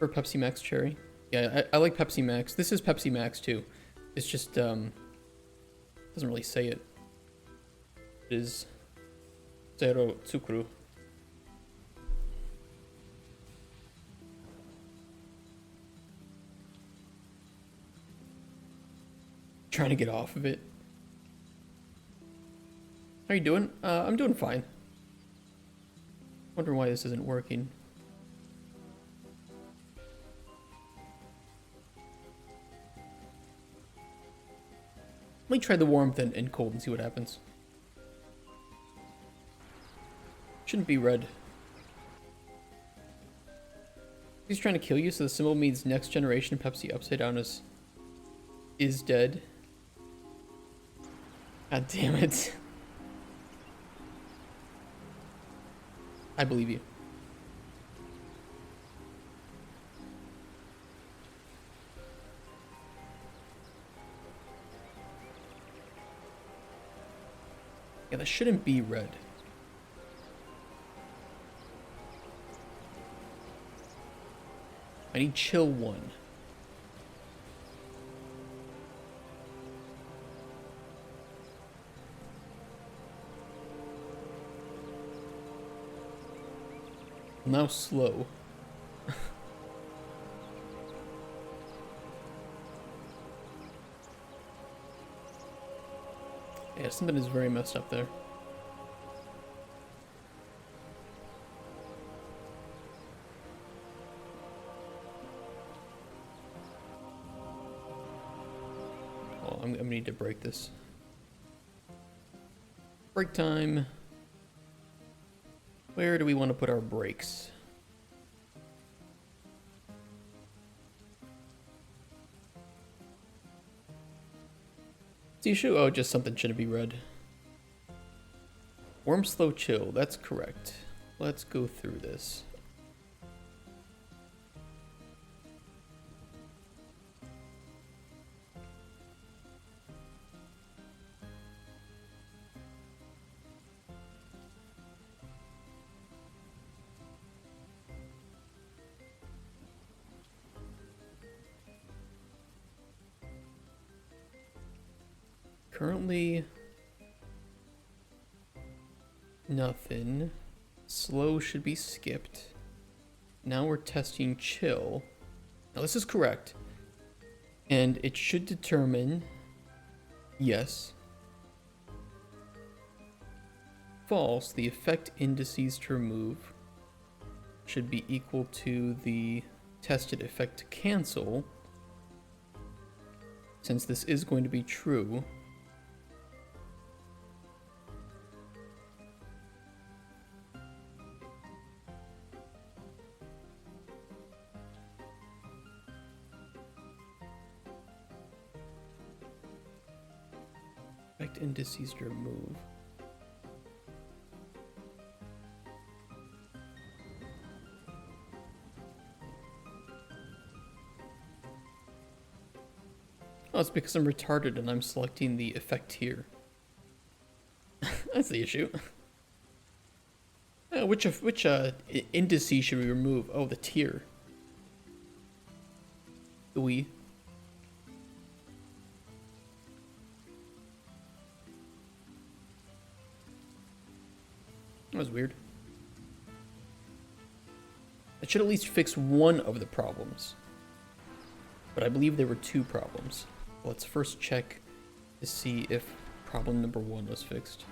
Speaker 1: Or Pepsi Max Cherry. Yeah, I like Pepsi Max. This is Pepsi Max too. It's just doesn't really say it. It is zero cukru. Trying to get off of it. How are you doing? I'm doing fine. Wonder why this isn't working. Let me try the warmth and cold and see what happens. Shouldn't be red. He's trying to kill you, so the symbol means next generation Pepsi upside down is dead. God damn it. I believe you. Yeah, that shouldn't be red. I need chill 1. Now slow. Yeah, something is very messed up there. Oh, I'm gonna need to break this. Break time. Where do we want to put our brakes? Issue? Oh, just something shouldn't be red. Warm, slow, chill. That's correct. Let's go through this. Currently, nothing. Slow should be skipped. Now we're testing chill. Now this is correct. And it should determine, yes. False, the effect indices to remove should be equal to the tested effect to cancel. Since this is going to be true, indices to remove. it's because I'm retarded and I'm selecting the effect here. That's the issue. Which indices should we remove? Oh, the tier. The we. That was weird. It should at least fix one of the problems. But I believe there were two problems. Let's first check to see if problem number 1 was fixed.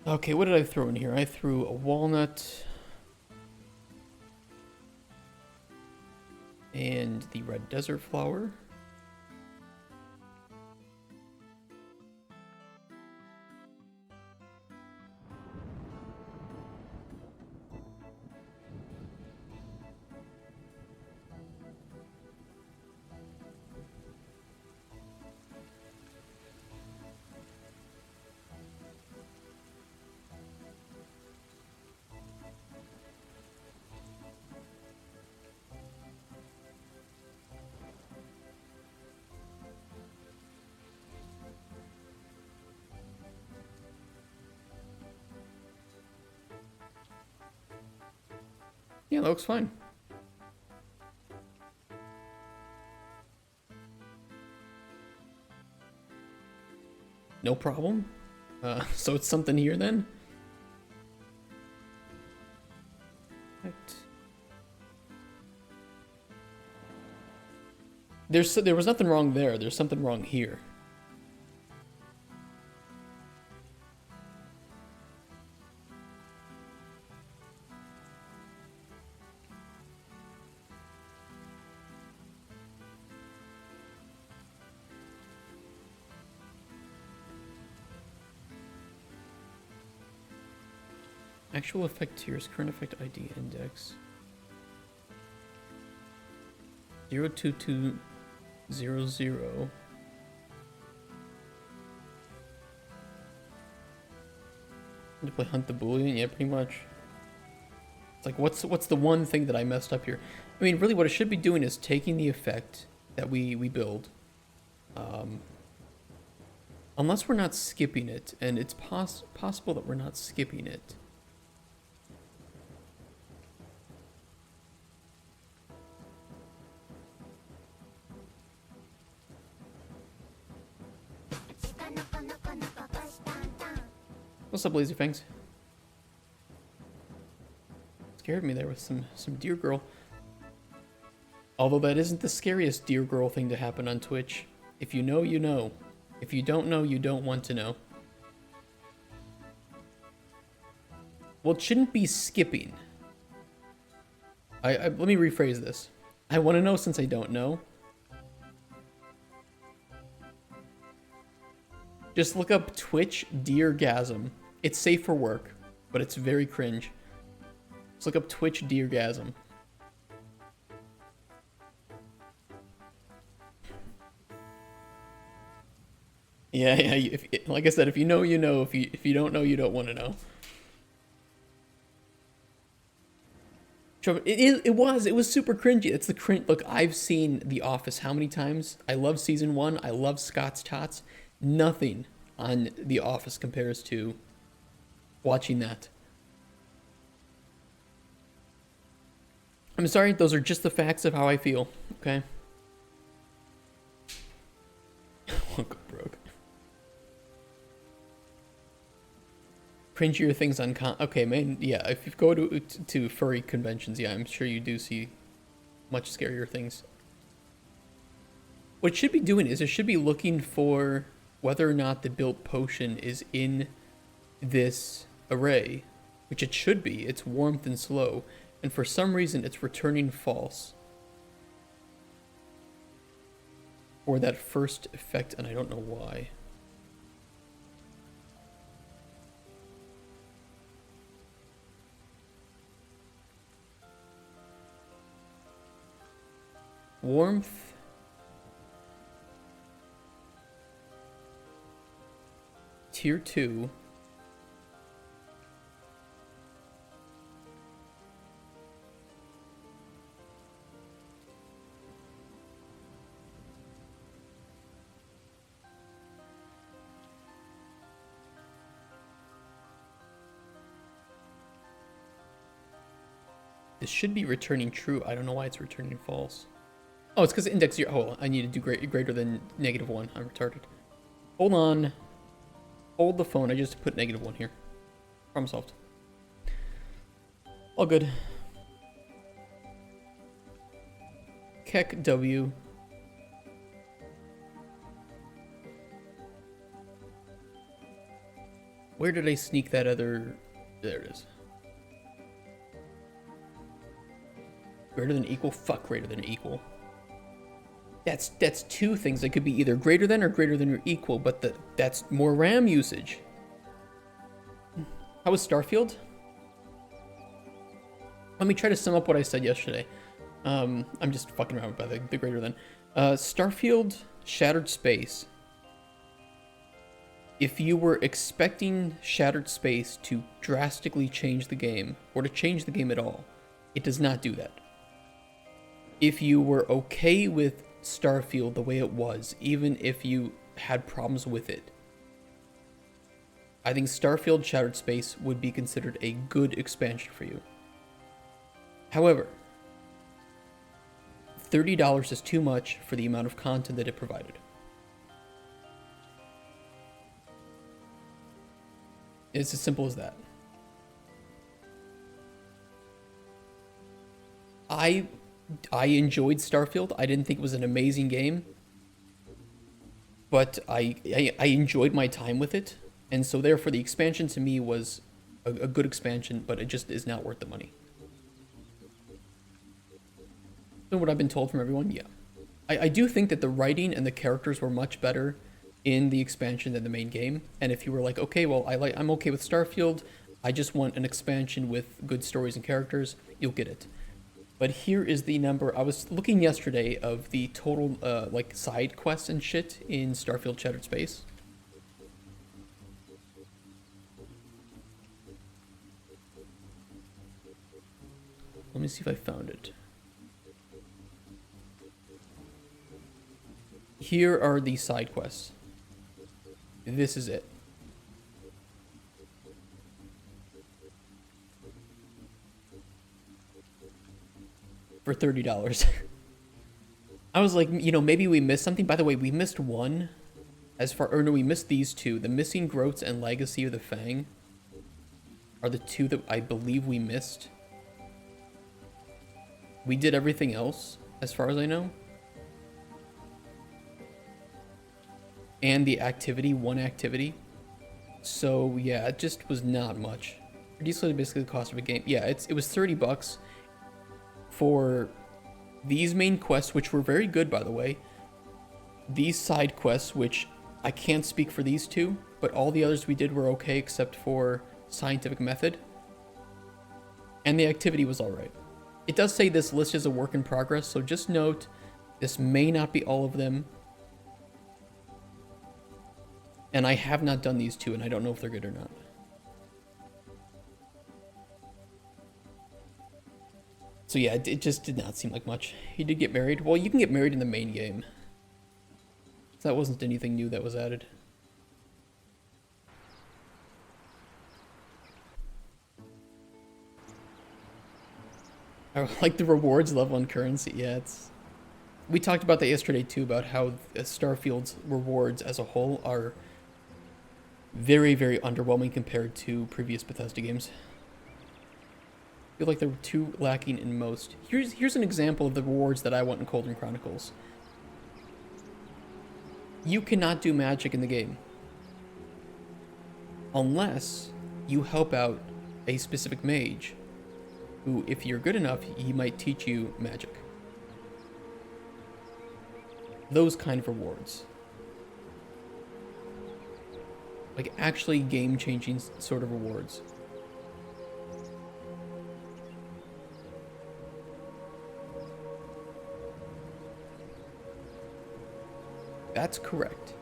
Speaker 1: Okay, what did I throw in here? I threw a walnut and the red desert flower. Yeah, that looks fine. No problem. So it's something here then? Right. There was nothing wrong there. There's something wrong here. Actual effect tiers, current effect ID index. 02200. To play Hunt the Boolean? Yeah, pretty much. It's like, what's the one thing that I messed up here? I mean, really what it should be doing is taking the effect that we build. Unless we're not skipping it, and it's possible that we're not skipping it. What's up, Lazy Fangs? Scared me there with some deer girl. Although that isn't the scariest deer girl thing to happen on Twitch. If you know, you know. If you don't know, you don't want to know. Well, it shouldn't be skipping. Let me rephrase this. I want to know since I don't know. Just look up Twitch Deergasm. It's safe for work, but it's very cringe. Just look up Twitch Deergasm. Yeah. Like I said, if you know, you know. If you don't know, you don't want to know. It was super cringy. It's the cringe. Look, I've seen The Office how many times? I love season 1. I love Scott's Tots. Nothing on The Office compares to watching that. I'm sorry, those are just the facts of how I feel, okay? Won't go broke. Cringier things on okay, man, yeah, if you go to furry conventions, yeah, I'm sure you do see much scarier things. What it should be doing is it should be looking for whether or not the built potion is in this array, which it should be. It's warmth and slow, and for some reason it's returning false for that first effect, and I don't know why. Warmth. tier 2. This should be returning true. I don't know why it's returning false. Oh, it's because index 0. Hold on. I need to do greater than -1. I'm retarded. Hold on. Hold the phone. I just put -1 here. Problem solved. All good. Keck W. Where did I sneak that other... There it is. Greater than equal? Fuck greater than equal. That's two things. That could be either greater than or greater than or equal, but that's more RAM usage. How was Starfield? Let me try to sum up what I said yesterday. I'm just fucking around by the greater than. Starfield Shattered Space. If you were expecting Shattered Space to drastically change the game, or to change the game at all, it does not do that. If you were okay with Starfield the way it was, even if you had problems with it, I think Starfield Shattered Space would be considered a good expansion for you. However, $30 is too much for the amount of content that it provided. It's as simple as that. I enjoyed Starfield. I didn't think it was an amazing game, but I enjoyed my time with it, and so therefore the expansion to me was a good expansion, but it just is not worth the money. So what I've been told from everyone, yeah. I do think that the writing and the characters were much better in the expansion than the main game, and if you were like, okay, well, I'm okay with Starfield, I just want an expansion with good stories and characters, you'll get it. But here is the number. I was looking yesterday of the total like side quests and shit in Starfield Shattered Space. Let me see if I found it. Here are the side quests. This is it. For $30. I was like, you know, maybe we missed something. By the way, we missed one. We missed these two. The Missing Groats and Legacy of the Fang are the two that I believe we missed. We did everything else, as far as I know. And the activity, one activity. So, yeah, it just was not much. Basically the cost of a game. Yeah, it was $30 for these main quests, which were very good, by the way. These side quests, which I can't speak for these two, but all the others we did were okay except for Scientific Method. And the activity was alright. It does say this list is a work in progress, so just note, this may not be all of them. And I have not done these two, and I don't know if they're good or not. So yeah, it just did not seem like much. He did get married. Well, you can get married in the main game. So that wasn't anything new that was added. I like the rewards level and currency. Yeah, it's... We talked about that yesterday too, about how Starfield's rewards as a whole are very, very underwhelming compared to previous Bethesda games. I feel like they were too lacking in most. Here's an example of the rewards that I want in Cauldron Chronicles. You cannot do magic in the game unless you help out a specific mage who, if you're good enough, he might teach you magic. Those kind of rewards. Like actually game-changing sort of rewards. That's correct.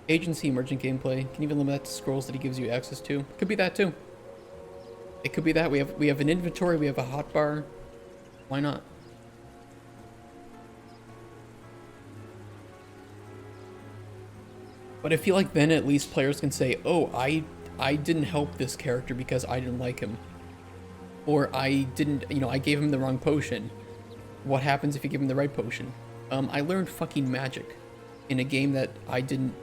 Speaker 1: Agency emergent gameplay. Can even limit that to scrolls that he gives you access to. Could be that too. It could be that. We have an inventory, we have a hotbar. Why not? But I feel like then at least players can say, oh, I didn't help this character because I didn't like him. Or I didn't, you know, I gave him the wrong potion. What happens if you give him the right potion? I learned fucking magic in a game that I didn't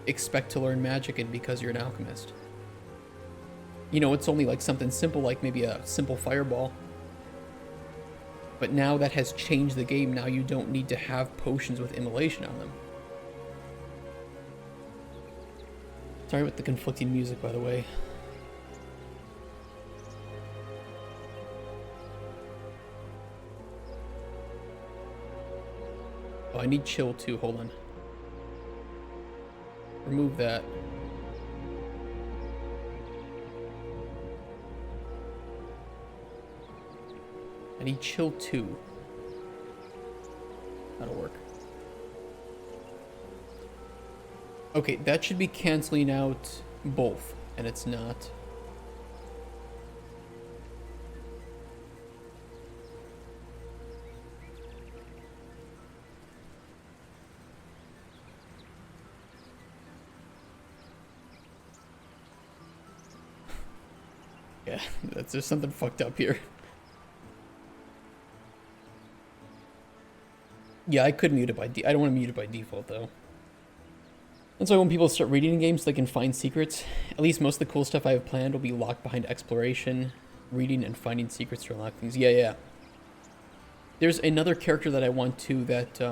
Speaker 1: expect to learn magic in because you're an alchemist. You know, it's only like something simple, like maybe a simple fireball. But now that has changed the game. Now you don't need to have potions with immolation on them. Sorry about the conflicting music, by the way. Oh, I need chill too. Hold on. Remove that. I need chill too. That'll work. Okay, that should be canceling out both, and it's not. Yeah, there's something fucked up here. Yeah, I could mute it by I don't want to mute it by default though. And so when people start reading in games, they can find secrets. At least most of the cool stuff I have planned will be locked behind exploration, reading, and finding secrets to unlock things. Yeah, yeah. There's another character that I want to that,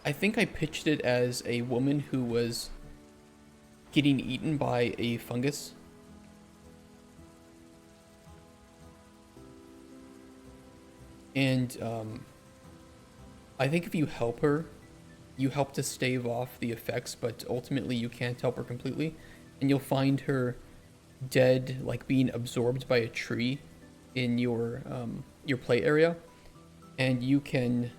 Speaker 1: I think I pitched it as a woman who was getting eaten by a fungus. And, I think if you help her, you help to stave off the effects, but ultimately you can't help her completely. And you'll find her dead, like being absorbed by a tree in your play area. And you can,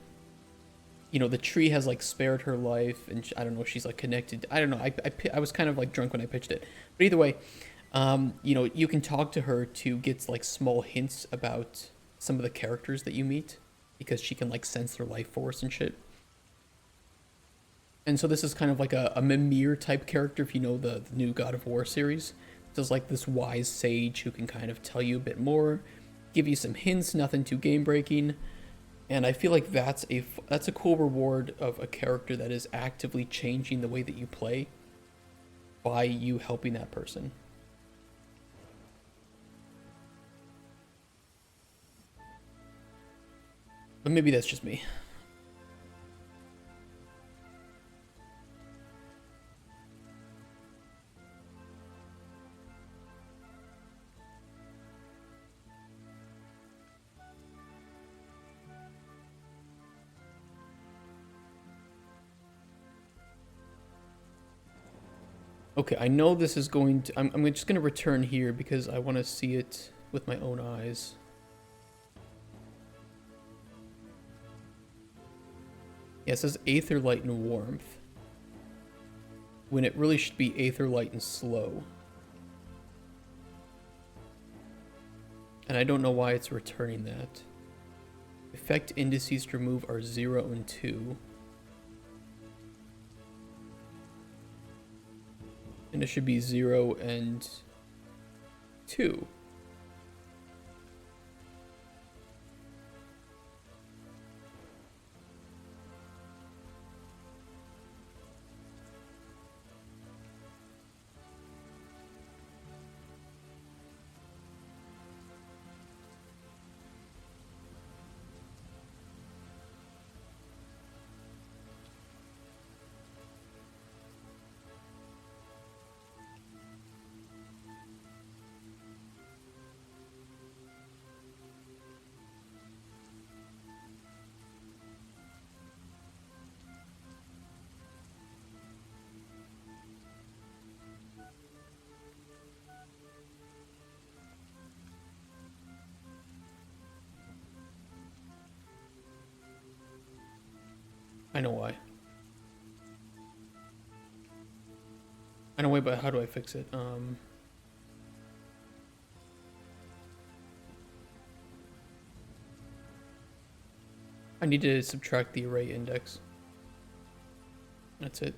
Speaker 1: you know, the tree has like spared her life, and I don't know, she's like connected. I don't know. I was kind of like drunk when I pitched it, but either way, you know, you can talk to her to get like small hints about some of the characters that you meet, because she can like sense their life force and shit. And so this is kind of like a Mimir type character, if you know the new God of War series. There's like this wise sage who can kind of tell you a bit more, give you some hints, nothing too game breaking. And I feel like that's a cool reward of a character that is actively changing the way that you play by you helping that person. But maybe that's just me. Okay, I know this is going to... I'm just going to return here because I want to see it with my own eyes. Yeah, it says Aether, Light, and Warmth, when it really should be Aether, Light, and Slow. And I don't know why it's returning that. Effect indices to remove are 0 and 2. And it should be 0 and 2. I know why. I know, wait, but how do I fix it? I need to subtract the array index. That's it.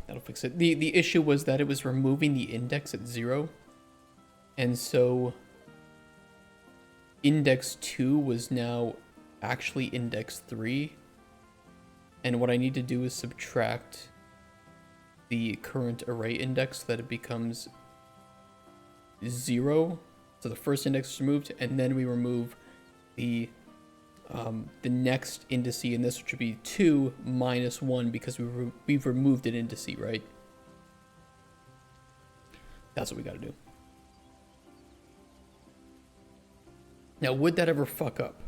Speaker 1: That'll fix it. The issue was that it was removing the index at 0. And so index 2 was now actually index 3. And what I need to do is subtract the current array index so that it becomes 0. So the first index is removed, and then we remove the next indice in this, which would be 2 minus 1 because we've removed an indice, right? That's what we got to do. Now, would that ever fuck up?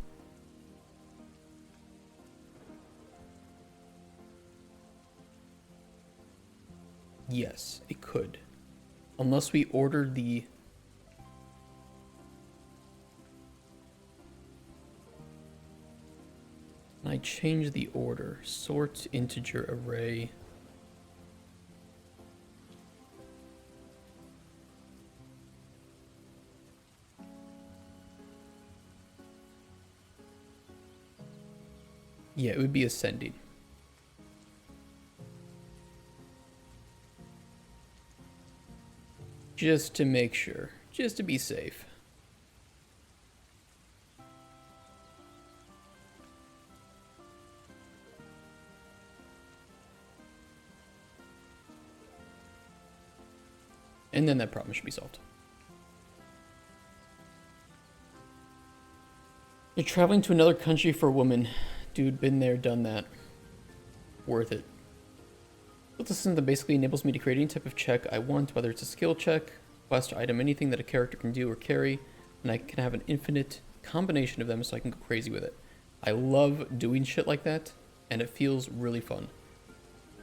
Speaker 1: Yes, it could. Unless we ordered the... I change the order. Sort integer array. Yeah, it would be ascending. Just to make sure. Just to be safe. And then that problem should be solved. You're traveling to another country for a woman. Dude, been there, done that. Worth it. Built a system that basically enables me to create any type of check I want, whether it's a skill check, quest, item, anything that a character can do or carry, and I can have an infinite combination of them so I can go crazy with it. I love doing shit like that, and it feels really fun.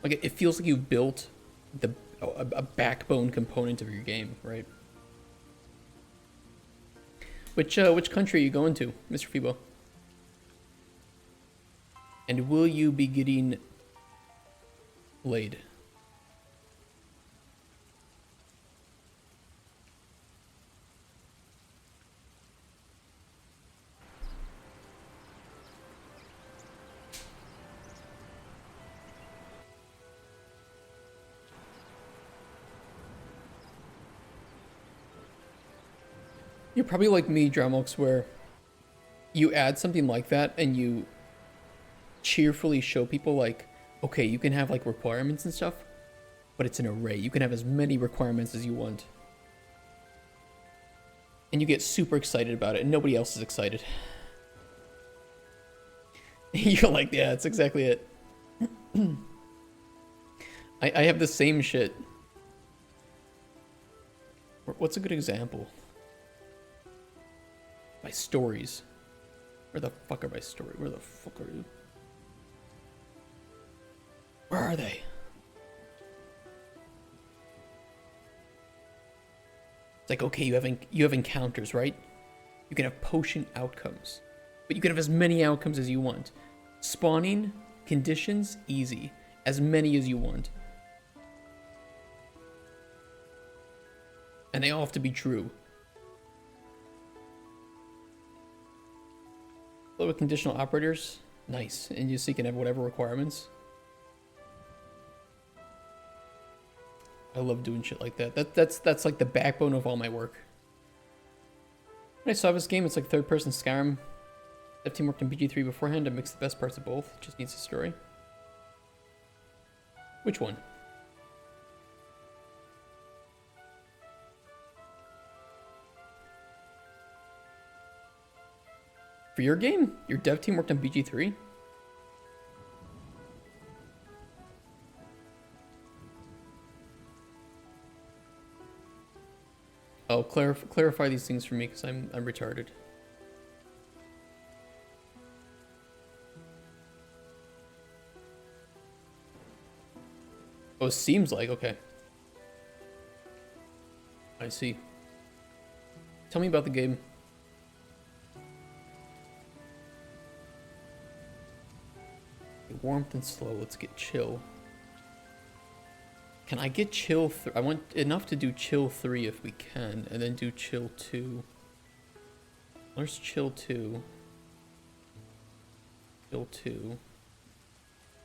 Speaker 1: Like, it feels like you've built a backbone component of your game, right? Which country are you going to, Mr. Fibo? And will you be getting laid? You're probably like me, Dramox, where you add something like that and you cheerfully show people like, okay, you can have like requirements and stuff, but it's an array. You can have as many requirements as you want. And you get super excited about it and nobody else is excited. You're like, yeah, that's exactly it. I have the same shit. What's a good example? My stories. Where the fuck are my stories? Where the fuck are you? Where are they? It's like, okay, you have encounters, right? You can have potion outcomes, but you can have as many outcomes as you want. Spawning conditions, easy, as many as you want, and they all have to be true. But with conditional operators, nice, and you can have whatever requirements. I love doing shit like that. That's like the backbone of all my work. When I saw this game, it's like third-person Skyrim. Dev team worked on BG3 beforehand to mix the best parts of both. It just needs a story. Which one? For your game? Your dev team worked on BG3? Oh, clarify these things for me, because I'm retarded. Oh, it seems like, okay. I see. Tell me about the game. Warmth and slow, let's get chill. Can I get chill? I want enough to do chill 3 if we can, and then do chill 2. Where's chill 2? Chill 2.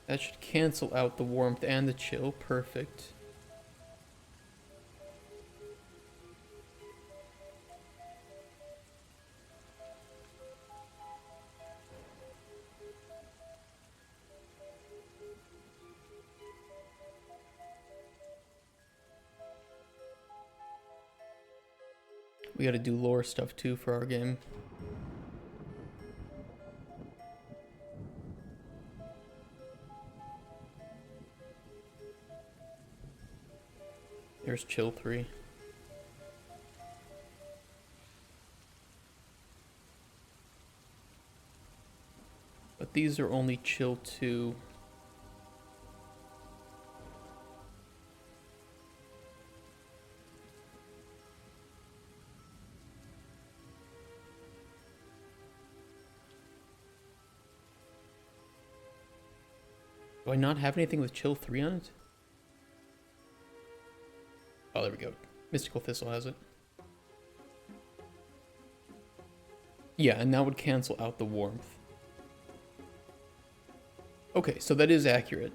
Speaker 1: That should cancel out the warmth and the chill. Perfect. We gotta do lore stuff too for our game. There's chill 3. But these are only chill 2. Do I not have anything with chill 3 on it? Oh, there we go. Mystical Thistle has it. Yeah, and that would cancel out the warmth. Okay, so that is accurate.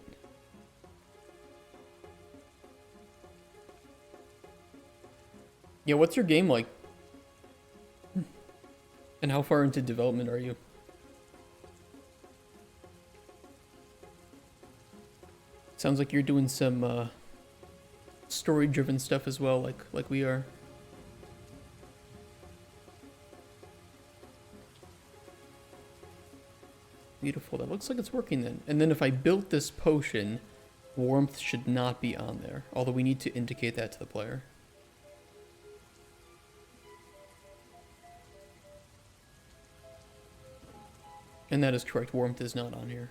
Speaker 1: Yeah, what's your game like? And how far into development are you? Sounds like you're doing some story-driven stuff as well, like we are. Beautiful. That looks like it's working then. And then if I built this potion, warmth should not be on there. Although we need to indicate that to the player. And that is correct. Warmth is not on here.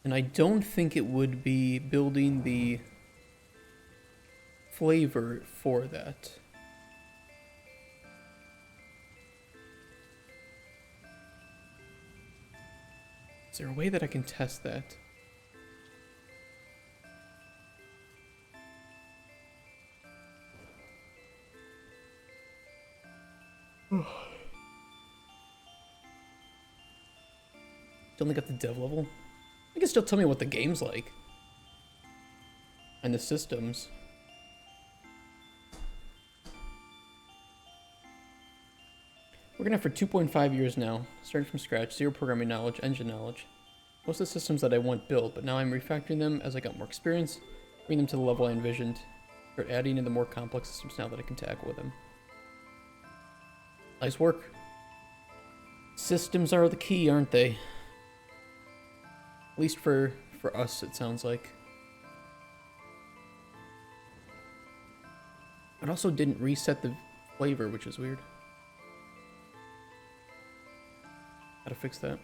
Speaker 1: And I don't think it would be building the flavor for that. Is there a way that I can test that? Only got the dev level. You can still tell me what the game's like. And the systems. Working on it for 2.5 years now. Starting from scratch, zero programming knowledge, engine knowledge. Most of the systems that I want built, but now I'm refactoring them as I got more experience, bring them to the level I envisioned. Start adding in the more complex systems now that I can tackle with them. Nice work. Systems are the key, aren't they? At least for us, it sounds like. It also didn't reset the flavor, which is weird. Gotta fix that.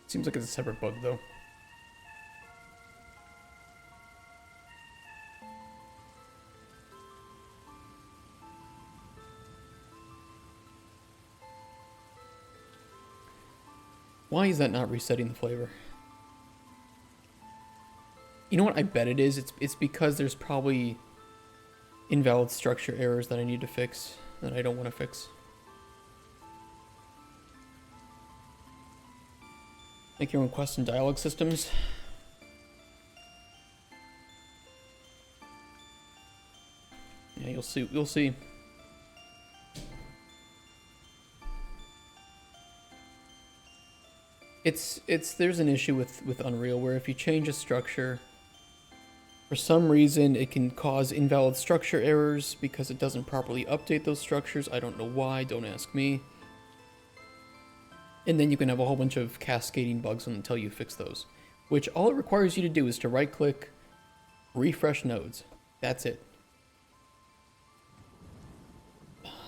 Speaker 1: Seems like it's a separate bug, though. Why is that not resetting the flavor? You know what? I bet it is. It's because there's probably invalid structure errors that I need to fix that I don't want to fix. Make your own quest and dialogue systems. Yeah, you'll see. You'll see. There's an issue with Unreal where if you change a structure For some reason, it can cause invalid structure errors because it doesn't properly update those structures. I don't know why, don't ask me. And then you can have a whole bunch of cascading bugs until you fix those. Which all it requires you to do is to right-click, refresh nodes. That's it.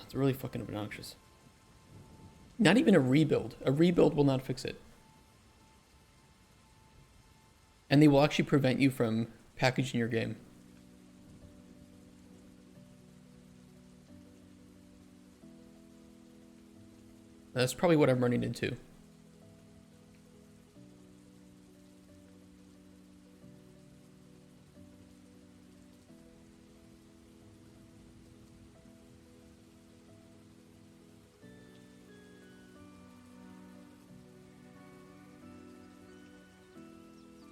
Speaker 1: It's really fucking obnoxious. Not even a rebuild. A rebuild will not fix it. And they will actually prevent you from packaging your game. That's probably what I'm running into.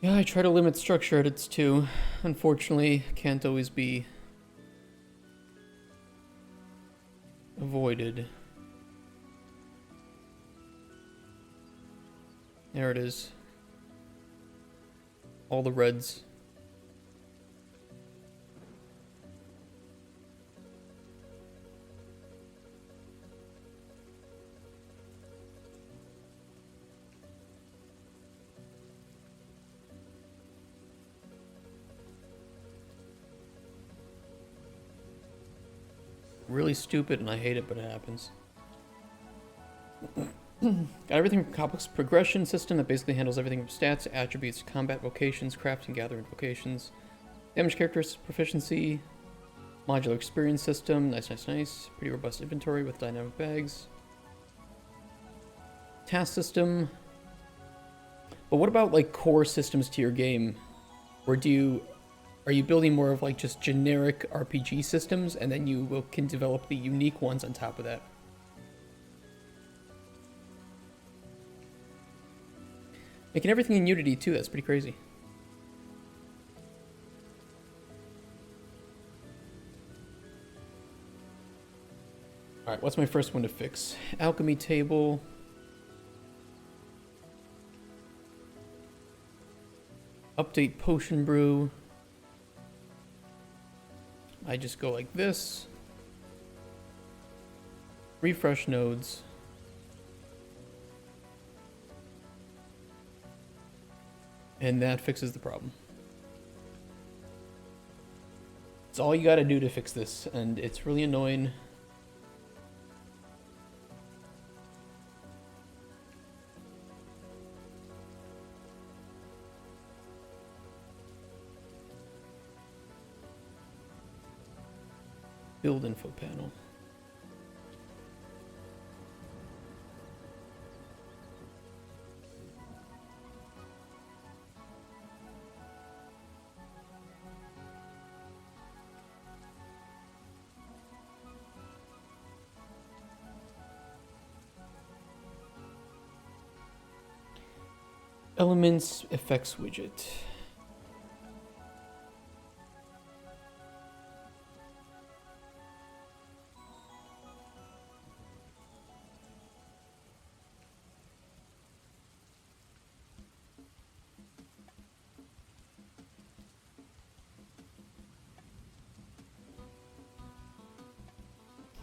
Speaker 1: Yeah, I try to limit structure edits too. Unfortunately, can't always be avoided. There it is. All the reds. Really stupid, and I hate it, but it happens. Got everything from complex progression system that basically handles everything from stats, attributes, combat vocations, crafting, gathering vocations, damage characteristics, proficiency, modular experience system, nice, nice, nice. Pretty robust inventory with dynamic bags. Task system. But what about like core systems to your game? Or are you building more of like just generic RPG systems and then you can develop the unique ones on top of that? Making everything in Unity too, that's pretty crazy. Alright, what's my first one to fix? Alchemy table. Update potion brew. I just go like this. Refresh nodes. And that fixes the problem. It's all you gotta do to fix this, and it's really annoying. Build info panel. Elements effects widget.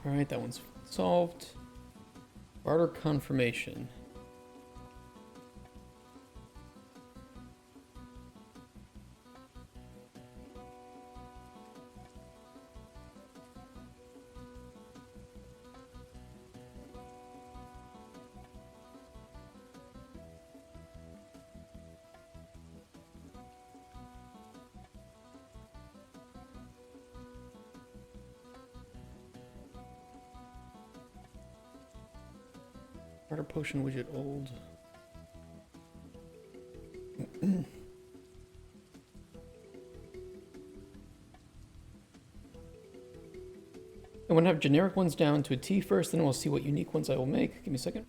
Speaker 1: Alright, that one's solved. Barter confirmation. Barter potion widget old. I want to have generic ones down to a T first, then we'll see what unique ones I will make. Give me a second.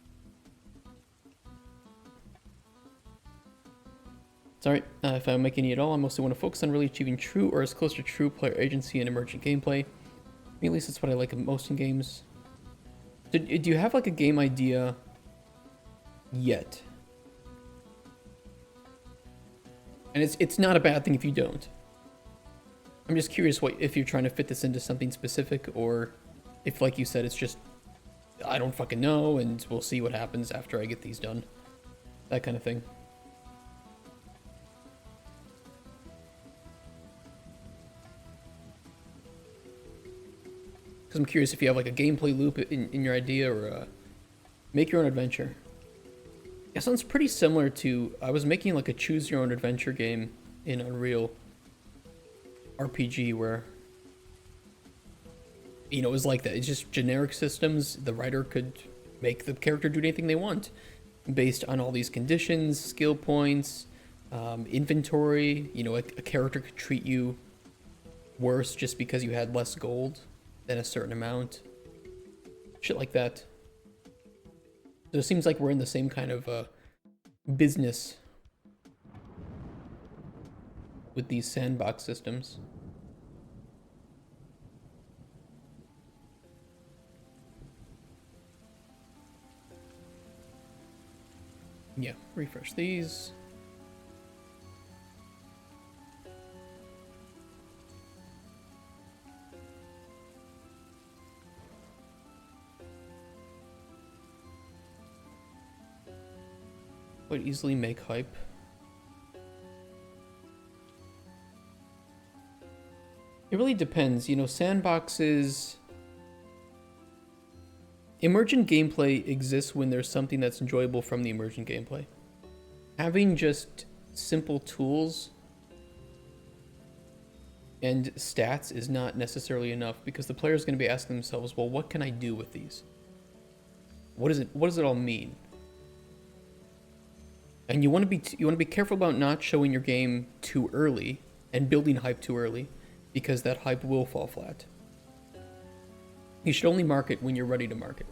Speaker 1: Sorry, if I make any at all, I mostly want to focus on really achieving true or as close to true player agency and emergent gameplay. At least that's what I like most in games. Do you have like a game idea yet? And it's not a bad thing if you don't. I'm just curious what if you're trying to fit this into something specific, or if, like you said, it's just I don't fucking know, and we'll see what happens after I get these done. That kind of thing. Because I'm curious if you have like a gameplay loop in your idea, or make your own adventure. It sounds pretty similar to, I was making like a choose your own adventure game in Unreal RPG where, you know, it was like that. It's just generic systems. The writer could make the character do anything they want based on all these conditions, skill points, inventory. You know, a character could treat you worse just because you had less gold than a certain amount. Shit like that. So it seems like we're in the same kind of business with these sandbox systems. Yeah, refresh these. Would easily make hype. It really depends, you know, sandboxes. Emergent gameplay exists when there's something that's enjoyable from the emergent gameplay. Having just simple tools and stats is not necessarily enough, because the player is going to be asking themselves, well, what can I do with these? What does it all mean? And you want to be careful about not showing your game too early and building hype too early, because that hype will fall flat. You should only market when you're ready to market.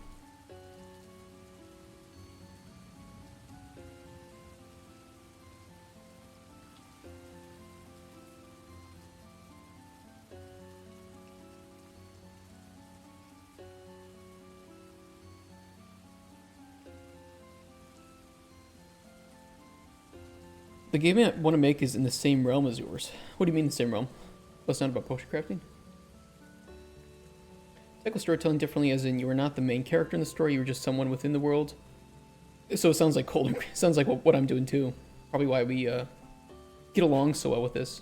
Speaker 1: The game I want to make is in the same realm as yours. What do you mean the same realm? Well, it's not about potion crafting? Tackle storytelling differently, as in you are not the main character in the story, you were just someone within the world. So it sounds like Cauldron. Sounds like what I'm doing too. Probably why we get along so well with this.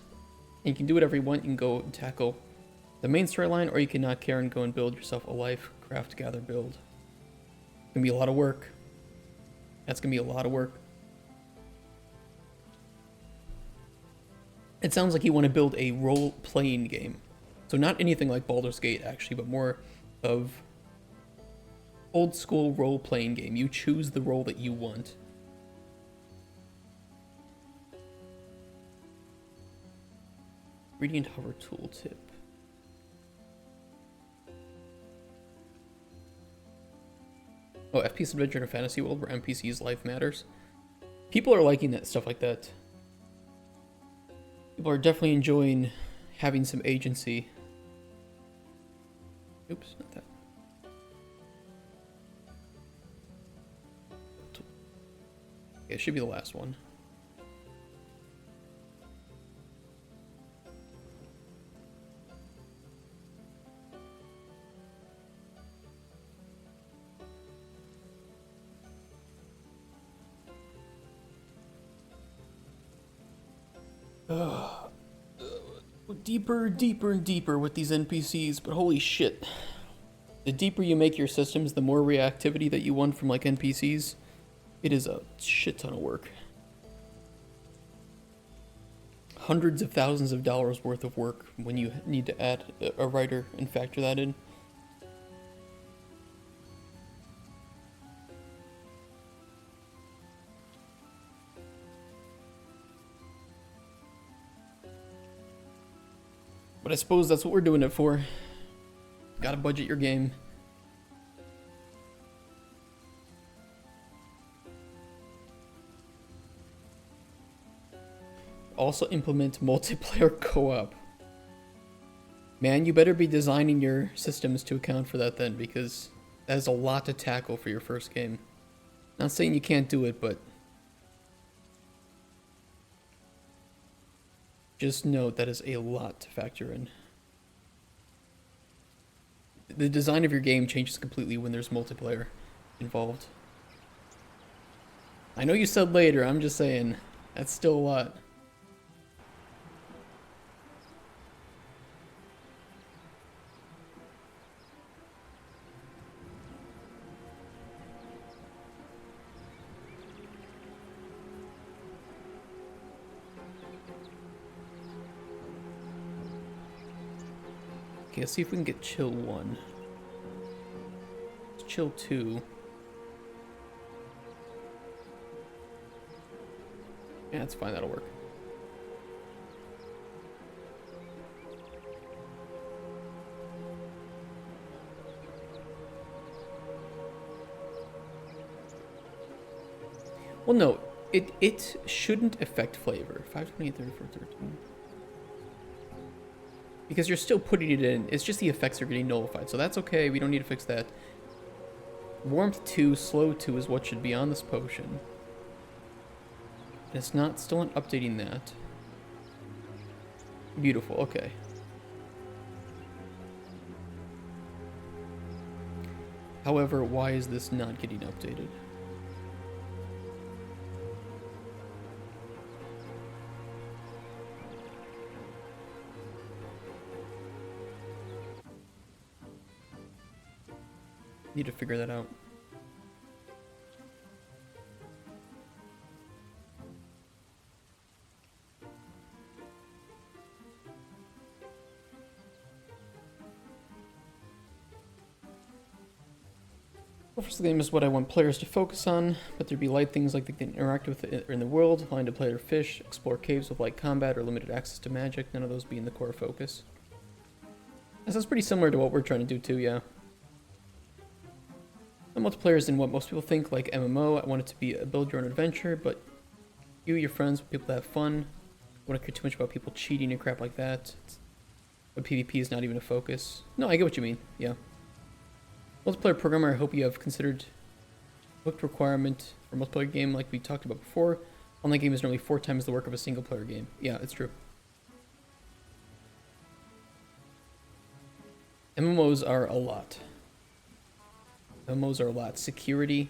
Speaker 1: And you can do whatever you want. You can go and tackle the main storyline, or you can not care and go and build yourself a life, craft, gather, build. It's gonna be a lot of work. That's gonna be a lot of work. It sounds like you want to build a role-playing game. So not anything like Baldur's Gate, actually, but more of old-school role-playing game. You choose the role that you want. Gradient hover tooltip. Oh, FPS adventure in a fantasy world where NPC's life matters. People are liking that stuff like that. People are definitely enjoying having some agency. Oops, not that. Okay, it should be the last one. Deeper, deeper, and deeper with these NPCs, but holy shit. The deeper you make your systems, the more reactivity that you want from like NPCs. It is a shit ton of work. Hundreds of thousands of dollars worth of work when you need to add a writer and factor that in. But I suppose that's what we're doing it for. Gotta budget your game. Also implement multiplayer co-op. Man, you better be designing your systems to account for that then, because that is a lot to tackle for your first game. Not saying you can't do it, but Just note that is a lot to factor in. The design of your game changes completely when there's multiplayer involved. I know you said later, I'm just saying, that's still a lot. Okay, let's see if we can get chill 1. Let's chill 2. Yeah, that's fine, that'll work. Well, no, it shouldn't affect flavor. 528, 34, 13. Because you're still putting it in, it's just the effects are getting nullified, so that's okay, we don't need to fix that. Warmth 2, slow 2 is what should be on this potion. And it's not, still not updating that. Beautiful, okay. However, why is this not getting updated? Need to figure that out. Well, first, the game is what I want players to focus on, but there be light things like they can interact with it in the world, find a play or fish, explore caves with light combat or limited access to magic, none of those being the core focus. That sounds pretty similar to what we're trying to do too, yeah. The multiplayer is in what most people think, like MMO. I want it to be a build your own adventure, but you, your friends, people to have fun. I don't care too much about people cheating and crap like that. But PvP is not even a focus. No, I get what you mean, yeah. Multiplayer programmer, I hope you have considered booked requirement for a multiplayer game like we talked about before. Online game is normally 4 times the work of a single player game. Yeah, it's true. MMOs are a lot. MMOs are a lot. Security,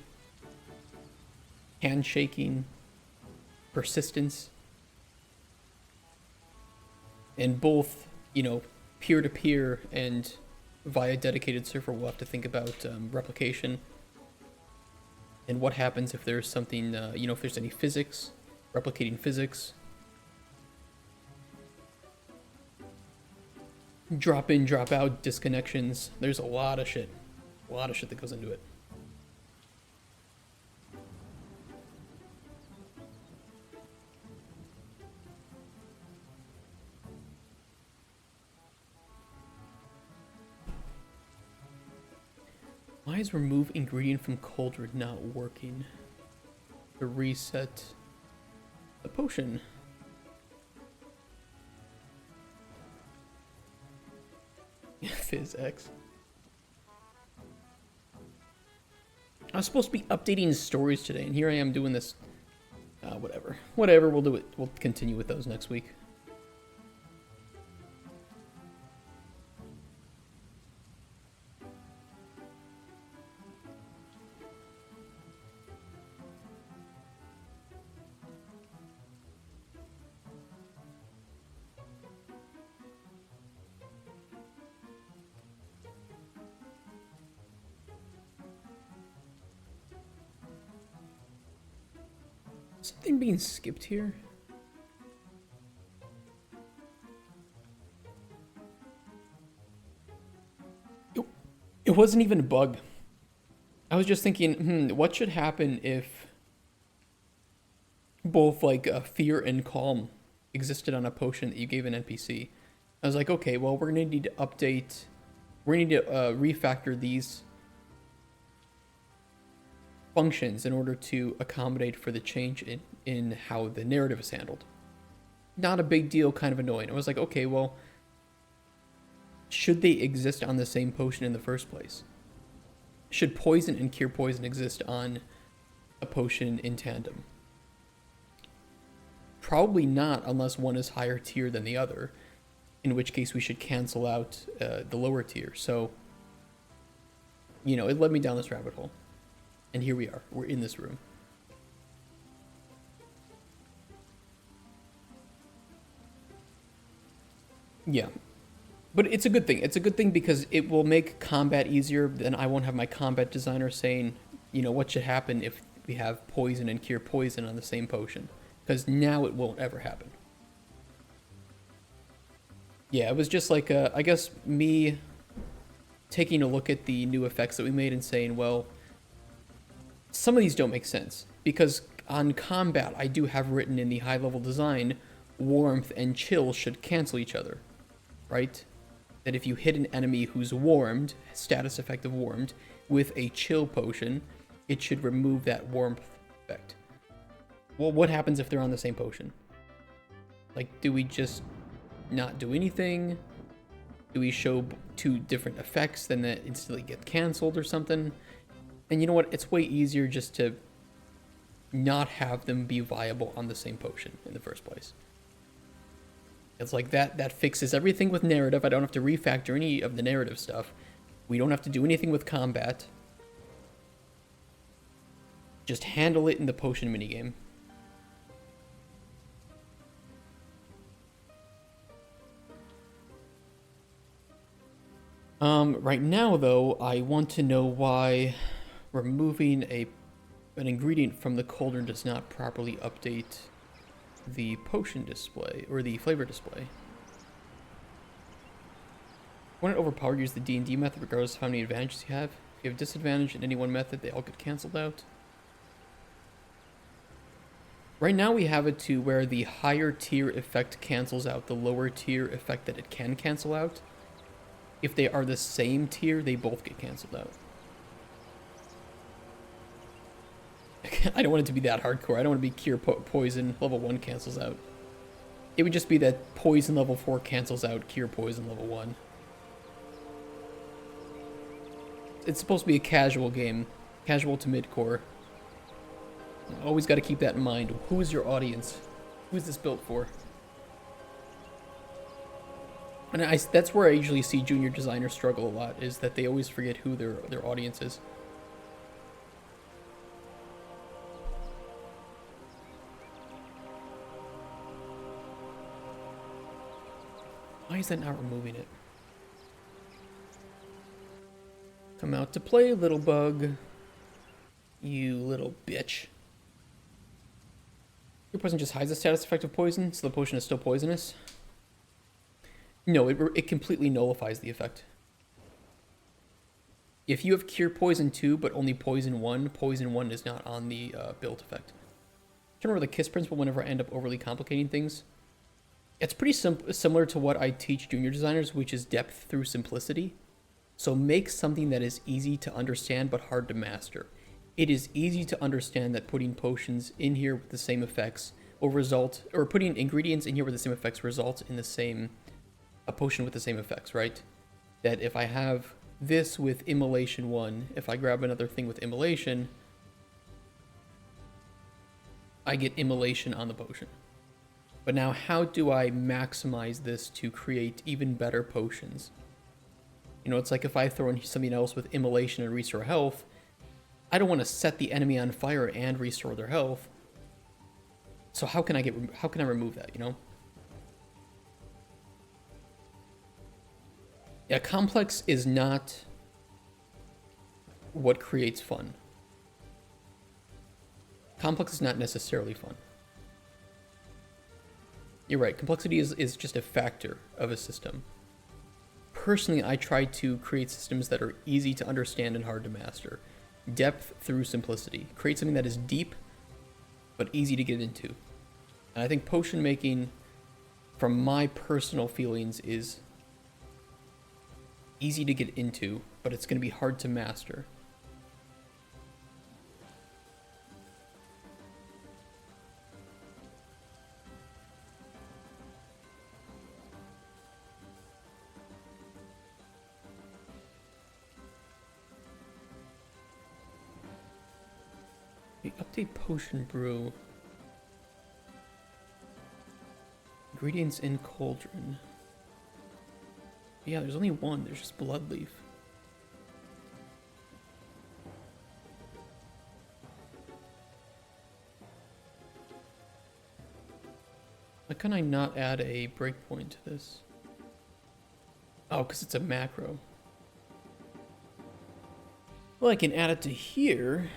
Speaker 1: handshaking, persistence, and both, you know, peer-to-peer and via dedicated server, we'll have to think about replication and what happens if there's something, you know, if there's any physics, replicating physics. Drop in, drop out, disconnections. There's a lot of shit. A lot of shit that goes into it. Why is remove ingredient from cauldron not working? To reset the potion. Fizz X. I was supposed to be updating stories today, and here I am doing this. Whatever. Whatever, we'll do it. We'll continue with those next week. Something being skipped here? It wasn't even a bug. I was just thinking, what should happen if both like fear and calm existed on a potion that you gave an NPC? I was like, okay, well, we're gonna need to update, we're gonna need to refactor these functions in order to accommodate for the change in how the narrative is handled. Not a big deal, kind of annoying. I was like, okay, well, should they exist on the same potion in the first place? Should poison and cure poison exist on a potion in tandem? Probably not unless one is higher tier than the other, in which case we should cancel out the lower tier. So, you know, it led me down this rabbit hole. And here we are. We're in this room. Yeah. But it's a good thing. It's a good thing because it will make combat easier. Then I won't have my combat designer saying, you know, what should happen if we have poison and cure poison on the same potion. Because now it won't ever happen. Yeah, it was just like, I guess, me taking a look at the new effects that we made and saying, well, some of these don't make sense. Because on combat, I do have written in the high-level design, warmth and chill should cancel each other, right? That if you hit an enemy who's warmed, status effect of warmed, with a chill potion, it should remove that warmth effect. Well, what happens if they're on the same potion? Like, do we just not do anything? Do we show two different effects, then that instantly get canceled or something? And you know what? It's way easier just to not have them be viable on the same potion in the first place. It's like that fixes everything with narrative. I don't have to refactor any of the narrative stuff. We don't have to do anything with combat. Just handle it in the potion minigame. Right now, though, I want to know why removing an ingredient from the cauldron does not properly update the potion display, or the flavor display. When it overpowered, use the D&D method regardless of how many advantages you have. If you have disadvantage in any one method, they all get cancelled out. Right now we have it to where the higher tier effect cancels out the lower tier effect that it can cancel out. If they are the same tier, they both get cancelled out. I don't want it to be that hardcore. I don't want to be cure poison level 1 cancels out. It would just be that poison level 4 cancels out cure poison level 1. It's supposed to be a casual game. Casual to mid-core. Always got to keep that in mind. Who is your audience? Who is this built for? And that's where I usually see junior designers struggle a lot, is that they always forget who their audience is. Why is that not removing it? Come out to play, little bug. You little bitch. Your poison just hides the status effect of poison, so the potion is still poisonous? No, it completely nullifies the effect. If you have Cure Poison 2, but only Poison 1 is not on the build effect. Do you remember the KISS principle whenever I end up overly complicating things? It's pretty similar to what I teach junior designers, which is depth through simplicity. So make something that is easy to understand but hard to master. It is easy to understand that putting potions in here with the same effects will result, or putting ingredients in here with the same effects results in the same, a potion with the same effects, right? That if I have this with Immolation 1, if I grab another thing with Immolation, I get Immolation on the potion. But now how do I maximize this to create even better potions? You know, it's like if I throw in something else with Immolation and restore health, I don't want to set the enemy on fire and restore their health. So how can I remove that, you know? Yeah, complex is not what creates fun. Complex is not necessarily fun. You're right, complexity is just a factor of a system. Personally, I try to create systems that are easy to understand and hard to master. Depth through simplicity. Create something that is deep, but easy to get into. And I think potion making, from my personal feelings, is easy to get into, but it's going to be hard to master. The update potion brew. Ingredients in Cauldron. Yeah, there's only one. There's just blood leaf. Why can I not add a breakpoint to this? Oh, because it's a macro. Well, I can add it to here.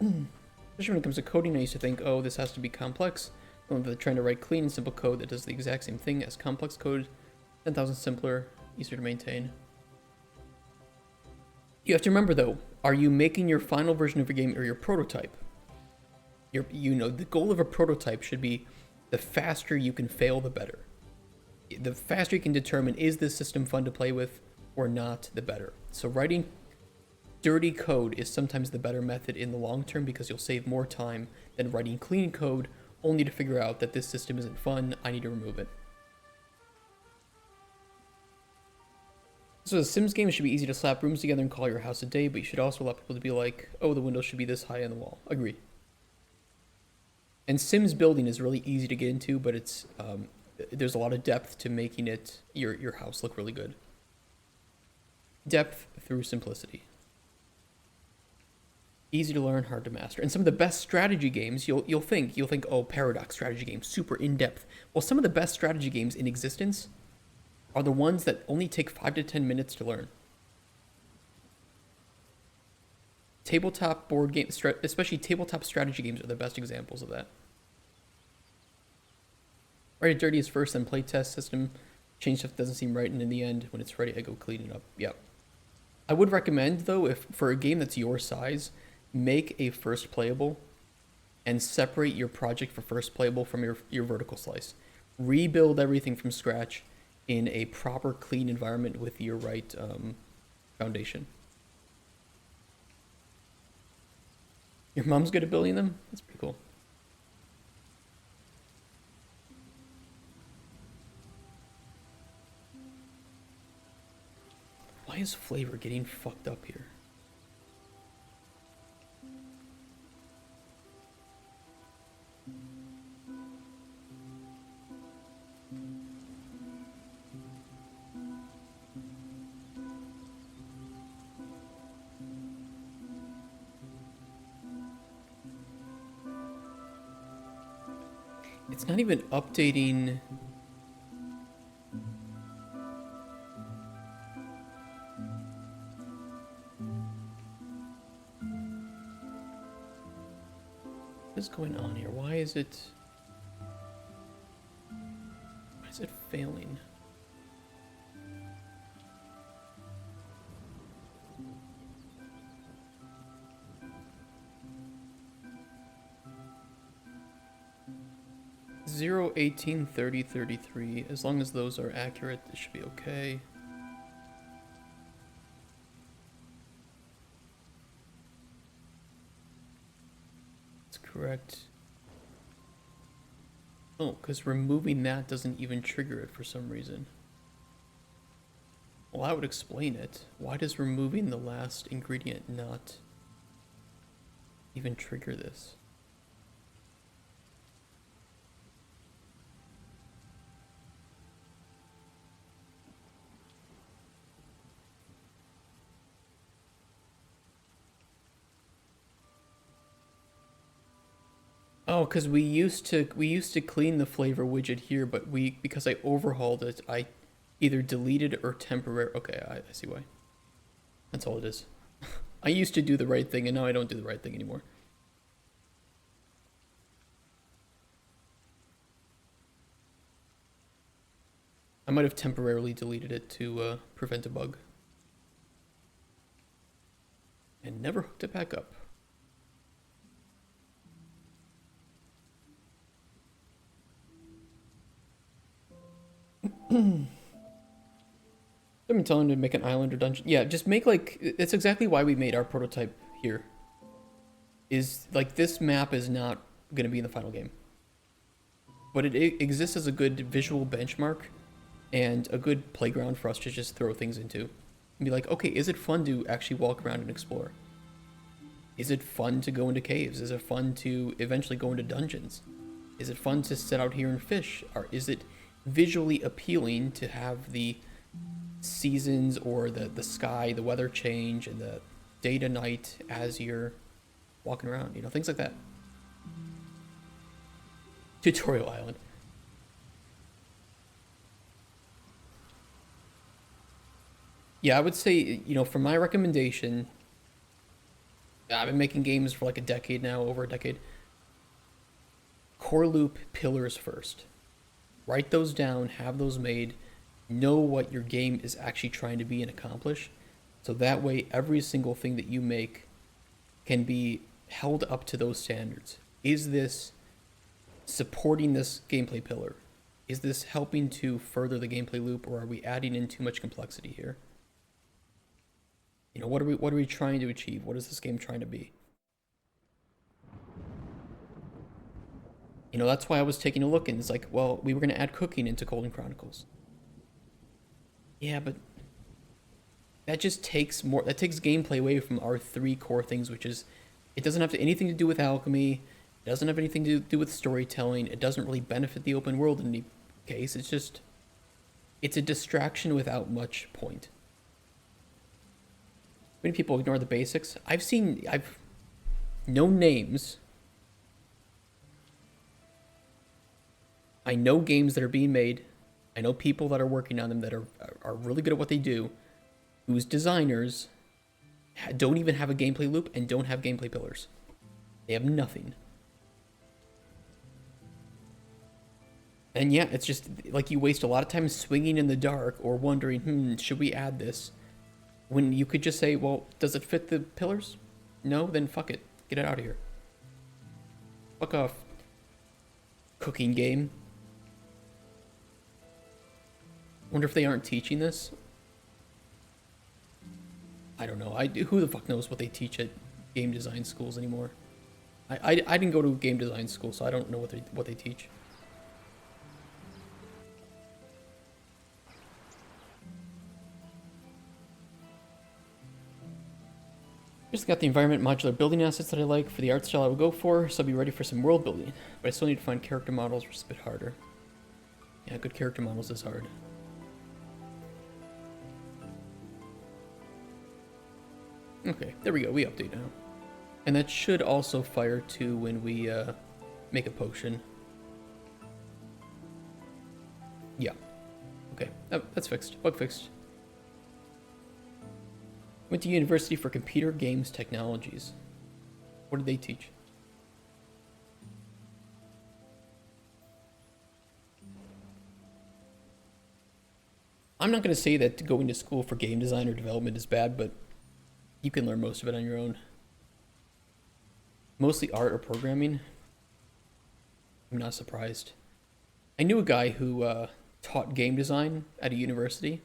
Speaker 1: Especially when it comes to coding, I used to think, oh, this has to be complex. When they're trying to write clean and simple code that does the exact same thing as complex code. 10,000 simpler, easier to maintain. You have to remember though, are you making your final version of your game or your prototype? You know, the goal of a prototype should be the faster you can fail, the better. The faster you can determine, is this system fun to play with or not, the better. So writing dirty code is sometimes the better method in the long term because you'll save more time than writing clean code only to figure out that this system isn't fun, I need to remove it. So the Sims game should be easy to slap rooms together and call your house a day, but you should also allow people to be like, oh, the windows should be this high on the wall. Agree. And Sims building is really easy to get into, but it's there's a lot of depth to making it your house look really good. Depth through simplicity. Easy to learn, hard to master. And some of the best strategy games, you'll think, oh, Paradox strategy game, super in-depth. Well, some of the best strategy games in existence are the ones that only take 5 to 10 minutes to learn. Tabletop board games, especially tabletop strategy games, are the best examples of that. Write it dirty as first, then play test system. Change stuff that doesn't seem right, and in the end, when it's ready, I go clean it up. Yep. I would recommend, though, if for a game that's your size, make a first playable and separate your project for first playable from your vertical slice. Rebuild everything from scratch in a proper, clean environment with your right foundation. Your mom's good at building them? That's pretty cool. Why is flavor getting fucked up here? It's not even updating. What is going on here? Why is it failing? Zero, 18, 30, 33. As long as those are accurate, it should be okay. That's correct. Oh, because removing that doesn't even trigger it for some reason. Well, that would explain it. Why does removing the last ingredient not even trigger this? Oh, because we used to clean the flavor widget here, but because I overhauled it, I either deleted or temporary. Okay, I see why. That's all it is. I used to do the right thing, and now I don't do the right thing anymore. I might have temporarily deleted it to prevent a bug. And never hooked it back up. I've been telling him to make an island or dungeon. Yeah, just make like, it's exactly why we made our prototype here. Is like, this map is not going to be in the final game. But it exists as a good visual benchmark and a good playground for us to just throw things into. And be like, okay, is it fun to actually walk around and explore? Is it fun to go into caves? Is it fun to eventually go into dungeons? Is it fun to sit out here and fish? Or is it visually appealing to have the seasons or the sky, the weather change, and the day to night as you're walking around? You know, things like that. Tutorial Island. Yeah, I would say, you know, for my recommendation, I've been making games for like a decade now, over a decade. Core loop pillars first. Write those down, have those made, know what your game is actually trying to be and accomplish. So that way, every single thing that you make can be held up to those standards. Is this supporting this gameplay pillar? Is this helping to further the gameplay loop, or are we adding in too much complexity here? You know, what are we trying to achieve? What is this game trying to be? You know, that's why I was taking a look, and it's like, well, we were going to add cooking into Cauldron Chronicles. Yeah, but that just takes more, that takes gameplay away from our three core things, which is, it doesn't have anything to do with alchemy, it doesn't have anything to do with storytelling, it doesn't really benefit the open world in any case, it's just, it's a distraction without much point. Many people ignore the basics. I've known names. I know games that are being made. I know people that are working on them that are really good at what they do, whose designers don't even have a gameplay loop and don't have gameplay pillars. They have nothing. And yeah, it's just like you waste a lot of time swinging in the dark or wondering, should we add this? When you could just say, well, does it fit the pillars? No? Then fuck it. Get it out of here. Fuck off. Cooking game. Wonder if they aren't teaching this? I don't know. Who the fuck knows what they teach at game design schools anymore? I didn't go to game design school, so I don't know what they teach. Just got the environment modular building assets that I like for the art style I would go for, so I'll be ready for some world building. But I still need to find character models, which is a bit harder. Yeah, good character models is hard. Okay, there we go, we update now. And that should also fire too when we make a potion. Yeah. Okay, oh, that's fixed, bug fixed. Went to university for computer games technologies. What did they teach? I'm not going to say that going to school for game design or development is bad, but you can learn most of it on your own. Mostly art or programming. I'm not surprised. I knew a guy who taught game design at a university.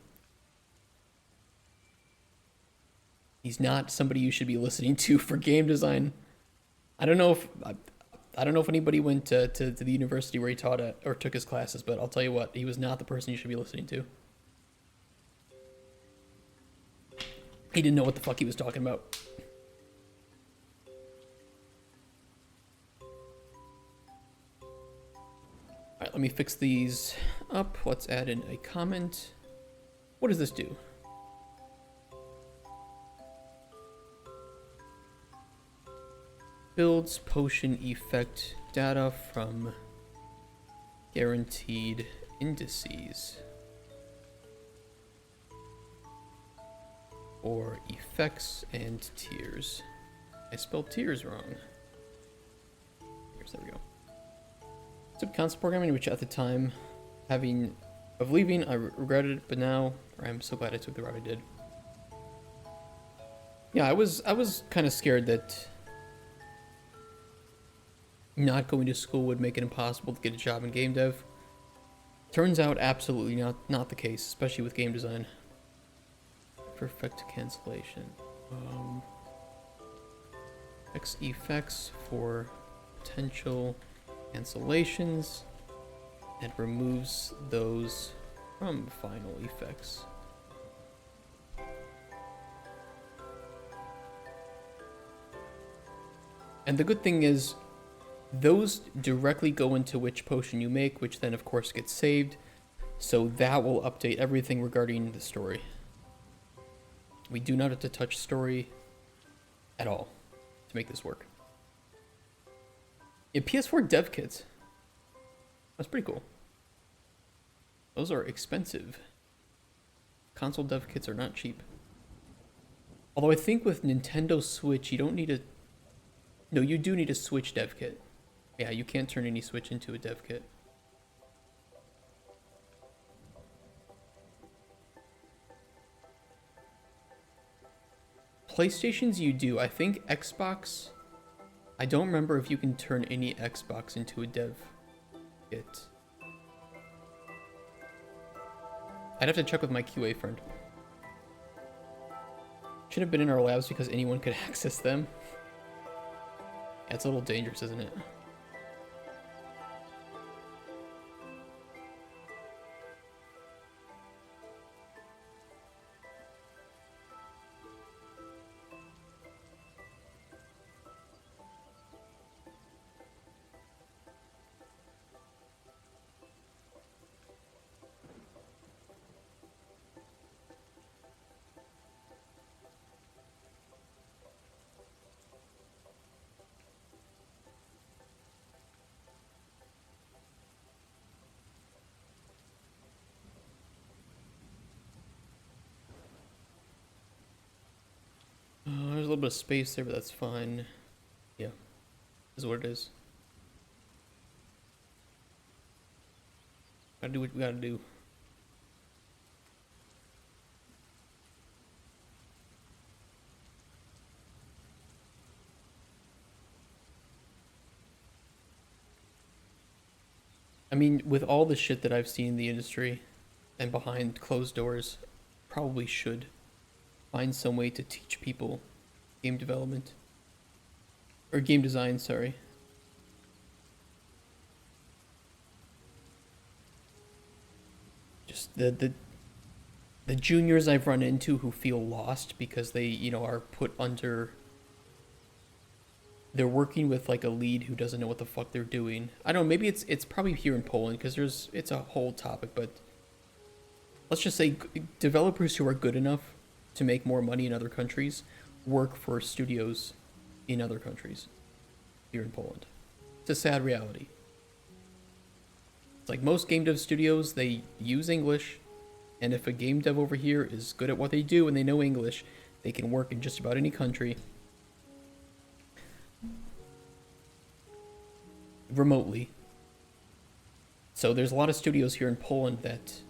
Speaker 1: He's not somebody you should be listening to for game design. I don't know if anybody went to the university where he taught it or took his classes, but I'll tell you what, he was not the person you should be listening to. He didn't know what the fuck he was talking about. Alright, let me fix these up. Let's add in a comment. What does this do? Builds potion effect data from guaranteed indices. Or effects and tiers. I spelled tiers wrong. There we go. Took concept programming, which at the time, of leaving, I regretted it, but now I'm so glad I took the route I did. Yeah, I was kind of scared that not going to school would make it impossible to get a job in game dev. Turns out absolutely not the case, especially with game design. Perfect cancellation. X effects for potential cancellations and removes those from final effects. And the good thing is, those directly go into which potion you make, which then of course gets saved. So that will update everything regarding the story. We do not have to touch story at all to make this work. Yeah, PS4 dev kits. That's pretty cool. Those are expensive. Console dev kits are not cheap. Although I think with Nintendo Switch, you don't need a... No, you do need a Switch dev kit. Yeah, you can't turn any Switch into a dev kit. PlayStations you do. I think Xbox... I don't remember if you can turn any Xbox into a dev kit. I'd have to check with my QA friend. Should have been in our labs because anyone could access them. Yeah, it's a little dangerous, isn't it? There's a little bit of space there, but that's fine. Yeah, this is what it is. Gotta do what we gotta do. I mean, with all the shit that I've seen in the industry and behind closed doors, probably should find some way to teach people game development. Or game design, sorry. Just the juniors I've run into who feel lost because they, you know, are put under... They're working with like a lead who doesn't know what the fuck they're doing. I don't know, maybe it's probably here in Poland because it's a whole topic, but let's just say developers who are good enough to make more money in other countries work for studios in other countries here in Poland. It's a sad reality. It's like most game dev studios, they use English, and if a game dev over here is good at what they do and they know English, they can work in just about any country remotely. So there's a lot of studios here in Poland that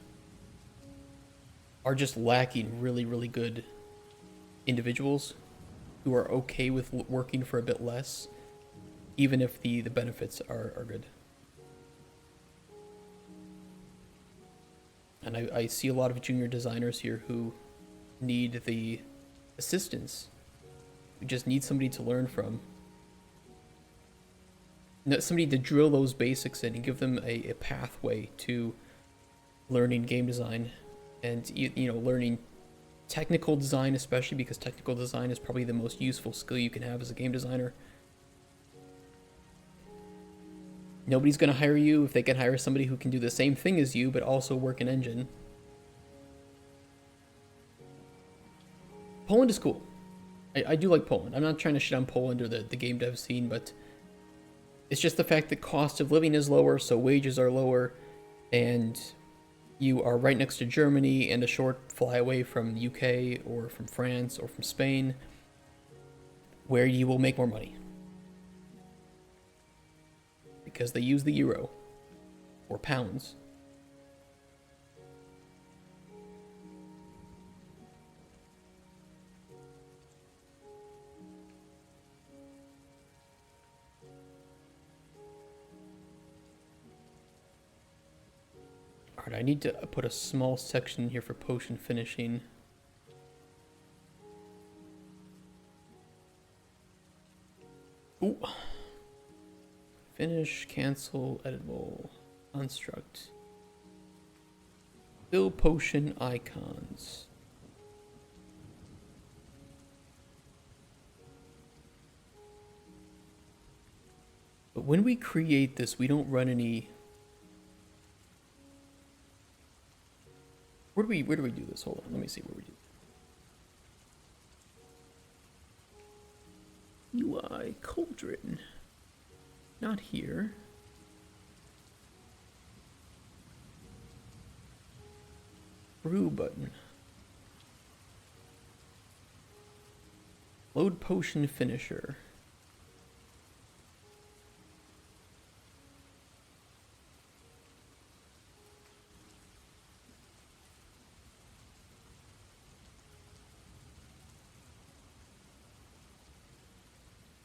Speaker 1: are just lacking really, really good individuals who are okay with working for a bit less, even if the benefits are good. And I see a lot of junior designers here who need the assistance. We just need somebody to learn from. Somebody to drill those basics in and give them a pathway to learning game design and, you know, learning technical design, especially because technical design is probably the most useful skill you can have as a game designer. Nobody's going to hire you if they can hire somebody who can do the same thing as you but also work an engine. Poland is cool. I do like Poland. I'm not trying to shit on Poland or the game dev scene, but it's just the fact that cost of living is lower, so wages are lower, and you are right next to Germany and a short fly away from UK or from France or from Spain, where you will make more money. Because they use the euro or pounds. Alright, I need to put a small section here for potion finishing. Ooh. Finish, cancel, editable, construct. Fill potion icons. When we create this, we don't run any... Where do we do this? Hold on, let me see where we do. UI Cauldron. Not here. Brew button. Load potion finisher.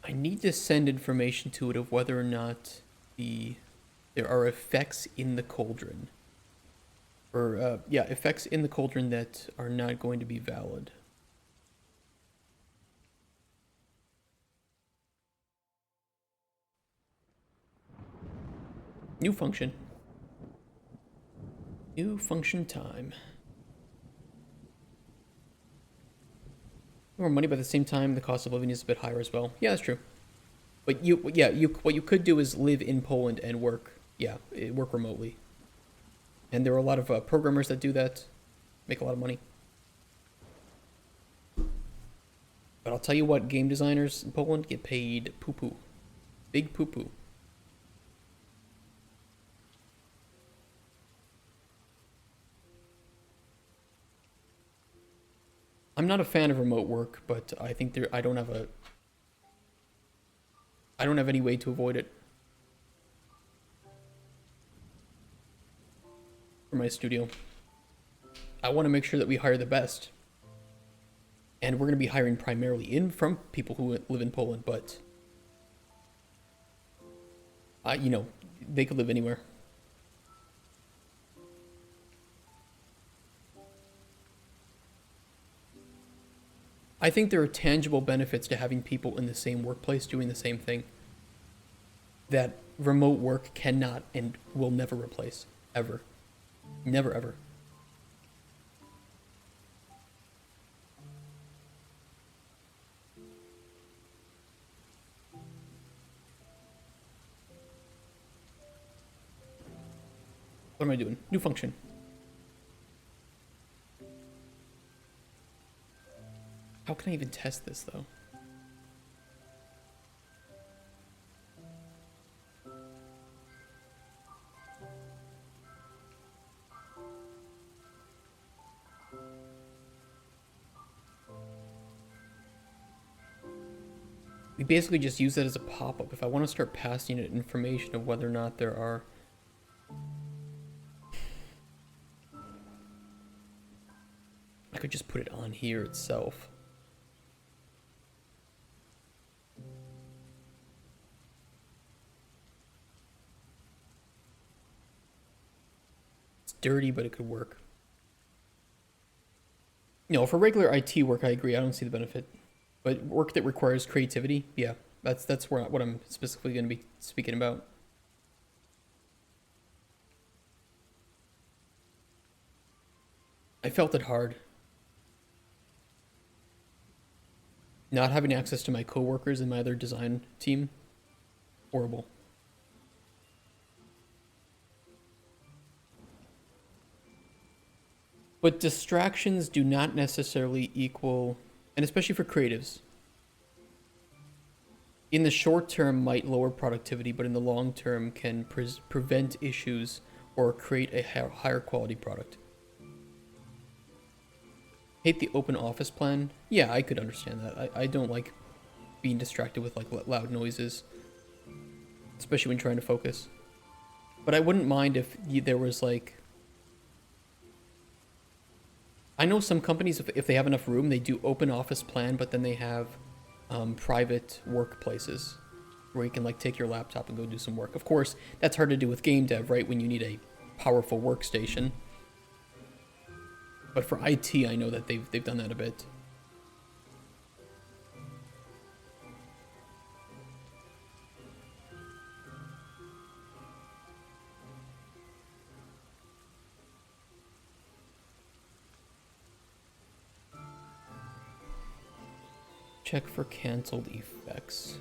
Speaker 1: I need to send information to it of whether or not there are effects in the cauldron. Or, yeah, effects in the cauldron that are not going to be valid. New function. New function time. More money, but at the same time, the cost of living is a bit higher as well. Yeah, that's true. But what you could do is live in Poland and work, work remotely. And there are a lot of programmers that do that, make a lot of money. But I'll tell you what, game designers in Poland get paid poo-poo. Big poo-poo. I'm not a fan of remote work, but I think I don't have any way to avoid it. For my studio. I want to make sure that we hire the best. And we're going to be hiring primarily from people who live in Poland, but you know, they could live anywhere. I think there are tangible benefits to having people in the same workplace doing the same thing that remote work cannot and will never replace, ever. Never, ever. What am I doing? New function. How can I even test this, though? We basically just use that as a pop-up. If I want to start passing it information of whether or not there are... I could just put it on here itself. It's dirty, but it could work. No, for regular IT work, I agree. I don't see the benefit. But work that requires creativity, yeah, that's what I'm specifically going to be speaking about. I felt it hard. Not having access to my coworkers and my other design team, horrible. But distractions do not necessarily equal, and especially for creatives, in the short term might lower productivity, but in the long term can prevent issues or create a higher quality product. Hate the open office plan. Yeah, I could understand that. I don't like being distracted with like loud noises, especially when trying to focus. But I wouldn't mind if there was like... I know some companies, if they have enough room, they do open office plan, but then they have private workplaces where you can like take your laptop and go do some work. Of course, that's hard to do with game dev, right? When you need a powerful workstation. But for IT, I know that they've done that a bit. Check for canceled effects.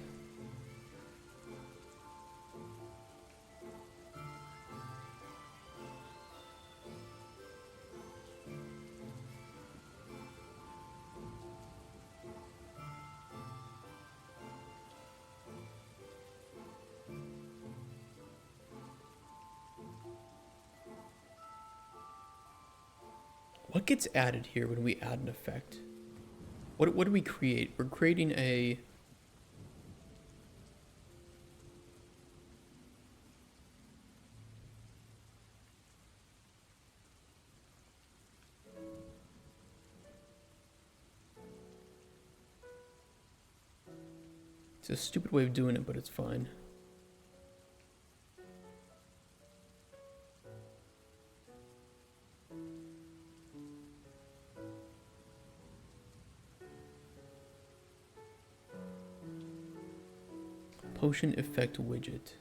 Speaker 1: What gets added here when we add an effect? What do we create? We're creating a... It's a stupid way of doing it, but it's fine. Potion effect widget.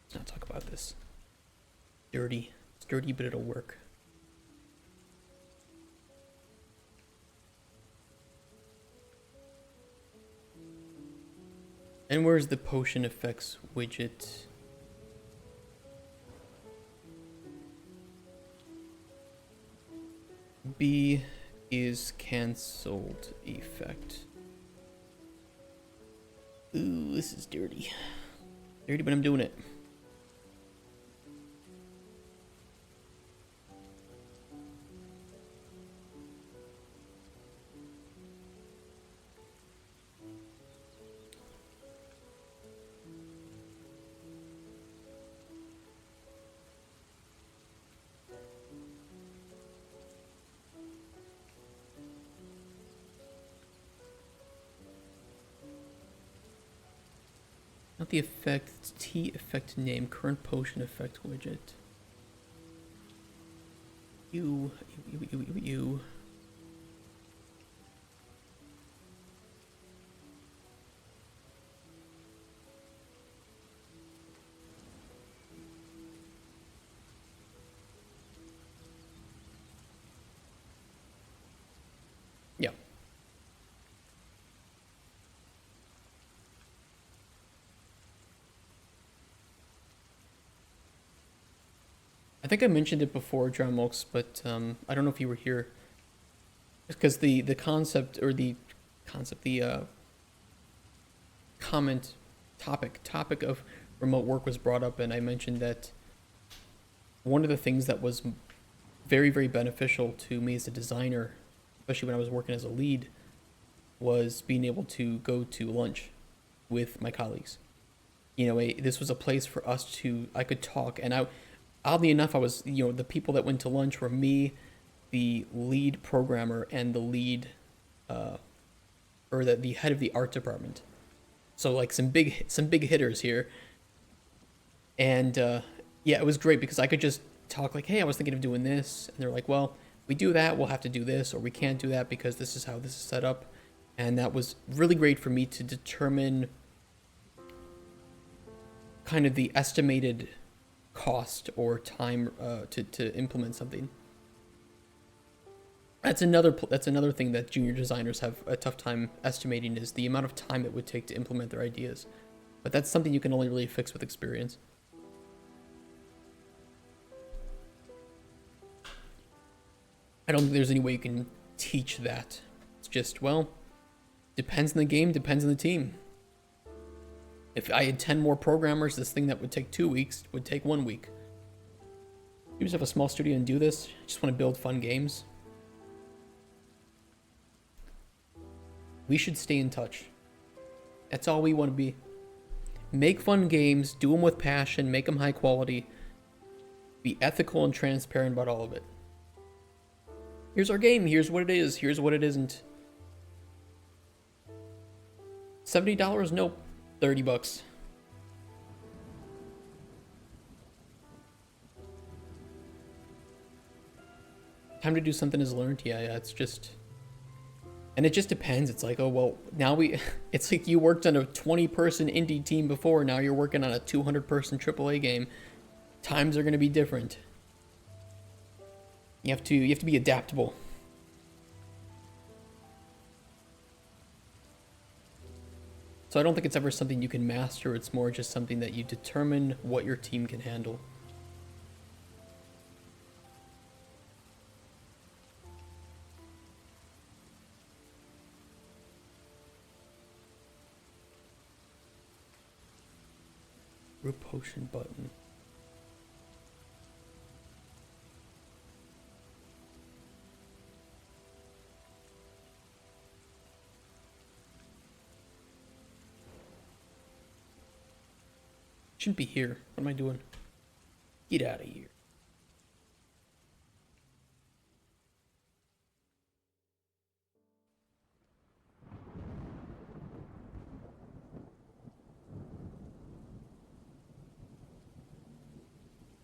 Speaker 1: Let's not talk about this. Dirty. It's dirty, but it'll work. And where's the potion effects widget? B is cancelled effect. Ooh, this is dirty. Dirty, but I'm doing it. Not the effect, it's T effect name, current potion effect widget. You. Yeah. I think I mentioned it before, Dramulks, but I don't know if you were here. Because the concept, or the comment topic of remote work was brought up, and I mentioned that one of the things that was very, very beneficial to me as a designer, especially when I was working as a lead, was being able to go to lunch with my colleagues. You know, this was a place for us to, I could talk, and oddly enough, I was, the people that went to lunch were me, the lead programmer, and the lead, or the head of the art department. So like some big hitters here. And yeah, it was great because I could just talk like, hey, I was thinking of doing this. And they're like, well, we do that, we'll have to do this, or we can't do that because this is how this is set up. And that was really great for me to determine kind of the estimated cost or time to implement something. That's another thing that junior designers have a tough time estimating, is the amount of time it would take to implement their ideas. But that's something you can only really fix with experience. I don't think there's any way you can teach that. It's just, well, depends on the game, depends on the team. If I had 10 more programmers, this thing that would take 2 weeks would take 1 week. You just have a small studio and do this. You just want to build fun games. We should stay in touch. That's all we want to be. Make fun games, do them with passion, make them high quality. Be ethical and transparent about all of it. Here's our game, here's what it is, here's what it isn't. $70? Nope. $30. Time to do something is learned. Yeah, it's just, and it just depends. It's like, oh well, now it's like you worked on a 20-person indie team before, now you're working on a 200-person AAA game. Times are going to be different. You have to be adaptable. So I don't think it's ever something you can master. It's more just something that you determine what your team can handle. Group potion button. Shouldn't be here. What am I doing? Get out of here.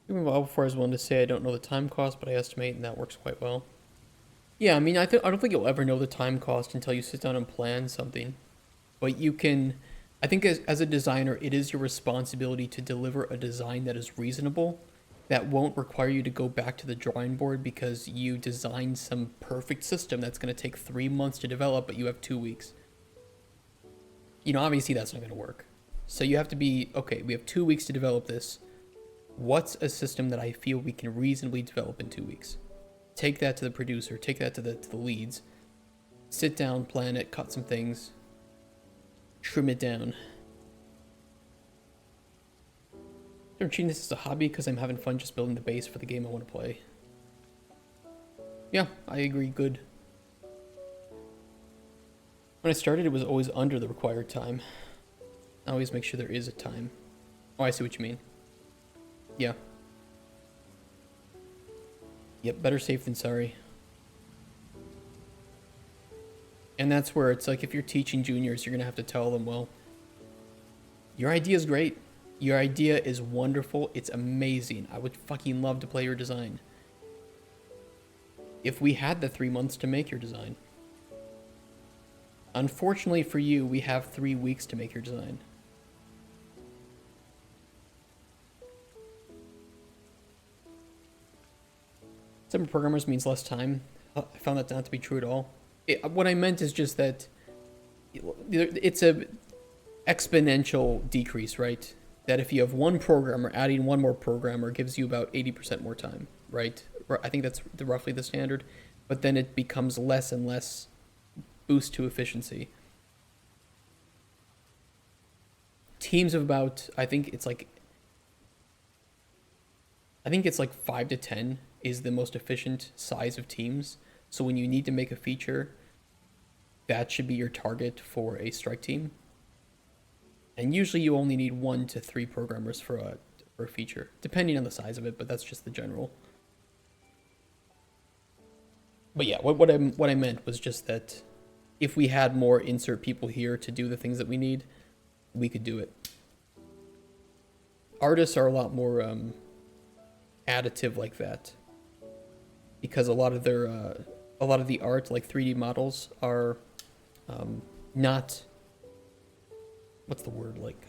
Speaker 1: Well, before I was willing to say I don't know the time cost, but I estimate, and that works quite well. Yeah, I mean, I don't think you'll ever know the time cost until you sit down and plan something. But you can, I think as a designer, it is your responsibility to deliver a design that is reasonable, that won't require you to go back to the drawing board because you designed some perfect system that's going to take 3 months to develop, but you have 2 weeks. You know, obviously that's not going to work. So you have to be, okay, we have 2 weeks to develop this. What's a system that I feel we can reasonably develop in 2 weeks? Take that to the producer, take that to the leads, sit down, plan it, cut some things, trim it down. I'm treating this as a hobby because I'm having fun just building the base for the game I want to play. Yeah, I agree, good. When I started, it was always under the required time. I always make sure there is a time. Oh, I see what you mean. Yeah. Yep, better safe than sorry. And that's where it's like if you're teaching juniors, you're going to have to tell them, well, your idea is great. Your idea is wonderful. It's amazing. I would fucking love to play your design. If we had the 3 months to make your design. Unfortunately for you, we have 3 weeks to make your design. Some programmers means less time. I found that not to be true at all. What I meant is just that it's a exponential decrease, right? That if you have one programmer, adding one more programmer gives you about 80% more time, right? I think that's roughly the standard. But then it becomes less and less boost to efficiency. Teams of about, I think it's like 5 to 10 is the most efficient size of teams. So when you need to make a feature, that should be your target for a strike team. And usually you only need 1 to 3 programmers for a feature, depending on the size of it, but that's just the general. But yeah, what I meant was just that if we had more insert people here to do the things that we need, we could do it. Artists are a lot more additive like that, because a lot of the art, like 3D models, are not, what's the word, like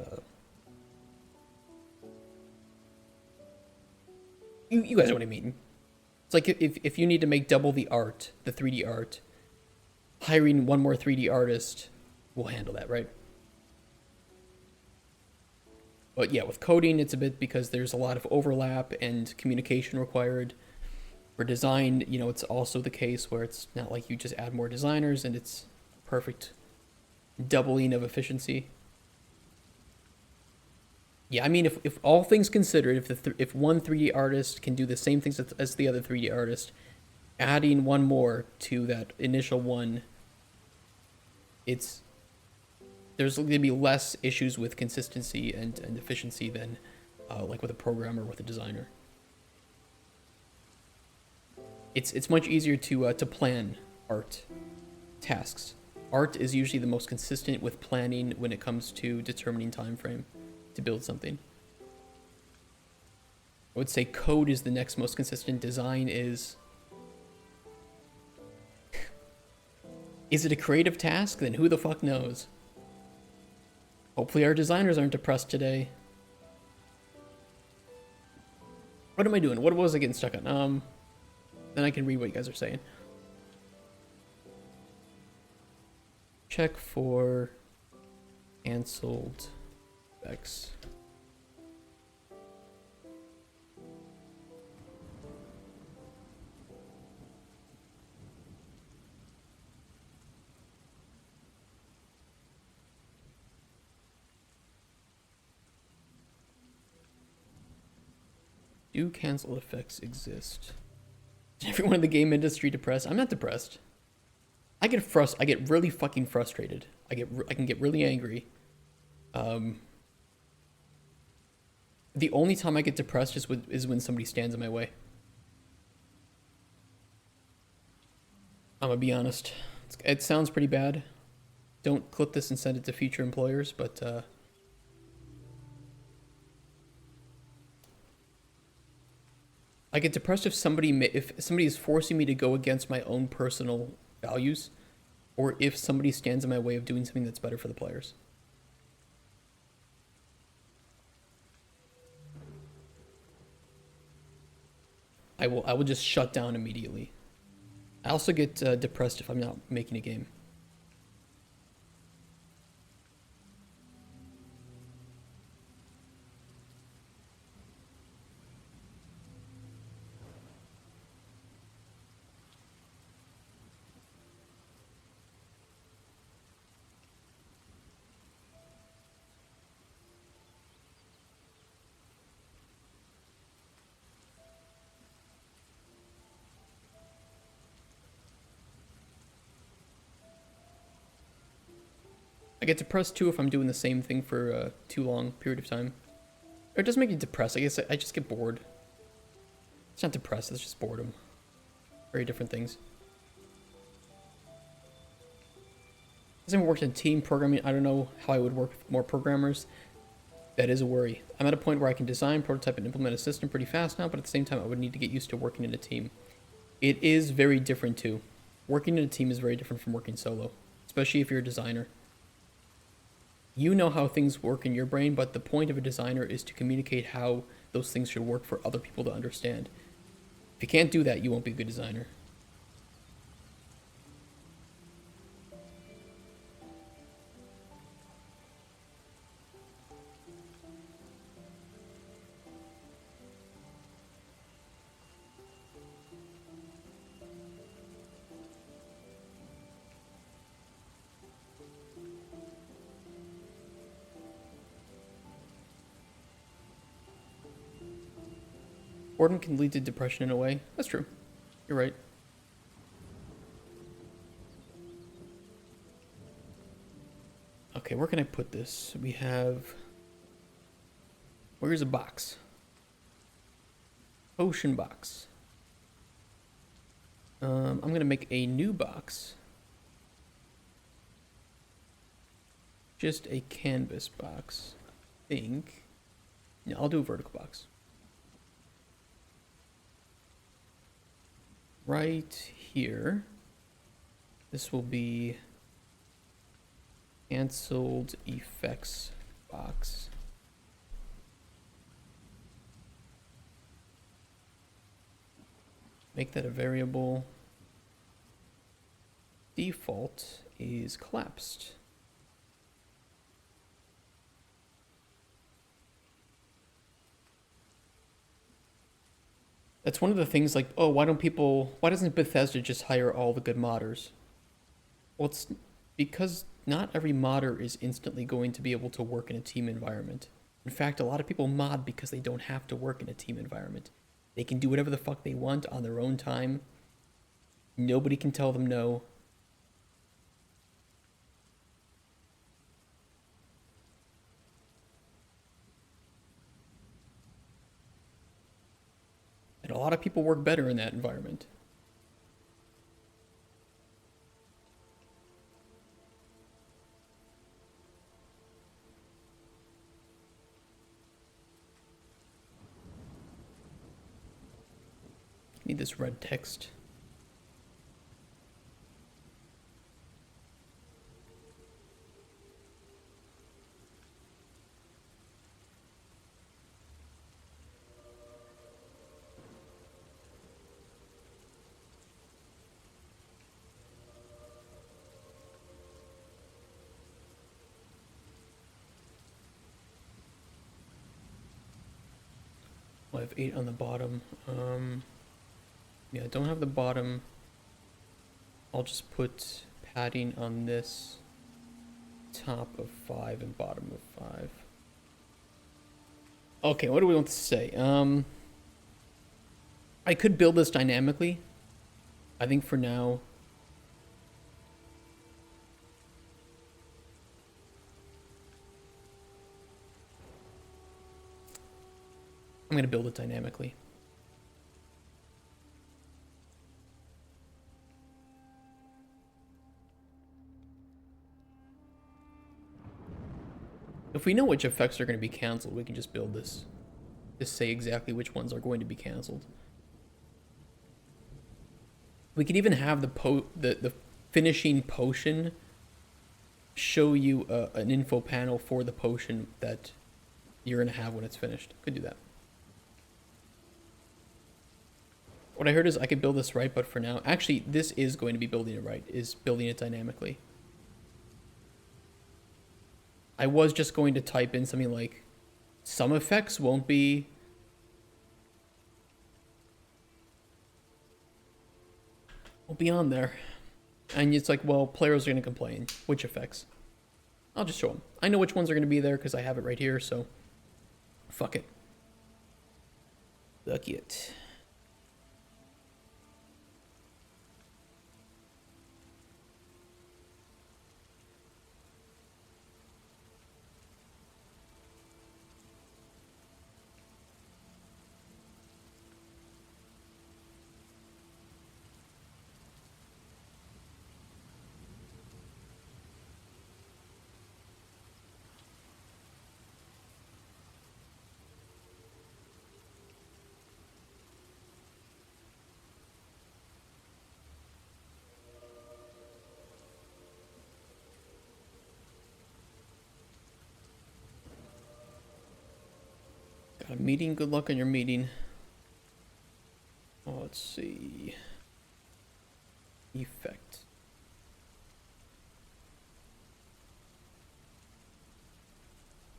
Speaker 1: you guys know what I mean. It's like if you need to make double the art, the 3D art, hiring one more 3D artist will handle that, right? But yeah, with coding, it's a bit because there's a lot of overlap and communication required. For design, you know, it's also the case where it's not like you just add more designers and it's perfect doubling of efficiency. Yeah, I mean, if all things considered, if one 3D artist can do the same things as the other 3D artist, adding one more to that initial one, there's going to be less issues with consistency and efficiency than like with a programmer or with a designer. It's much easier to plan art tasks. Art is usually the most consistent with planning when it comes to determining time frame to build something. I would say code is the next most consistent. Design is... Is it a creative task? Then who the fuck knows? Hopefully our designers aren't depressed today. What am I doing? What was I getting stuck on? Then I can read what you guys are saying. Check for Cancelled effects. Do cancel effects exist? Is everyone in the game industry depressed? I'm not depressed. I get really fucking frustrated. I can get really angry. The only time I get depressed is when somebody stands in my way. I'm gonna be honest. It sounds pretty bad. Don't clip this and send it to future employers, but I get depressed if somebody is forcing me to go against my own personal values, or if somebody stands in my way of doing something that's better for the players. I will just shut down immediately. I also get depressed if I'm not making a game. I get depressed too if I'm doing the same thing for a too long period of time. Or it doesn't make me depressed. I guess I just get bored. It's not depressed, it's just boredom. Very different things. I haven't worked in team programming. I don't know how I would work with more programmers. That is a worry. I'm at a point where I can design, prototype, and implement a system pretty fast now, but at the same time, I would need to get used to working in a team. It is very different too. Working in a team is very different from working solo, especially if you're a designer. You know how things work in your brain, but the point of a designer is to communicate how those things should work for other people to understand. If you can't do that, you won't be a good designer. Boredom can lead to depression in a way. That's true. You're right. Okay, where can I put this? We have... Where's a box? Ocean box. I'm going to make a new box. Just a canvas box. I think. Yeah, I'll do a vertical box. Right here. This will be canceled effects box. Make that a variable. Default is collapsed. That's one of the things like, oh, why doesn't Bethesda just hire all the good modders? Well, it's because not every modder is instantly going to be able to work in a team environment. In fact, a lot of people mod because they don't have to work in a team environment. They can do whatever the fuck they want on their own time. Nobody can tell them no. And a lot of people work better in that environment. Need this red text. I have 8 on the bottom. Yeah, I don't have the bottom. I'll just put padding on this top of 5 and bottom of 5. Okay, what do we want to say? I could build this dynamically. I think for now, I'm gonna build it dynamically. If we know which effects are going to be canceled, we can just build this. Just say exactly which ones are going to be canceled. We could even have the finishing potion show you an info panel for the potion that you're going to have when it's finished. Could do that. What I heard is I could build this right, but for now, actually, this is going to be building it right, is building it dynamically. I was just going to type in something like, some effects won't be on there. And it's like, well, players are going to complain. Which effects? I'll just show them. I know which ones are going to be there because I have it right here, so fuck it. Fuck it. Got a meeting. Good luck on your meeting. Oh, let's see. Effect.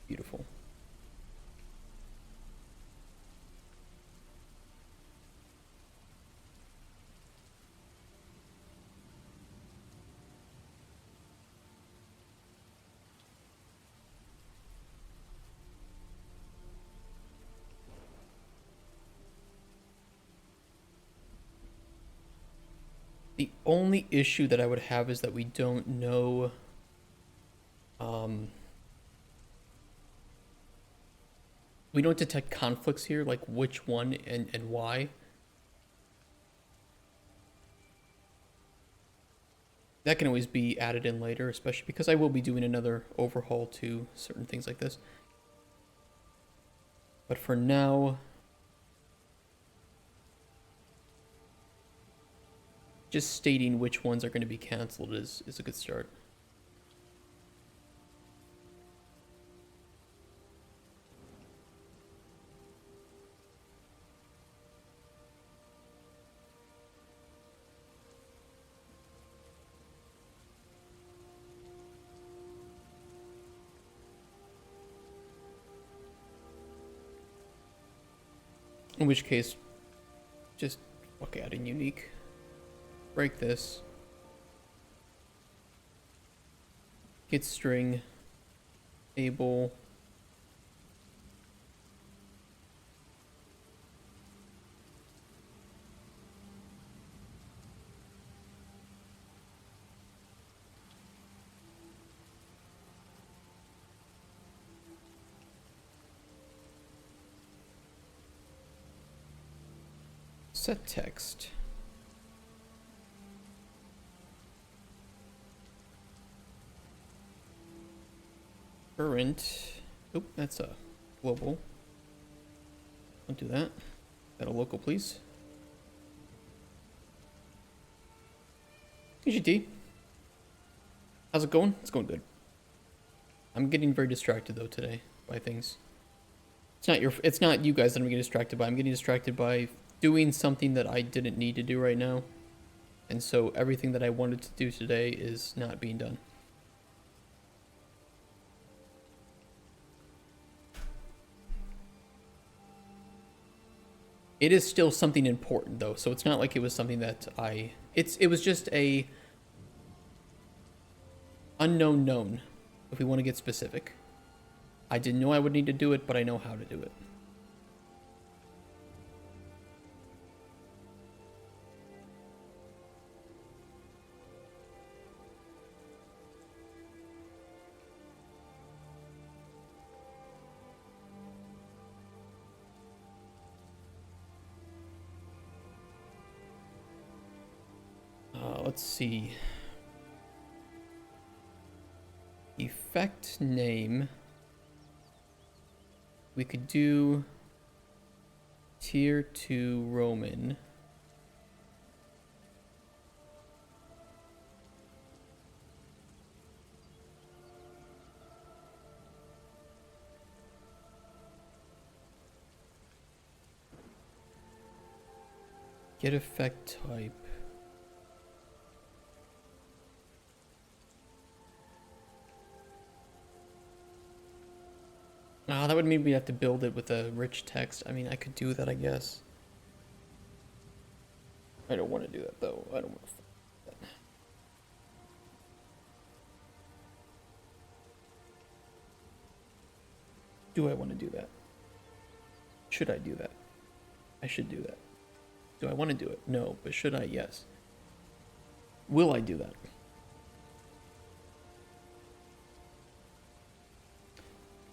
Speaker 1: Beautiful. The only issue that I would have is that we don't know we don't detect conflicts here, like which one and why. That can always be added in later, especially because I will be doing another overhaul to certain things like this. But for now, just stating which ones are going to be canceled is a good start. In which case, just fuck adding unique. Break this. Get string. Able. Set text. Current. Oh, that's a global. Don't do that. Got a local, please. Hey, GT. How's it going? It's going good. I'm getting very distracted though today by things. It's not you guys that I'm getting distracted by. I'm getting distracted by doing something that I didn't need to do right now. And so everything that I wanted to do today is not being done. It is still something important though, so it's not like it was something that it was just a unknown known, if we want to get specific. I didn't know I would need to do it, but I know how to do it. Let's see. Effect name. We could do tier 2 Roman. Get effect type. That would mean we have to build it with a rich text. I mean, I could do that, I guess. I don't want to do that, though. I don't want to do that. Do I want to do that? Should I do that? I should do that. Do I want to do it? No, but should I? Yes. Will I do that?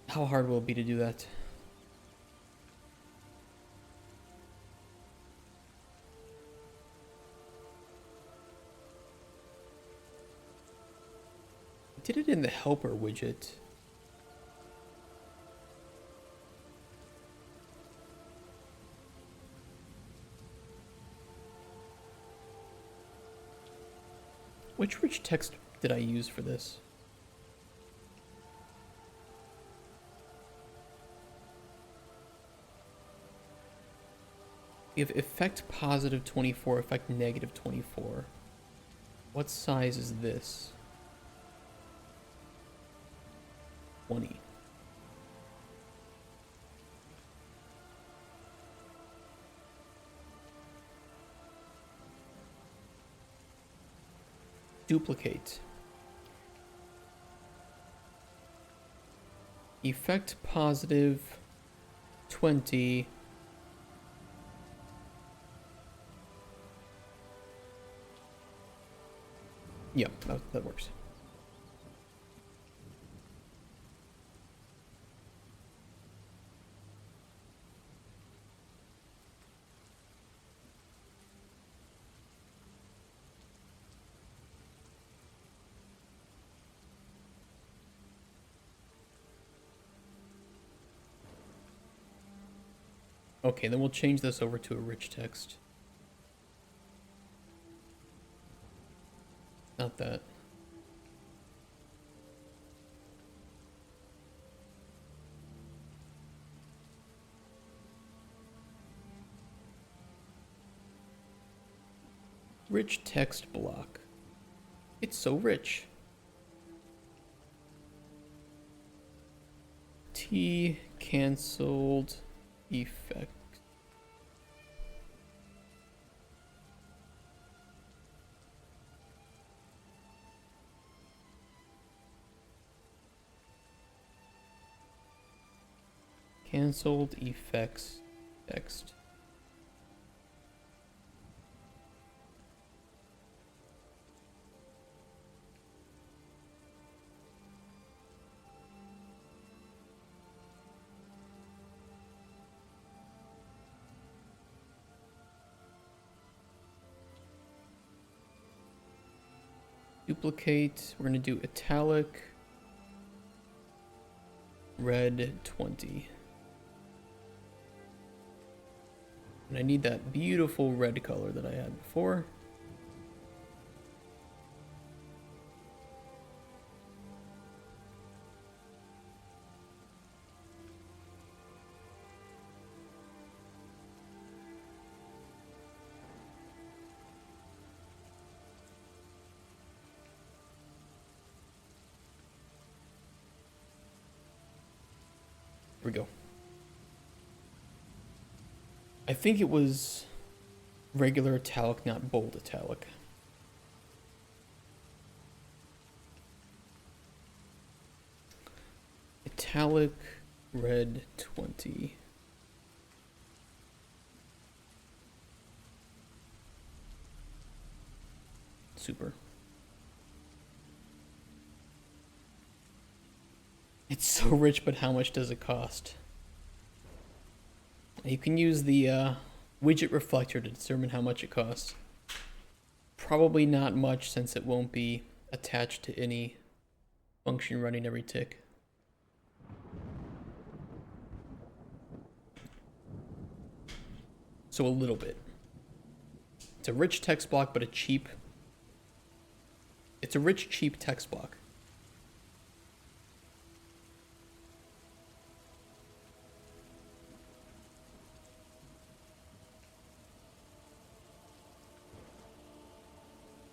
Speaker 1: How hard will it be to do that? I did it in the helper widget. Which rich text did I use for this? We have effect positive 24, effect negative 24. What size is this? 20. Duplicate. Effect positive 20. Yeah, that works. Okay, then we'll change this over to a rich text. Not that. Rich text block. It's so rich. T cancelled effect. Cancelled effects text. Duplicate. We're going to do italic red 20. And I need that beautiful red color that I had before. Here we go. I think it was regular italic, not bold italic. Italic red 20. Super. It's so rich, but how much does it cost? You can use the widget reflector to determine how much it costs. Probably not much, since it won't be attached to any function running every tick. So a little bit. It's a rich text block, but a cheap... It's a rich, cheap text block.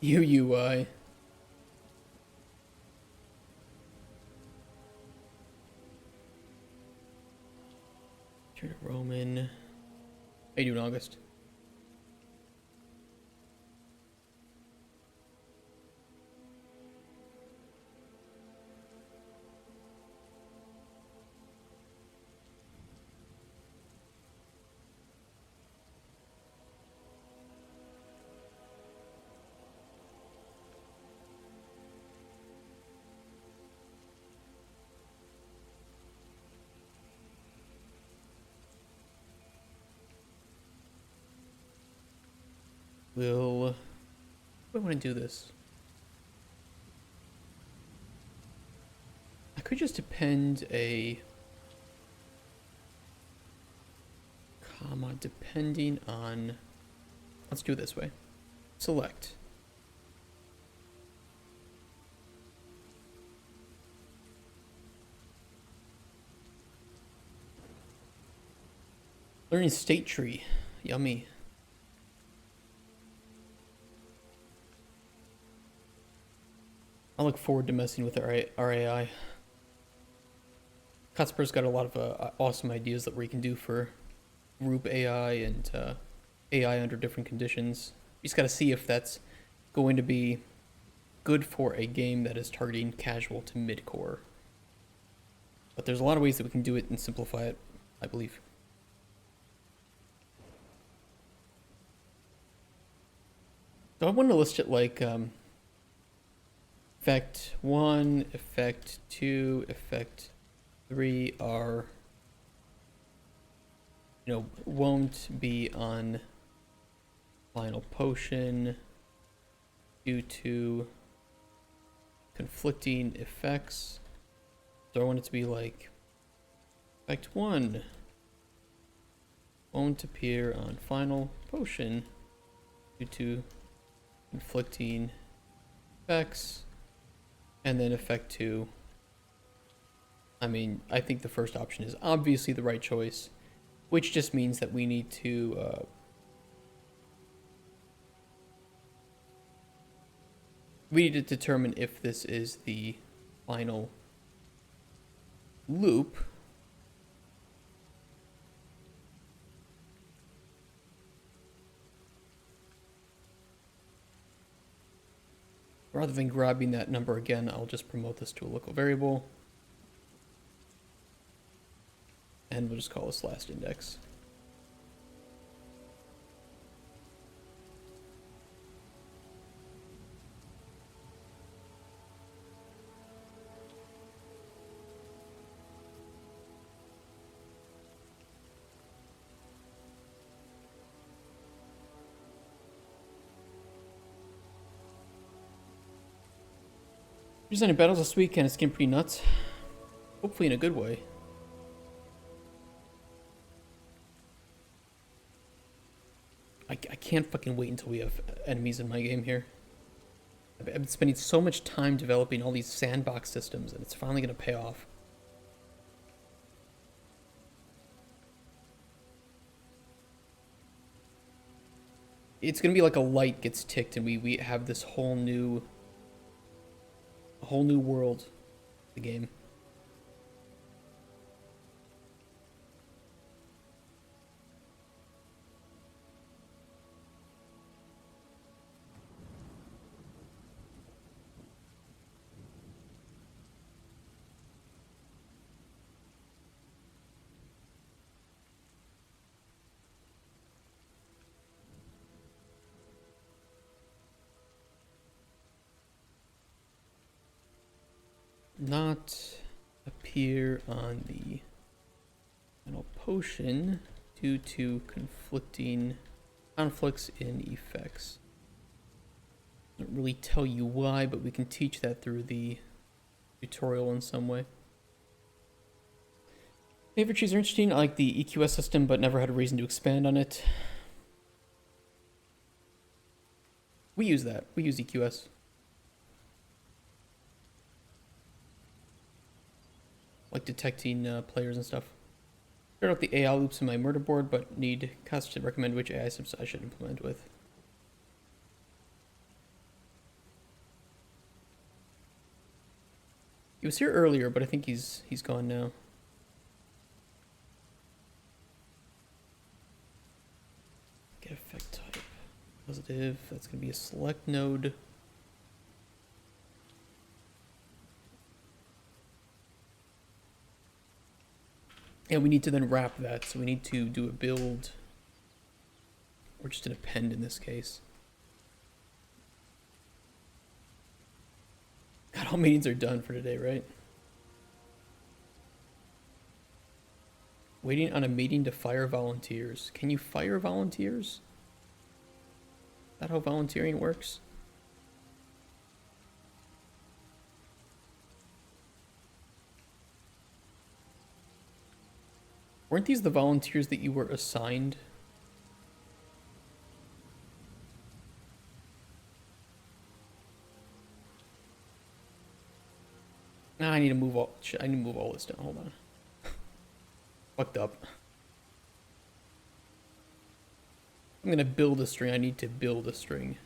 Speaker 1: UUI. Turn it Roman. How you doing, August? Will... I want to do this. I could just append a... comma, depending on... Let's do it this way. Select. Learning state tree. Yummy. I look forward to messing with our AI. Cutsper's got a lot of awesome ideas that we can do for group AI and AI under different conditions. You just got to see if that's going to be good for a game that is targeting casual to mid-core. But there's a lot of ways that we can do it and simplify it, I believe. So I want to list it like effect 1, effect 2, effect 3 are, won't be on final potion due to conflicting effects. So I want it to be like effect 1 won't appear on final potion due to conflicting effects. And then effect 2. I mean, I think the first option is obviously the right choice, which just means that we need to determine if this is the final loop. Rather than grabbing that number again, I'll just promote this to a local variable. And we'll just call this last index. There's any battles this week, and it's getting pretty nuts. Hopefully in a good way. I can't fucking wait until we have enemies in my game here. I've been spending so much time developing all these sandbox systems, and it's finally going to pay off. It's going to be like a light gets ticked, and we have this whole new world, the game. not appear on the final potion due to conflicts in effects. Doesn't really tell you why, but we can teach that through the tutorial in some way. Favorite trees are interesting. I like the EQS system, but never had a reason to expand on it. We use that. We use EQS. Like detecting players and stuff. Start out the AI loops in my murder board, but need Cast to recommend which AI systems I should implement with. He was here earlier, but I think he's gone now. Get effect type. Positive. That's going to be a select node. And we need to then wrap that, so we need to do a build, or just an append in this case. God, all meetings are done for today, right? Waiting on a meeting to fire volunteers. Can you fire volunteers? Is that how volunteering works? Weren't these the volunteers that you were assigned? Nah, I need to move all. I need to move all this down. Hold on. Fucked up. I'm gonna build a string. I need to build a string.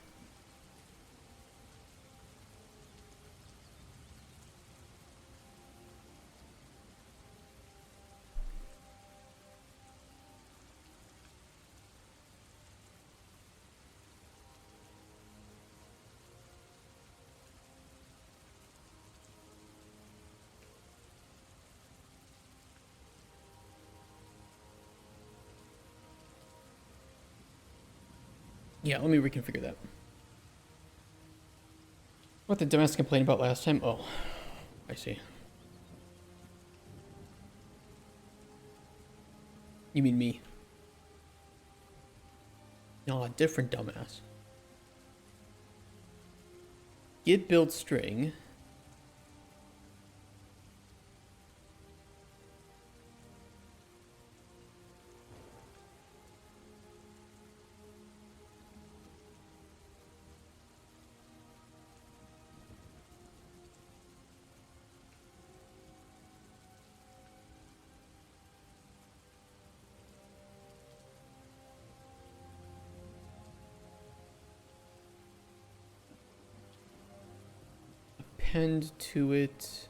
Speaker 1: Yeah, let me reconfigure that. What the dumbass complained about last time? Oh, I see. You mean me? No, a different dumbass. Git build string. Append to it.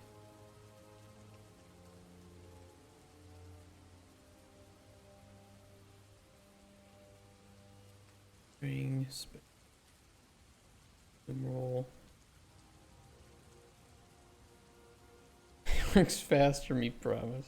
Speaker 1: String numeral. It works faster, me promise.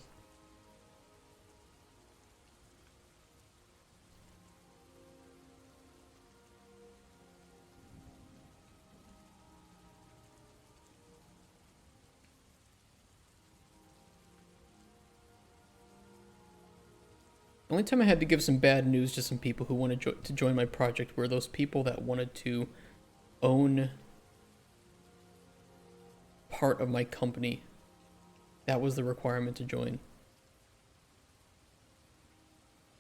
Speaker 1: The only time I had to give some bad news to some people who wanted to join my project were those people that wanted to own part of my company. That was the requirement to join.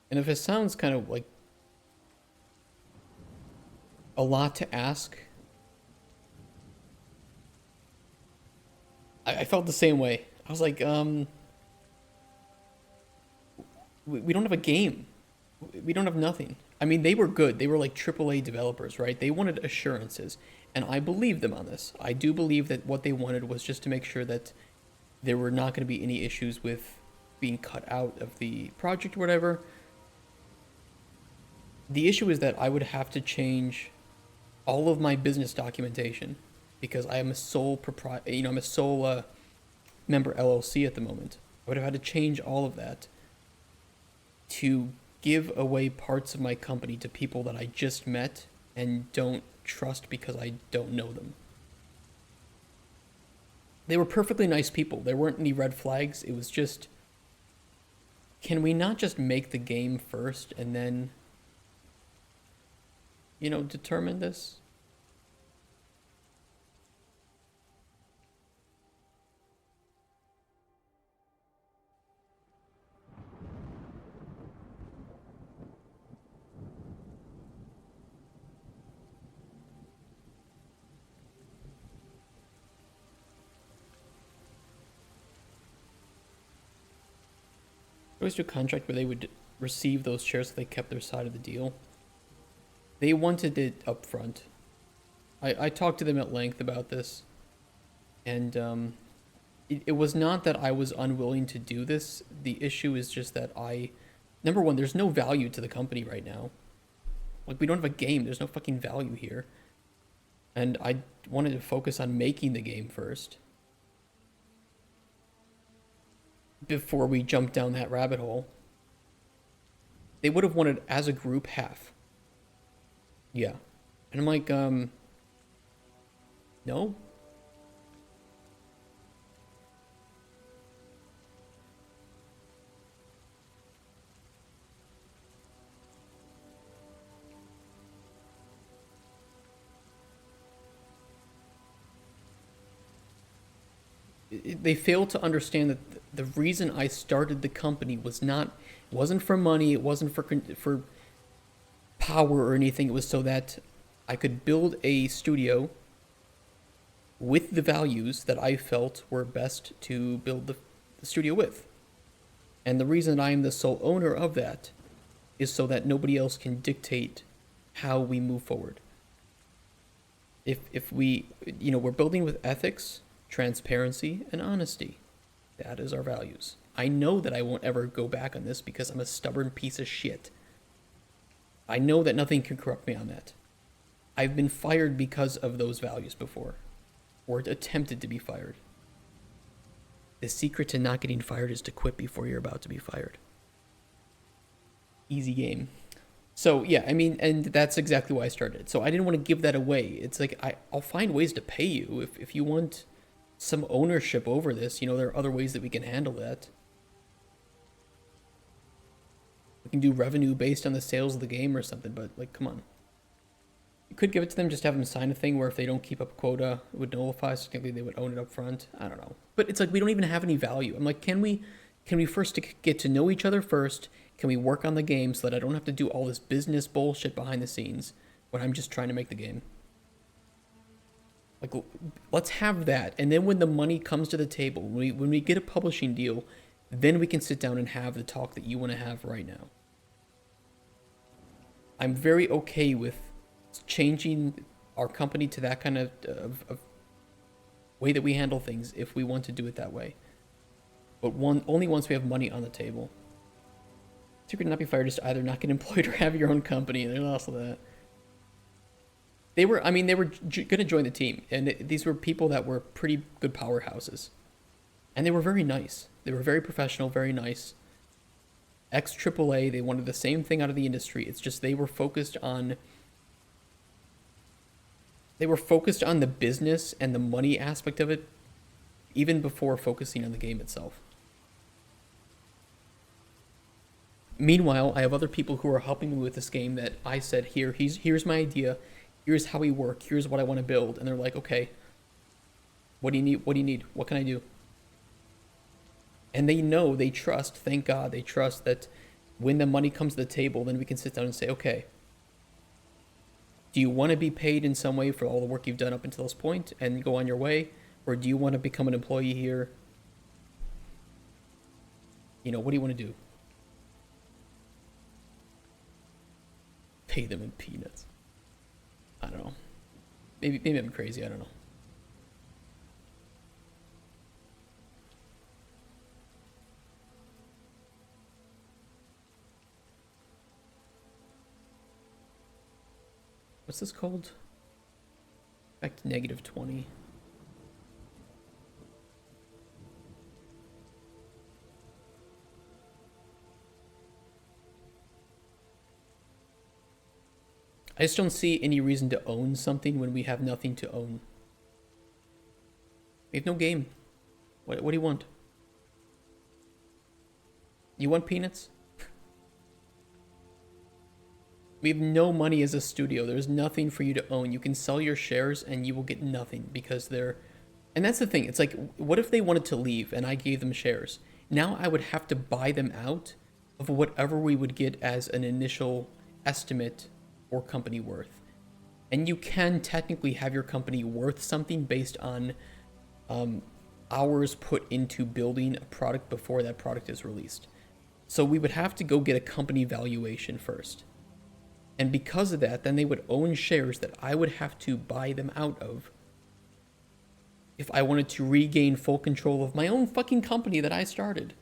Speaker 1: And if it sounds kind of like a lot to ask, I felt the same way. I was like, we don't have a game. We don't have nothing. I mean, they were good. They were like AAA developers, right? They wanted assurances, and I believe them on this. I do believe that what they wanted was just to make sure that there were not going to be any issues with being cut out of the project or whatever. The issue is that I would have to change all of my business documentation because I am a sole I'm a sole member LLC at the moment. I would have had to change all of that to give away parts of my company to people that I just met and don't trust because I don't know them. They were perfectly nice people. There weren't any red flags. It was just, can we not just make the game first and then, determine this? I always do a contract where they would receive those shares if they kept their side of the deal. They wanted it up front. I talked to them at length about this, and it was not that I was unwilling to do this. The issue is just that number one, there's no value to the company right now. Like, we don't have a game. There's no fucking value here. And I wanted to focus on making the game first before we jump down that rabbit hole. They would have wanted, as a group, half. Yeah. And I'm like, no. They failed to understand that the reason I started the company wasn't for money, it wasn't for power or anything. It was so that I could build a studio with the values that I felt were best to build the studio with. And the reason I am the sole owner of that is so that nobody else can dictate how we move forward. If we, we're building with ethics, transparency, and honesty. That is our values. I know that I won't ever go back on this because I'm a stubborn piece of shit. I know that nothing can corrupt me on that. I've been fired because of those values before, or attempted to be fired. The secret to not getting fired is to quit before you're about to be fired. Easy game. So yeah, and that's exactly why I started. So I didn't want to give that away. It's like, I'll find ways to pay you if you want some ownership over this. There are other ways that we can handle that. We can do revenue based on the sales of the game or something, but like, come on. You could give it to them, just have them sign a thing where if they don't keep up a quota, it would nullify, so technically they would own it up front. I don't know. But it's like, we don't even have any value. I'm like, can we first get to know each other first? Can we work on the game so that I don't have to do all this business bullshit behind the scenes when I'm just trying to make the game? Like, let's have that. And then when the money comes to the table, when we get a publishing deal, then we can sit down and have the talk that you want to have right now. I'm very okay with changing our company to that kind of way that we handle things if we want to do it that way. But only once we have money on the table. Secret to not be fired is to either not get employed or have your own company. There's also that. They were going to join the team, and these were people that were pretty good powerhouses. And they were very nice. They were very professional, very nice. Ex-AAA, they wanted the same thing out of the industry. It's just they were focused on the business and the money aspect of it, even before focusing on the game itself. Meanwhile, I have other people who are helping me with this game that I said, here's my idea, here's how we work, here's what I want to build. And they're like, okay, what do you need? What do you need? What can I do? And they trust, thank God, they trust that when the money comes to the table, then we can sit down and say, okay, do you want to be paid in some way for all the work you've done up until this point and go on your way? Or do you want to become an employee here? What do you want to do? Pay them in peanuts. I don't know. Maybe I'm crazy, I don't know. What's this called? Back to -20. I just don't see any reason to own something when we have nothing to own. We have no game. What do you want? You want peanuts? We have no money as a studio. There's nothing for you to own. You can sell your shares and you will get nothing because they're... And that's the thing. It's like, what if they wanted to leave and I gave them shares? Now I would have to buy them out of whatever we would get as an initial estimate or company worth. And you can technically have your company worth something based on hours put into building a product before that product is released. So we would have to go get a company valuation first. And because of that, then they would own shares that I would have to buy them out of if I wanted to regain full control of my own fucking company that I started.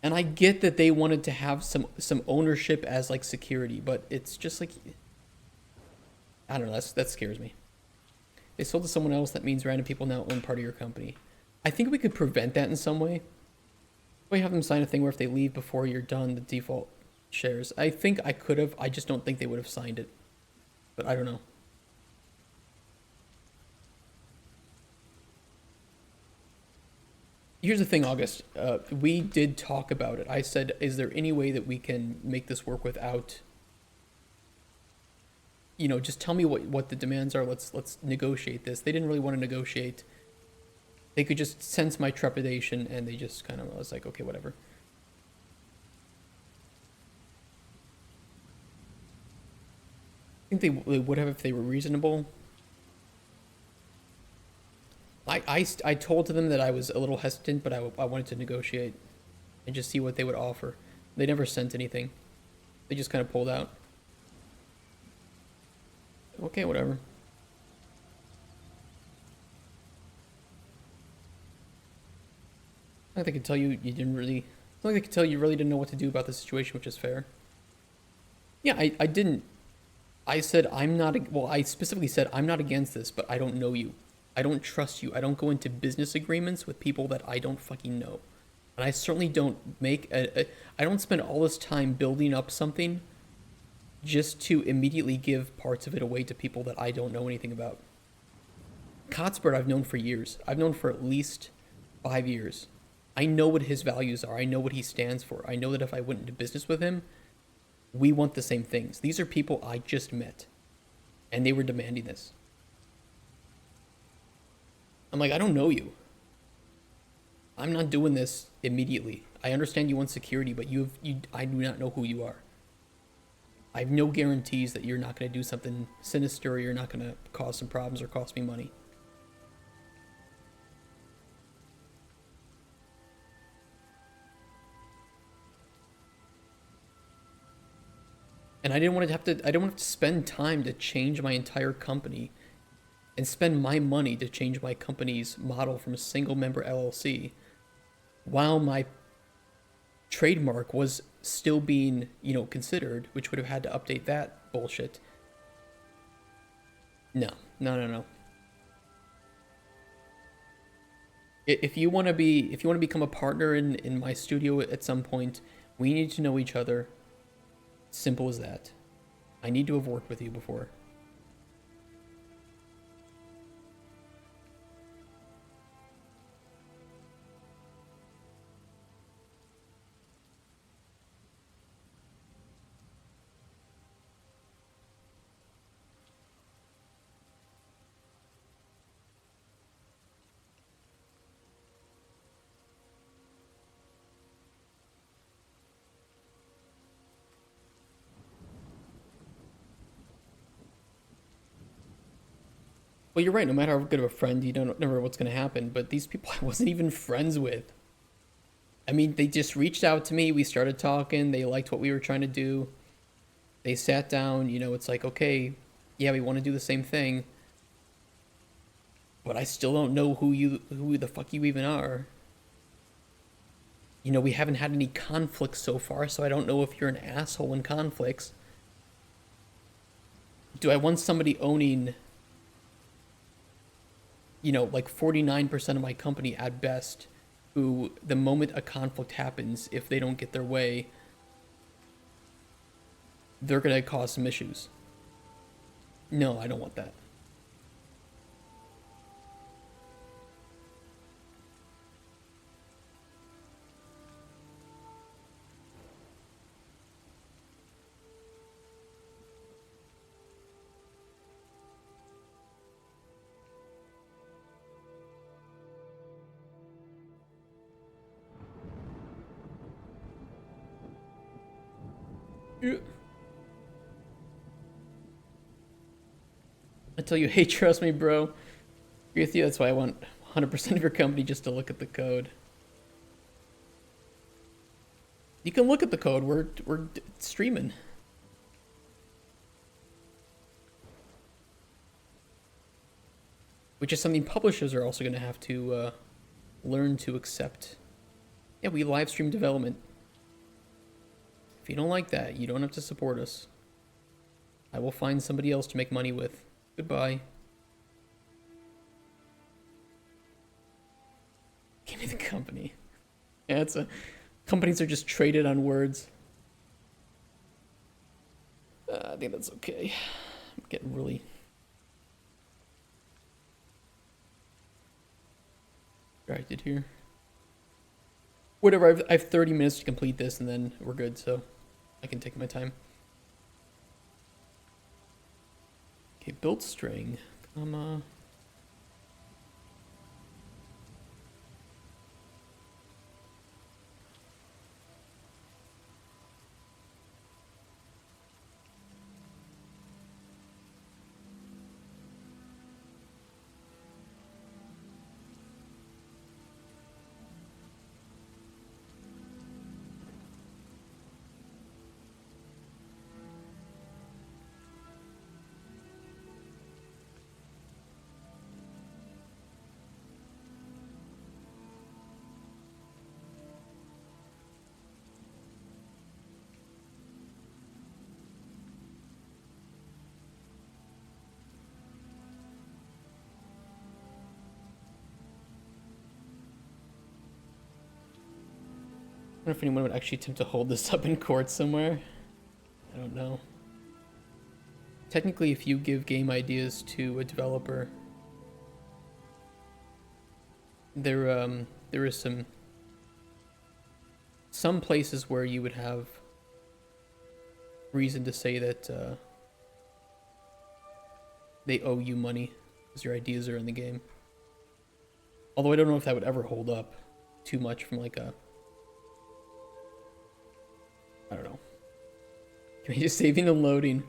Speaker 1: And I get that they wanted to have some ownership as like security, but it's just like, I don't know, that scares me. They sold to someone else, that means random people now own part of your company. I think we could prevent that in some way. We have them sign a thing where if they leave before you're done, the default shares. I think I could have, I just don't think they would have signed it. But I don't know. Here's the thing, August. We did talk about it. I said, is there any way that we can make this work without, you know, just tell me what the demands are. Let's negotiate this. They didn't really want to negotiate. They could just sense my trepidation and they just kind of was like, okay, whatever. I think they would have if they were reasonable. I told to them that I was a little hesitant, but I wanted to negotiate and just see what they would offer. They never sent anything. They just kind of pulled out. Okay, whatever. I think they could tell you didn't really... I think they could tell you really didn't know what to do about the situation, which is fair. Yeah, I didn't... I said I'm not... Well, I specifically said I'm not against this, but I don't know you. I don't trust you. I don't go into business agreements with people that I don't fucking know. And I certainly don't make I don't spend all this time building up something just to immediately give parts of it away to people that I don't know anything about. Cotsbird I've known for years. I've known for at least 5 years. I know what his values are. I know what he stands for. I know that if I went into business with him, we want the same things. These are people I just met. And they were demanding this. I'm like, I don't know you. I'm not doing this immediately. I understand you want security, but I do not know who you are. I have no guarantees that you're not going to do something sinister or you're not going to cause some problems or cost me money. And I didn't want to I don't want to spend time to change my entire company and spend my money to change my company's model from a single member LLC while my trademark was still being, you know, considered, which would have had to update that bullshit. No. If you want to become a partner in my studio at some point, we need to know each other. Simple as that. I need to have worked with you before. Well, you're right. No matter how good of a friend, you don't know what's going to happen. But these people I wasn't even friends with. I mean, they just reached out to me. We started talking. They liked what we were trying to do. They sat down. You know, it's like, okay, yeah, we want to do the same thing. But I still don't know who the fuck you even are. You know, we haven't had any conflicts so far, so I don't know if you're an asshole in conflicts. Do I want somebody owning, you know, like 49% of my company at best, who the moment a conflict happens, if they don't get their way, they're going to cause some issues? No, I don't want that. Yeah. I tell you, hey, trust me, bro. Agree with you. That's why I want 100% of your company just to look at the code. You can look at the code. We're streaming. Which is something publishers are also going to have to learn to accept. Yeah, we live stream development. If you don't like that, you don't have to support us. I will find somebody else to make money with. Goodbye. Give me the company. Yeah, it's a... Companies are just traded on words. I think that's okay. I'm getting really... distracted here. Whatever, I have 30 minutes to complete this and then we're good, so I can take my time. Okay, build string, comma. I wonder if anyone would actually attempt to hold this up in court somewhere. I don't know. Technically, if you give game ideas to a developer, there is some places where you would have reason to say that they owe you money because your ideas are in the game. Although I don't know if that would ever hold up too much from like a... I don't know. Can we just saving and loading?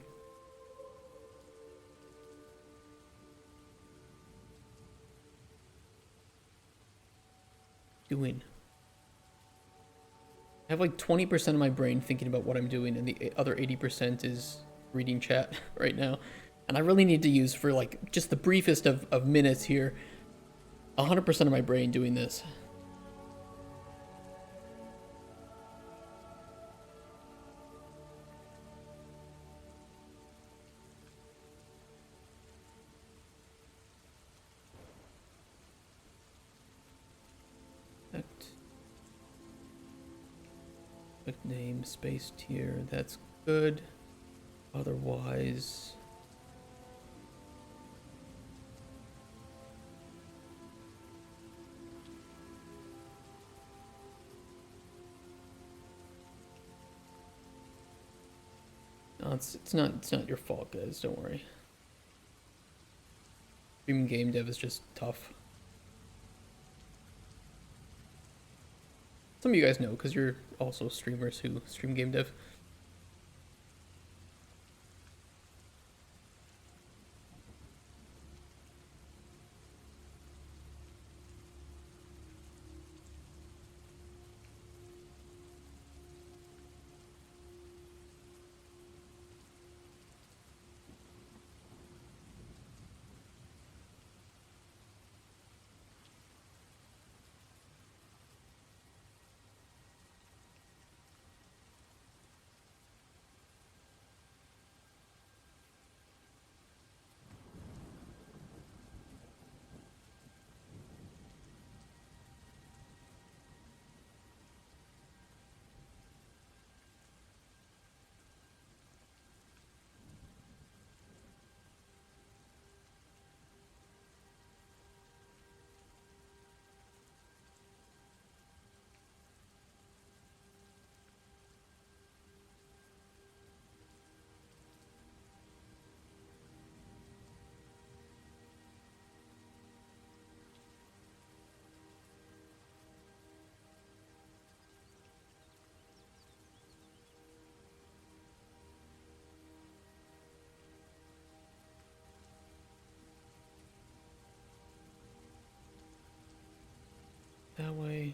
Speaker 1: Doing. I have like 20% of my brain thinking about what I'm doing and the other 80% is reading chat right now. And I really need to use for like just the briefest of minutes here 100% of my brain doing this. Name space tier, that's good. Otherwise, no, it's not your fault, guys. Don't worry. Streaming game dev is just tough. Some of you guys know because you're also streamers who stream game dev. that way.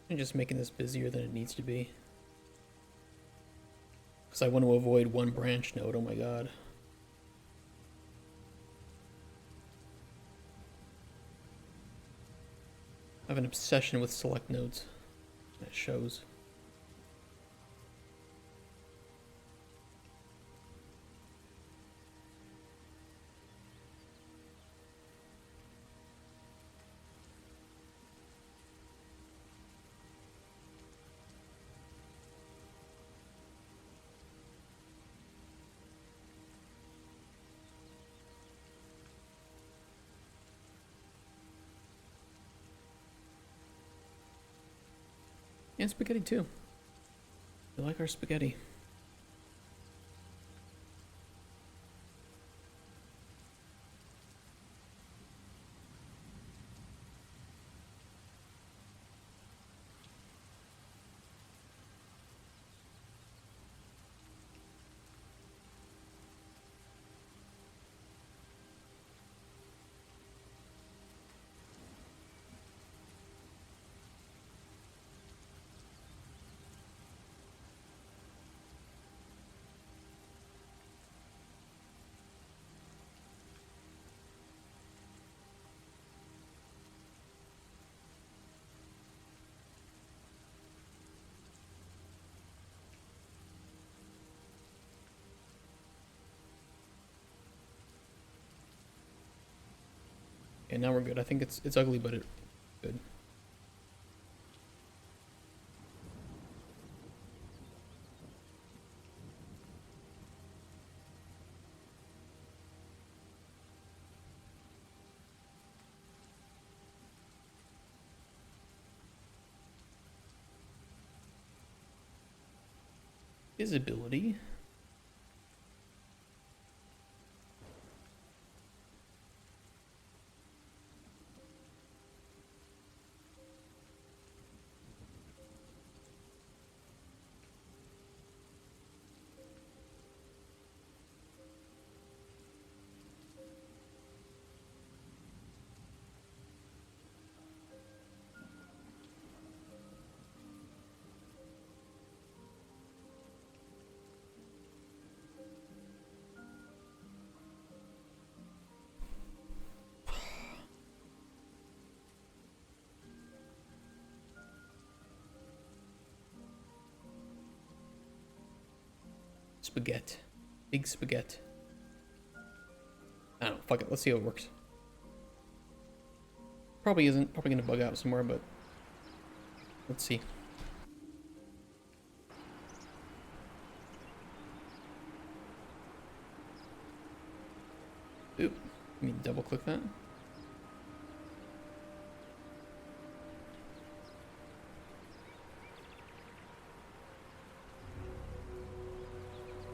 Speaker 1: I'm just making this busier than it needs to be. Because I want to avoid one branch node, oh my god. I have an obsession with select nodes. That shows. And spaghetti too. We like our spaghetti. Okay, now we're good. I think it's ugly, but it's good. Visibility. Spaghetti. Big spaghetti. I don't know, fuck it, let's see how it works. Probably isn't, probably gonna bug out somewhere, but let's see. Oop, let me double click that.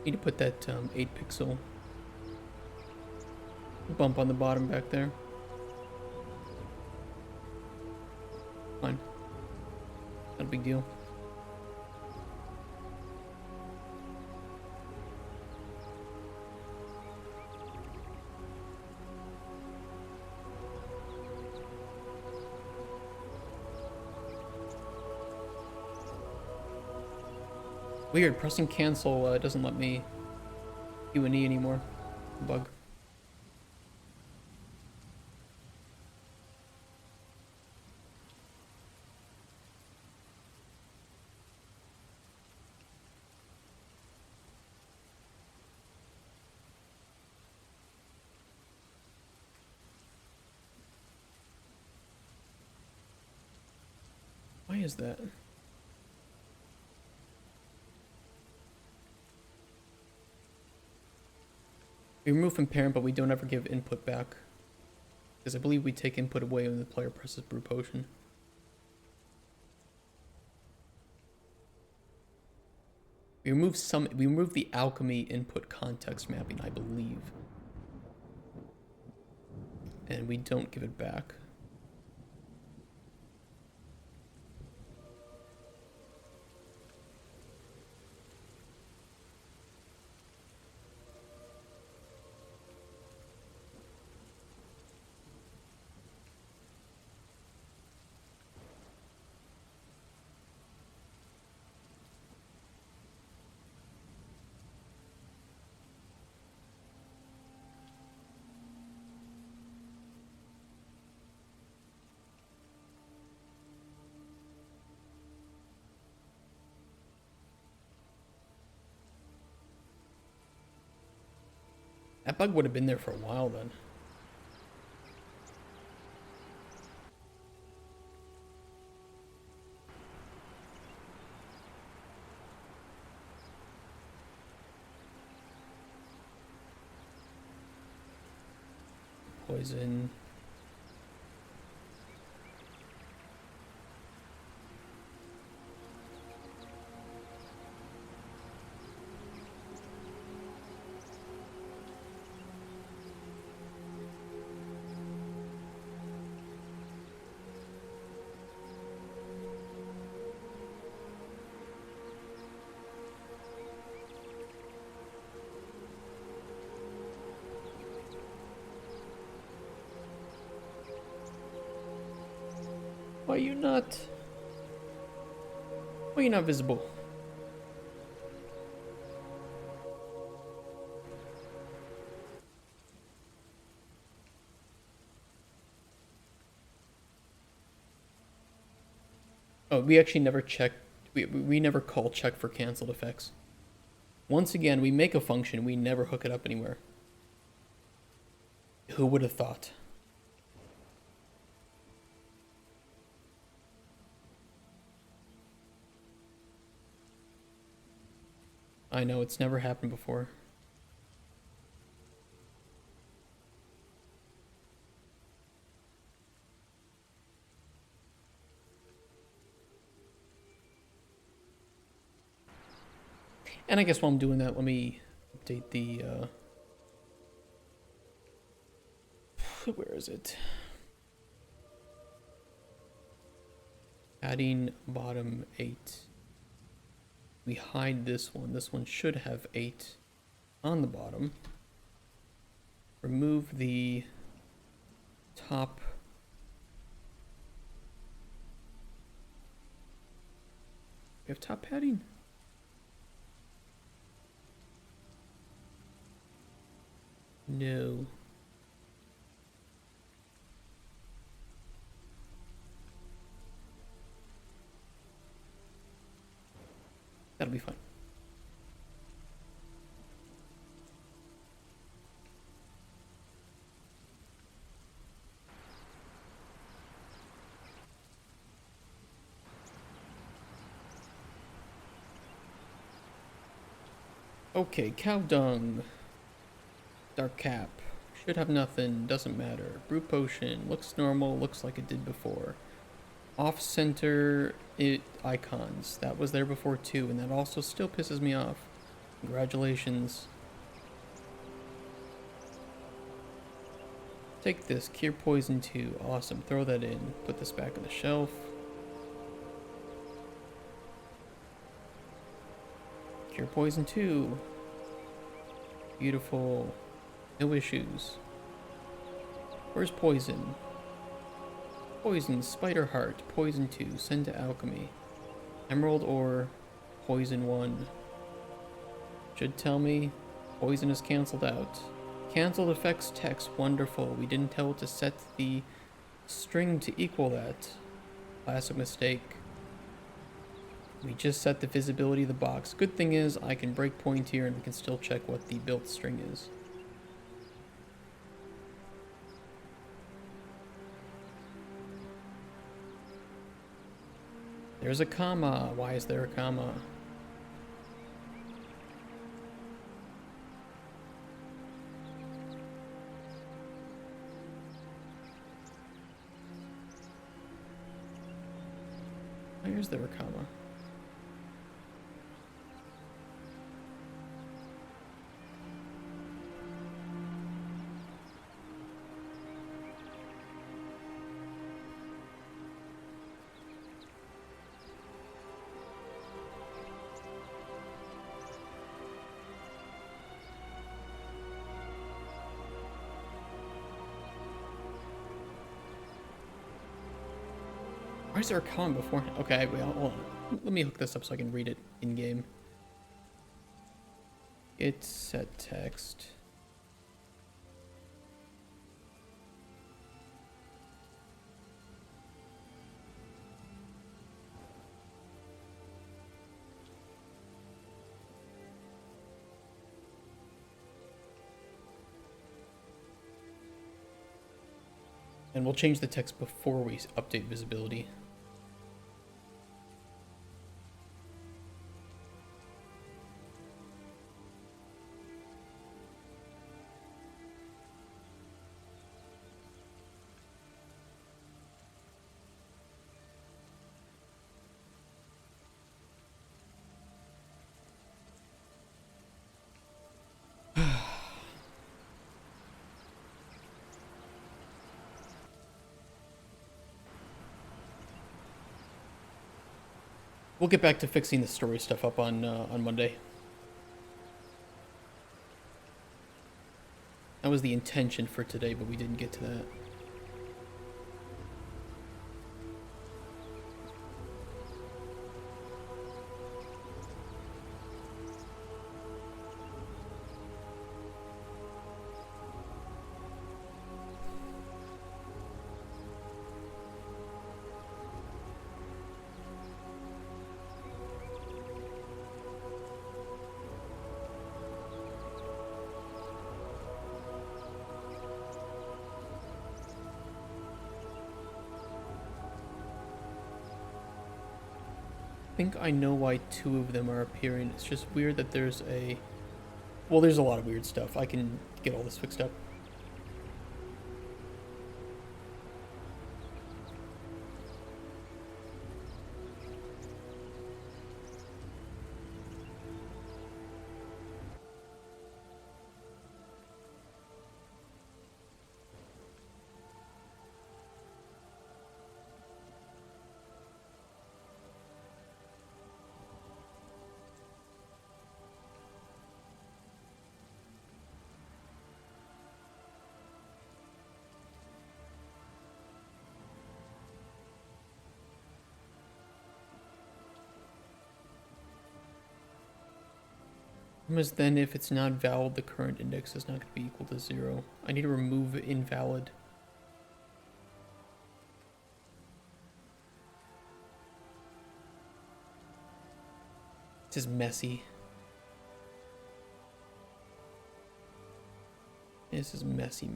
Speaker 1: Need to put that 8 pixel bump on the bottom back there. Fine. Not a big deal. Weird, pressing cancel doesn't let me do an E anymore. Bug. Why is that? We remove from parent, but we don't ever give input back. Because I believe we take input away when the player presses brew potion. We remove the alchemy input context mapping, I believe. And we don't give it back. That bug would have been there for a while then. Poison. Why are you not visible? Oh, we actually never check. We never call check for canceled effects. Once again, we make a function, we never hook it up anywhere. Who would have thought? I know, it's never happened before. And I guess while I'm doing that, let me update the, where is it? Adding bottom 8. We hide this one. This one should have 8 on the bottom. Remove the top. We have top padding? No. That'll be fine. Okay, cow dung. Dark cap. Should have nothing, doesn't matter. Brute potion, looks normal, looks like it did before. Off center icons. That was there before too, and that also still pisses me off. Congratulations. Take this, cure poison 2. Awesome, throw that in. Put this back on the shelf. Cure poison 2. Beautiful. No issues. Where's poison? Poison, spider heart, poison 2, send to alchemy. Emerald ore, poison 1. Should tell me poison is cancelled out. Cancelled effects text, wonderful. We didn't tell it to set the string to equal that. Classic mistake. We just set the visibility of the box. Good thing is I can break point here and we can still check what the built string is. There's a comma. Why is there a comma? Why is there a comma? Why is there a comma before? Okay, wait, hold on. Let me hook this up so I can read it in game. It's set text. And we'll change the text before we update visibility. We'll get back to fixing the story stuff up on Monday. That was the intention for today, but we didn't get to that. I think I know why two of them are appearing. It's just weird that there's a... Well, there's a lot of weird stuff. I can get all this fixed up. As then, if it's not valid, the current index is not going to be equal to 0. I need to remove invalid. This is messy. This is messy.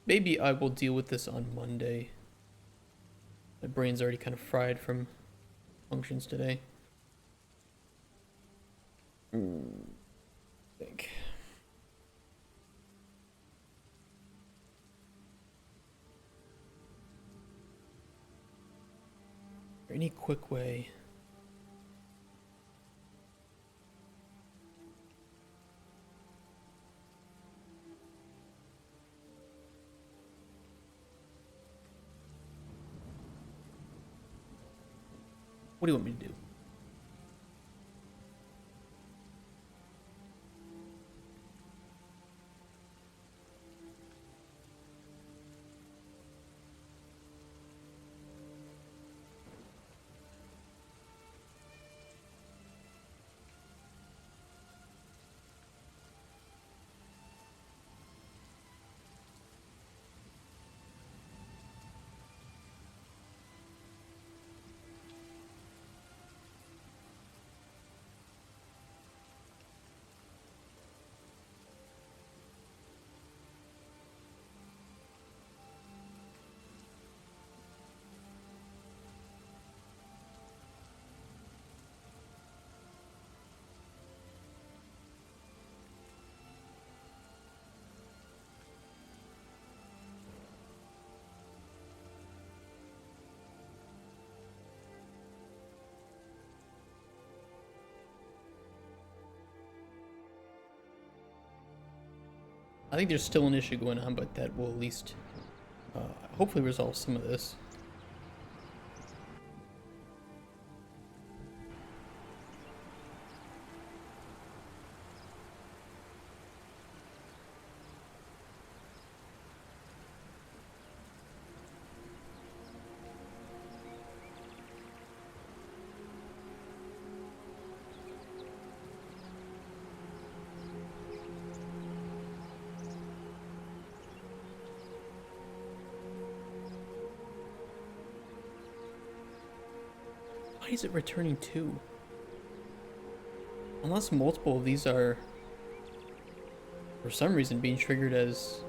Speaker 1: Maybe I will deal with this on Monday. My brain's already kind of fried from functions today. I think. Is there any quick way? What do you want me to do? I think there's still an issue going on, but that will at least hopefully resolve some of this. Why is it returning 2? Unless multiple of these are, for some reason, being triggered as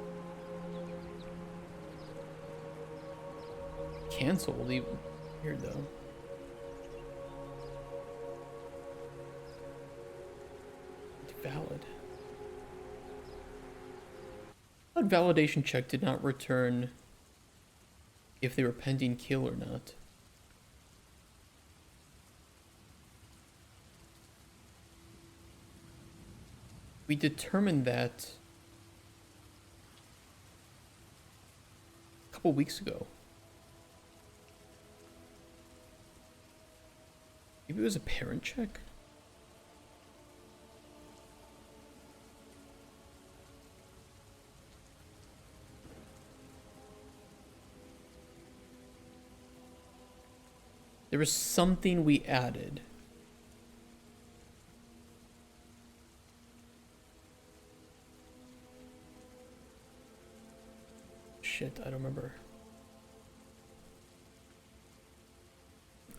Speaker 1: canceled even. Weird though. Valid. That validation check did not return if they were pending kill or not. We determined that a couple weeks ago. Maybe it was a parent check? There was something we added. Shit, I don't remember.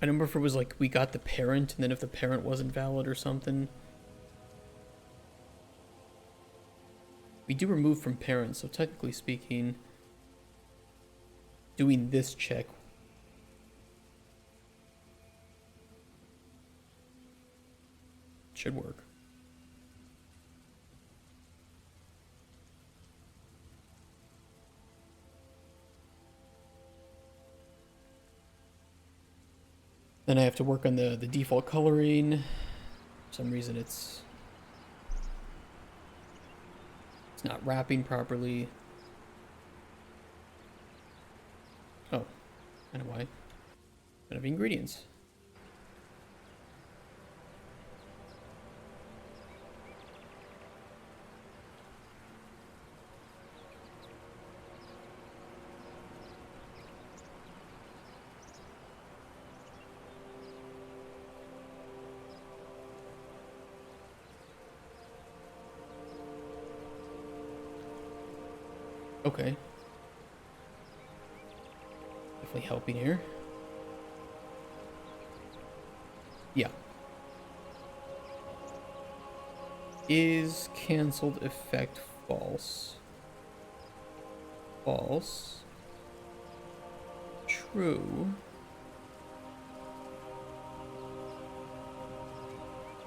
Speaker 1: I don't remember if it was like we got the parent and then if the parent wasn't valid or something. We do remove from parents, so technically speaking, doing this check should work. Then I have to work on the default coloring. For some reason it's not wrapping properly. Oh, I know why. I don't have ingredients. Okay. Definitely helping here. Yeah. Is canceled effect false? False. True.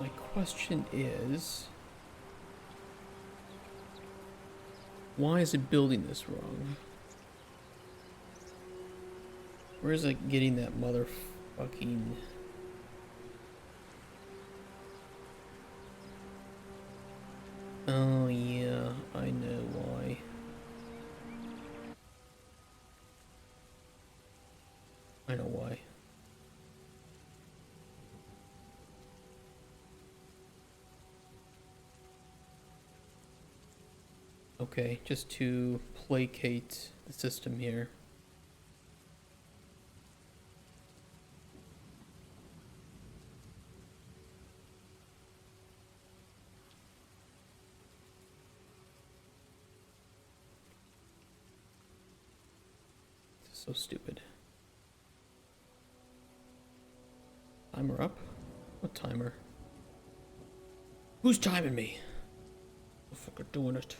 Speaker 1: My question is, why is it building this wrong? Where is it getting that motherfucking... Oh yeah, I know why. I know why. Okay, just to placate the system here. This is so stupid. Timer up? What timer? Who's timing me? The fuck are doing it?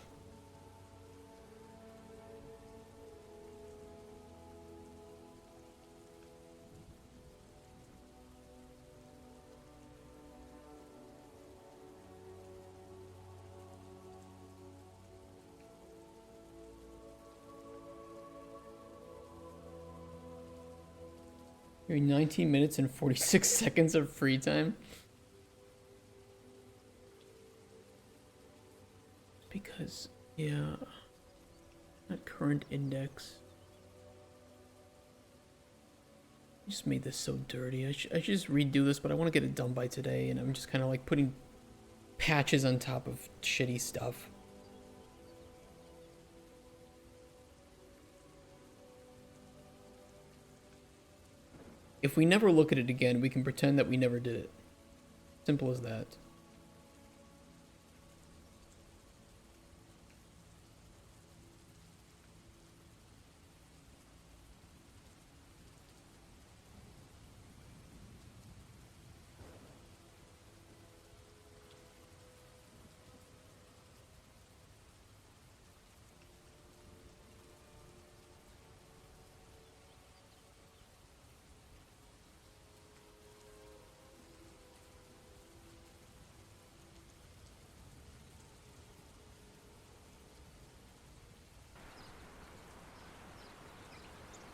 Speaker 1: You're 19 minutes and 46 seconds of free time. Because, yeah, not current index. I just made this so dirty. I should just redo this, but I want to get it done by today, and I'm just kind of like putting patches on top of shitty stuff. If we never look at it again, we can pretend that we never did it. Simple as that.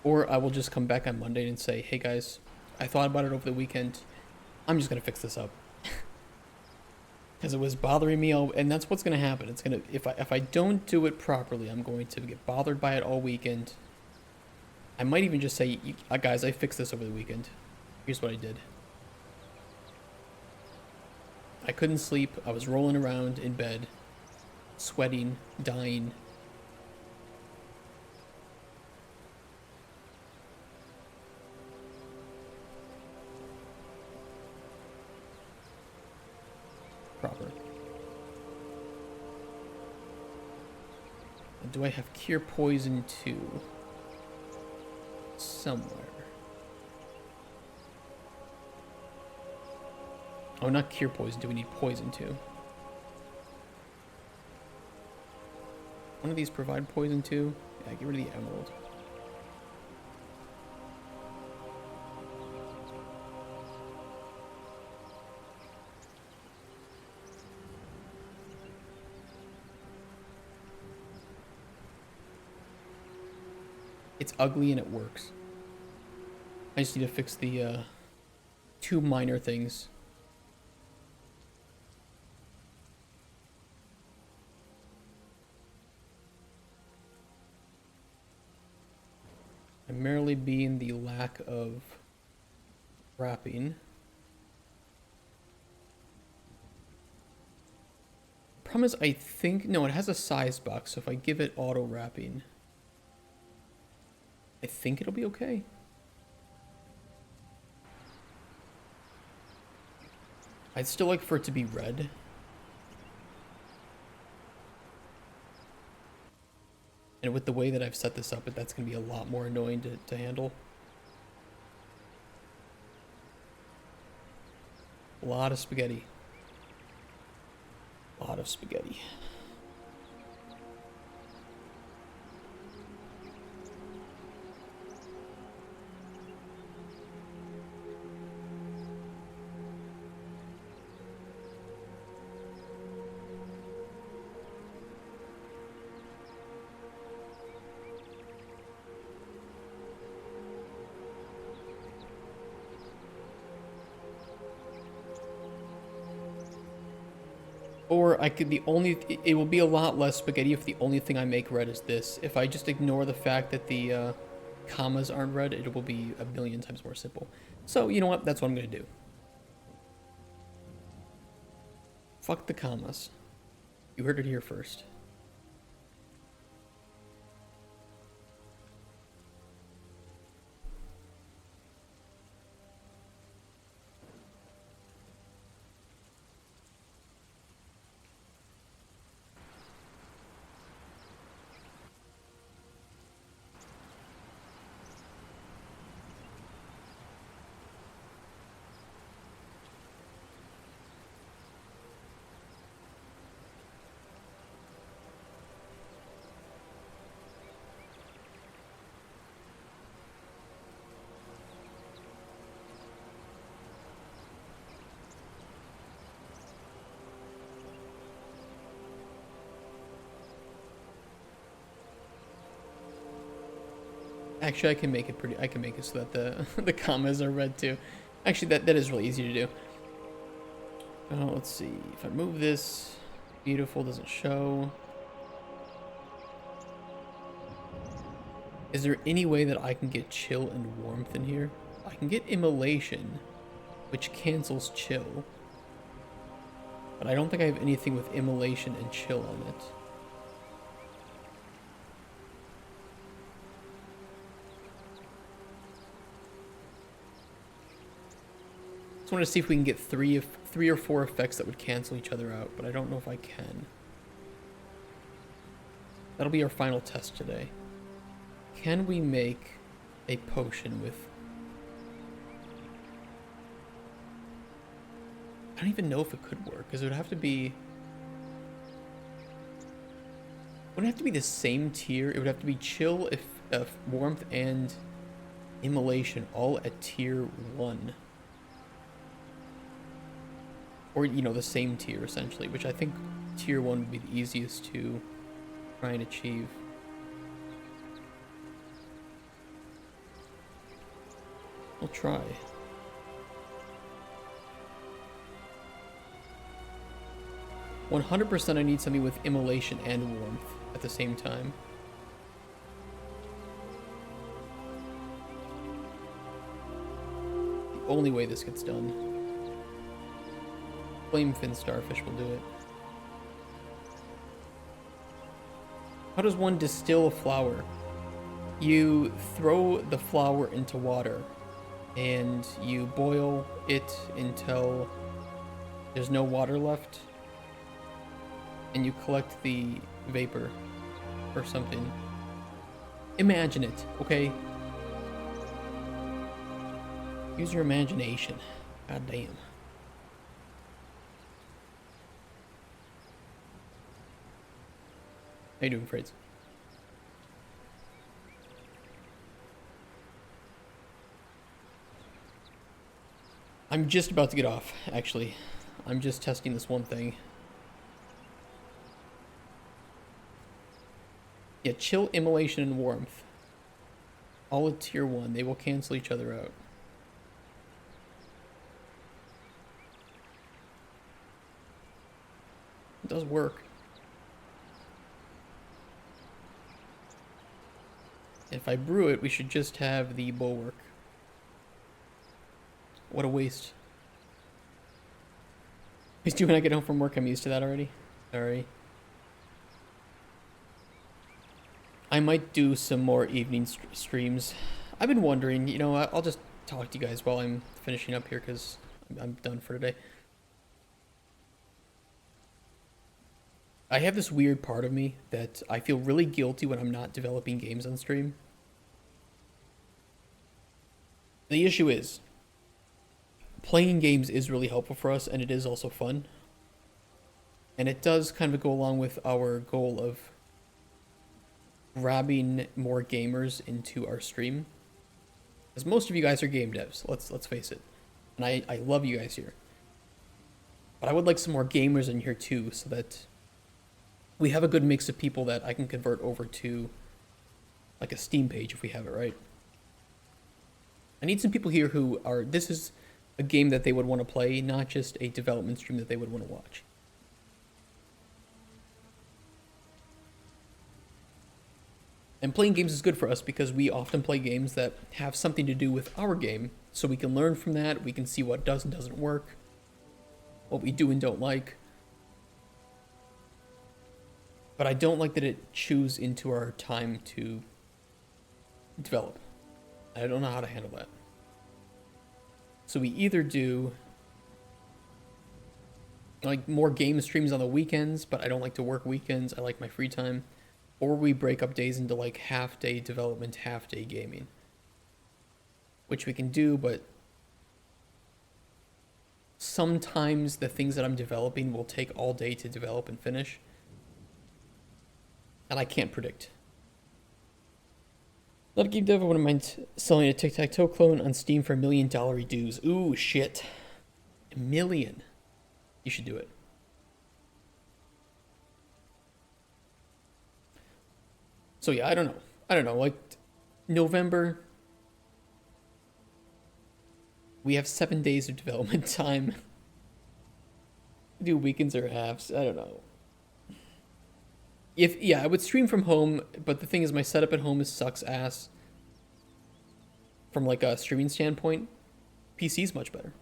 Speaker 1: Or I will just come back on Monday and say, hey guys, I thought about it over the weekend. I'm just going to fix this up. Because it was bothering me all, and that's what's going to happen. It's going to, if I don't do it properly, I'm going to get bothered by it all weekend. I might even just say, guys, I fixed this over the weekend. Here's what I did. I couldn't sleep. I was rolling around in bed, sweating, dying. Proper. And do I have Cure Poison 2? Somewhere. Oh, not Cure Poison. Do we need Poison 2? One of these provide Poison 2? Yeah, get rid of the Emerald. It's ugly and it works. I just need to fix the two minor things. Primarily being the lack of wrapping. Problem is, I think, no, it has a size box, so if I give it auto wrapping, I think it'll be okay. I'd still like for it to be red. And with the way that I've set this up, that's going to be a lot more annoying to handle. A lot of spaghetti. A lot of spaghetti. Or I could, it will be a lot less spaghetti if the only thing I make red is this. If I just ignore the fact that the commas aren't red, it will be a million times more simple. So, you know what? That's what I'm going to do. Fuck the commas. You heard it here first. Actually, I can make it so that the commas are red too. Actually, that is really easy to do. Let's see. If I move this, beautiful doesn't show. Is there any way that I can get chill and warmth in here? I can get immolation, which cancels chill. But I don't think I have anything with immolation and chill on it. Just want to see if we can get three or four effects that would cancel each other out, but I don't know if I can. That'll be our final test today. Can we make a potion with... I don't even know if it could work, because it would have to be... It wouldn't have to be the same tier. It would have to be chill, if warmth, and immolation all at tier 1. Or, you know, the same tier, essentially, which I think tier 1 would be the easiest to try and achieve. I'll try. "100% I need something with immolation and warmth at the same time." The only way this gets done. Flamefin starfish will do it. How does one distill a flower? You throw the flower into water and you boil it until there's no water left, and you collect the vapor or something. Imagine it, okay? Use your imagination. God damn. How you doing, Fritz? I'm just about to get off, actually. I'm just testing this one thing. Yeah, chill, immolation, and warmth. All at tier 1. They will cancel each other out. It does work. If I brew it, we should just have the bulwark. What a waste. At least when I get home from work, I'm used to that already. Sorry. I might do some more evening streams. I've been wondering, you know, I'll just talk to you guys while I'm finishing up here because I'm done for today. I have this weird part of me that I feel really guilty when I'm not developing games on stream. The issue is, playing games is really helpful for us, and it is also fun. And it does kind of go along with our goal of grabbing more gamers into our stream. Because most of you guys are game devs, let's face it. And I love you guys here. But I would like some more gamers in here too, so that we have a good mix of people that I can convert over to like a Steam page if we have it right. I need some people here who are, this is a game that they would want to play, not just a development stream that they would want to watch. And playing games is good for us because we often play games that have something to do with our game, so we can learn from that, we can see what does and doesn't work, what we do and don't like. But I don't like that it chews into our time to develop. I don't know how to handle that. So we either do like more game streams on the weekends, but I don't like to work weekends, I like my free time. Or we break up days into like half-day development, half-day gaming. Which we can do, but sometimes the things that I'm developing will take all day to develop and finish. And I can't predict. Not a game dev, I wouldn't mind selling a tic-tac-toe clone on Steam for $1 million dues. Ooh, shit. $1 million. You should do it. So yeah, I don't know, like, November, we have 7 days of development time. Do weekends or halves, I don't know. Yeah, I would stream from home, but the thing is my setup at home sucks ass. From like a streaming standpoint, PC's much better.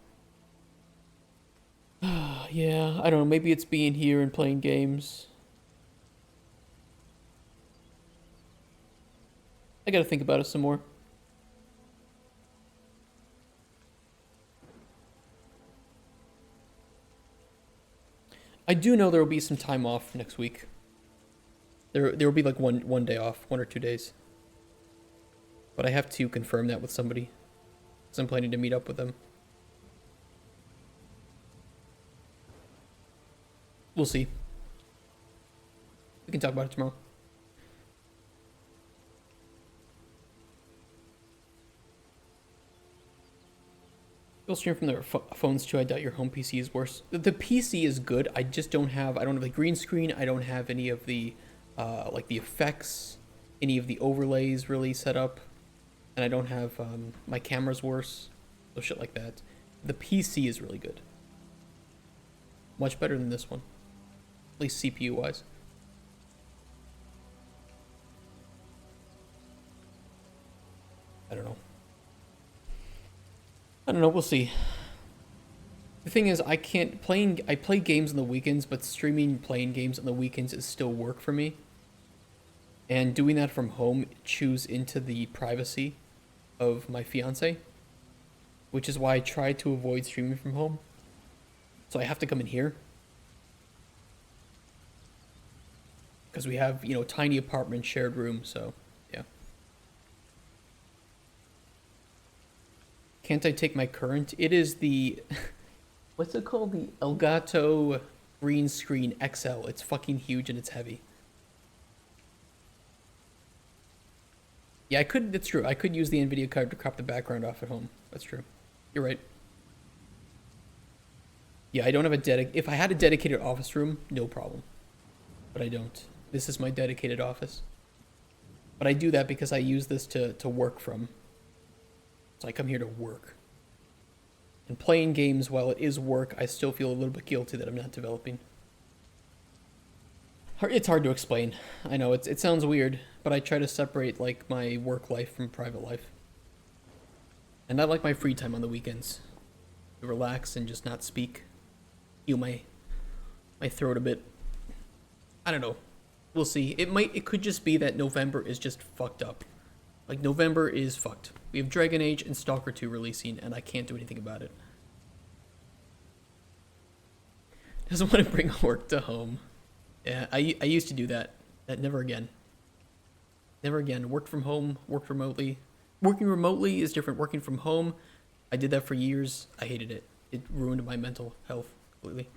Speaker 1: Yeah, I don't know, maybe it's being here and playing games. I gotta think about it some more. I do know there will be some time off next week. There will be like one day off, 1 or 2 days. But I have to confirm that with somebody, because I'm planning to meet up with them. We'll see. We can talk about it tomorrow. You'll stream from their phones too. I doubt your home PC is worse. The PC is good. I just don't have the green screen. I don't have any of the like the effects, any of the overlays really set up, and I don't have my camera's worse. So shit like that. The PC is really good. Much better than this one. At least CPU wise. I don't know. I don't know, we'll see. The thing is, I play games on the weekends, but streaming playing games on the weekends is still work for me. And doing that from home chews into the privacy of my fiance, which is why I try to avoid streaming from home. So I have to come in here. Because we have, you know, tiny apartment, shared room, so yeah. Can't I take my current? It is the, what's it called? The Elgato green screen XL. It's fucking huge and it's heavy. Yeah, I could, that's true. I could use the NVIDIA card to crop the background off at home. That's true. You're right. Yeah, I don't have a if I had a dedicated office room, no problem. But I don't. This is my dedicated office. But I do that because I use this to work from. So I come here to work. And playing games, while it is work, I still feel a little bit guilty that I'm not developing. It's hard to explain. I know, it sounds weird, but I try to separate, like, my work life from private life. And I like my free time on the weekends. To relax and just not speak. Heal my throat a bit. I don't know. We'll see. It could just be that November is just fucked up. Like, November is fucked. We have Dragon Age and Stalker 2 releasing, and I can't do anything about it. Doesn't want to bring work to home. Yeah, I used to do that. Never again. Never again. Worked from home, worked remotely. Working remotely is different. Working from home, I did that for years. I hated it. It ruined my mental health completely.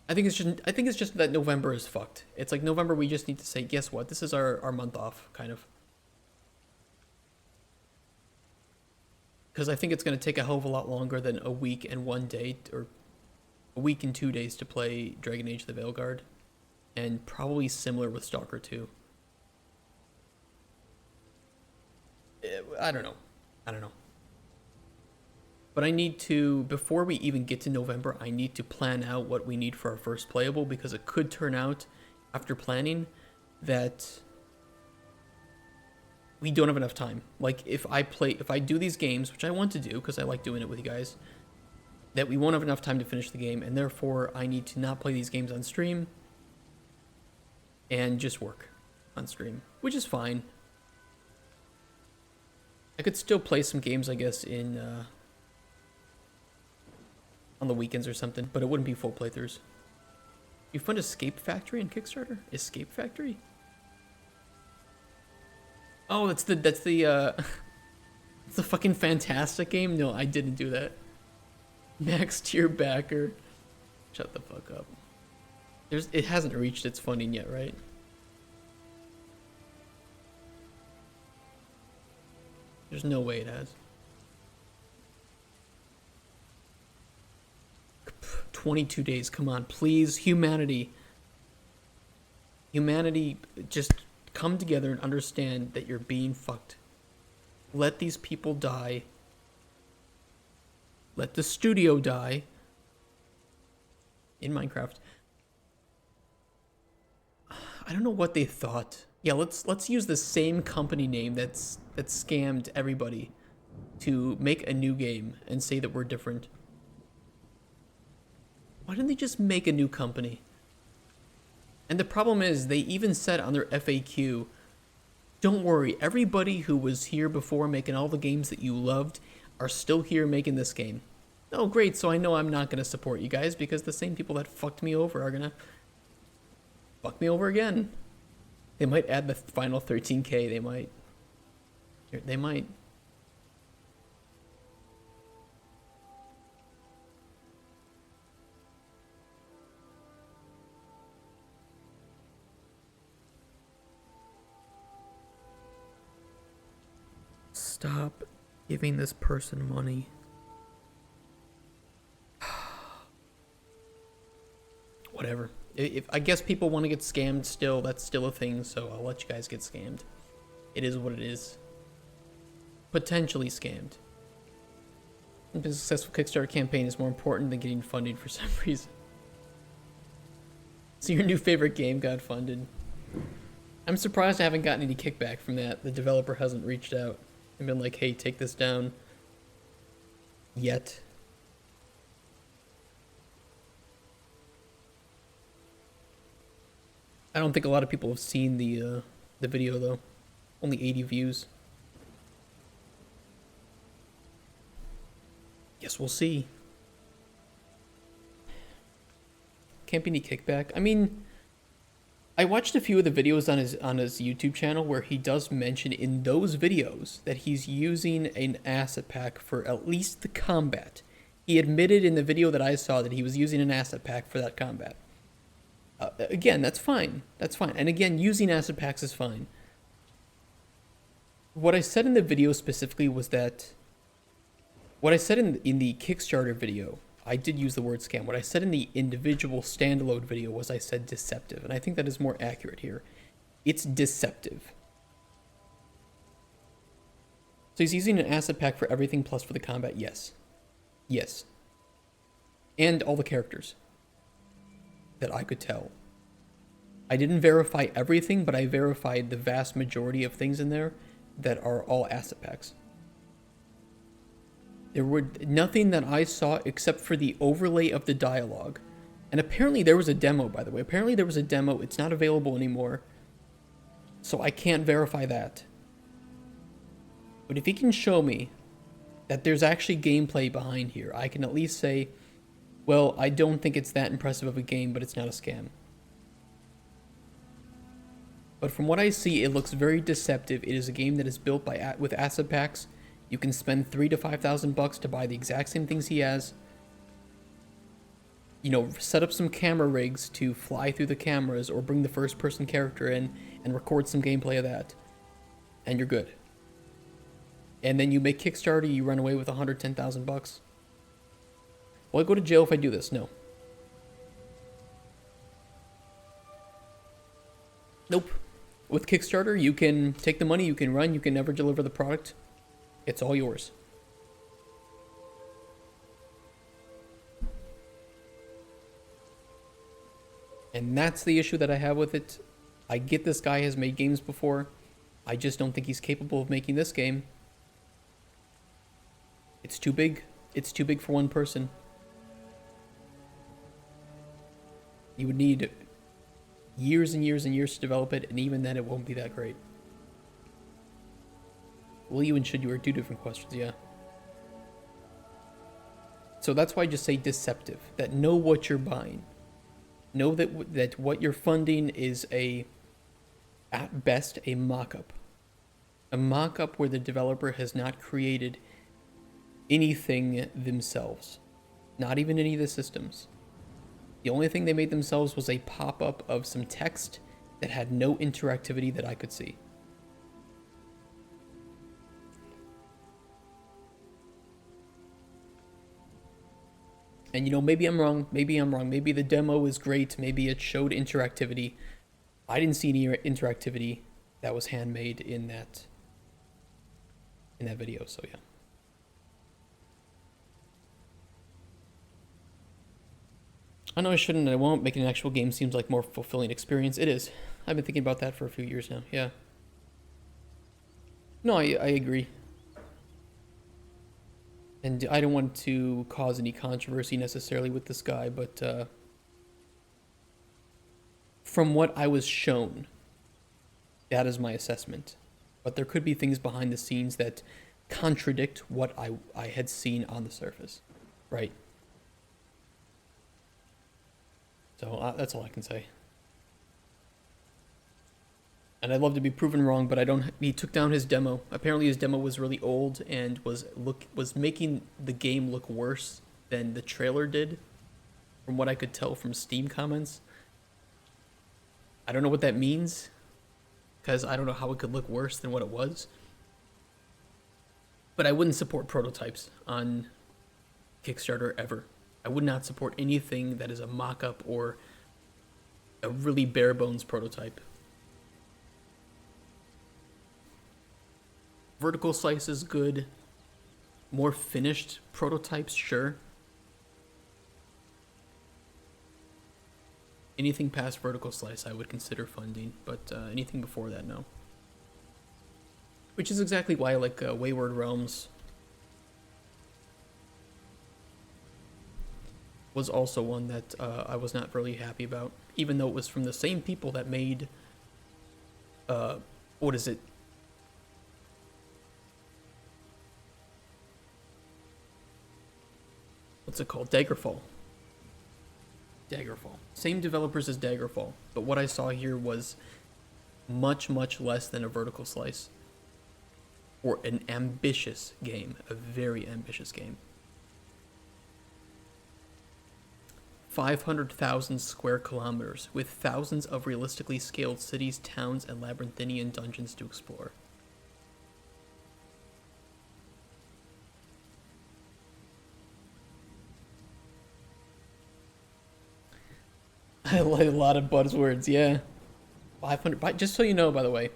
Speaker 1: I think it's just that November is fucked. It's like November, we just need to say, guess what? This is our month off, kind of. Because I think it's going to take a hell of a lot longer than a week and 1 day, or a week and 2 days to play Dragon Age the Veilguard. And probably similar with Stalker 2. I don't know. But I need to, before we even get to November, I need to plan out what we need for our first playable, because it could turn out, after planning, that we don't have enough time. Like, if I do these games, which I want to do, because I like doing it with you guys, that we won't have enough time to finish the game, and therefore I need to not play these games on stream, and just work on stream, which is fine. I could still play some games, I guess, on the weekends or something, but it wouldn't be full playthroughs. You fund Escape Factory on Kickstarter? Escape Factory? Oh, that's the it's the fucking Fantastic game? No, I didn't do that. Max tier backer. Shut the fuck up. It hasn't reached its funding yet, right? There's no way it has. 22 days, come on, please, humanity. Humanity, just come together and understand that you're being fucked. Let these people die. Let the studio die. In Minecraft. I don't know what they thought. Yeah, let's use the same company name that scammed everybody to make a new game and say that we're different. Why didn't they just make a new company? And the problem is, they even said on their FAQ, don't worry, everybody who was here before making all the games that you loved are still here making this game. Oh, great, so I know I'm not going to support you guys, because the same people that fucked me over are going to fuck me over again. They might add the final 13K, they might. Stop giving this person money. Whatever. If I guess people want to get scammed still, that's still a thing, so I'll let you guys get scammed. It is what it is. potentially scammed. A successful Kickstarter campaign is more important than getting funding for some reason. So your new favorite game got funded. I'm surprised I haven't gotten any kickback from that. The developer hasn't reached out and been like, hey, take this down. Yet. I don't think a lot of people have seen the video though. Only 80 views. Guess we'll see. Can't be any kickback. I mean, I watched a few of the videos on his YouTube channel where he does mention in those videos that he's using an asset pack for at least the combat. He admitted in the video that I saw that he was using an asset pack for that combat. Again, that's fine. That's fine. And again, using asset packs is fine. What I said in the video specifically was that... What I said in the Kickstarter video, I did use the word scam. What I said in the individual standalone video was I said deceptive. And I think that is more accurate here. It's deceptive. So he's using an asset pack for everything plus for the combat? Yes. Yes. And all the characters that I could tell. I didn't verify everything, but I verified the vast majority of things in there that are all asset packs. There were nothing that I saw except for the overlay of the dialogue. And apparently there was a demo, by the way. Apparently there was a demo. It's not available anymore. So I can't verify that. But if he can show me that there's actually gameplay behind here, I can at least say, well, I don't think it's that impressive of a game, but it's not a scam. But from what I see, it looks very deceptive. It is a game that is built with asset packs. You can spend $3,000 to $5,000 to buy the exact same things he has. You know, set up some camera rigs to fly through the cameras or bring the first-person character in and record some gameplay of that. And you're good. And then you make Kickstarter, you run away with $110,000. Will I go to jail if I do this? No. Nope. With Kickstarter, you can take the money, you can run, you can never deliver the product. It's all yours. And that's the issue that I have with it. I get this guy has made games before. I just don't think he's capable of making this game. It's too big. It's too big for one person. You would need years and years and years to develop it, and even then it won't be that great. Will you and should you are two different questions, yeah. So that's why I just say deceptive. That know what you're buying. Know that what you're funding is at best, a mock-up. A mock-up where the developer has not created anything themselves. Not even any of the systems. The only thing they made themselves was a pop-up of some text that had no interactivity that I could see. And you know, maybe I'm wrong. Maybe I'm wrong. Maybe the demo is great. Maybe it showed interactivity. I didn't see any interactivity that was handmade in that video, so yeah. I know I shouldn't and I won't. Making an actual game seems like more fulfilling experience. It is. I've been thinking about that for a few years now, yeah. No, I agree. And I don't want to cause any controversy necessarily with this guy, but from what I was shown, that is my assessment. But there could be things behind the scenes that contradict what I had seen on the surface, right? So that's all I can say. And I'd love to be proven wrong, but I don't. He took down his demo. Apparently his demo was really old and was making the game look worse than the trailer did, from what I could tell from Steam comments. I don't know what that means, because I don't know how it could look worse than what it was. But I wouldn't support prototypes on Kickstarter ever. I would not support anything that is a mock-up or a really bare-bones prototype. Vertical slice is good. More finished prototypes, sure. Anything past vertical slice I would consider funding, but anything before that, no. Which is exactly why I like Wayward Realms was also one that I was not really happy about, even though it was from the same people that made, what is it? What's it called? Daggerfall. Daggerfall. Same developers as Daggerfall, but what I saw here was much, much less than a vertical slice. Or an ambitious game. A very ambitious game. 500,000 square kilometers, with thousands of realistically scaled cities, towns, and labyrinthine dungeons to explore. I like a lot of buzzwords, yeah. 500, just so you know, by the way.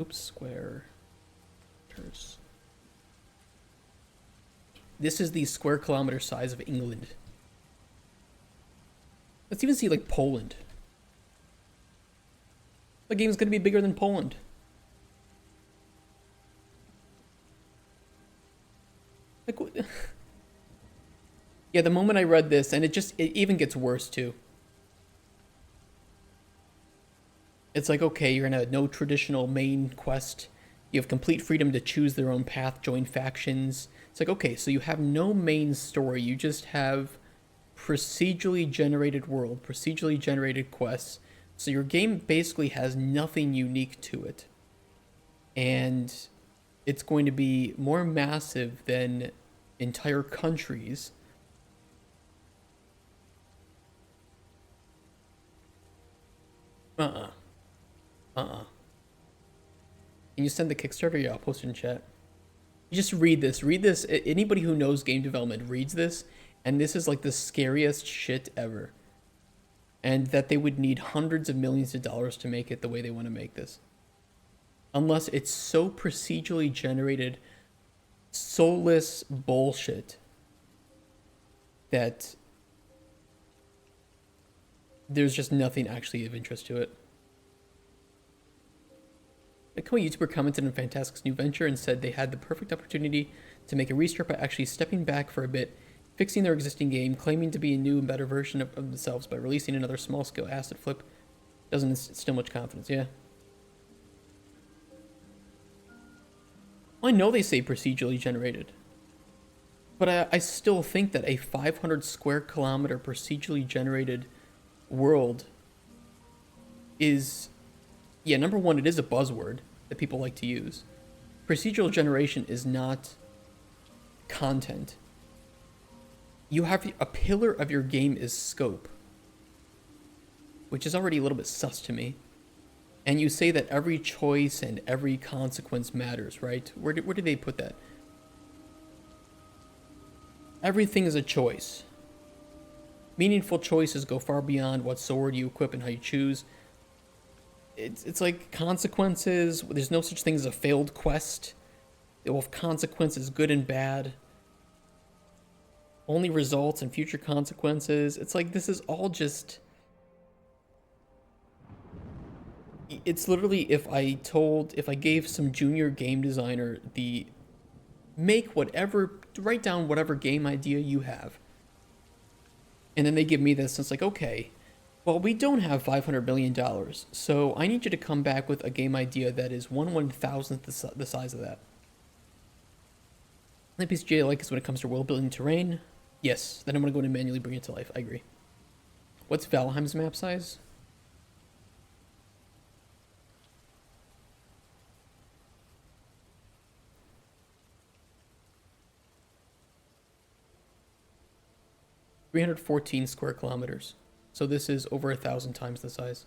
Speaker 1: Oops, square. This is the square kilometer size of England. Let's even see, like, Poland. The game's gonna be bigger than Poland. Like, what? Yeah, the moment I read this, and it even gets worse, too. It's like, okay, you're in a no traditional main quest. You have complete freedom to choose their own path, join factions. It's like, okay, so you have no main story. You just have procedurally generated world, procedurally generated quests. So your game basically has nothing unique to it. And it's going to be more massive than entire countries. Can you send the Kickstarter? Yeah, I'll post it in chat. You just read this. Read this. Anybody who knows game development reads this, and this is like the scariest shit ever. And that they would need hundreds of millions of dollars to make it the way they want to make this. Unless it's so procedurally generated, soulless bullshit that there's just nothing actually of interest to it. A YouTuber commented on Fantastic's new venture and said they had the perfect opportunity to make a restart by actually stepping back for a bit, fixing their existing game, claiming to be a new and better version of themselves by releasing another small-scale asset flip. Doesn't instill much confidence, yeah. I know they say procedurally generated, but I still think that a 500 square kilometer procedurally generated world is... Yeah, number one, it is a buzzword that people like to use. Procedural generation is not content. You have a pillar of your game is scope, which is already a little bit sus to me. And you say that every choice and every consequence matters, right? Where did they put that? Everything is a choice. Meaningful choices go far beyond what sword you equip and how you choose. It's like consequences. There's no such thing as a failed quest. It will have consequences, good and bad. Only results and future consequences. It's like this is all just... It's literally if I gave some junior game designer the... Write down whatever game idea you have. And then they give me this, and it's like, okay... Well, we don't have $500 million, so I need you to come back with a game idea that is 1/1000th the size of that. The piece I like is when it comes to world building terrain. Yes, then I'm going to go in and manually bring it to life. I agree. What's Valheim's map size? ...314 square kilometers. So this is over 1,000 times the size.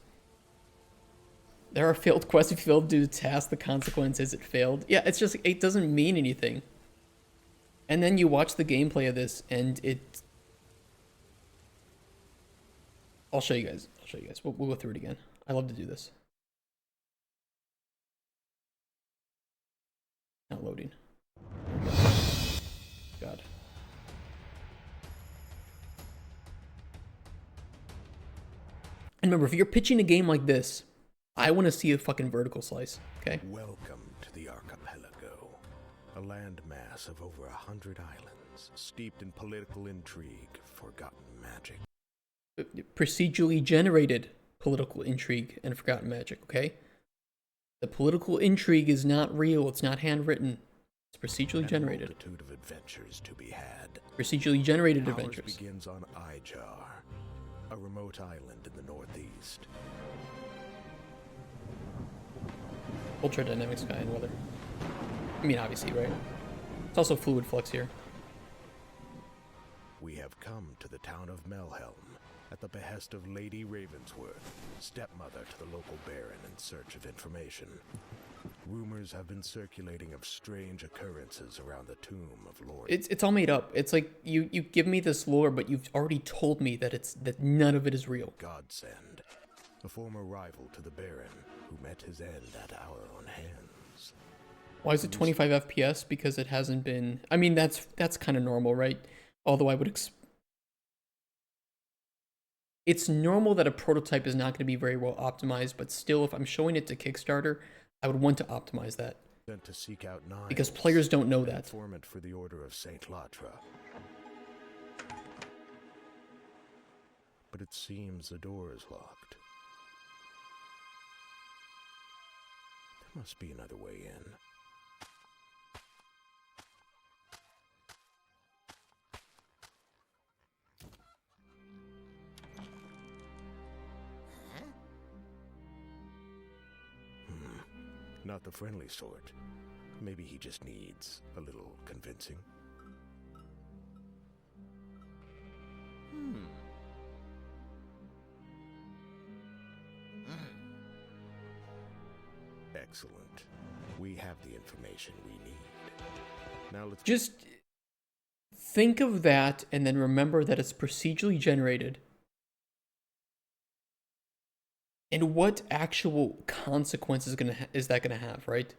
Speaker 1: There are failed quests. If you failed to do the task, the consequence is it failed. Yeah, it's just, it doesn't mean anything. And then you watch the gameplay of this, and it... I'll show you guys. We'll go through it again. I love to do this. Not loading. God. And remember, if you're pitching a game like this, I want to see a fucking vertical slice, okay?
Speaker 2: Welcome to the archipelago, a landmass of over 100 islands, steeped in political intrigue, forgotten magic.
Speaker 1: Procedurally generated political intrigue and forgotten magic, okay? The political intrigue is not real, it's not handwritten. It's procedurally generated.
Speaker 2: A multitude of adventures to be had.
Speaker 1: Procedurally generated
Speaker 2: Ours
Speaker 1: adventures.
Speaker 2: Begins on Ijar, a remote island in the northeast.
Speaker 1: Ultra dynamic sky and weather. I mean, obviously, right? It's also fluid flux here.
Speaker 2: We have come to the town of Melhelm at the behest of Lady Ravensworth, stepmother to the local baron in search of information. Rumors have been circulating of strange occurrences around the tomb of Lord.
Speaker 1: It's all made up. It's like you give me this lore, but you've already told me that none of it is real.
Speaker 2: Godsend, a former rival to the baron who met his end at our own hands.
Speaker 1: Why is it 25 FPS? Because it hasn't been. I mean, that's kind of normal, right? Although I would it's normal that a prototype is not going to be very well optimized, but still, if I'm showing it to Kickstarter, I would want to optimize that.
Speaker 2: Sent to seek out Niles,
Speaker 1: because players don't know that.
Speaker 2: Informant for the Order of Saint Latra. But it seems the door is locked. There must be another way in. Not the friendly sort. Maybe he just needs a little convincing. Excellent. We have the information we need. Now let's
Speaker 1: just think of that and then remember that it's procedurally generated. And what actual consequences is that gonna have, right?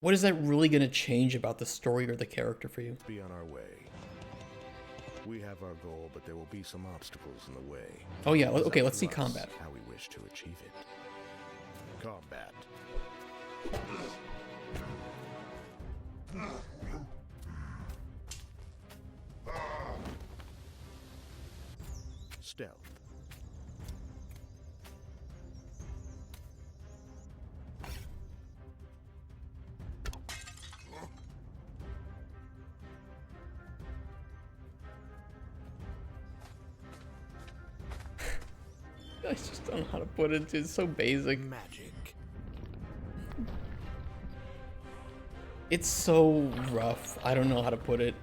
Speaker 1: What is that really gonna change about the story or the character for you?
Speaker 2: be on our way. We have our goal, but there will be some obstacles in the way.
Speaker 1: Oh yeah,
Speaker 2: It's
Speaker 1: okay,
Speaker 2: up
Speaker 1: let's
Speaker 2: to
Speaker 1: see
Speaker 2: us
Speaker 1: combat.
Speaker 2: How we wish to achieve it. Combat. Stealth.
Speaker 1: I just don't know how to put it. It's so basic.
Speaker 2: Magic.
Speaker 1: It's so rough. I don't know how to put it.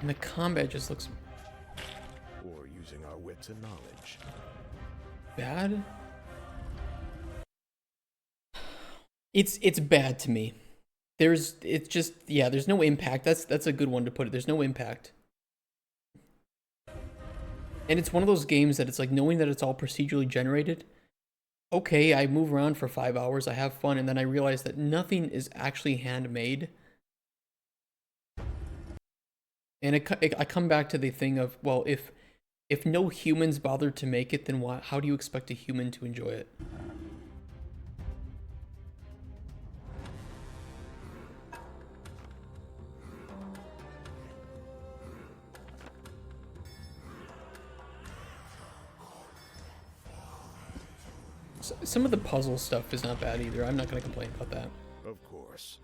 Speaker 1: And the combat just looks
Speaker 2: Or using our wits and knowledge.
Speaker 1: bad. It's bad to me. There's no impact. That's a good one to put it. There's no impact. And it's one of those games that it's like knowing that it's all procedurally generated. Okay, I move around for 5 hours, I have fun, and then I realize that nothing is actually handmade. And I come back to the thing of, well, if no humans bothered to make it, then how do you expect a human to enjoy it? Some of the puzzle stuff is not bad either. I'm not going to complain about that.
Speaker 2: Of course.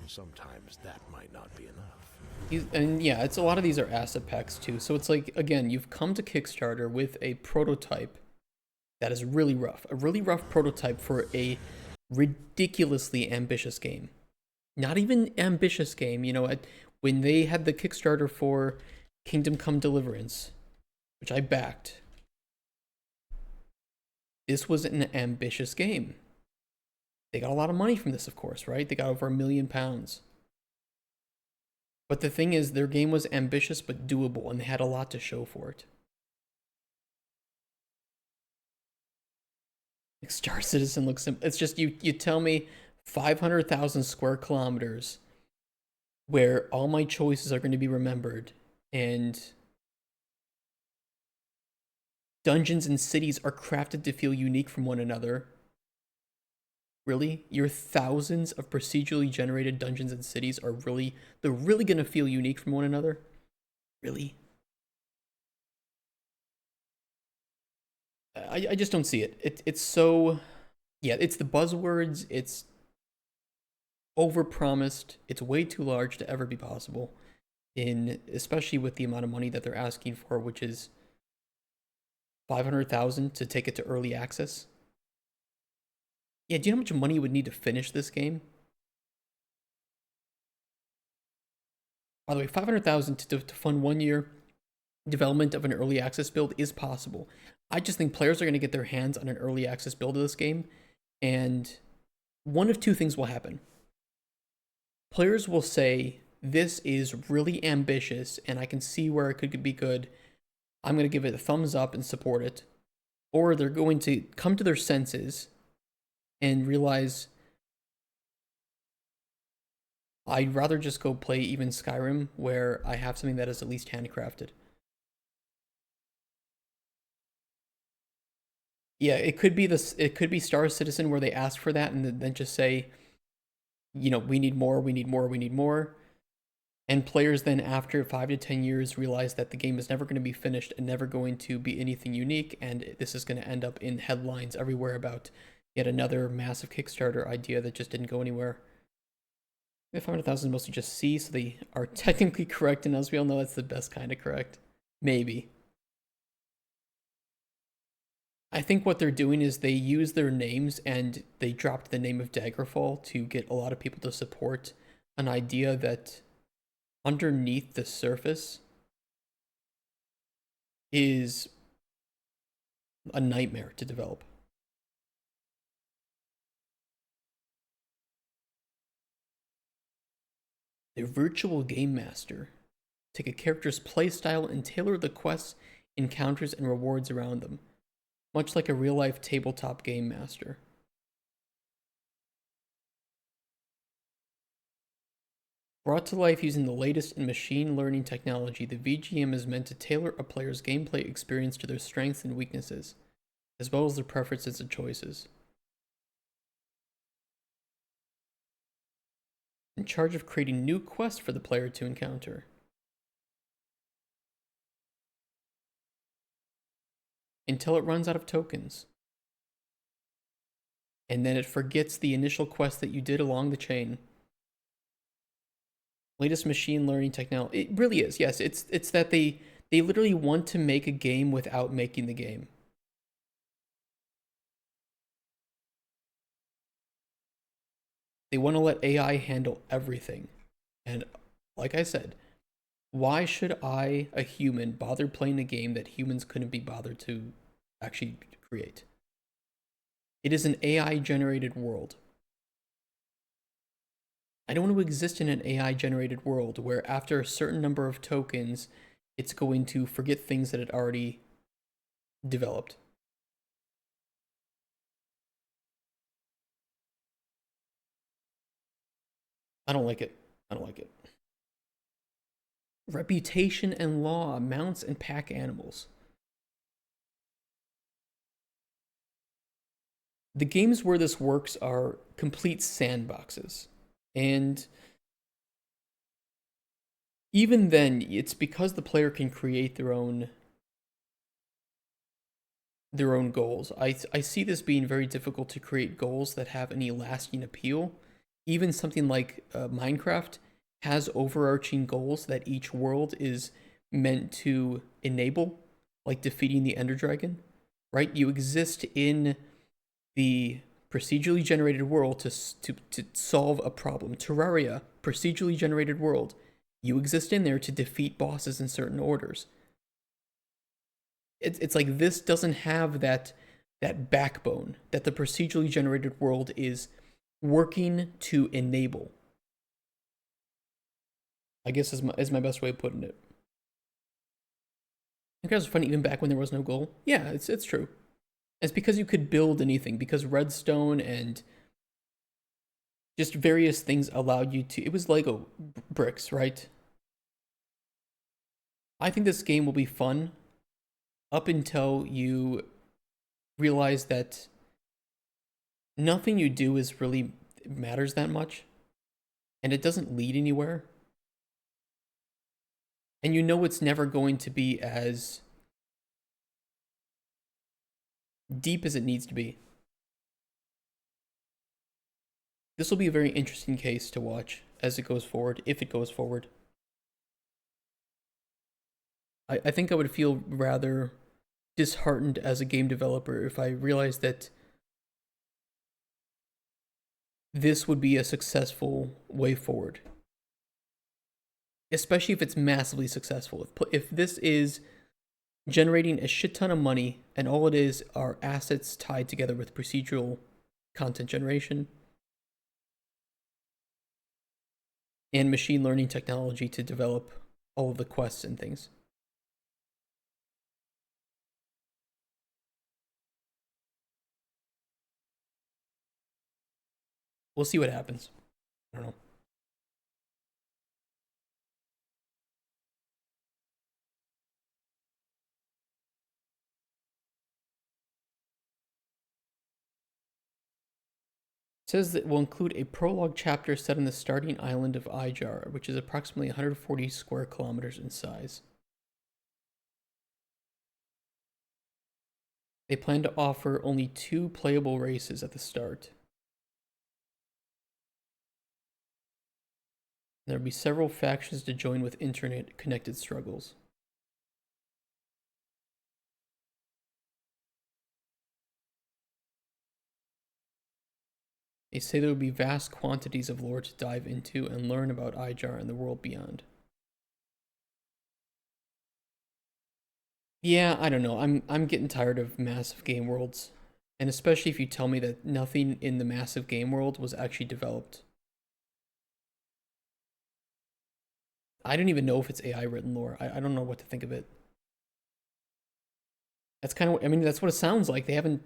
Speaker 2: Sometimes that might not be enough.
Speaker 1: And yeah, it's a lot of these are asset packs too. So it's like, again, you've come to Kickstarter with a prototype that is really rough. A really rough prototype for a ridiculously ambitious game. Not even ambitious game, you know, when they had the Kickstarter for Kingdom Come Deliverance, which I backed, this was an ambitious game. They got a lot of money from this, of course, right? They got over £1 million. But the thing is, their game was ambitious but doable, and they had a lot to show for it. Like Star Citizen looks simple. It's just you tell me 500,000 square kilometers where all my choices are going to be remembered, and dungeons and cities are crafted to feel unique from one another. Really? Your thousands of procedurally generated dungeons and cities they're really gonna feel unique from one another? Really? I just don't see it. It's so, yeah, it's the buzzwords, it's overpromised, it's way too large to ever be possible, especially with the amount of money that they're asking for, which is 500,000 to take it to early access. Yeah, do you know how much money you would need to finish this game? By the way, 500,000 to fund 1 year development of an early access build is possible. I just think players are going to get their hands on an early access build of this game, and one of two things will happen. Players will say, this is really ambitious, and I can see where it could be good. I'm going to give it a thumbs up and support it. Or they're going to come to their senses and realize, I'd rather just go play even Skyrim, where I have something that is at least handcrafted. Yeah, it could be this. It could be Star Citizen, where they ask for that and then just say, we need more, we need more, we need more. And players then, after 5 to 10 years, realize that the game is never going to be finished and never going to be anything unique, and this is going to end up in headlines everywhere about yet another massive Kickstarter idea that just didn't go anywhere. 500,000 is mostly just C, so they are technically correct, and as we all know, that's the best kind of correct. Maybe. I think what they're doing is they use their names and they dropped the name of Daggerfall to get a lot of people to support an idea that underneath the surface is a nightmare to develop. The virtual game master. Take a character's playstyle and tailor the quests, encounters, and rewards around them, much like a real-life tabletop game master. Brought to life using the latest in machine learning technology, the VGM is meant to tailor a player's gameplay experience to their strengths and weaknesses, as well as their preferences and choices. In charge of creating new quests for the player to encounter. Until it runs out of tokens. And then it forgets the initial quest that you did along the chain. Latest machine learning technology. It really is, yes. It's that they literally want to make a game without making the game. They want to let AI handle everything. And like I said, why should I, a human, bother playing a game that humans couldn't be bothered to actually create? It is an AI-generated world. I don't want to exist in an AI-generated world where after a certain number of tokens, it's going to forget things that it already developed. I don't like it. I don't like it. Reputation and law, mounts and pack animals. The games where this works are complete sandboxes. And even then, it's because the player can create their own goals. I see this being very difficult to create goals that have any lasting appeal. Even something like Minecraft has overarching goals that each world is meant to enable, like defeating the Ender Dragon, right? You exist in the procedurally generated world to solve a problem. Terraria, procedurally generated world. You exist in there to defeat bosses in certain orders. It's like this doesn't have that backbone that the procedurally generated world is working to enable. I guess is my best way of putting it. I think it was funny even back when there was no goal. Yeah, it's true. It's because you could build anything, because redstone and just various things allowed you to. It was Lego bricks, right? I think this game will be fun up until you realize that nothing you do is really matters that much, and it doesn't lead anywhere. And you know it's never going to be as deep as it needs to be. This will be a very interesting case to watch as it goes forward, if it goes forward. I think I would feel rather disheartened as a game developer if I realized that this would be a successful way forward. Especially if it's massively successful. If this is generating a shit ton of money and all it is are assets tied together with procedural content generation and machine learning technology to develop all of the quests and things. We'll see what happens. I don't know. It says that it will include a prologue chapter set on the starting island of Ijar, which is approximately 140 square kilometers in size. They plan to offer only 2 playable races at the start. There will be several factions to join with internet-connected struggles. They say there will be vast quantities of lore to dive into and learn about Ijar and the world beyond. Yeah, I don't know. I'm getting tired of massive game worlds. And especially if you tell me that nothing in the massive game world was actually developed. I don't even know if it's AI written lore. I don't know what to think of it. That's kind of, I mean, that's what it sounds like. They haven't.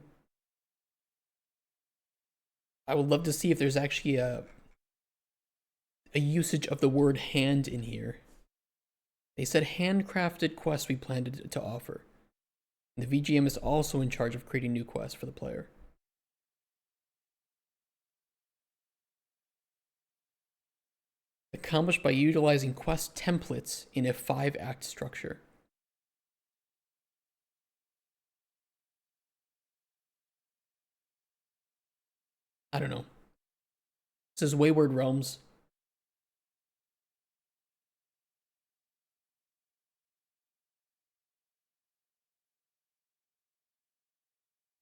Speaker 1: I would love to see if there's actually a usage of the word hand in here. They said handcrafted quests we plan to offer. The VGM is also in charge of creating new quests for the player. Accomplished by utilizing quest templates in a 5-act structure. I don't know. This is Wayward Realms.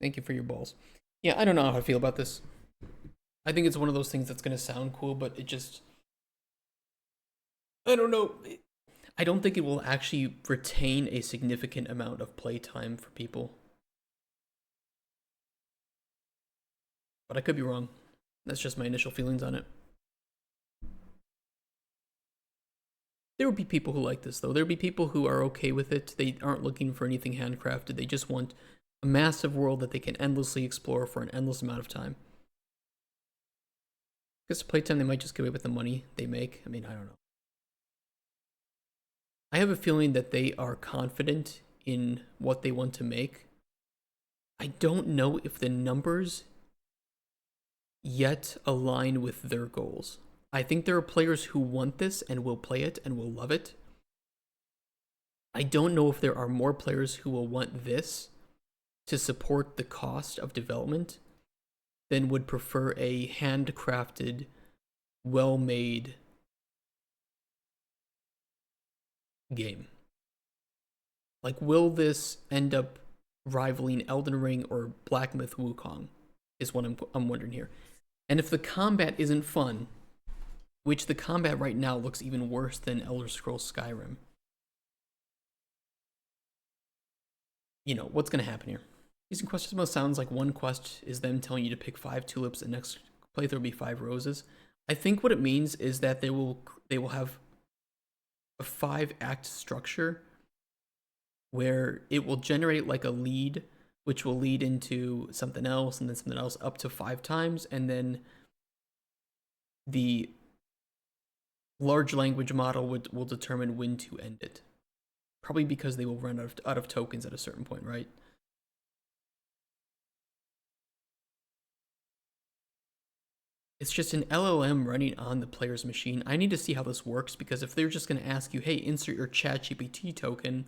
Speaker 1: Thank you for your balls. Yeah, I don't know how I feel about this. I think it's one of those things that's going to sound cool, but it just... I don't know. I don't think it will actually retain a significant amount of playtime for people. But I could be wrong. That's just my initial feelings on it. There will be people who like this, though. There will be people who are okay with it. They aren't looking for anything handcrafted. They just want a massive world that they can endlessly explore for an endless amount of time. Because playtime, they might just get away with the money they make. I mean, I don't know. I have a feeling that they are confident in what they want to make. I don't know if the numbers yet align with their goals. I think there are players who want this and will play it and will love it. I don't know if there are more players who will want this to support the cost of development than would prefer a handcrafted, well-made game. Like, will this end up rivaling Elden Ring or Black Myth Wukong is what I'm wondering here. And if the combat isn't fun, which the combat right now looks even worse than Elder Scrolls Skyrim, you know, what's going to happen here? Using quest system sounds like one quest is them telling you to pick 5 tulips, and next playthrough will be 5 roses. I think what it means is that they will have a 5-act structure where it will generate like a lead, which will lead into something else and then something else up to 5 times, and then the large language model will determine when to end it. Probably because they will run out of tokens at a certain point, right? It's just an LLM running on the player's machine. I need to see how this works, because if they're just going to ask you, hey, insert your ChatGPT token,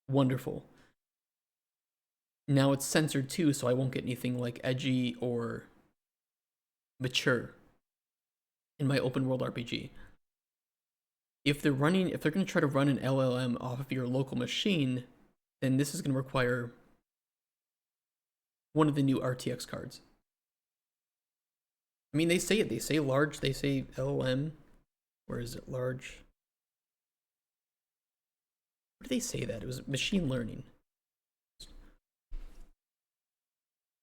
Speaker 1: wonderful. Now it's censored too, so I won't get anything like edgy or mature in my open world RPG. If they're going to try to run an LLM off of your local machine, then this is going to require one of the new RTX cards. I mean, they say it. They say large. They say LLM. Where is it? Large. Where did they say that? It was machine learning.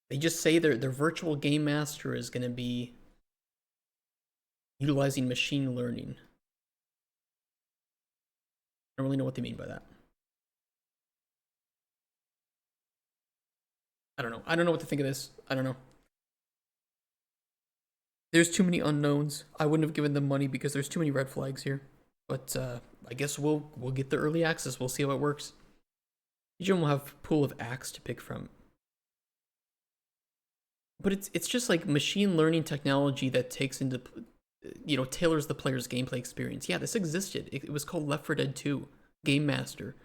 Speaker 1: They just say their virtual game master is going to be utilizing machine learning. I don't really know what they mean by that. I don't know. I don't know what to think of this. I don't know. There's too many unknowns. I wouldn't have given them money because there's too many red flags here. But I guess we'll get the early access. We'll see how it works. Each one will have a pool of acts to pick from. But it's just like machine learning technology that takes into, tailors the player's gameplay experience. Yeah, this existed. It was called Left 4 Dead 2 Game Master.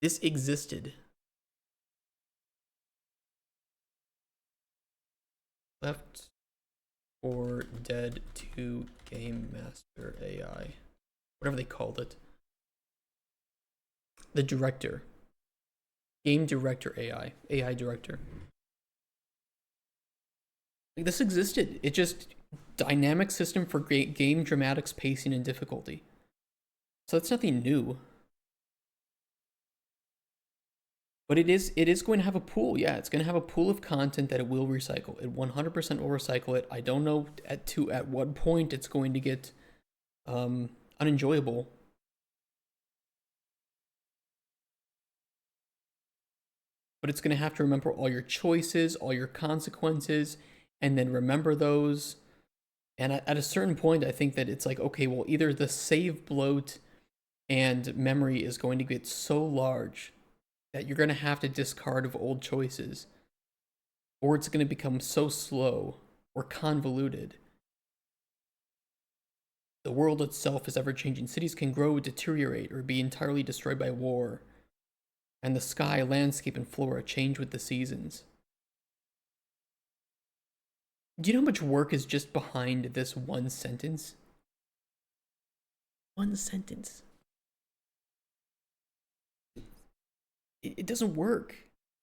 Speaker 1: This existed. Left 4 Dead 2 Game Master AI. Whatever they called it. The director. Game director AI. AI director. This existed. It just dynamic system for game dramatics, pacing, and difficulty. So it's nothing new. But it is going to have a pool. Yeah, it's going to have a pool of content that it will recycle. It 100% will recycle it. I don't know at what point it's going to get unenjoyable. But it's going to have to remember all your choices, all your consequences, and then remember those. And at a certain point, I think that it's like, okay, well, either the save bloat and memory is going to get so large that you're going to have to discard of old choices, or it's going to become so slow or convoluted. The world itself is ever-changing. Cities can grow, deteriorate, or be entirely destroyed by war. And the sky, landscape, and flora change with the seasons. Do you know how much work is just behind this one sentence? One sentence. It doesn't work.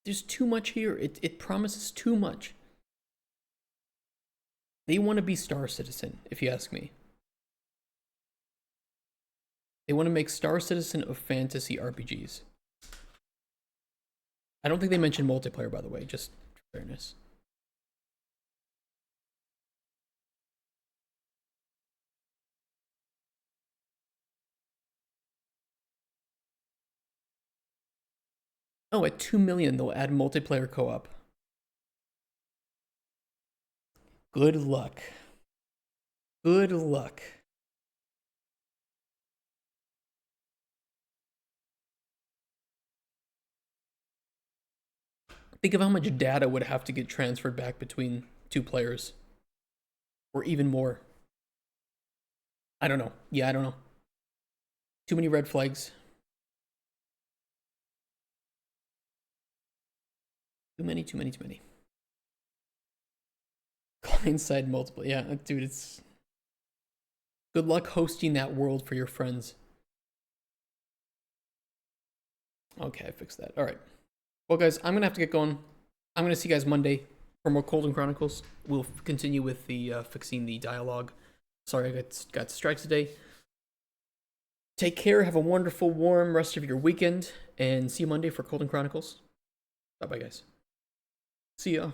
Speaker 1: There's too much here. It promises too much. They want to be Star Citizen, if you ask me. They want to make Star Citizen of fantasy RPGs. I don't think they mentioned multiplayer, by the way, just for fairness. Oh, at 2 million, they'll add multiplayer co-op. Good luck. Good luck. Think of how much data would have to get transferred back between 2 players. Or even more. I don't know. Yeah, I don't know. Too many red flags. Too many. Client-side multiple. Yeah, dude, it's... Good luck hosting that world for your friends. Okay, I fixed that. Alright. Well, guys, I'm going to have to get going. I'm going to see you guys Monday for more Cauldron Chronicles. We'll continue with the fixing the dialogue. Sorry, I got distracted today. Take care. Have a wonderful, warm rest of your weekend. And see you Monday for Cauldron Chronicles. Bye-bye, guys. See ya.